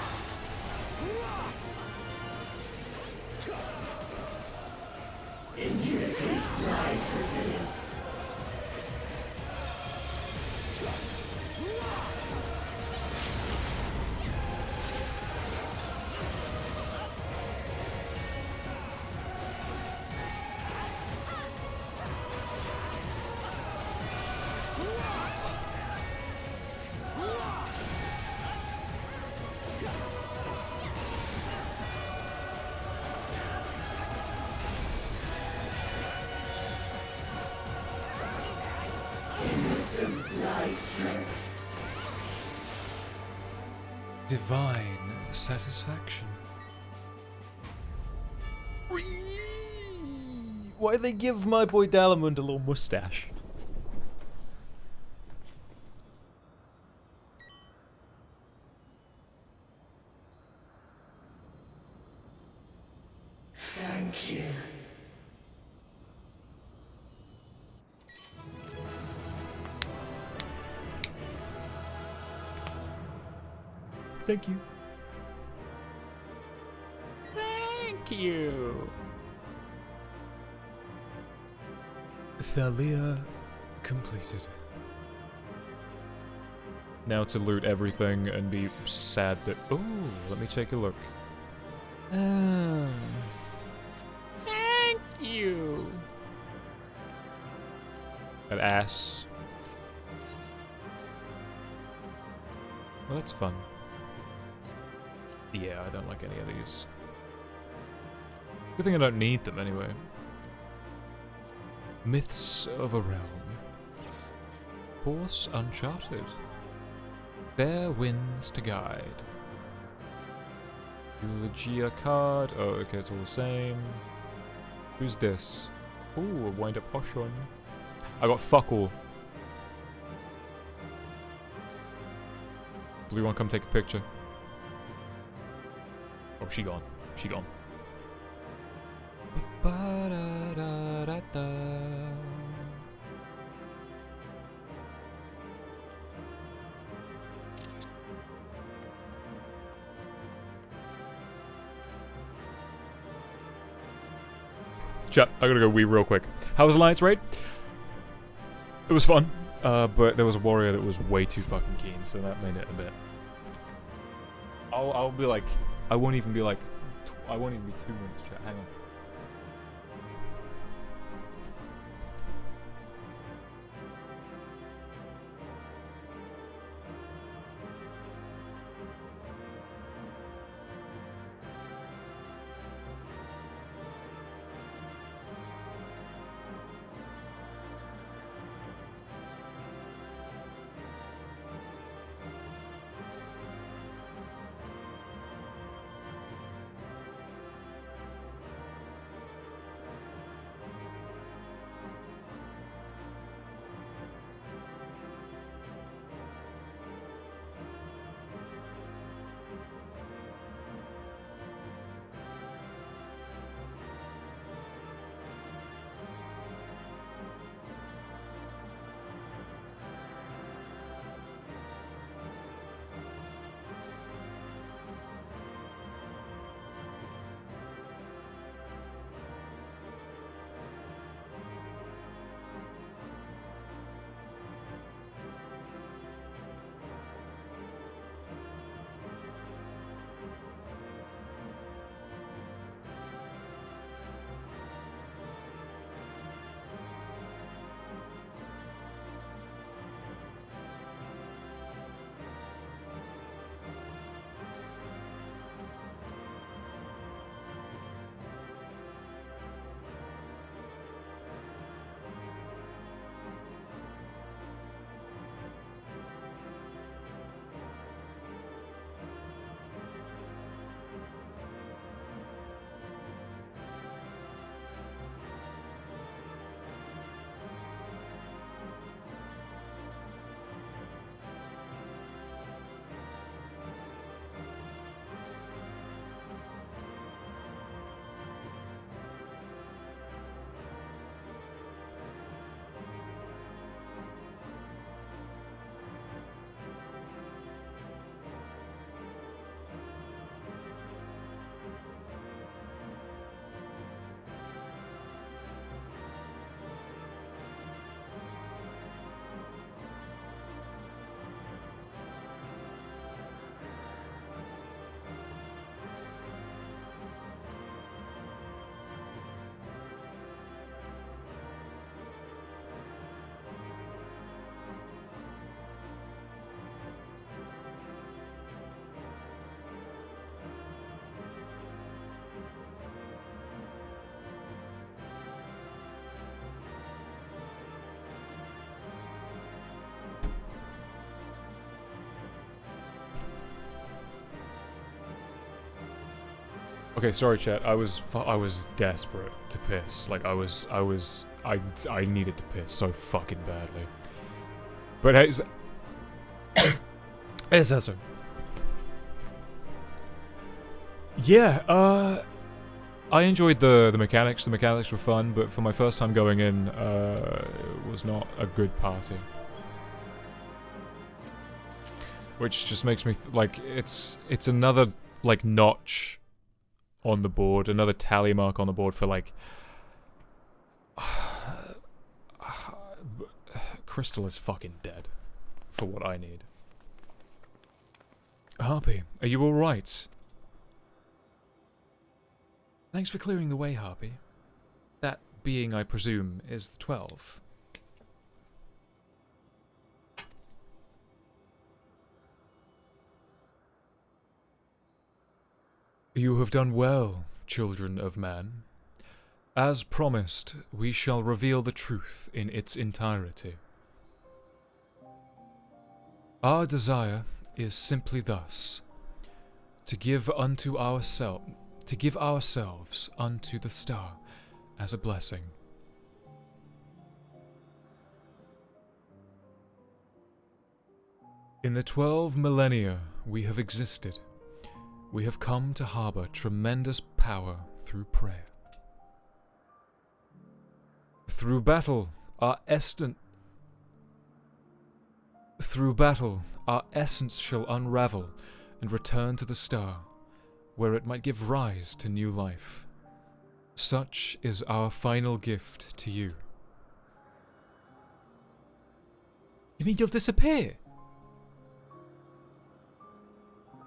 In unity lies resilience. Strength. Divine satisfaction. Why'd they give my boy Dalamund a little mustache? Thank you. Thank you. Thank you. Thalia completed. Now to loot everything and be sad that... Oh, let me take a look. Thank you. An ass. Well, that's fun. Yeah, I don't like any of these. Good thing I don't need them anyway. Myths of a Realm. Horse Uncharted. Fair winds to guide. Eulogia card. Oh, okay, it's all the same. Who's this? Ooh, a wind up Oshon. I got fuck all. Blue one, come take a picture. Oh, she gone. She gone. Chat, I gotta go wee real quick. How was Alliance Raid? It was fun, but there was a warrior that was way too fucking keen, so that made it a bit. I'll be like, I won't even be like, I won't even be 2 minutes, chat. Hang on. Okay, sorry, chat. I was desperate to piss. Like I needed to piss so fucking badly. But it's also. Yeah, I enjoyed the mechanics. The mechanics were fun, but for my first time going in, it was not a good party. Which just makes me like it's another like notch on the board, another tally mark on the board for like Crystal is fucking dead for what I need. Harpy, are you alright? Thanks for clearing the way, Harpy. That being, I presume, is the 12. You have done well, children of man. As promised, we shall reveal the truth in its entirety. Our desire is simply thus, to give ourselves unto the star as a blessing. In the 12 millennia we have existed, we have come to harbor tremendous power through prayer. Through battle, our essence shall unravel and return to the star, where it might give rise to new life. Such is our final gift to you. You mean you'll disappear?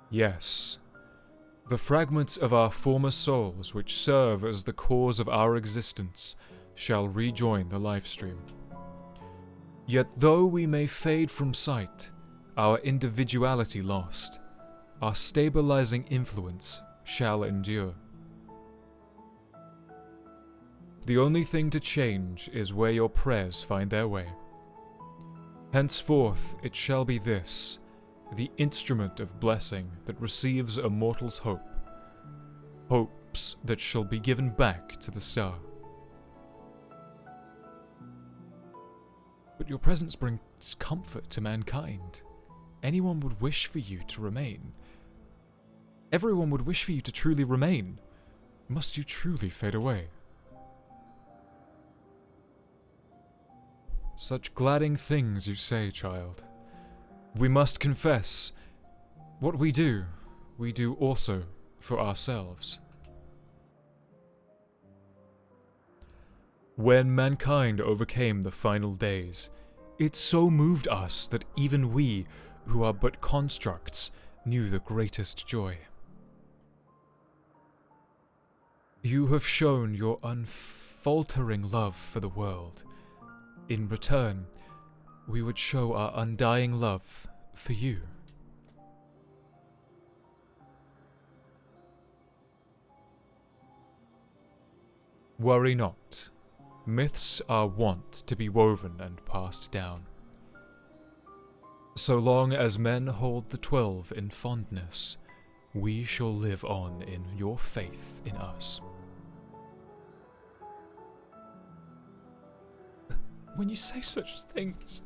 Yes. The fragments of our former souls which serve as the cause of our existence shall rejoin the lifestream. Yet though we may fade from sight, our individuality lost, our stabilizing influence shall endure. The only thing to change is where your prayers find their way. Henceforth it shall be this, the instrument of blessing that receives a mortal's hope, hopes that shall be given back to the star. But your presence brings comfort to mankind. Anyone would wish for you to remain. Everyone would wish for you to truly remain. Must you truly fade away? Such gladding things you say, child. We must confess, what we do also for ourselves. When mankind overcame the final days, it so moved us that even we, who are but constructs, knew the greatest joy. You have shown your unfaltering love for the world. In return, we would show our undying love for you. Worry not. Myths are wont to be woven and passed down. So long as men hold the 12 in fondness, we shall live on in your faith in us. When you say such things...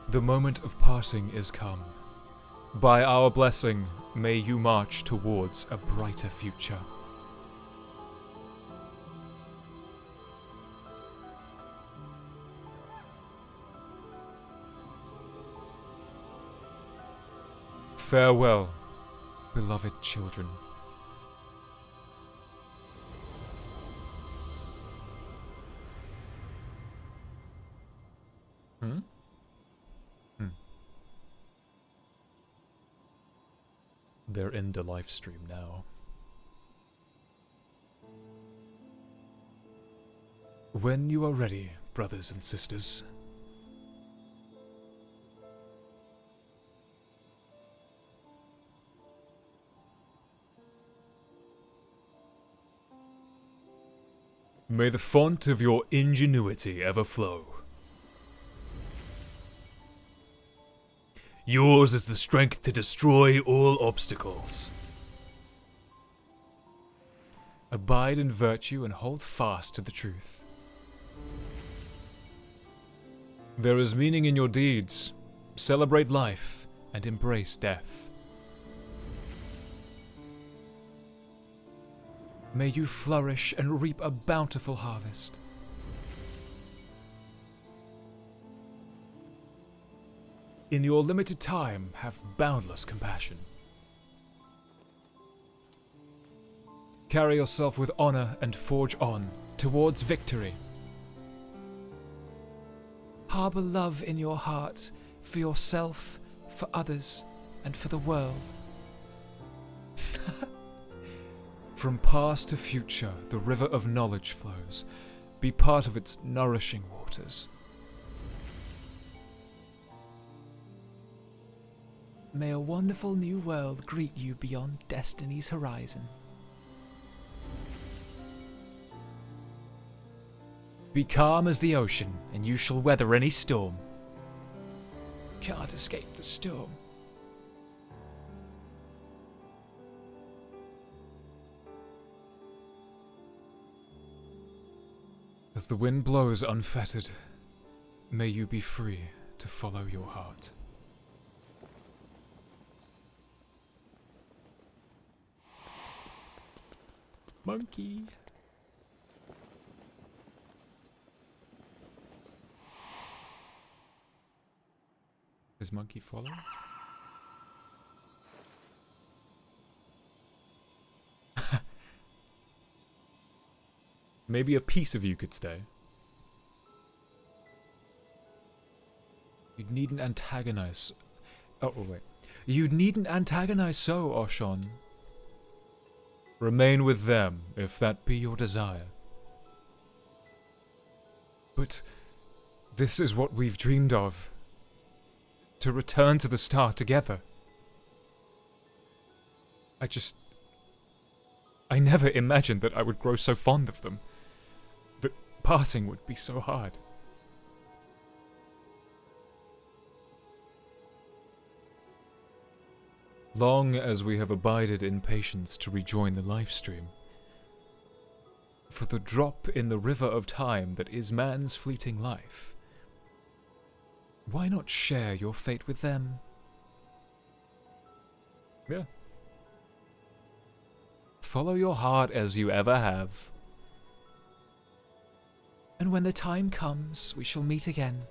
The moment of parting is come. By our blessing, may you march towards a brighter future. Farewell, beloved children. They're in the live stream now. When you are ready, brothers and sisters. May the font of your ingenuity ever flow. Yours is the strength to destroy all obstacles. Abide in virtue and hold fast to the truth. There is meaning in your deeds. Celebrate life and embrace death. May you flourish and reap a bountiful harvest. In your limited time, have boundless compassion. Carry yourself with honor and forge on towards victory. Harbor love in your heart for yourself, for others, and for the world. From past to future, the river of knowledge flows. Be part of its nourishing waters. May a wonderful new world greet you beyond destiny's horizon. Be calm as the ocean, and you shall weather any storm. Can't escape the storm. As the wind blows unfettered, may you be free to follow your heart. Monkey. Is Monkey following? Maybe a piece of you could stay. You needn't antagonize. Oh, wait. You needn't antagonize so, Oshon. Remain with them, if that be your desire. But this is what we've dreamed of. To return to the star together. I never imagined that I would grow so fond of them. That parting would be so hard. Long as we have abided in patience to rejoin the life stream, for the drop in the river of time that is man's fleeting life, why not share your fate with them? Yeah. Follow your heart as you ever have. And when the time comes, we shall meet again.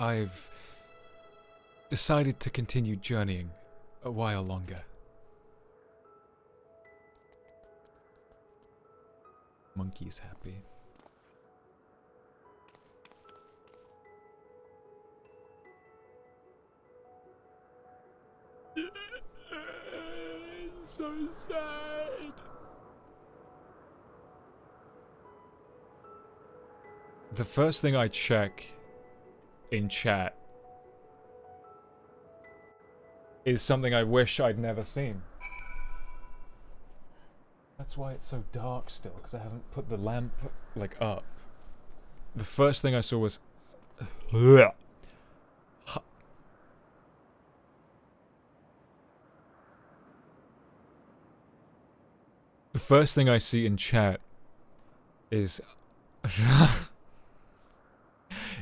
I've decided to continue journeying a while longer. Monkey's happy. So sad. The first thing I check in chat is something I wish I'd never seen. That's why it's so dark still, because I haven't put the lamp, like, up. The first thing I saw was... The first thing I see in chat is...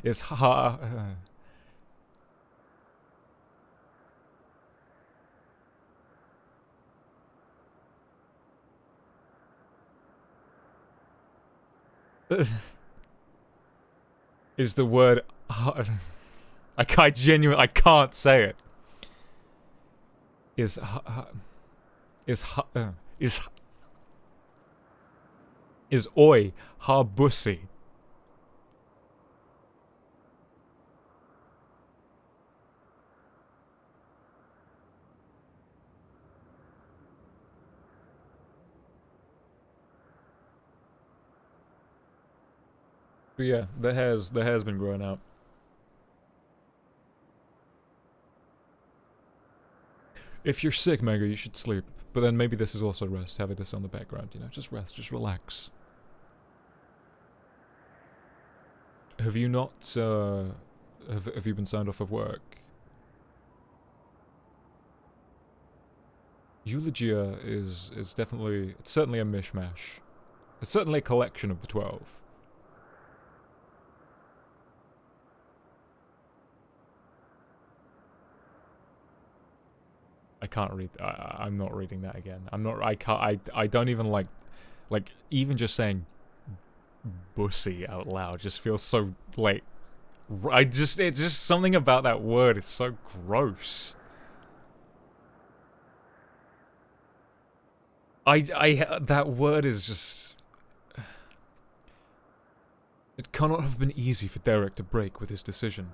is is the word I can't say it. is oi ha bussy. But yeah, the hair's been growing out. If you're sick, Mega, you should sleep. But then maybe this is also rest, having this on the background, you know, just rest, just relax. Have you not, have you been signed off of work? Eulogia is definitely, it's certainly a mishmash. It's certainly a collection of the 12. I can't read. I'm not reading that again. I'm not. I can't. I don't even like even just saying "bussy" out loud just feels so like. It's just something about that word is so gross. That word is just. It cannot have been easy for Derek to break with his decision.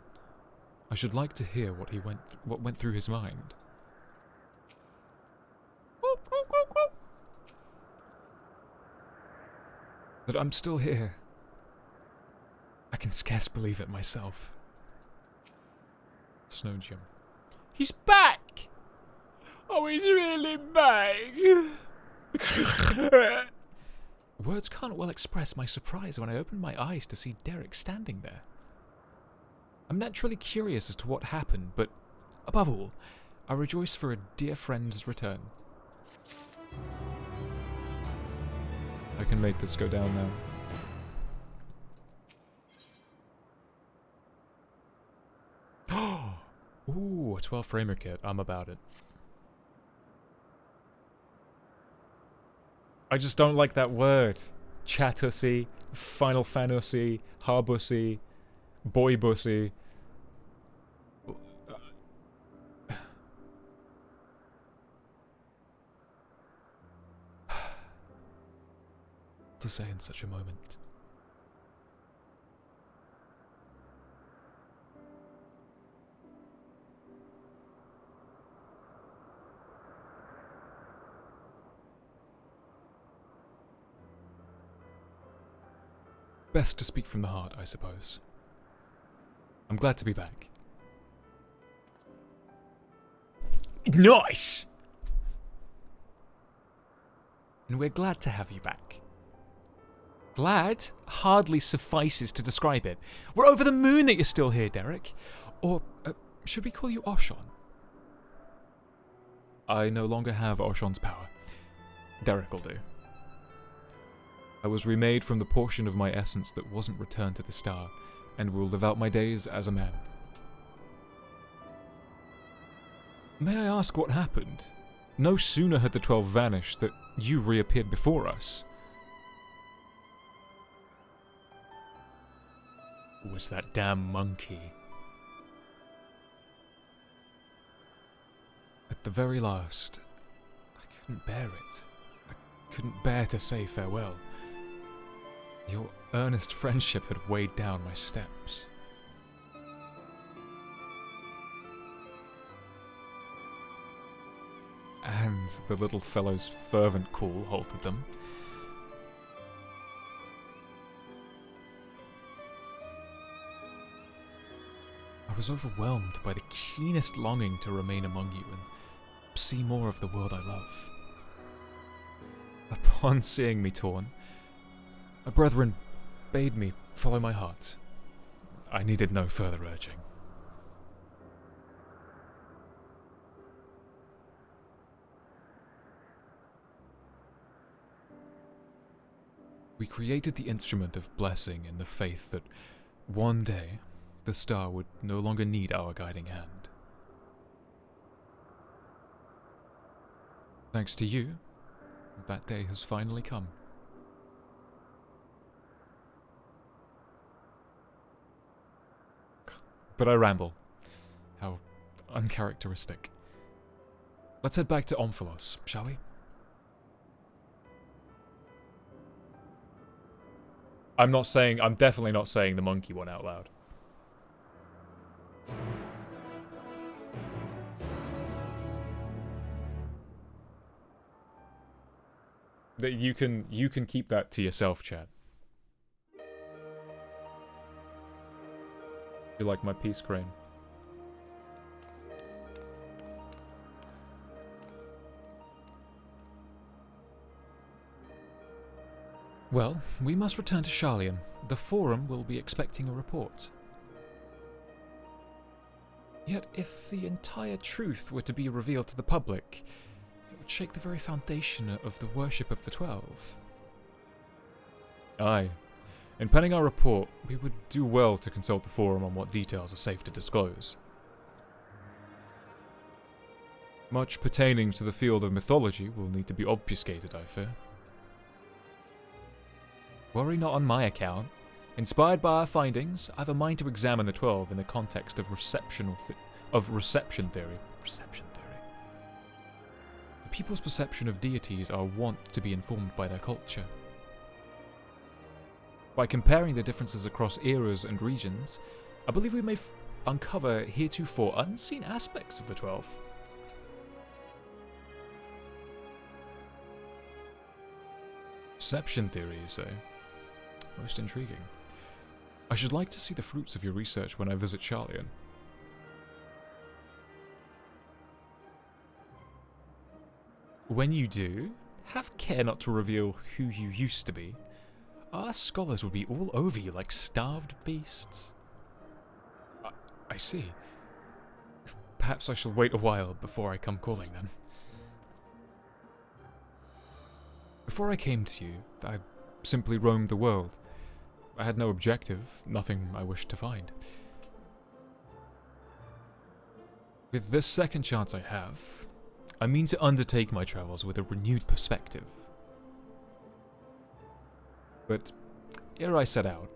I should like to hear what went through his mind. That I'm still here. I can scarce believe it myself. Snow Jim. He's back! Oh, he's really back! Words can't well express my surprise when I opened my eyes to see Derek standing there. I'm naturally curious as to what happened, but above all, I rejoice for a dear friend's return. I can make this go down now. Ooh, a 12 framer kit. I'm about it. I just don't like that word. Chatussy, Final Fantasy, Harbussy, Boy Bussy. To say in such a moment. Best to speak from the heart, I suppose. I'm glad to be back. Nice! And we're glad to have you back. Glad hardly suffices to describe it. We're over the moon that you're still here, Derek. Or, should we call you Oshon? I no longer have Oshon's power. Derek will do. I was remade from the portion of my essence that wasn't returned to the star, and will live out my days as a man. May I ask what happened? No sooner had the 12 vanished that you reappeared before us. It was that damn monkey. At the very last, I couldn't bear it. I couldn't bear to say farewell. Your earnest friendship had weighed down my steps. And the little fellow's fervent call halted them. I was overwhelmed by the keenest longing to remain among you and see more of the world I love. Upon seeing me torn, my brethren bade me follow my heart. I needed no further urging. We created the instrument of blessing in the faith that one day the star would no longer need our guiding hand. Thanks to you, that day has finally come. But I ramble. How uncharacteristic. Let's head back to Omphalos, shall we? I'm definitely not saying the monkey one out loud. That you can keep that to yourself, chat. You like my peace crane? Well, we must return to Sharlayan. The Forum will be expecting a report. Yet, if the entire truth were to be revealed to the public, it would shake the very foundation of the worship of the 12. Aye. In penning our report, we would do well to consult the Forum on what details are safe to disclose. Much pertaining to the field of mythology will need to be obfuscated, I fear. Worry not on my account. Inspired by our findings, I have a mind to examine the 12 in the context of reception theory. The people's perception of deities are wont to be informed by their culture. By comparing the differences across eras and regions, I believe we may uncover heretofore unseen aspects of the 12. Perception theory, you say? Most intriguing. I should like to see the fruits of your research when I visit Sharlayan. When you do, have care not to reveal who you used to be. Our scholars would be all over you like starved beasts. I see. Perhaps I shall wait a while before I come calling then. Before I came to you, I simply roamed the world. I had no objective, nothing I wished to find. With this second chance I have, I mean to undertake my travels with a renewed perspective. But ere I set out,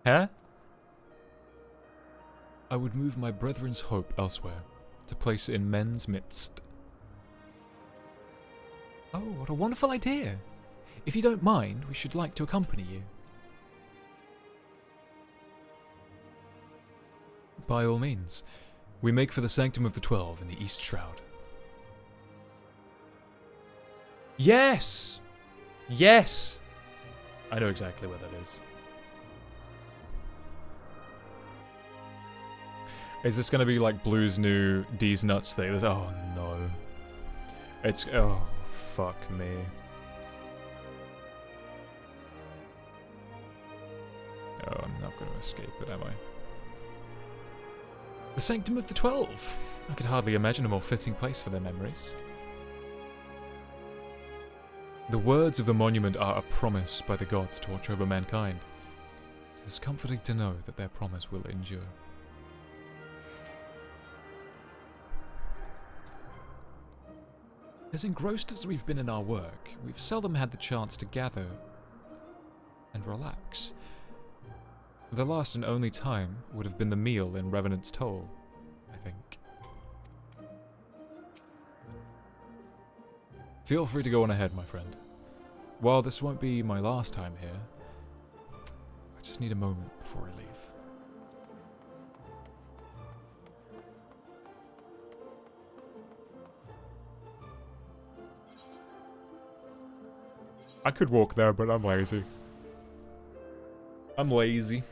Huh? I would move my brethren's hope elsewhere, to place it in men's midst. Oh, what a wonderful idea! If you don't mind, we should like to accompany you. By all means. We make for the Sanctum of the 12 in the East Shroud. Yes! Yes! I know exactly where that is. Is this gonna be like Blue's new D's nuts thing? Oh no. It's... oh, fuck me. Oh, I'm not gonna escape it, am I? The Sanctum of the 12! I could hardly imagine a more fitting place for their memories. The words of the monument are a promise by the gods to watch over mankind. It is comforting to know that their promise will endure. As engrossed as we've been in our work, we've seldom had the chance to gather and relax. The last and only time would have been the meal in Revenant's Toll, I think. Feel free to go on ahead, my friend. While this won't be my last time here, I just need a moment before I leave. I could walk there, but I'm lazy. I'm lazy.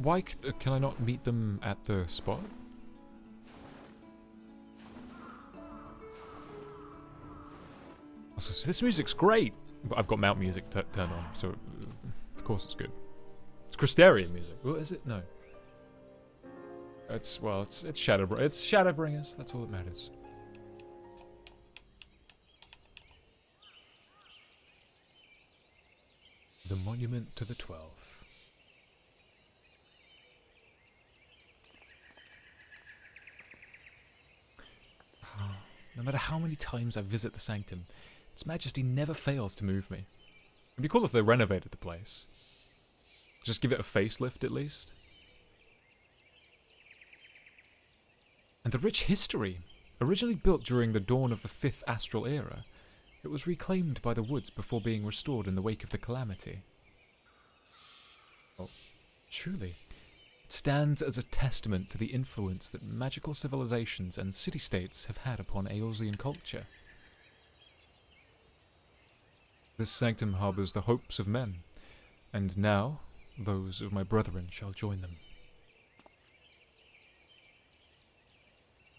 Why can I not meet them at the spot? Also, this music's great. But I've got mount music turned on, so of course it's good. It's Crystarian music. Well, is it? No. It's Shadowbringers. That's all that matters. The Monument to the 12. No matter how many times I visit the Sanctum, its majesty never fails to move me. It'd be cool if they renovated the place. Just give it a facelift at least. And the rich history. Originally built during the dawn of the 5th Astral Era, it was reclaimed by the woods before being restored in the wake of the Calamity. Oh, truly. It stands as a testament to the influence that magical civilizations and city-states have had upon Eorzean culture. This sanctum harbours the hopes of men, and now those of my brethren shall join them.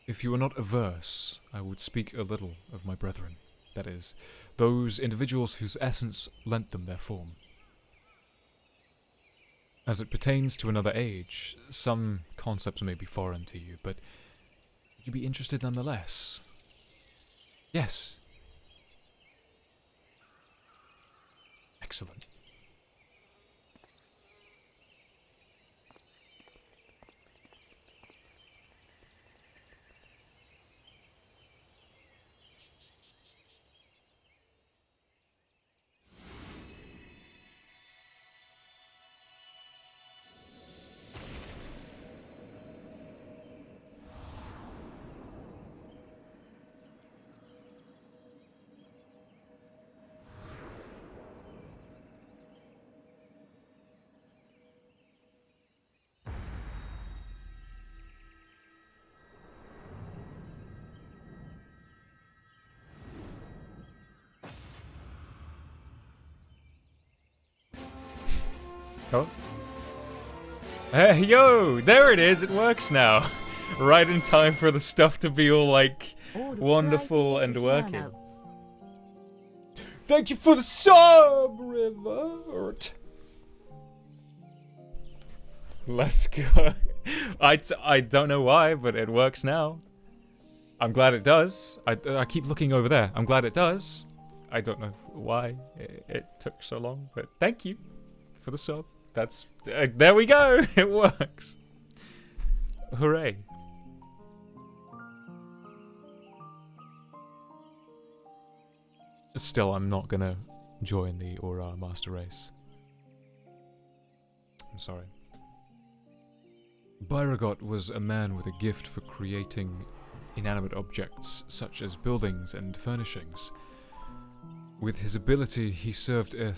If you are not averse, I would speak a little of my brethren, that is, those individuals whose essence lent them their form. As it pertains to another age, some concepts may be foreign to you, but would you be interested nonetheless? Yes. Excellent. Oh. Hey, yo! There it is! It works now! Right in time for the stuff to be all, like, wonderful and working. Thank you for the sub, Rivert! Let's go. I don't know why, but it works now. I'm glad it does. I keep looking over there. I'm glad it does. I don't know why it took so long, but thank you for the sub. That's... there we go! It works! Hooray. Still, I'm not gonna join the Aura Master Race. I'm sorry. Byragot was a man with a gift for creating inanimate objects, such as buildings and furnishings. With his ability, he served a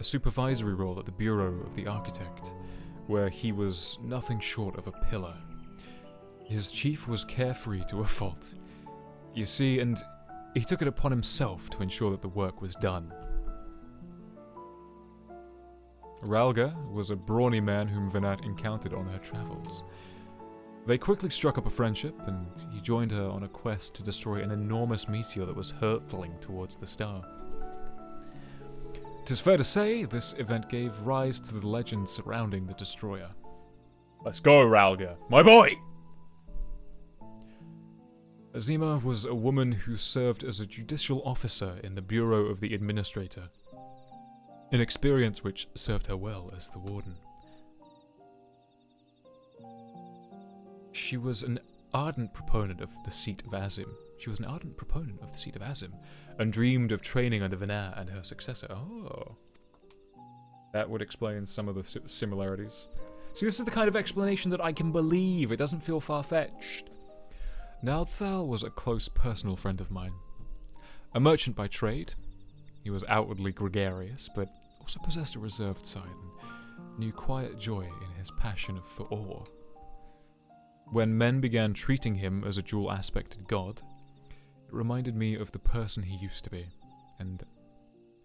supervisory role at the Bureau of the Architect, where he was nothing short of a pillar. His chief was carefree to a fault. You see, and he took it upon himself to ensure that the work was done. Ralga was a brawny man whom Venat encountered on her travels. They quickly struck up a friendship, and he joined her on a quest to destroy an enormous meteor that was hurtling towards the star. It is fair to say, this event gave rise to the legend surrounding the destroyer. Let's go, Ralga, my boy! Azima was a woman who served as a judicial officer in the Bureau of the Administrator, an experience which served her well as the warden. She was an ardent proponent of the seat of Azim. And dreamed of training under Venat and her successor. Oh. That would explain some of the similarities. See, this is the kind of explanation that I can believe. It doesn't feel far-fetched. Nalthal was a close personal friend of mine. A merchant by trade, he was outwardly gregarious, but also possessed a reserved side and knew quiet joy in his passion for awe. When men began treating him as a dual-aspected god, it reminded me of the person he used to be, and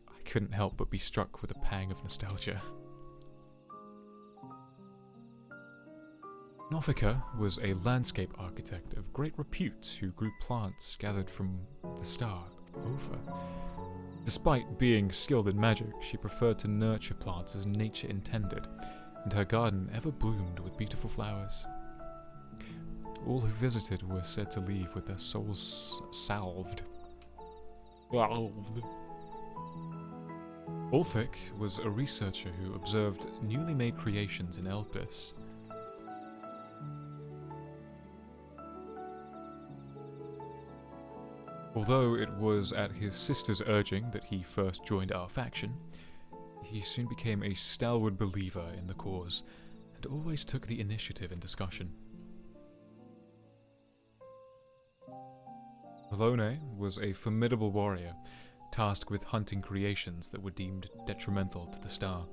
I couldn't help but be struck with a pang of nostalgia. Nofika was a landscape architect of great repute who grew plants gathered from the star over. Despite being skilled in magic, she preferred to nurture plants as nature intended, and her garden ever bloomed with beautiful flowers. All who visited were said to leave with their souls salved. Ulthric was a researcher who observed newly made creations in Elpis. Although it was at his sister's urging that he first joined our faction, he soon became a stalwart believer in the cause, and always took the initiative in discussion. Alone was a formidable warrior, tasked with hunting creations that were deemed detrimental to the star.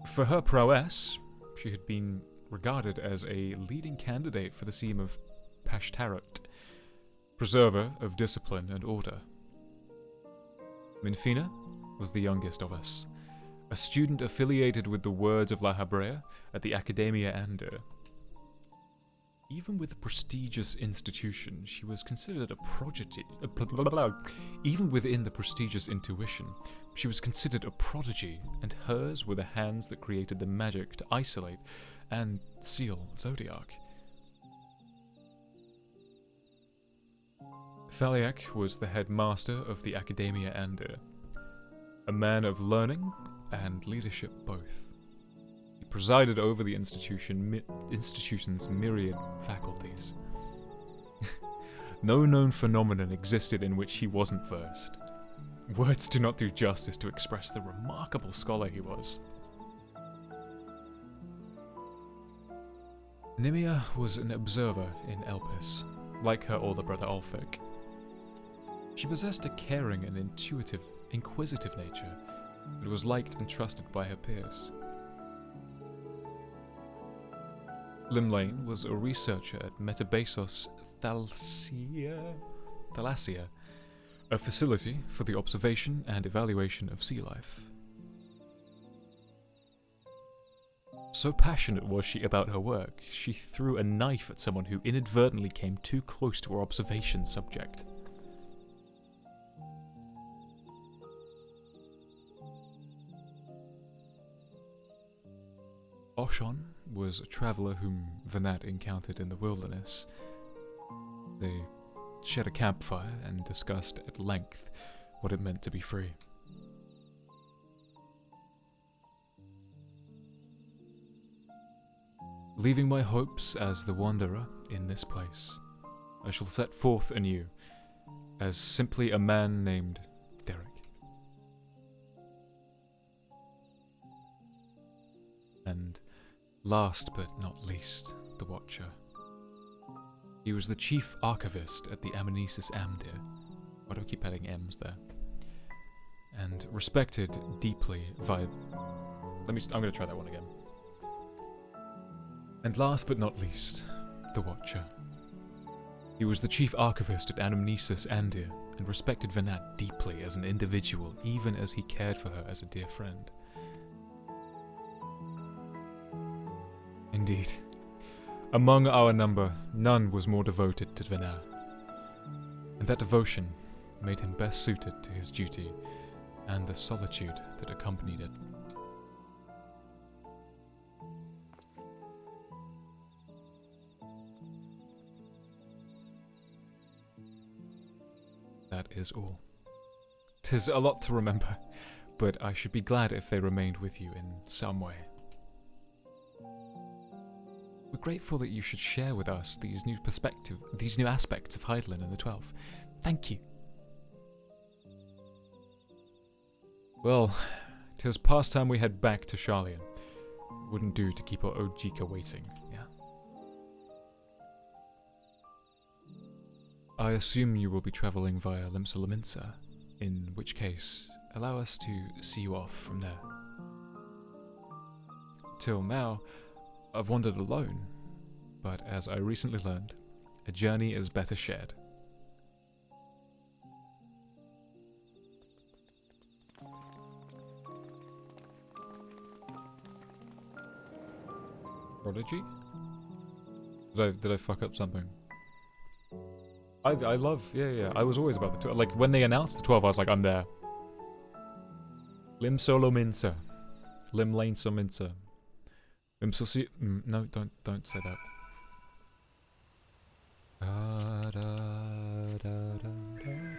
For her prowess, she had been regarded as a leading candidate for the seam of Pashtarot, preserver of discipline and order. Minfina was the youngest of us, a student affiliated with the Words of La Habrea at the Academia Ander. Even with the prestigious institution, she was considered a prodigy. Even within the prestigious intuition, she was considered a prodigy, and hers were the hands that created the magic to isolate and seal Zodiac. Thaliak was the headmaster of the Academia Ander, a man of learning and leadership both. He presided over the institution's myriad faculties. No known phenomenon existed in which he wasn't versed. Words do not do justice to express the remarkable scholar he was. Nimia was an observer in Elpis, like her older brother Ulfric. She possessed a caring and inquisitive nature, but was liked and trusted by her peers. Limlane was a researcher at Metabasos Thalassia, a facility for the observation and evaluation of sea life. So passionate was she about her work, she threw a knife at someone who inadvertently came too close to her observation subject. Oshon was a traveller whom Vanat encountered in the wilderness. They shared a campfire and discussed at length what it meant to be free. Leaving my hopes as the wanderer in this place, I shall set forth anew, as simply a man named Derek. And last but not least, the Watcher. He was the chief archivist at the Amnesis Amdir. Why do I keep adding M's there? And respected deeply via... I'm going to try that one again. And last but not least, the Watcher. He was the chief archivist at Amnesis Amdir, and respected Vanat deeply as an individual, even as he cared for her as a dear friend. Indeed. Among our number, none was more devoted to Vanat, and that devotion made him best suited to his duty and the solitude that accompanied it. That is all. 'Tis a lot to remember, but I should be glad if they remained with you in some way. We're grateful that you should share with us these new aspects of Hydaelyn and the 12. Thank you. Well, 'tis past time we head back to Sharlayan. Wouldn't do to keep our Ojika waiting, yeah? I assume you will be travelling via Limsa, in which case, allow us to see you off from there. Till now, I've wandered alone, but as I recently learned, a journey is better shared. Prodigy? Did I fuck up something? I love, yeah. I was always about the 12. Like, when they announced the 12, I was like, I'm there. Lim solo mincer. Lim lane so mincer. Lim so si... no, don't say that.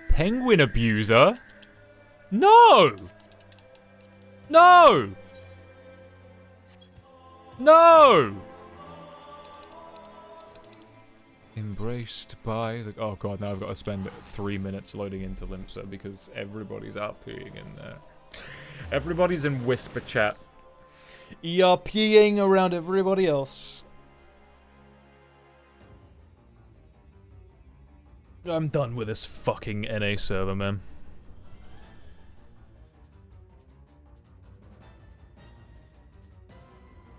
Penguin abuser? No! No! No! Embraced by the... Oh god, now I've got to spend 3 minutes loading into Limsa because everybody's RPing in there. Everybody's in whisper chat. ERPing around everybody else. I'm done with this fucking NA server, man.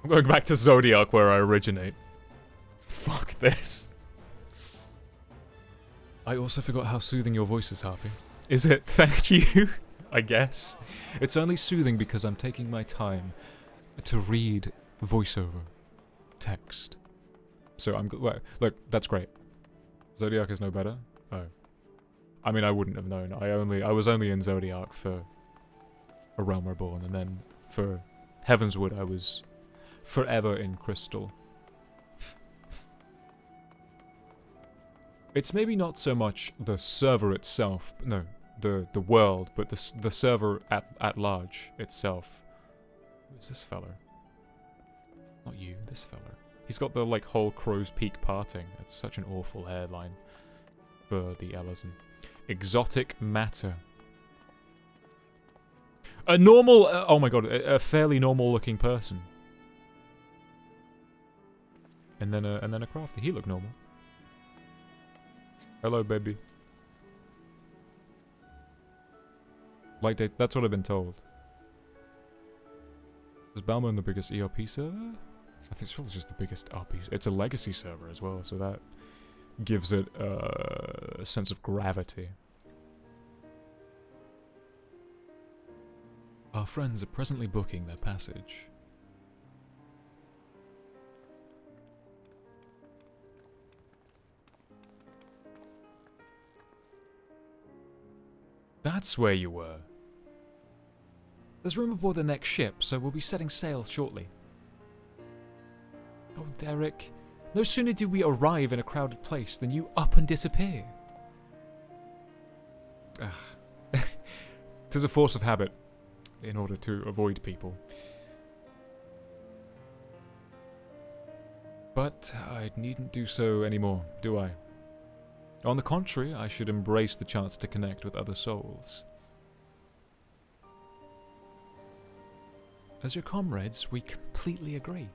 I'm going back to Zodiac where I originate. Fuck this. I also forgot how soothing your voice is, Harpy. Is it? Thank you, I guess. It's only soothing because I'm taking my time to read voiceover text. So I'm... Look, that's great. Zodiac is no better? Oh. I mean, I wouldn't have known. I was only in Zodiac for A Realm Reborn, and then for Heavenswood I was forever in Crystal. It's maybe not so much the server itself, no, the world, but the server at large itself. Who's this feller? Not you, this feller. He's got the, like, whole crow's peak parting. It's such an awful hairline for the Ellison. Exotic matter. A normal, oh my god, a fairly normal looking person. And then a crafty. He looked normal. Hello, baby. Like, that's what I've been told. Is Balmond the biggest ERP server? I think it's probably just the biggest RP. It's a legacy server as well, so that gives it a sense of gravity. Our friends are presently booking their passage. That's where you were. There's room aboard the next ship, so we'll be setting sail shortly. Oh, Derek. No sooner do we arrive in a crowded place than you up and disappear. Ah. 'Tis a force of habit, in order to avoid people. But I needn't do so anymore, do I? On the contrary, I should embrace the chance to connect with other souls. As your comrades, we completely agree.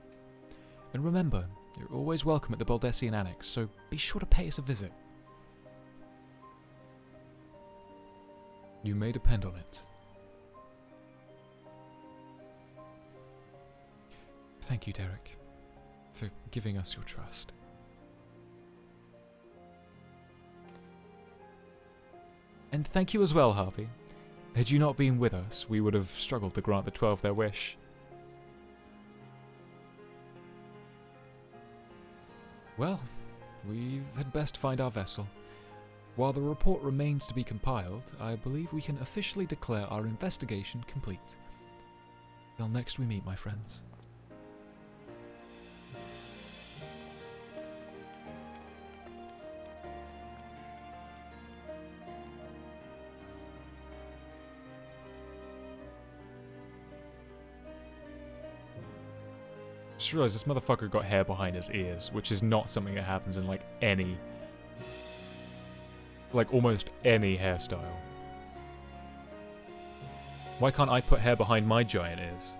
And remember, you're always welcome at the Baldessian Annex, so be sure to pay us a visit. You may depend on it. Thank you, Derek, for giving us your trust. And thank you as well, Harvey. Had you not been with us, we would have struggled to grant the 12 their wish. Well, we had best find our vessel. While the report remains to be compiled, I believe we can officially declare our investigation complete. Till next we meet, my friends. Just realised this motherfucker got hair behind his ears, which is not something that happens in, like, any... like, almost any hairstyle. Why can't I put hair behind my giant ears?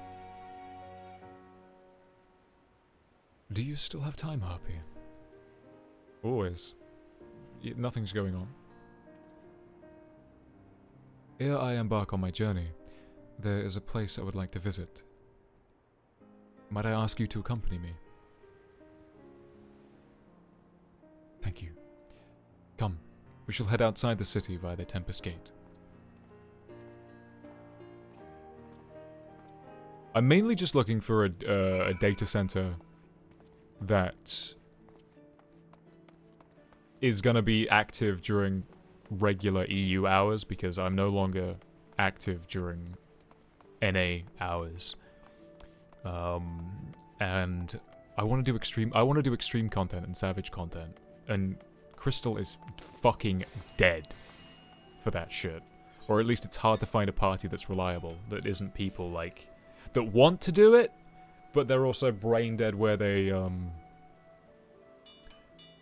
Do you still have time, Harpy? Always. Nothing's going on. Ere I embark on my journey, there is a place I would like to visit. Might I ask you to accompany me? Thank you. Come, we shall head outside the city via the Tempest Gate. I'm mainly just looking for a data center that is gonna be active during regular EU hours because I'm no longer active during NA hours. And I want to do extreme content and savage content, and Crystal is fucking dead for that shit. Or at least it's hard to find a party that's reliable, that isn't people like that want to do it, but they're also brain dead where they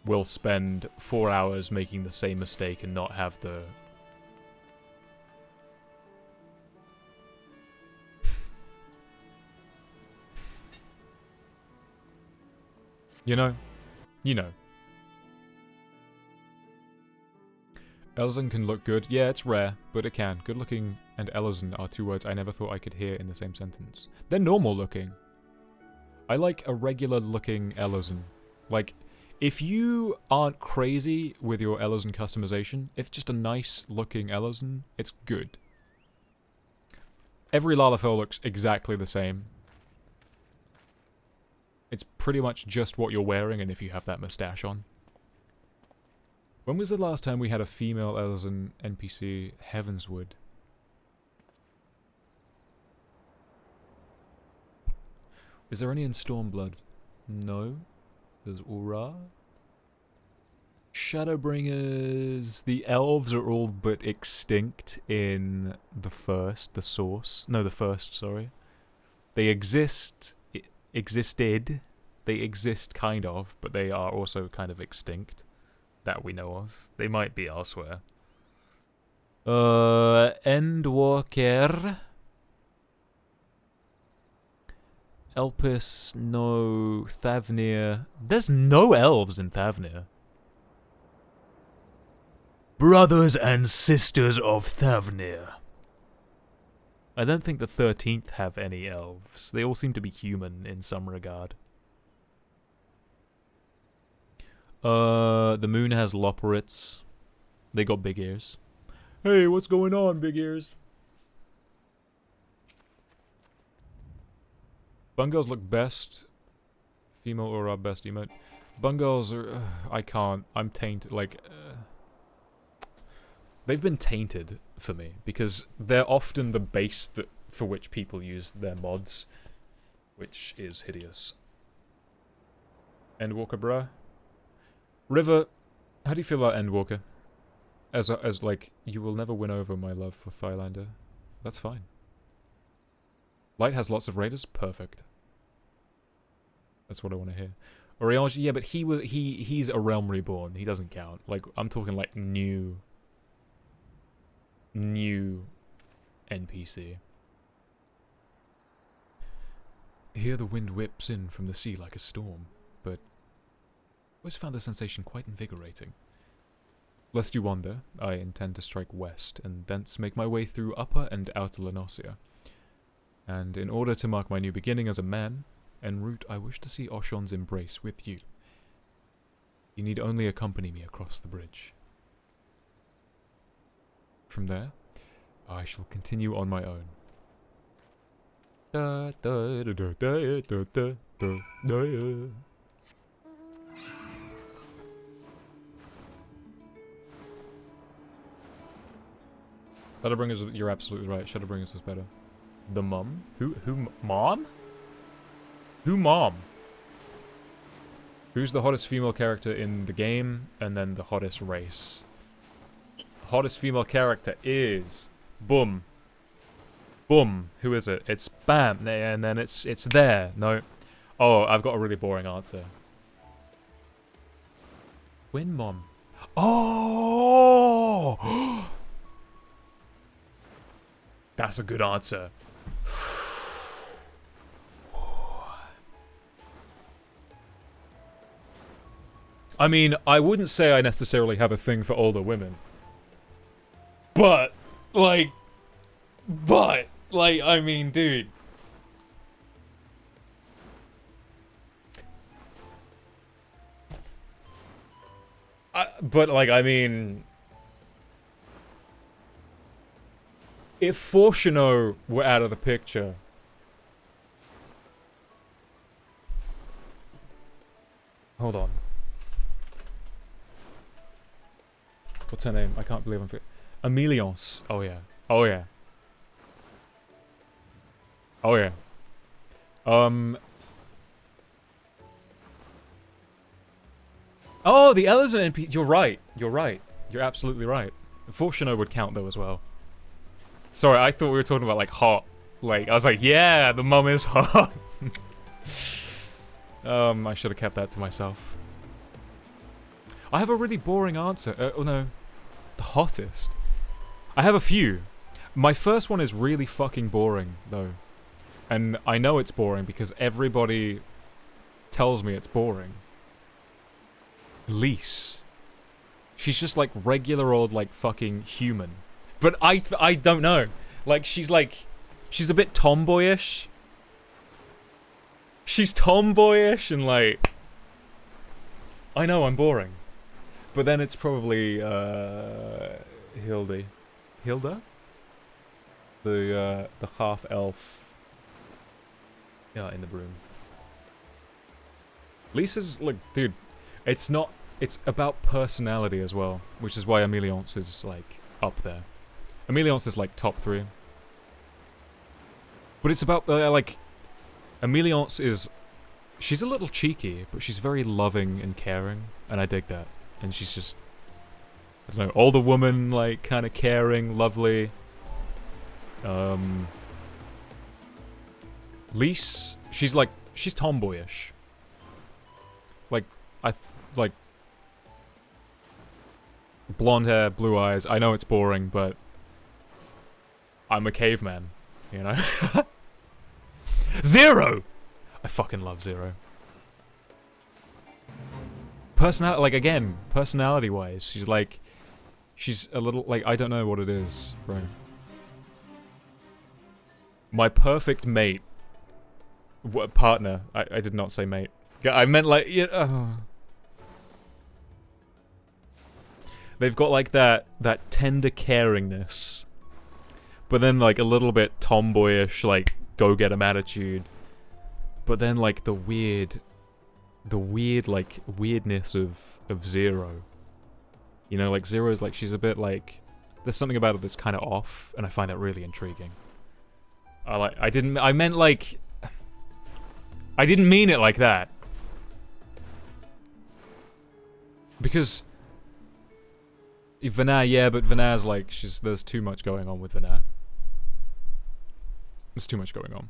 will spend 4 hours making the same mistake and not have the... You know? You know. Elzen can look good. Yeah, it's rare, but it can. Good looking and Elzen are two words I never thought I could hear in the same sentence. They're normal looking. I like a regular looking Elzen. Like, if you aren't crazy with your Elzen customization, if just a nice looking Elzen, it's good. Every Lalafell looks exactly the same. It's pretty much just what you're wearing and if you have that mustache on. When was the last time we had a female Elzen NPC? Heavenswood. Is there any in Stormblood? No. There's Aura. Shadowbringers. The elves are all but extinct in the source. No, the first, sorry. They existed. They exist kind of, but they are also kind of extinct. That we know of. They might be elsewhere. Endwalker. Elpis, no. Thavnir. There's no elves in Thavnir. Brothers and sisters of Thavnir. I don't think the 13th have any elves. They all seem to be human in some regard. The moon has loporits. They got big ears. Hey, what's going on, big ears? Bungirls look best. Female aura best emote. Bungirls are... I can't. I'm tainted. Like... they've been tainted for me. Because they're often the base that for which people use their mods. Which is hideous. Endwalker, bruh. River, how do you feel about Endwalker? As like, you will never win over my love for Thylander. That's fine. Light has lots of raiders? Perfect. That's what I want to hear. Oriange, yeah, but he's a Realm Reborn. He doesn't count. Like, I'm talking like new NPC. Here the wind whips in from the sea like a storm, but always found the sensation quite invigorating. Lest you wonder, I intend to strike west, and thence make my way through Upper and Outer Lenosia. And in order to mark my new beginning as a man, en route I wish to see Oshon's embrace with you. You need only accompany me across the bridge. From there, I shall continue on my own. Da, da, da, da, da, da, da, da, da. Shadowbringers, you're absolutely right. Shadowbringers is better. The mum? Who, mom? Who mom? Who's the hottest female character in the game, and then the hottest race? Hottest female character is... Boom. Boom. Who is it? It's Bam. And then it's there. No. Oh, I've got a really boring answer. Win mom. Oh! That's a good answer. I mean, I wouldn't say I necessarily have a thing for older women. But, like, I mean, dude. But, like, I mean... If Fortuno were out of the picture... Hold on. What's her name? I can't believe I'm Emilience. Oh yeah. Oh yeah. Oh yeah. Oh, the Ella's an NPC. You're right. You're right. You're absolutely right. Fortuno would count though as well. Sorry, I thought we were talking about like hot. Like I was like, yeah, the mum is hot. I should have kept that to myself. I have a really boring answer. Oh no, the hottest. I have a few. My first one is really fucking boring though, and I know it's boring because everybody tells me it's boring. Lise. She's just like regular old like fucking human. But I don't know. Like she's a bit tomboyish. She's tomboyish and like I know I'm boring. But then it's probably Hilda? The half elf in the room. Lisa's look, dude, it's about personality as well, which is why Emilience is like up there. Emilience is like top 3. But it's about like Emilience is she's a little cheeky, but she's very loving and caring, and I dig that. And she's just I don't know, older woman, like kind of caring, lovely. Lise, she's tomboyish. Like blonde hair, blue eyes. I know it's boring, but I'm a caveman, you know? Zero! I fucking love Zero. Personality-wise, she's a little, like, I don't know what it is, bro. My perfect mate. Partner. I did not say mate. I meant, like, They've got, like, that tender caringness. But then, like, a little bit tomboyish, like, go-get-em attitude. But then, like, the weird, like, weirdness of Zero. You know, like, Zero's, like, she's a bit, like, there's something about her that's kind of off, and I find that really intriguing. I didn't mean it like that. Because Vana, yeah, but Vana's like, there's too much going on with Vana. There's too much going on.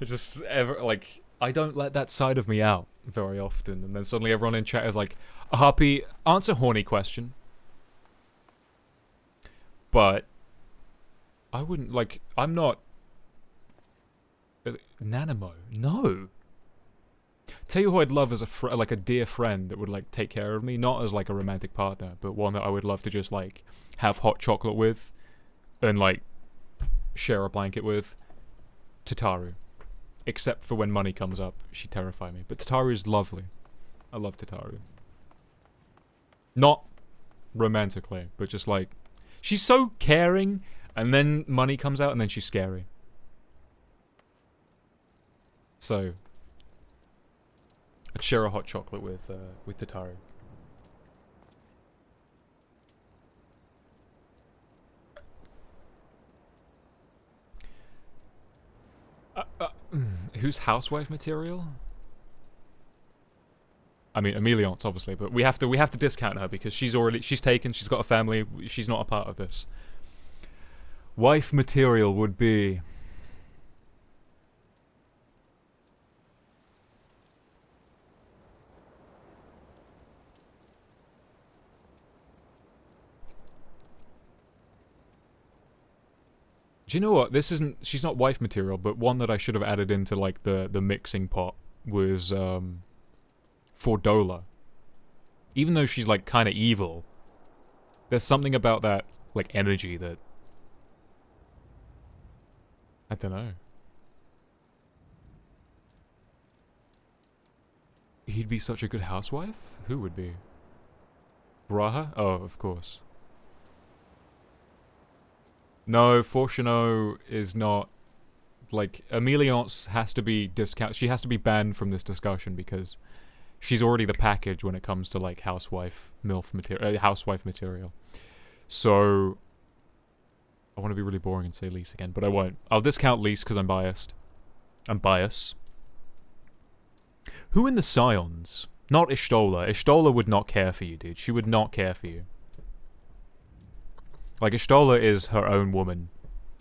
It's just like, I don't let that side of me out very often, and then suddenly everyone in chat is like, Harpy, answer horny question. But I wouldn't, like, I'm not Nanamo. No. Tell you who I'd love as like a dear friend that would like take care of me, not as like a romantic partner, but one that I would love to just like have hot chocolate with and like share a blanket with. Tataru. Except for when money comes up, she'd terrify me. But Tataru is lovely. I love Tataru. Not romantically, but just like she's so caring, and then money comes out, and then she's scary. So I'd share a hot chocolate with Tataru. Who's housewife material? I mean, Emilience, obviously, but we have to discount her because she's taken, she's got a family, she's not a part of this. Wife material would be... Do you know what? She's not wife material, but one that I should have added into like the mixing pot was Fordola. Even though she's like kind of evil, there's something about that like energy that I don't know. He'd be such a good housewife? Who would be? Braha? Oh, of course. No, Fortuno is not like, Emiliance has to be she has to be banned from this discussion because she's already the package when it comes to, like, housewife material. So, I want to be really boring and say Lys again, but I won't. I'll discount Lys because I'm biased. I'm biased. Who in the Scions? Not Ishtola. Ishtola would not care for you, dude. She would not care for you. Like, Ishtola is her own woman.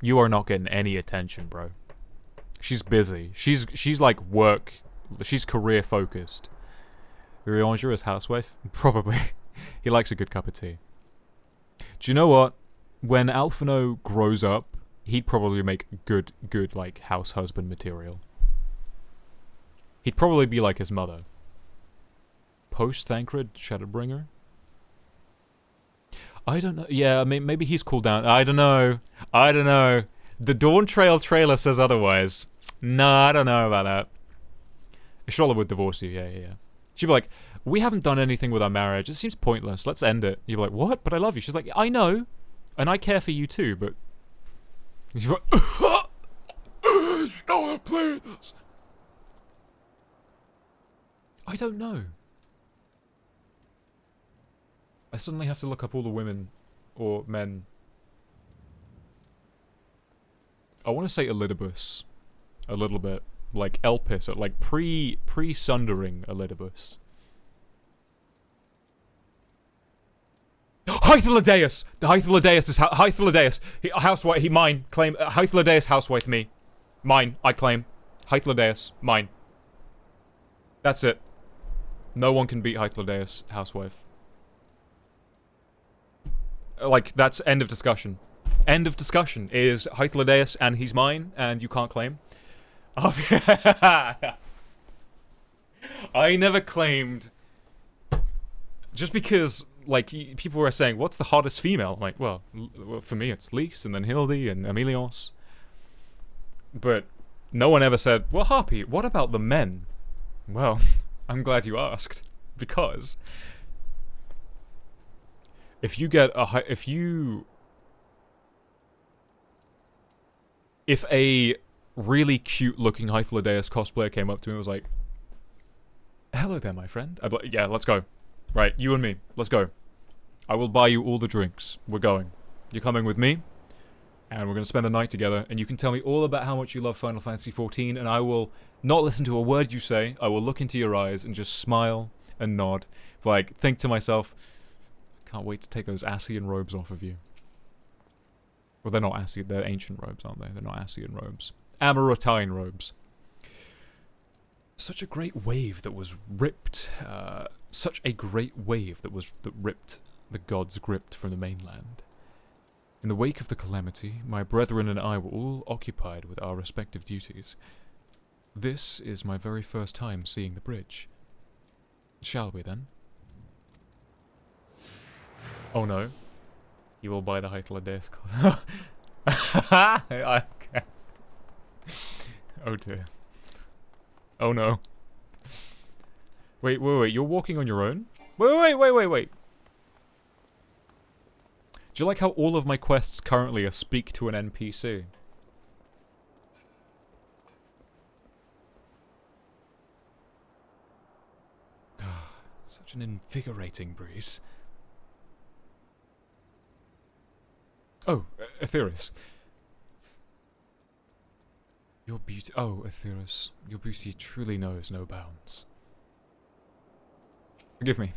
You are not getting any attention, bro. She's busy. She's like work. She's career focused. Urianger as housewife? Probably. He likes a good cup of tea. Do you know what? When Alphino grows up, he'd probably make good, like, house husband material. He'd probably be like his mother. Post-Thancred Shadowbringer? I don't know. Yeah, I mean, maybe he's cooled down. I don't know. I don't know. The Dawn Trail trailer says otherwise. No, I don't know about that. Ishtola would divorce you. Yeah. She'd be like, we haven't done anything with our marriage. It seems pointless. Let's end it. You'd be like, what? But I love you. She's like, I know. And I care for you too, but... You're like, Ishtola, please. I don't know. I suddenly have to look up all the women or men. I want to say Elidibus a little bit, like Elpis, like pre-sundering Elidibus. Hythlodaeus! The Hythlodaeus is Hythlodaeus. Housewife. He mine. Claim. Hythlodaeus housewife me. Mine. I claim. Hythlodaeus. Mine. That's it. No one can beat Hythlodaeus housewife. Like, that's end of discussion. End of discussion is Hythlodaeus and he's mine and you can't claim. I never claimed. Just because, like, people were saying, what's the hottest female? I'm like, well, for me it's Lys and then Hildy and Emilios. But no one ever said, well, Harpy, what about the men? Well, I'm glad you asked. Because if you get a if a really cute looking Hythlodaeus cosplayer came up to me and was like, hello there, my friend. I'd be like, yeah, let's go. Right, you and me, let's go. I will buy you all the drinks. We're going. You're coming with me, and we're going to spend the night together, and you can tell me all about how much you love Final Fantasy XIV, and I will not listen to a word you say. I will look into your eyes and just smile and nod. Like, think to myself, can't wait to take those Ascian robes off of you. Well, they're not Ascian, they're ancient robes, aren't they? They're not Ascian robes. Amarotine robes. Such a great wave that was ripped, such a great wave that ripped the gods' grip from the mainland. In the wake of the calamity, my brethren and I were all occupied with our respective duties. This is my very first time seeing the bridge. Shall we then? Oh no. You will buy the Hythlodaeus. Okay. Oh dear. Oh no. Wait, you're walking on your own? Wait. Do you like how all of my quests currently are speak to an NPC? Such an invigorating breeze. Oh, Aetherius. Your beauty... Oh, Aetherius. Your beauty truly knows no bounds. Forgive me.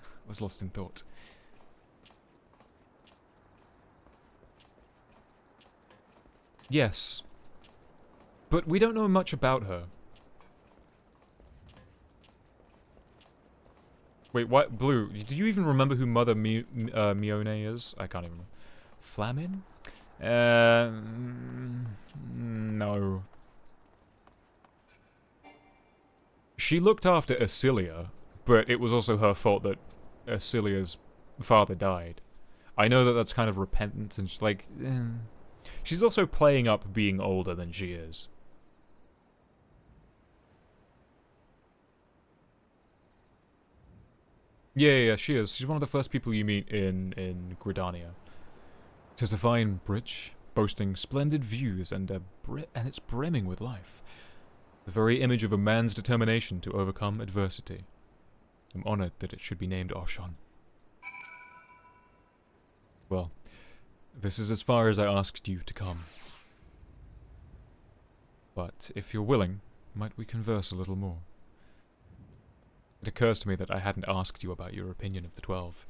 I was lost in thought. Yes. But we don't know much about her. Wait, what? Blue, do you even remember who Mother Mione is? I can't even remember. Flamin? No. She looked after Acilia, but it was also her fault that Acilia's father died. I know that that's kind of repentant and she's like... She's also playing up being older than she is. Yeah, she is. She's one of the first people you meet in Gridania. Tis a fine bridge. boasting splendid views and it's brimming with life. The very image of a man's determination to overcome adversity. I'm honored that it should be named Oshan. Well, this is as far as I asked you to come. But if you're willing, might we converse a little more? It occurs to me that I hadn't asked you about your opinion of the 12.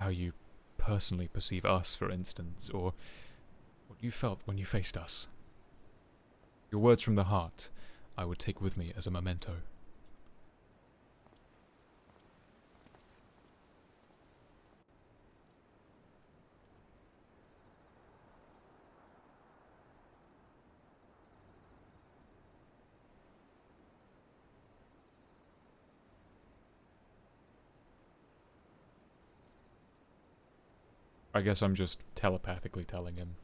How you personally perceive us, for instance, or what you felt when you faced us. Your words from the heart, I would take with me as a memento. I guess I'm just telepathically telling him.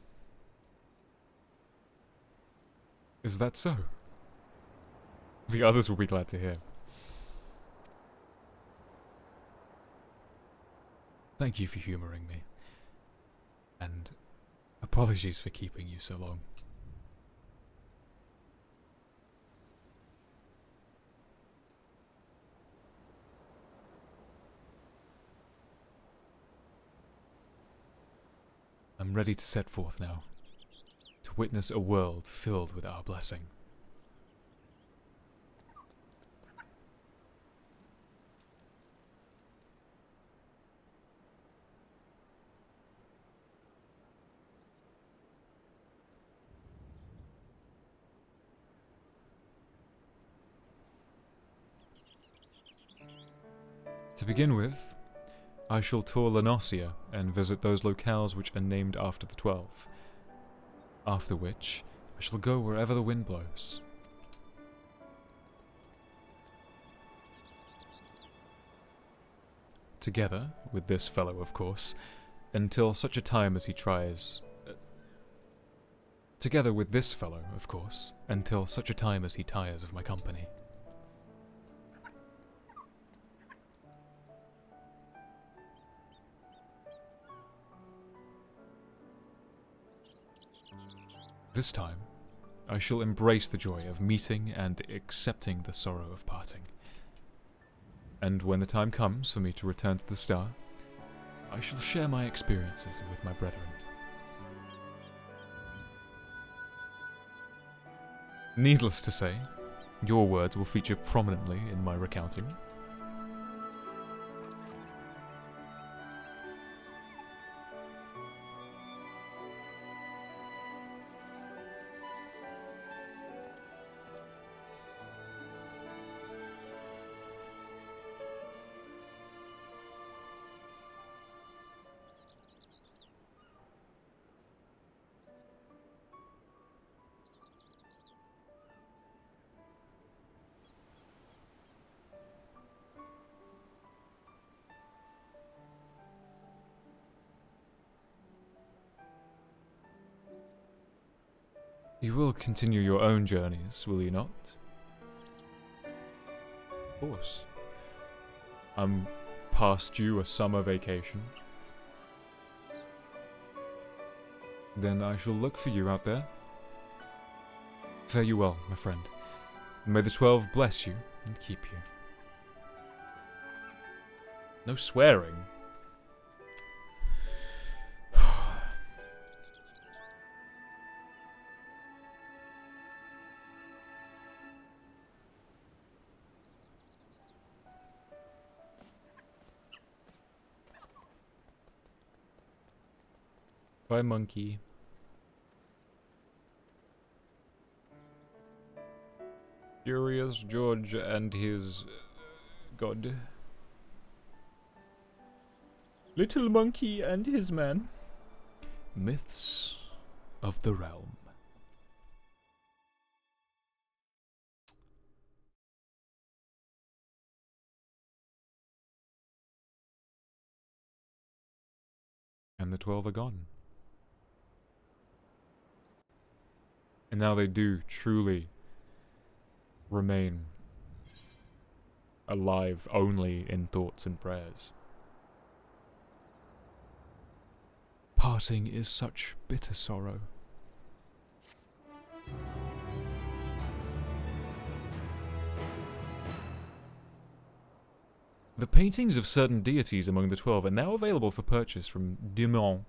Is that so? The others will be glad to hear. Thank you for humoring me. And apologies for keeping you so long. I'm ready to set forth now, to witness a world filled with our blessing. To begin with, I shall tour Lanosia and visit those locales which are named after the 12. After which, I shall go wherever the wind blows. Together, with this fellow, of course, until such a time as he tires... Together with this fellow, of course, until such a time as he tires of my company. This time, I shall embrace the joy of meeting and accepting the sorrow of parting. And when the time comes for me to return to the star, I shall share my experiences with my brethren. Needless to say, your words will feature prominently in my recounting. You will continue your own journeys, will you not? Of course. I'm past due a summer vacation. Then I shall look for you out there. Fare you well, my friend. May the 12 bless you and keep you. No swearing. Bye, monkey. Curious George and his god. Little monkey and his man. Myths of the realm. And the 12 are gone. And now they do truly remain alive only in thoughts and prayers. Parting is such bitter sorrow. The paintings of certain deities among the 12 are now available for purchase from Dumont.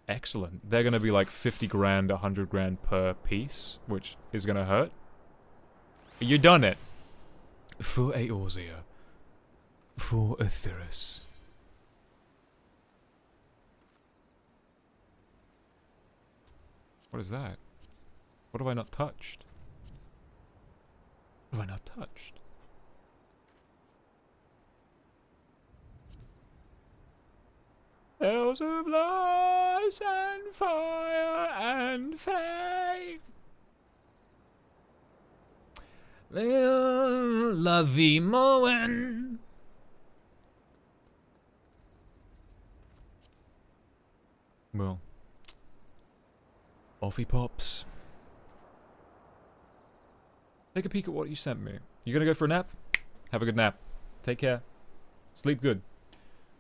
Excellent. They're gonna be like 50 grand, 100 grand per piece, which is gonna hurt. You done it! For Eorzea. For Aetheris. What is that? What have I not touched? What have I not touched? Hells of light and fire and fame. La vie moen. Well, off he pops. Take a peek at what you sent me. You gonna go for a nap? Have a good nap. Take care. Sleep good.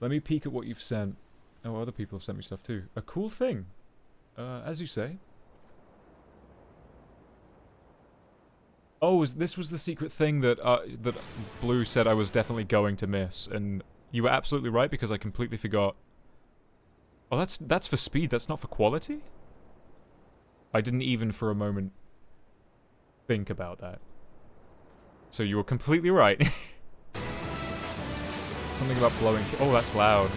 Let me peek at what you've sent. Oh, other people have sent me stuff too. A cool thing. As you say. Oh, this was the secret thing that that Blue said I was definitely going to miss, and you were absolutely right because I completely forgot. Oh, that's for speed. That's not for quality. I didn't even for a moment think about that. So you were completely right. Something about blowing. Oh, that's loud.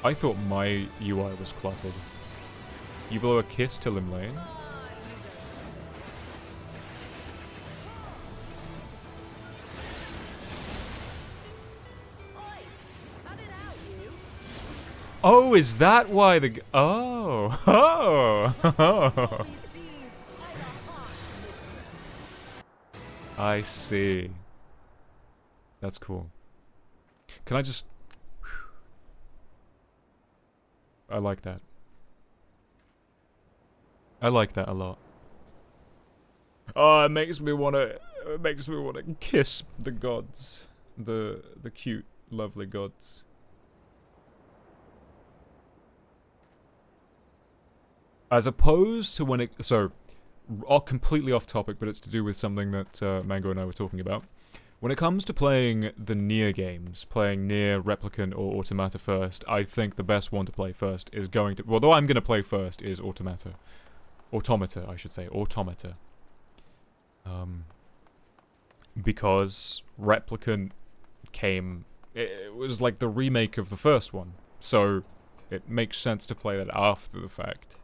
I thought my UI was cluttered. You blow a kiss to Limlane? Oh, is that why the... Oh! Oh! I see. That's cool. Can I just... I like that. I like that a lot. Oh, it makes me wanna kiss the gods. The cute, lovely gods. As opposed to when it... So, completely off topic, but it's to do with something that Mango and I were talking about. When it comes to playing the Nier games, playing Nier, Replicant, or Automata first, I think the best one to play first is going to... Well, though I'm going to play first is Automata. Automata, I should say. Automata. Because Replicant came... It was like the remake of the first one. So, it makes sense to play that after the fact.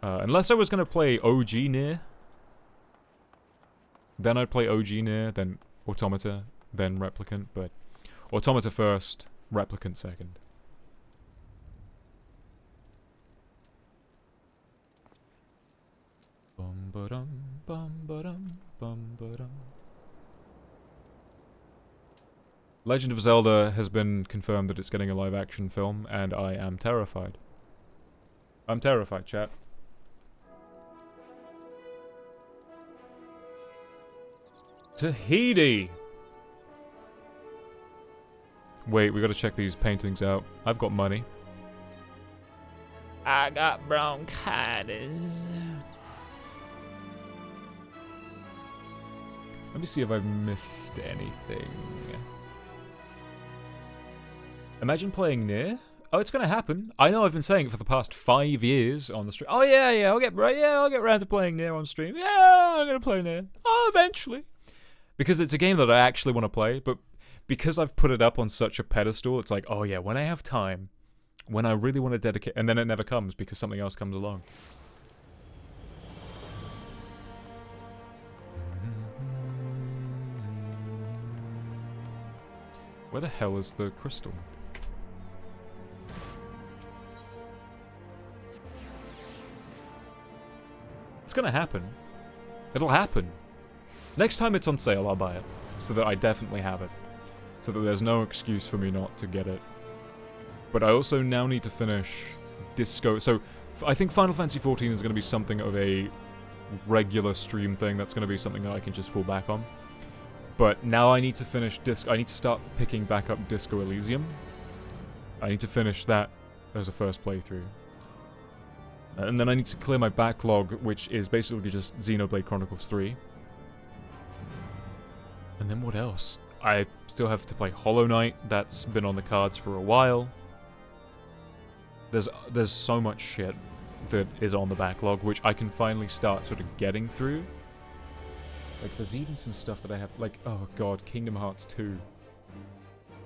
Unless I was going to play OG Nier. Then I'd play OG Nier, then Automata, then Replicant, but Automata first, Replicant second. Bum ba dum bum ba dum bum ba dum. Legend of Zelda has been confirmed that it's getting a live action film, and I am terrified. I'm terrified, chat. Tahiti! Wait, we gotta check these paintings out. I've got money. I got bronchitis. Let me see if I've missed anything. Imagine playing Nier. Oh, it's gonna happen. I know I've been saying it for the past 5 years on the stream. Oh yeah, I'll get around to playing Nier on stream. Yeah, I'm gonna play Nier. Oh, eventually. Because it's a game that I actually want to play, but because I've put it up on such a pedestal, it's like, oh yeah, when I have time, when I really want to dedicate, and then it never comes because something else comes along. Where the hell is the crystal? It's gonna happen. It'll happen. Next time it's on sale, I'll buy it. So that I definitely have it. So that there's no excuse for me not to get it. But I also now need to finish Disco. So, I think Final Fantasy XIV is going to be something of a regular stream thing. That's going to be something that I can just fall back on. But now I need to finish I need to start picking back up Disco Elysium. I need to finish that as a first playthrough. And then I need to clear my backlog, which is basically just Xenoblade Chronicles 3. And then what else? I still have to play Hollow Knight. That's been on the cards for a while. There's so much shit that is on the backlog, which I can finally start sort of getting through. Like, there's even some stuff that I have, like, oh god, Kingdom Hearts 2.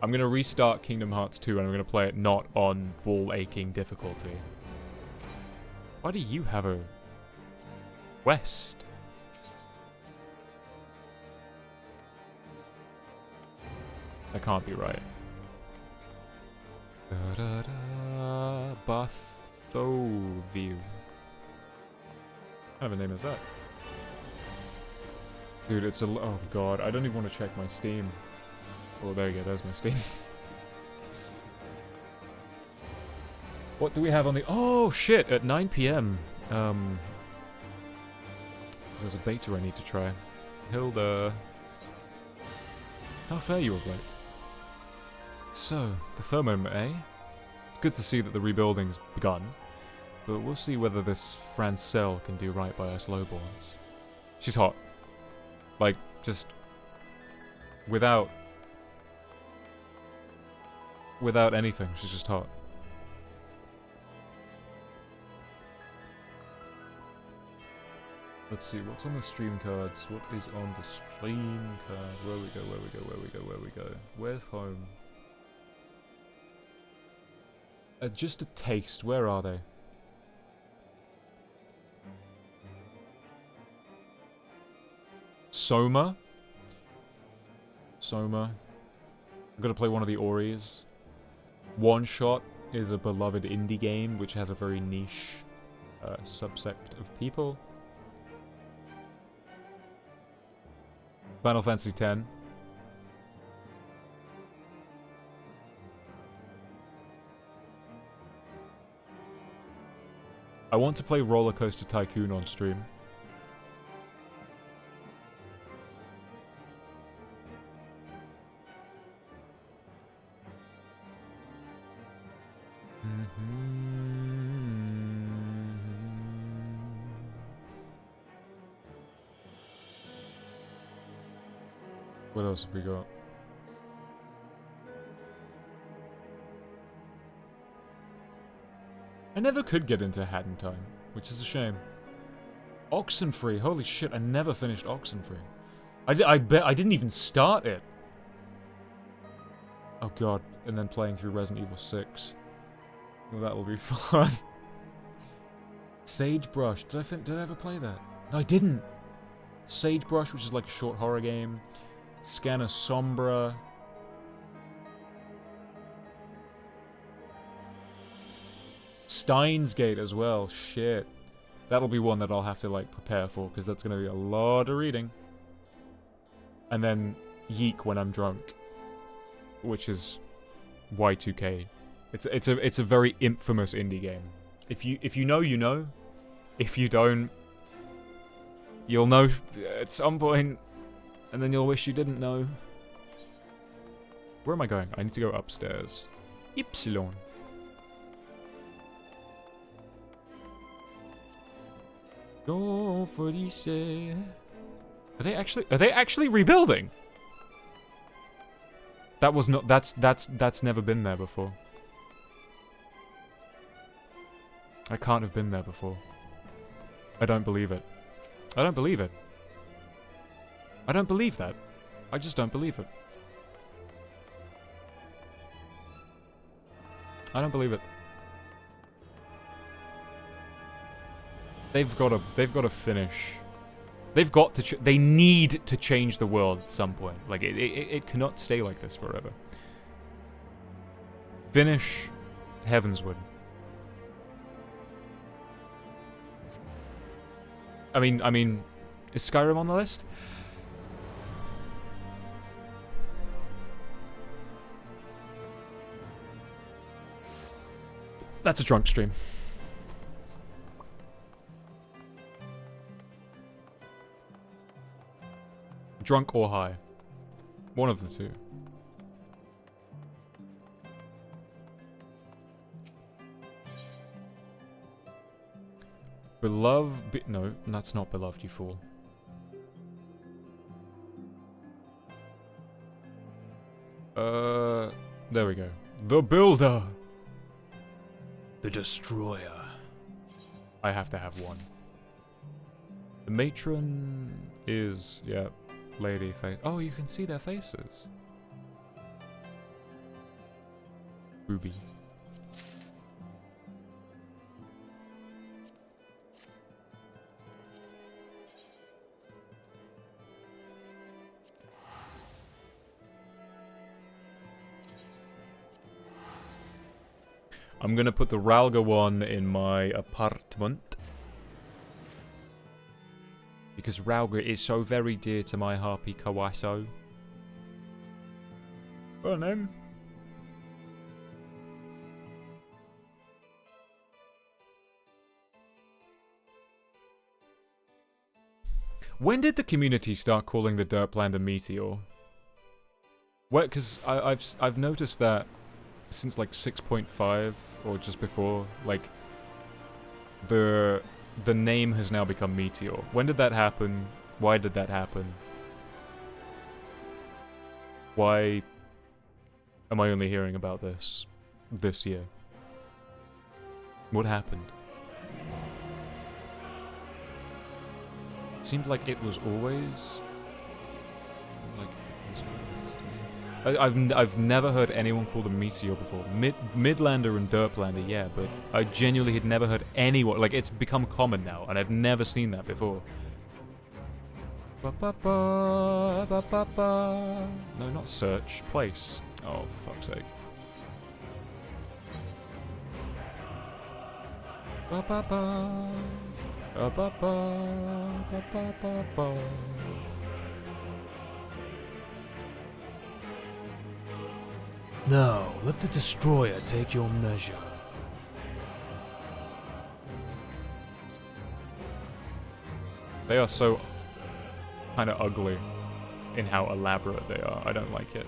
I'm gonna restart Kingdom Hearts 2 and I'm gonna play it not on ball-aching difficulty. Why do you have a quest? That can't be right. Da-da-da, Bathoview. What kind of a name is that? Dude, it's a... oh god, I don't even want to check my Steam. Oh, there you go, there's my Steam. What do we have on the... oh, shit, at 9 PM. There's a beta I need to try. Hilda. How fare you of late? So, the firmament, eh? It's good to see that the rebuilding's begun, but we'll see whether this Francelle can do right by us lowborns. She's hot. Like, just... without anything, she's just hot. Let's see, what's on the stream cards? What is on the stream card? Where we go, where we go, where we go, where we go. Where's home? Just a taste, where are they? Soma? Soma. I'm gonna play one of the Oris. One Shot is a beloved indie game which has a very niche subsect of people. Final Fantasy X. I want to play Roller Coaster Tycoon on stream. What else have we got? I never could get into Hat in Time, which is a shame. Oxenfree, holy shit, I never finished Oxenfree. I bet I didn't even start it. Oh god, and then playing through Resident Evil 6. Well, that'll be fun. Sagebrush, did I ever play that? No, I didn't. Sagebrush, which is like a short horror game. Scanner Sombra. Steins Gate as well. Shit. That'll be one that I'll have to like prepare for because that's going to be a lot of reading. And then Yeek when I'm drunk, which is Y2K. It's a very infamous indie game. If you know, you know. If you don't, you'll know at some point. And then you'll wish you didn't know. Where am I going? I need to go upstairs. Ypsilon. Go for this. Are they actually rebuilding? That was not that's never been there before. I can't have been there before. I don't believe it. I don't believe it. I don't believe that. I just don't believe it. I don't believe it. They've got to finish. They need to change the world at some point. Like it cannot stay like this forever. Finish Heavensward. I mean, is Skyrim on the list? That's a drunk stream. Drunk or high. One of the two. No, that's not beloved, you fool. There we go. The Builder! The Destroyer. I have to have one. The Matron is, yeah, lady face. Oh, you can see their faces. Ruby. I'm gonna put the Ralga one in my apartment. Because Ralga is so very dear to my Harpy Kawaso. Well then. When did the community start calling the Derpland a meteor? Well, because I've noticed that since like 6.5 or just before, like the name has now become Meteor. When did that happen? Why did that happen? Why am I only hearing about this year? What happened? It seemed like it was always like it was always to me. I've never heard anyone call them Meteor before. Midlander and Derplander, yeah, but I genuinely had never heard anyone. Like, it's become common now, and I've never seen that before. Ba-ba-ba, ba-ba-ba. No, not search. Place. Oh, for fuck's sake. Ba-ba-ba. Ba-ba-ba. Ba-ba-ba-ba. Now, let the Destroyer take your measure. They are so kind of ugly in how elaborate they are. I don't like it.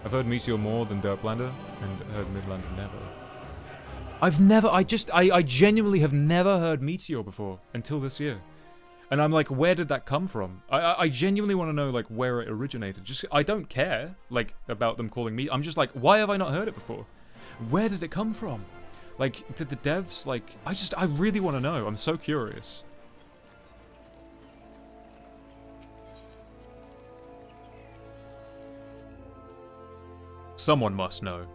I've heard Meteor more than Derplander, and heard Midlander never. I genuinely have never heard Meteor before, until this year. And I'm like, where did that come from? I genuinely want to know, like, where it originated. I don't care, like, about them calling me. I'm just like, why have I not heard it before? Where did it come from? Like, did the devs, like... I really want to know. I'm so curious. Someone must know.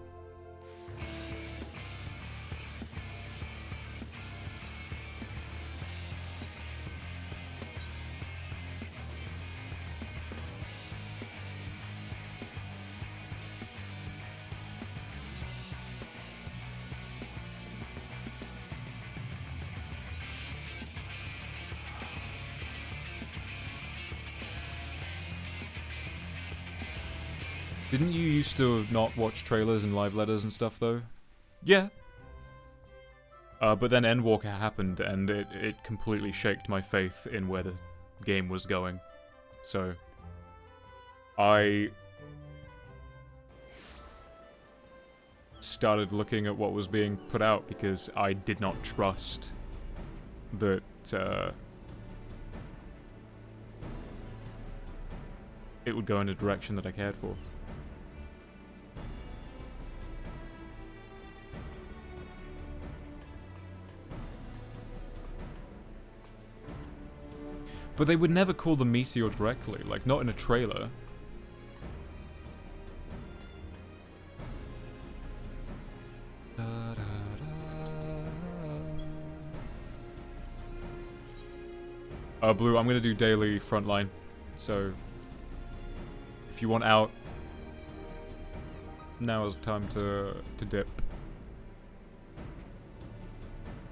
Didn't you used to not watch trailers and live letters and stuff, though? Yeah. But then Endwalker happened, and it completely shaked my faith in where the game was going. So, I started looking at what was being put out, because I did not trust that, it would go in a direction that I cared for. But they would never call them Meteor directly, like, not in a trailer. Blue, I'm gonna do daily frontline, so if you want out, now is the time to dip.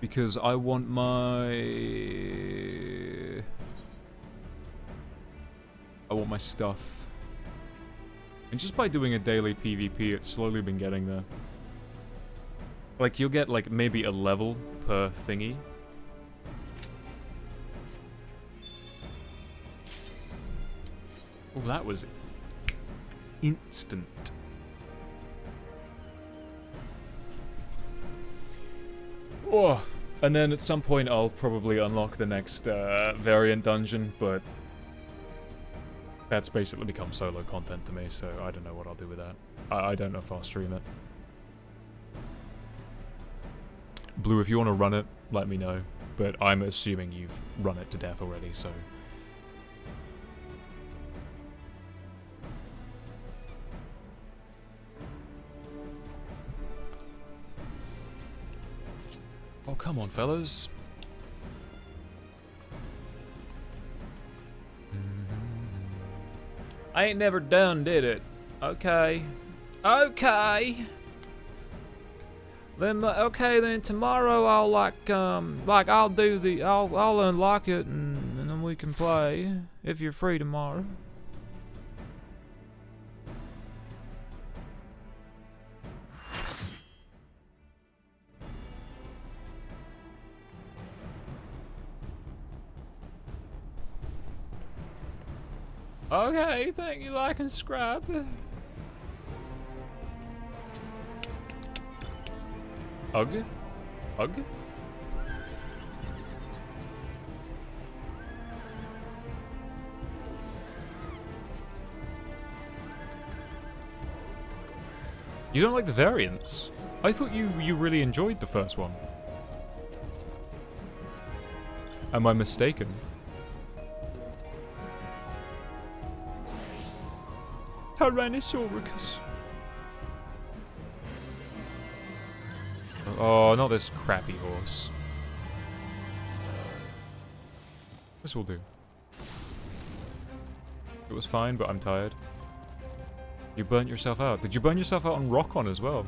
Because I want my stuff. And just by doing a daily PvP, it's slowly been getting there. Like, you'll get, like, maybe a level per thingy. Oh, that was instant. Oh, and then at some point I'll probably unlock the next variant dungeon, but that's basically become solo content to me, so I don't know what I'll do with that. I don't know if I'll stream it. Blue, if you want to run it, let me know, but I'm assuming you've run it to death already, so... Oh, come on, fellas. I ain't never done, did it? Okay. Okay. Then, okay, then tomorrow I'll I'll do the, I'll unlock it and then we can play, if you're free tomorrow. Okay, thank you, like and subscribe. Ugh? Ugh? You don't like the variants? I thought you really enjoyed the first one. Am I mistaken? Tyrannosaurus. Oh, not this crappy horse. This will do. It was fine, but I'm tired. You burnt yourself out. Did you burn yourself out on Rock-On as well?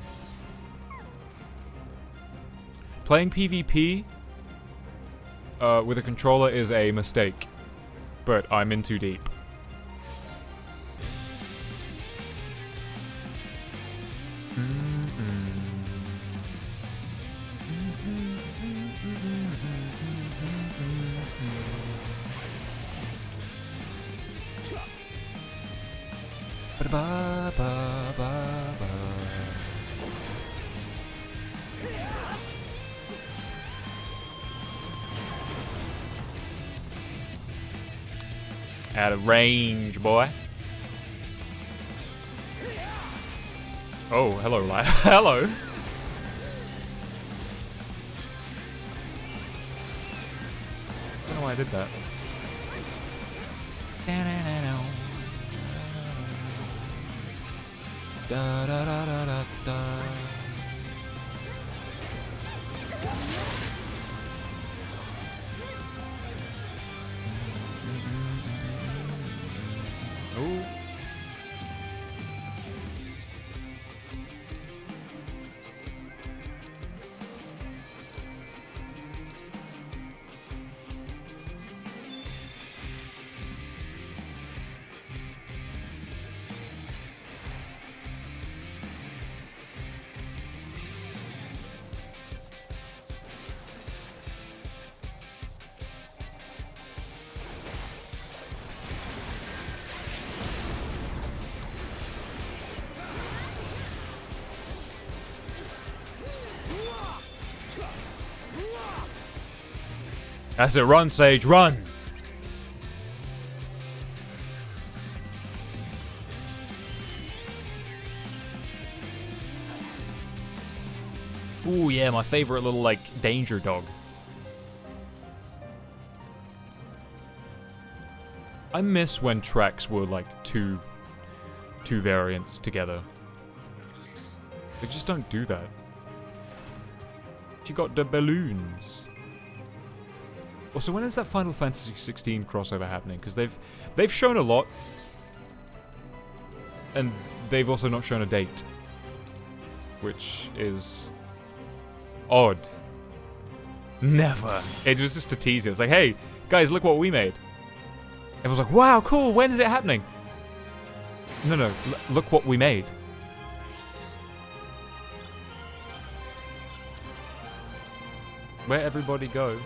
Playing PvP with a controller is a mistake, but I'm in too deep. Out of range, boy. Oh, hello, hello. I don't know why I did that. Da da da da da da. Oh. That's it, run, Sage, run! Ooh, yeah, my favorite little, like, danger dog. I miss when tracks were, like, two variants together. They just don't do that. She got the balloons. Also, when is that Final Fantasy 16 crossover happening? Because they've shown a lot, and they've also not shown a date, which is odd. Never. It was just a teaser. It's like, hey, guys, look what we made. Everyone's like, wow, cool. When is it happening? No, look what we made. Where'd everybody go?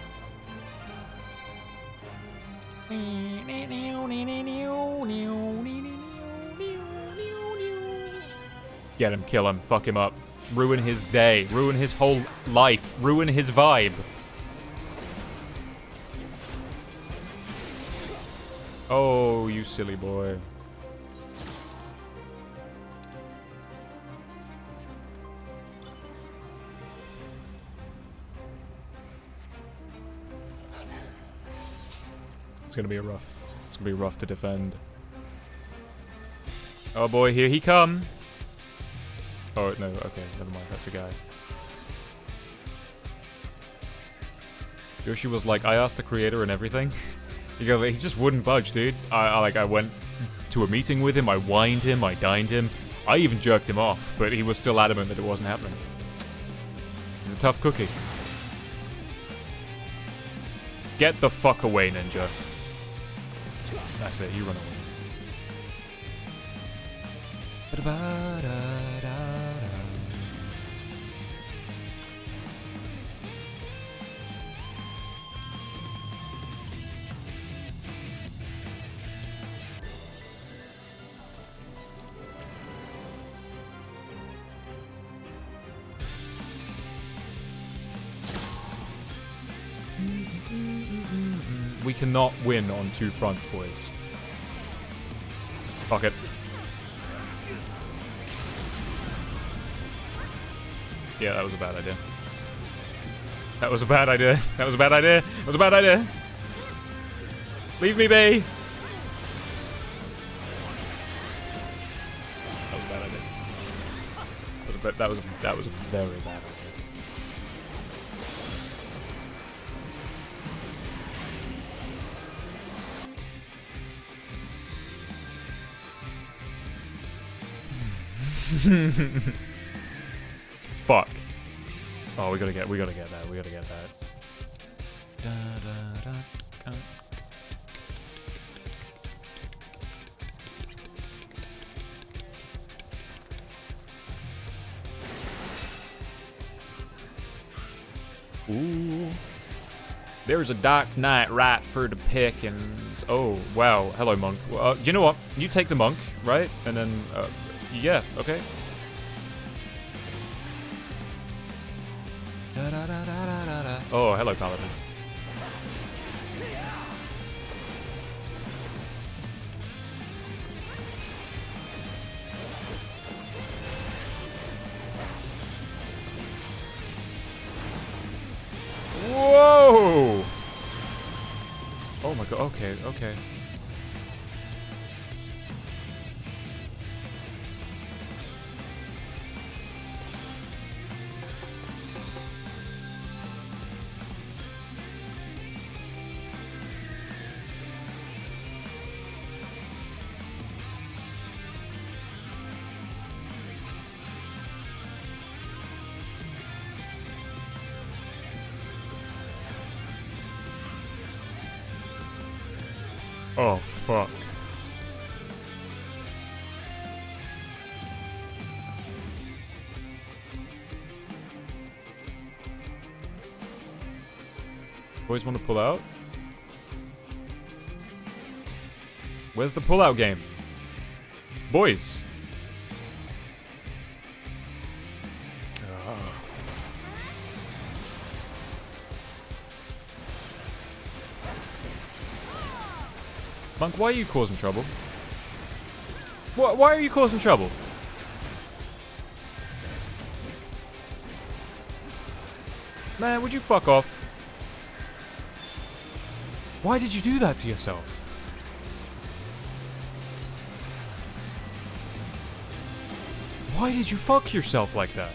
Get him, kill him, fuck him up. Ruin his day, ruin his whole life, ruin his vibe. Oh, you silly boy. It's gonna be rough to defend. Oh boy, here he come. Oh no, okay, never mind, that's a guy. Yoshi was like, I asked the creator and everything. He goes, he just wouldn't budge, dude. I went to a meeting with him, I whined him, I dined him. I even jerked him off, but he was still adamant that it wasn't happening. He's a tough cookie. Get the fuck away, ninja. That's it, you run away. We cannot win on two fronts, boys. Fuck it. Yeah, that was a bad idea. That was a bad idea. That was a bad idea. That was a bad idea. Leave me be. That was a bad idea. That was a very bad idea. Fuck. Oh, we gotta get that. We gotta get that. Da, da, da, da. Ooh. There's a dark night right for the pickings. Oh, wow. Hello, monk. You know what? You take the monk, right? And then, yeah, okay. Da, da, da, da, da, da. Oh, hello, paladin. Whoa! Oh my god, okay, okay. Oh, fuck. Boys want to pull out? Where's the pull-out game? Boys! Monk, why are you causing trouble? Why are you causing trouble? Man, would you fuck off? Why did you do that to yourself? Why did you fuck yourself like that?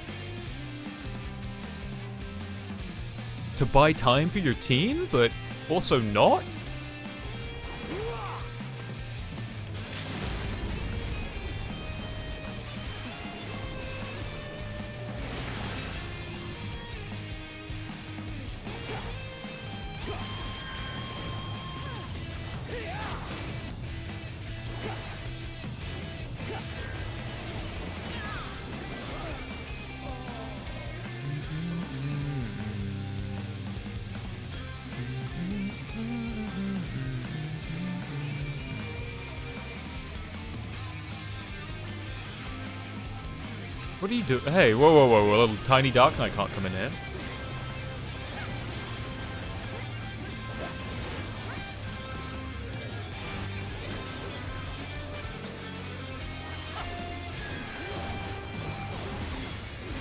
To buy time for your team, but also not? What are you doing? Hey, whoa, whoa, whoa, a little tiny Dark Knight can't come in here.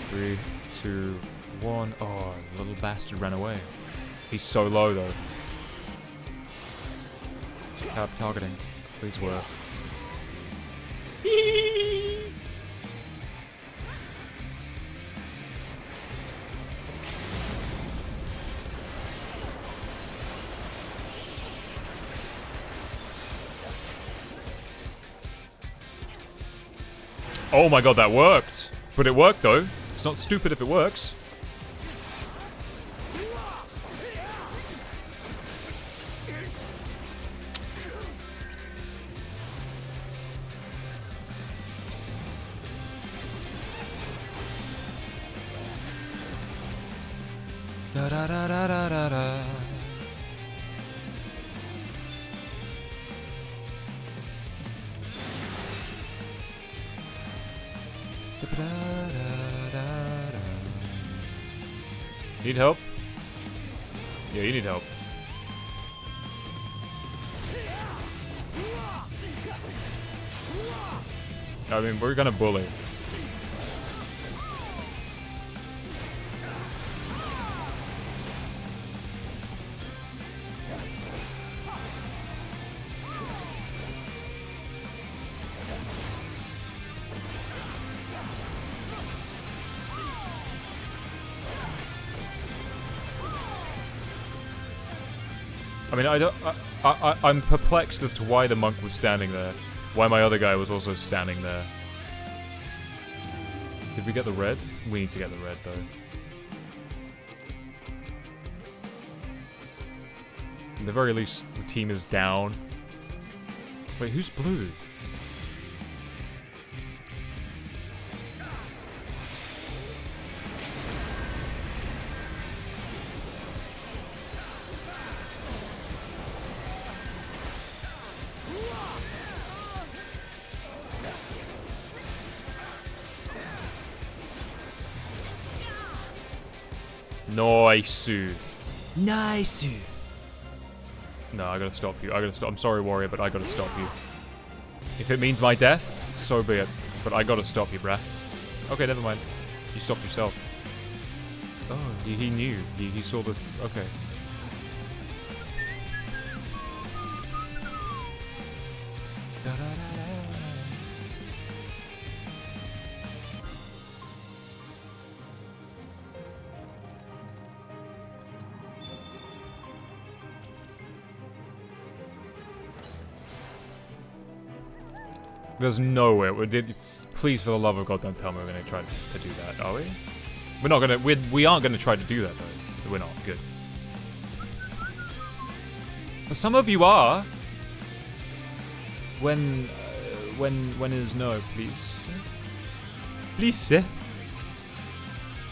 Three, two, one. Oh, the little bastard ran away. He's so low, though. Tab targeting. Please work. Oh my god, that worked! But it worked, though. It's not stupid if it works. Da da da da da da da. Need help? Yeah, you need help. I mean, we're gonna bully. I mean, I'm perplexed as to why the monk was standing there. Why my other guy was also standing there. Did we get the red? We need to get the red, though. At the very least, the team is down. Wait, who's blue? Nice. Nice. No, I gotta stop you. I gotta stop. I'm sorry, warrior, but I gotta stop you. If it means my death, so be it. But I gotta stop you, bruh. Okay, never mind. You stopped yourself. Oh, he knew. He saw the... Okay. Da, da, da, da. There's no way. Please, for the love of God, don't tell me we're gonna try to do that, are we? We're not gonna. We aren't gonna try to do that though. We're not. Good. But some of you are. When is no, please. Please, sir.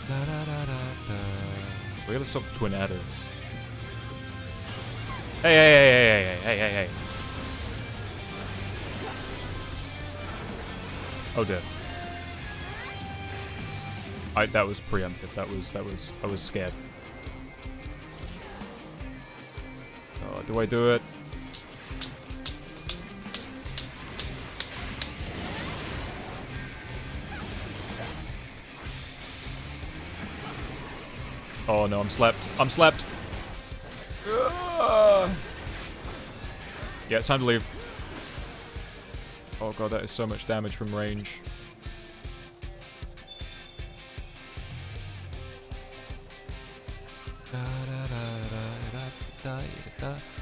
Da, da, da, da, da. We gotta stop the twin adders. Hey. Oh dear. That was preemptive. That was I was scared. Oh, do I do it? Oh no, I'm slept. I'm slept. Yeah, it's time to leave. Oh god, that is so much damage from range.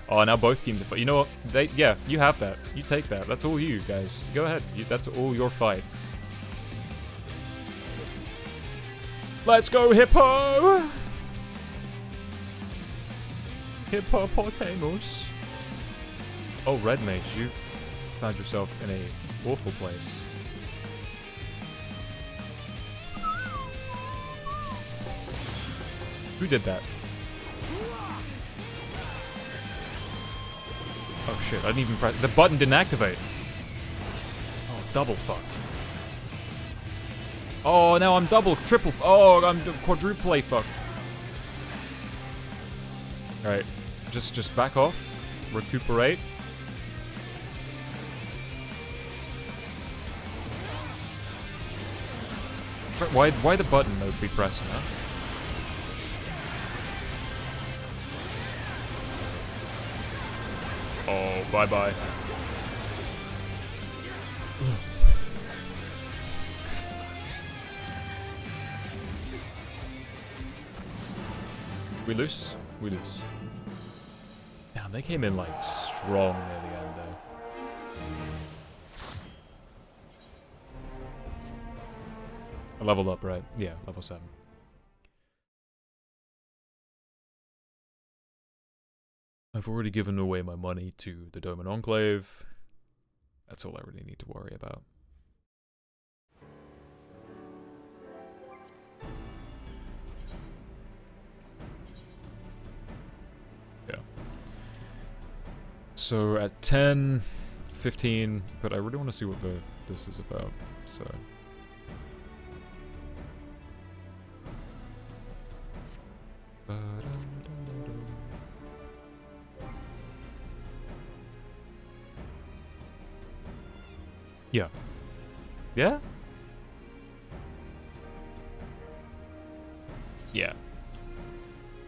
Oh, now both teams are fighting. You know what? Yeah, you have that. You take that. That's all you guys. Go ahead. That's all your fight. Let's go, Hippo! Hippopotamus. Oh, Red Mage, you've found yourself in a awful place. Who did that? Oh shit, I didn't even press... The button didn't activate. Oh, double fuck. Oh, now I'm double, triple. Oh, I'm quadruple fucked. Alright. Just back off. Recuperate. Why the button nobody pressing that? Oh, bye-bye. We lose? We lose. Damn, they came in like strong near the end though. I leveled up, right? Yeah, level 7. I've already given away my money to the Doman Enclave. That's all I really need to worry about. Yeah. So at 10, 15, but I really want to see what this is about, so... Yeah. Yeah? Yeah.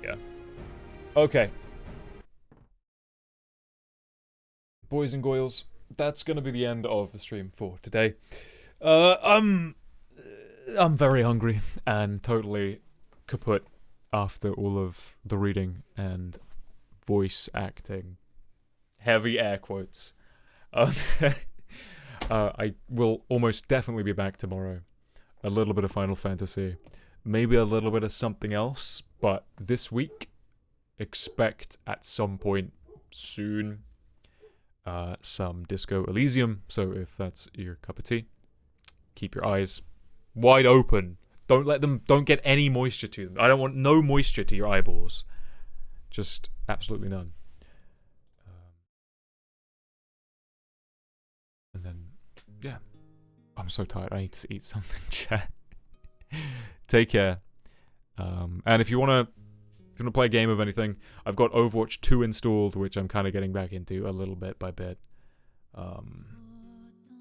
Yeah. Okay. Boys and goyles, that's gonna be the end of the stream for today. I'm very hungry and totally kaput after all of the reading and voice acting. Heavy air quotes. I will almost definitely be back tomorrow. A little bit of Final Fantasy. Maybe a little bit of something else. But this week, expect at some point soon some Disco Elysium. So if that's your cup of tea, keep your eyes wide open. Don't get any moisture to them. I don't want no moisture to your eyeballs. Just absolutely none. And then, yeah. I'm so tired. I need to eat something, chat. Take care. And if you wanna play a game of anything, I've got Overwatch 2 installed, which I'm kind of getting back into a little bit by bit.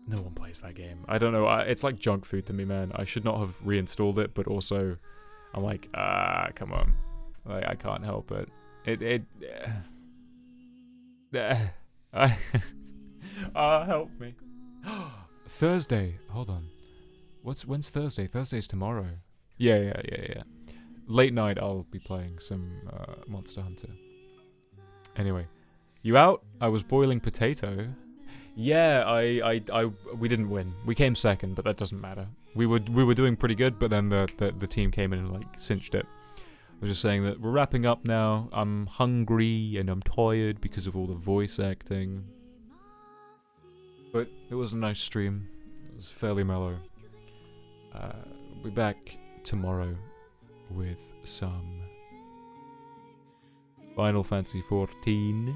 No one plays that game. I don't know. It's like junk food to me, man. I should not have reinstalled it, but also, I'm like, come on. Like, I can't help it. Help me. Thursday. Hold on. When's Thursday? Thursday's tomorrow. Yeah. Late night, I'll be playing some Monster Hunter. Anyway, you out? I was boiling potato. Yeah, we didn't win. We came second, but that doesn't matter. We were doing pretty good, but then the team came in and like cinched it. I was just saying that we're wrapping up now. I'm hungry and I'm tired because of all the voice acting. But it was a nice stream. It was fairly mellow. We'll be back tomorrow with some Final Fantasy 14.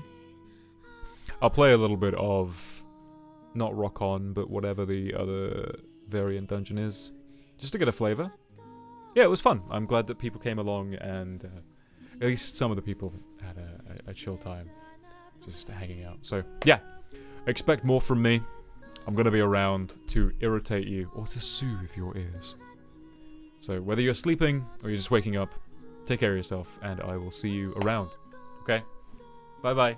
I'll play a little bit of not Rock On, but whatever the other variant dungeon is, just to get a flavor. Yeah, it was fun. I'm glad that people came along and at least some of the people had a chill time just hanging out. So, yeah, expect more from me. I'm going to be around to irritate you or to soothe your ears. So, whether you're sleeping or you're just waking up, take care of yourself, and I will see you around. Okay? Bye-bye.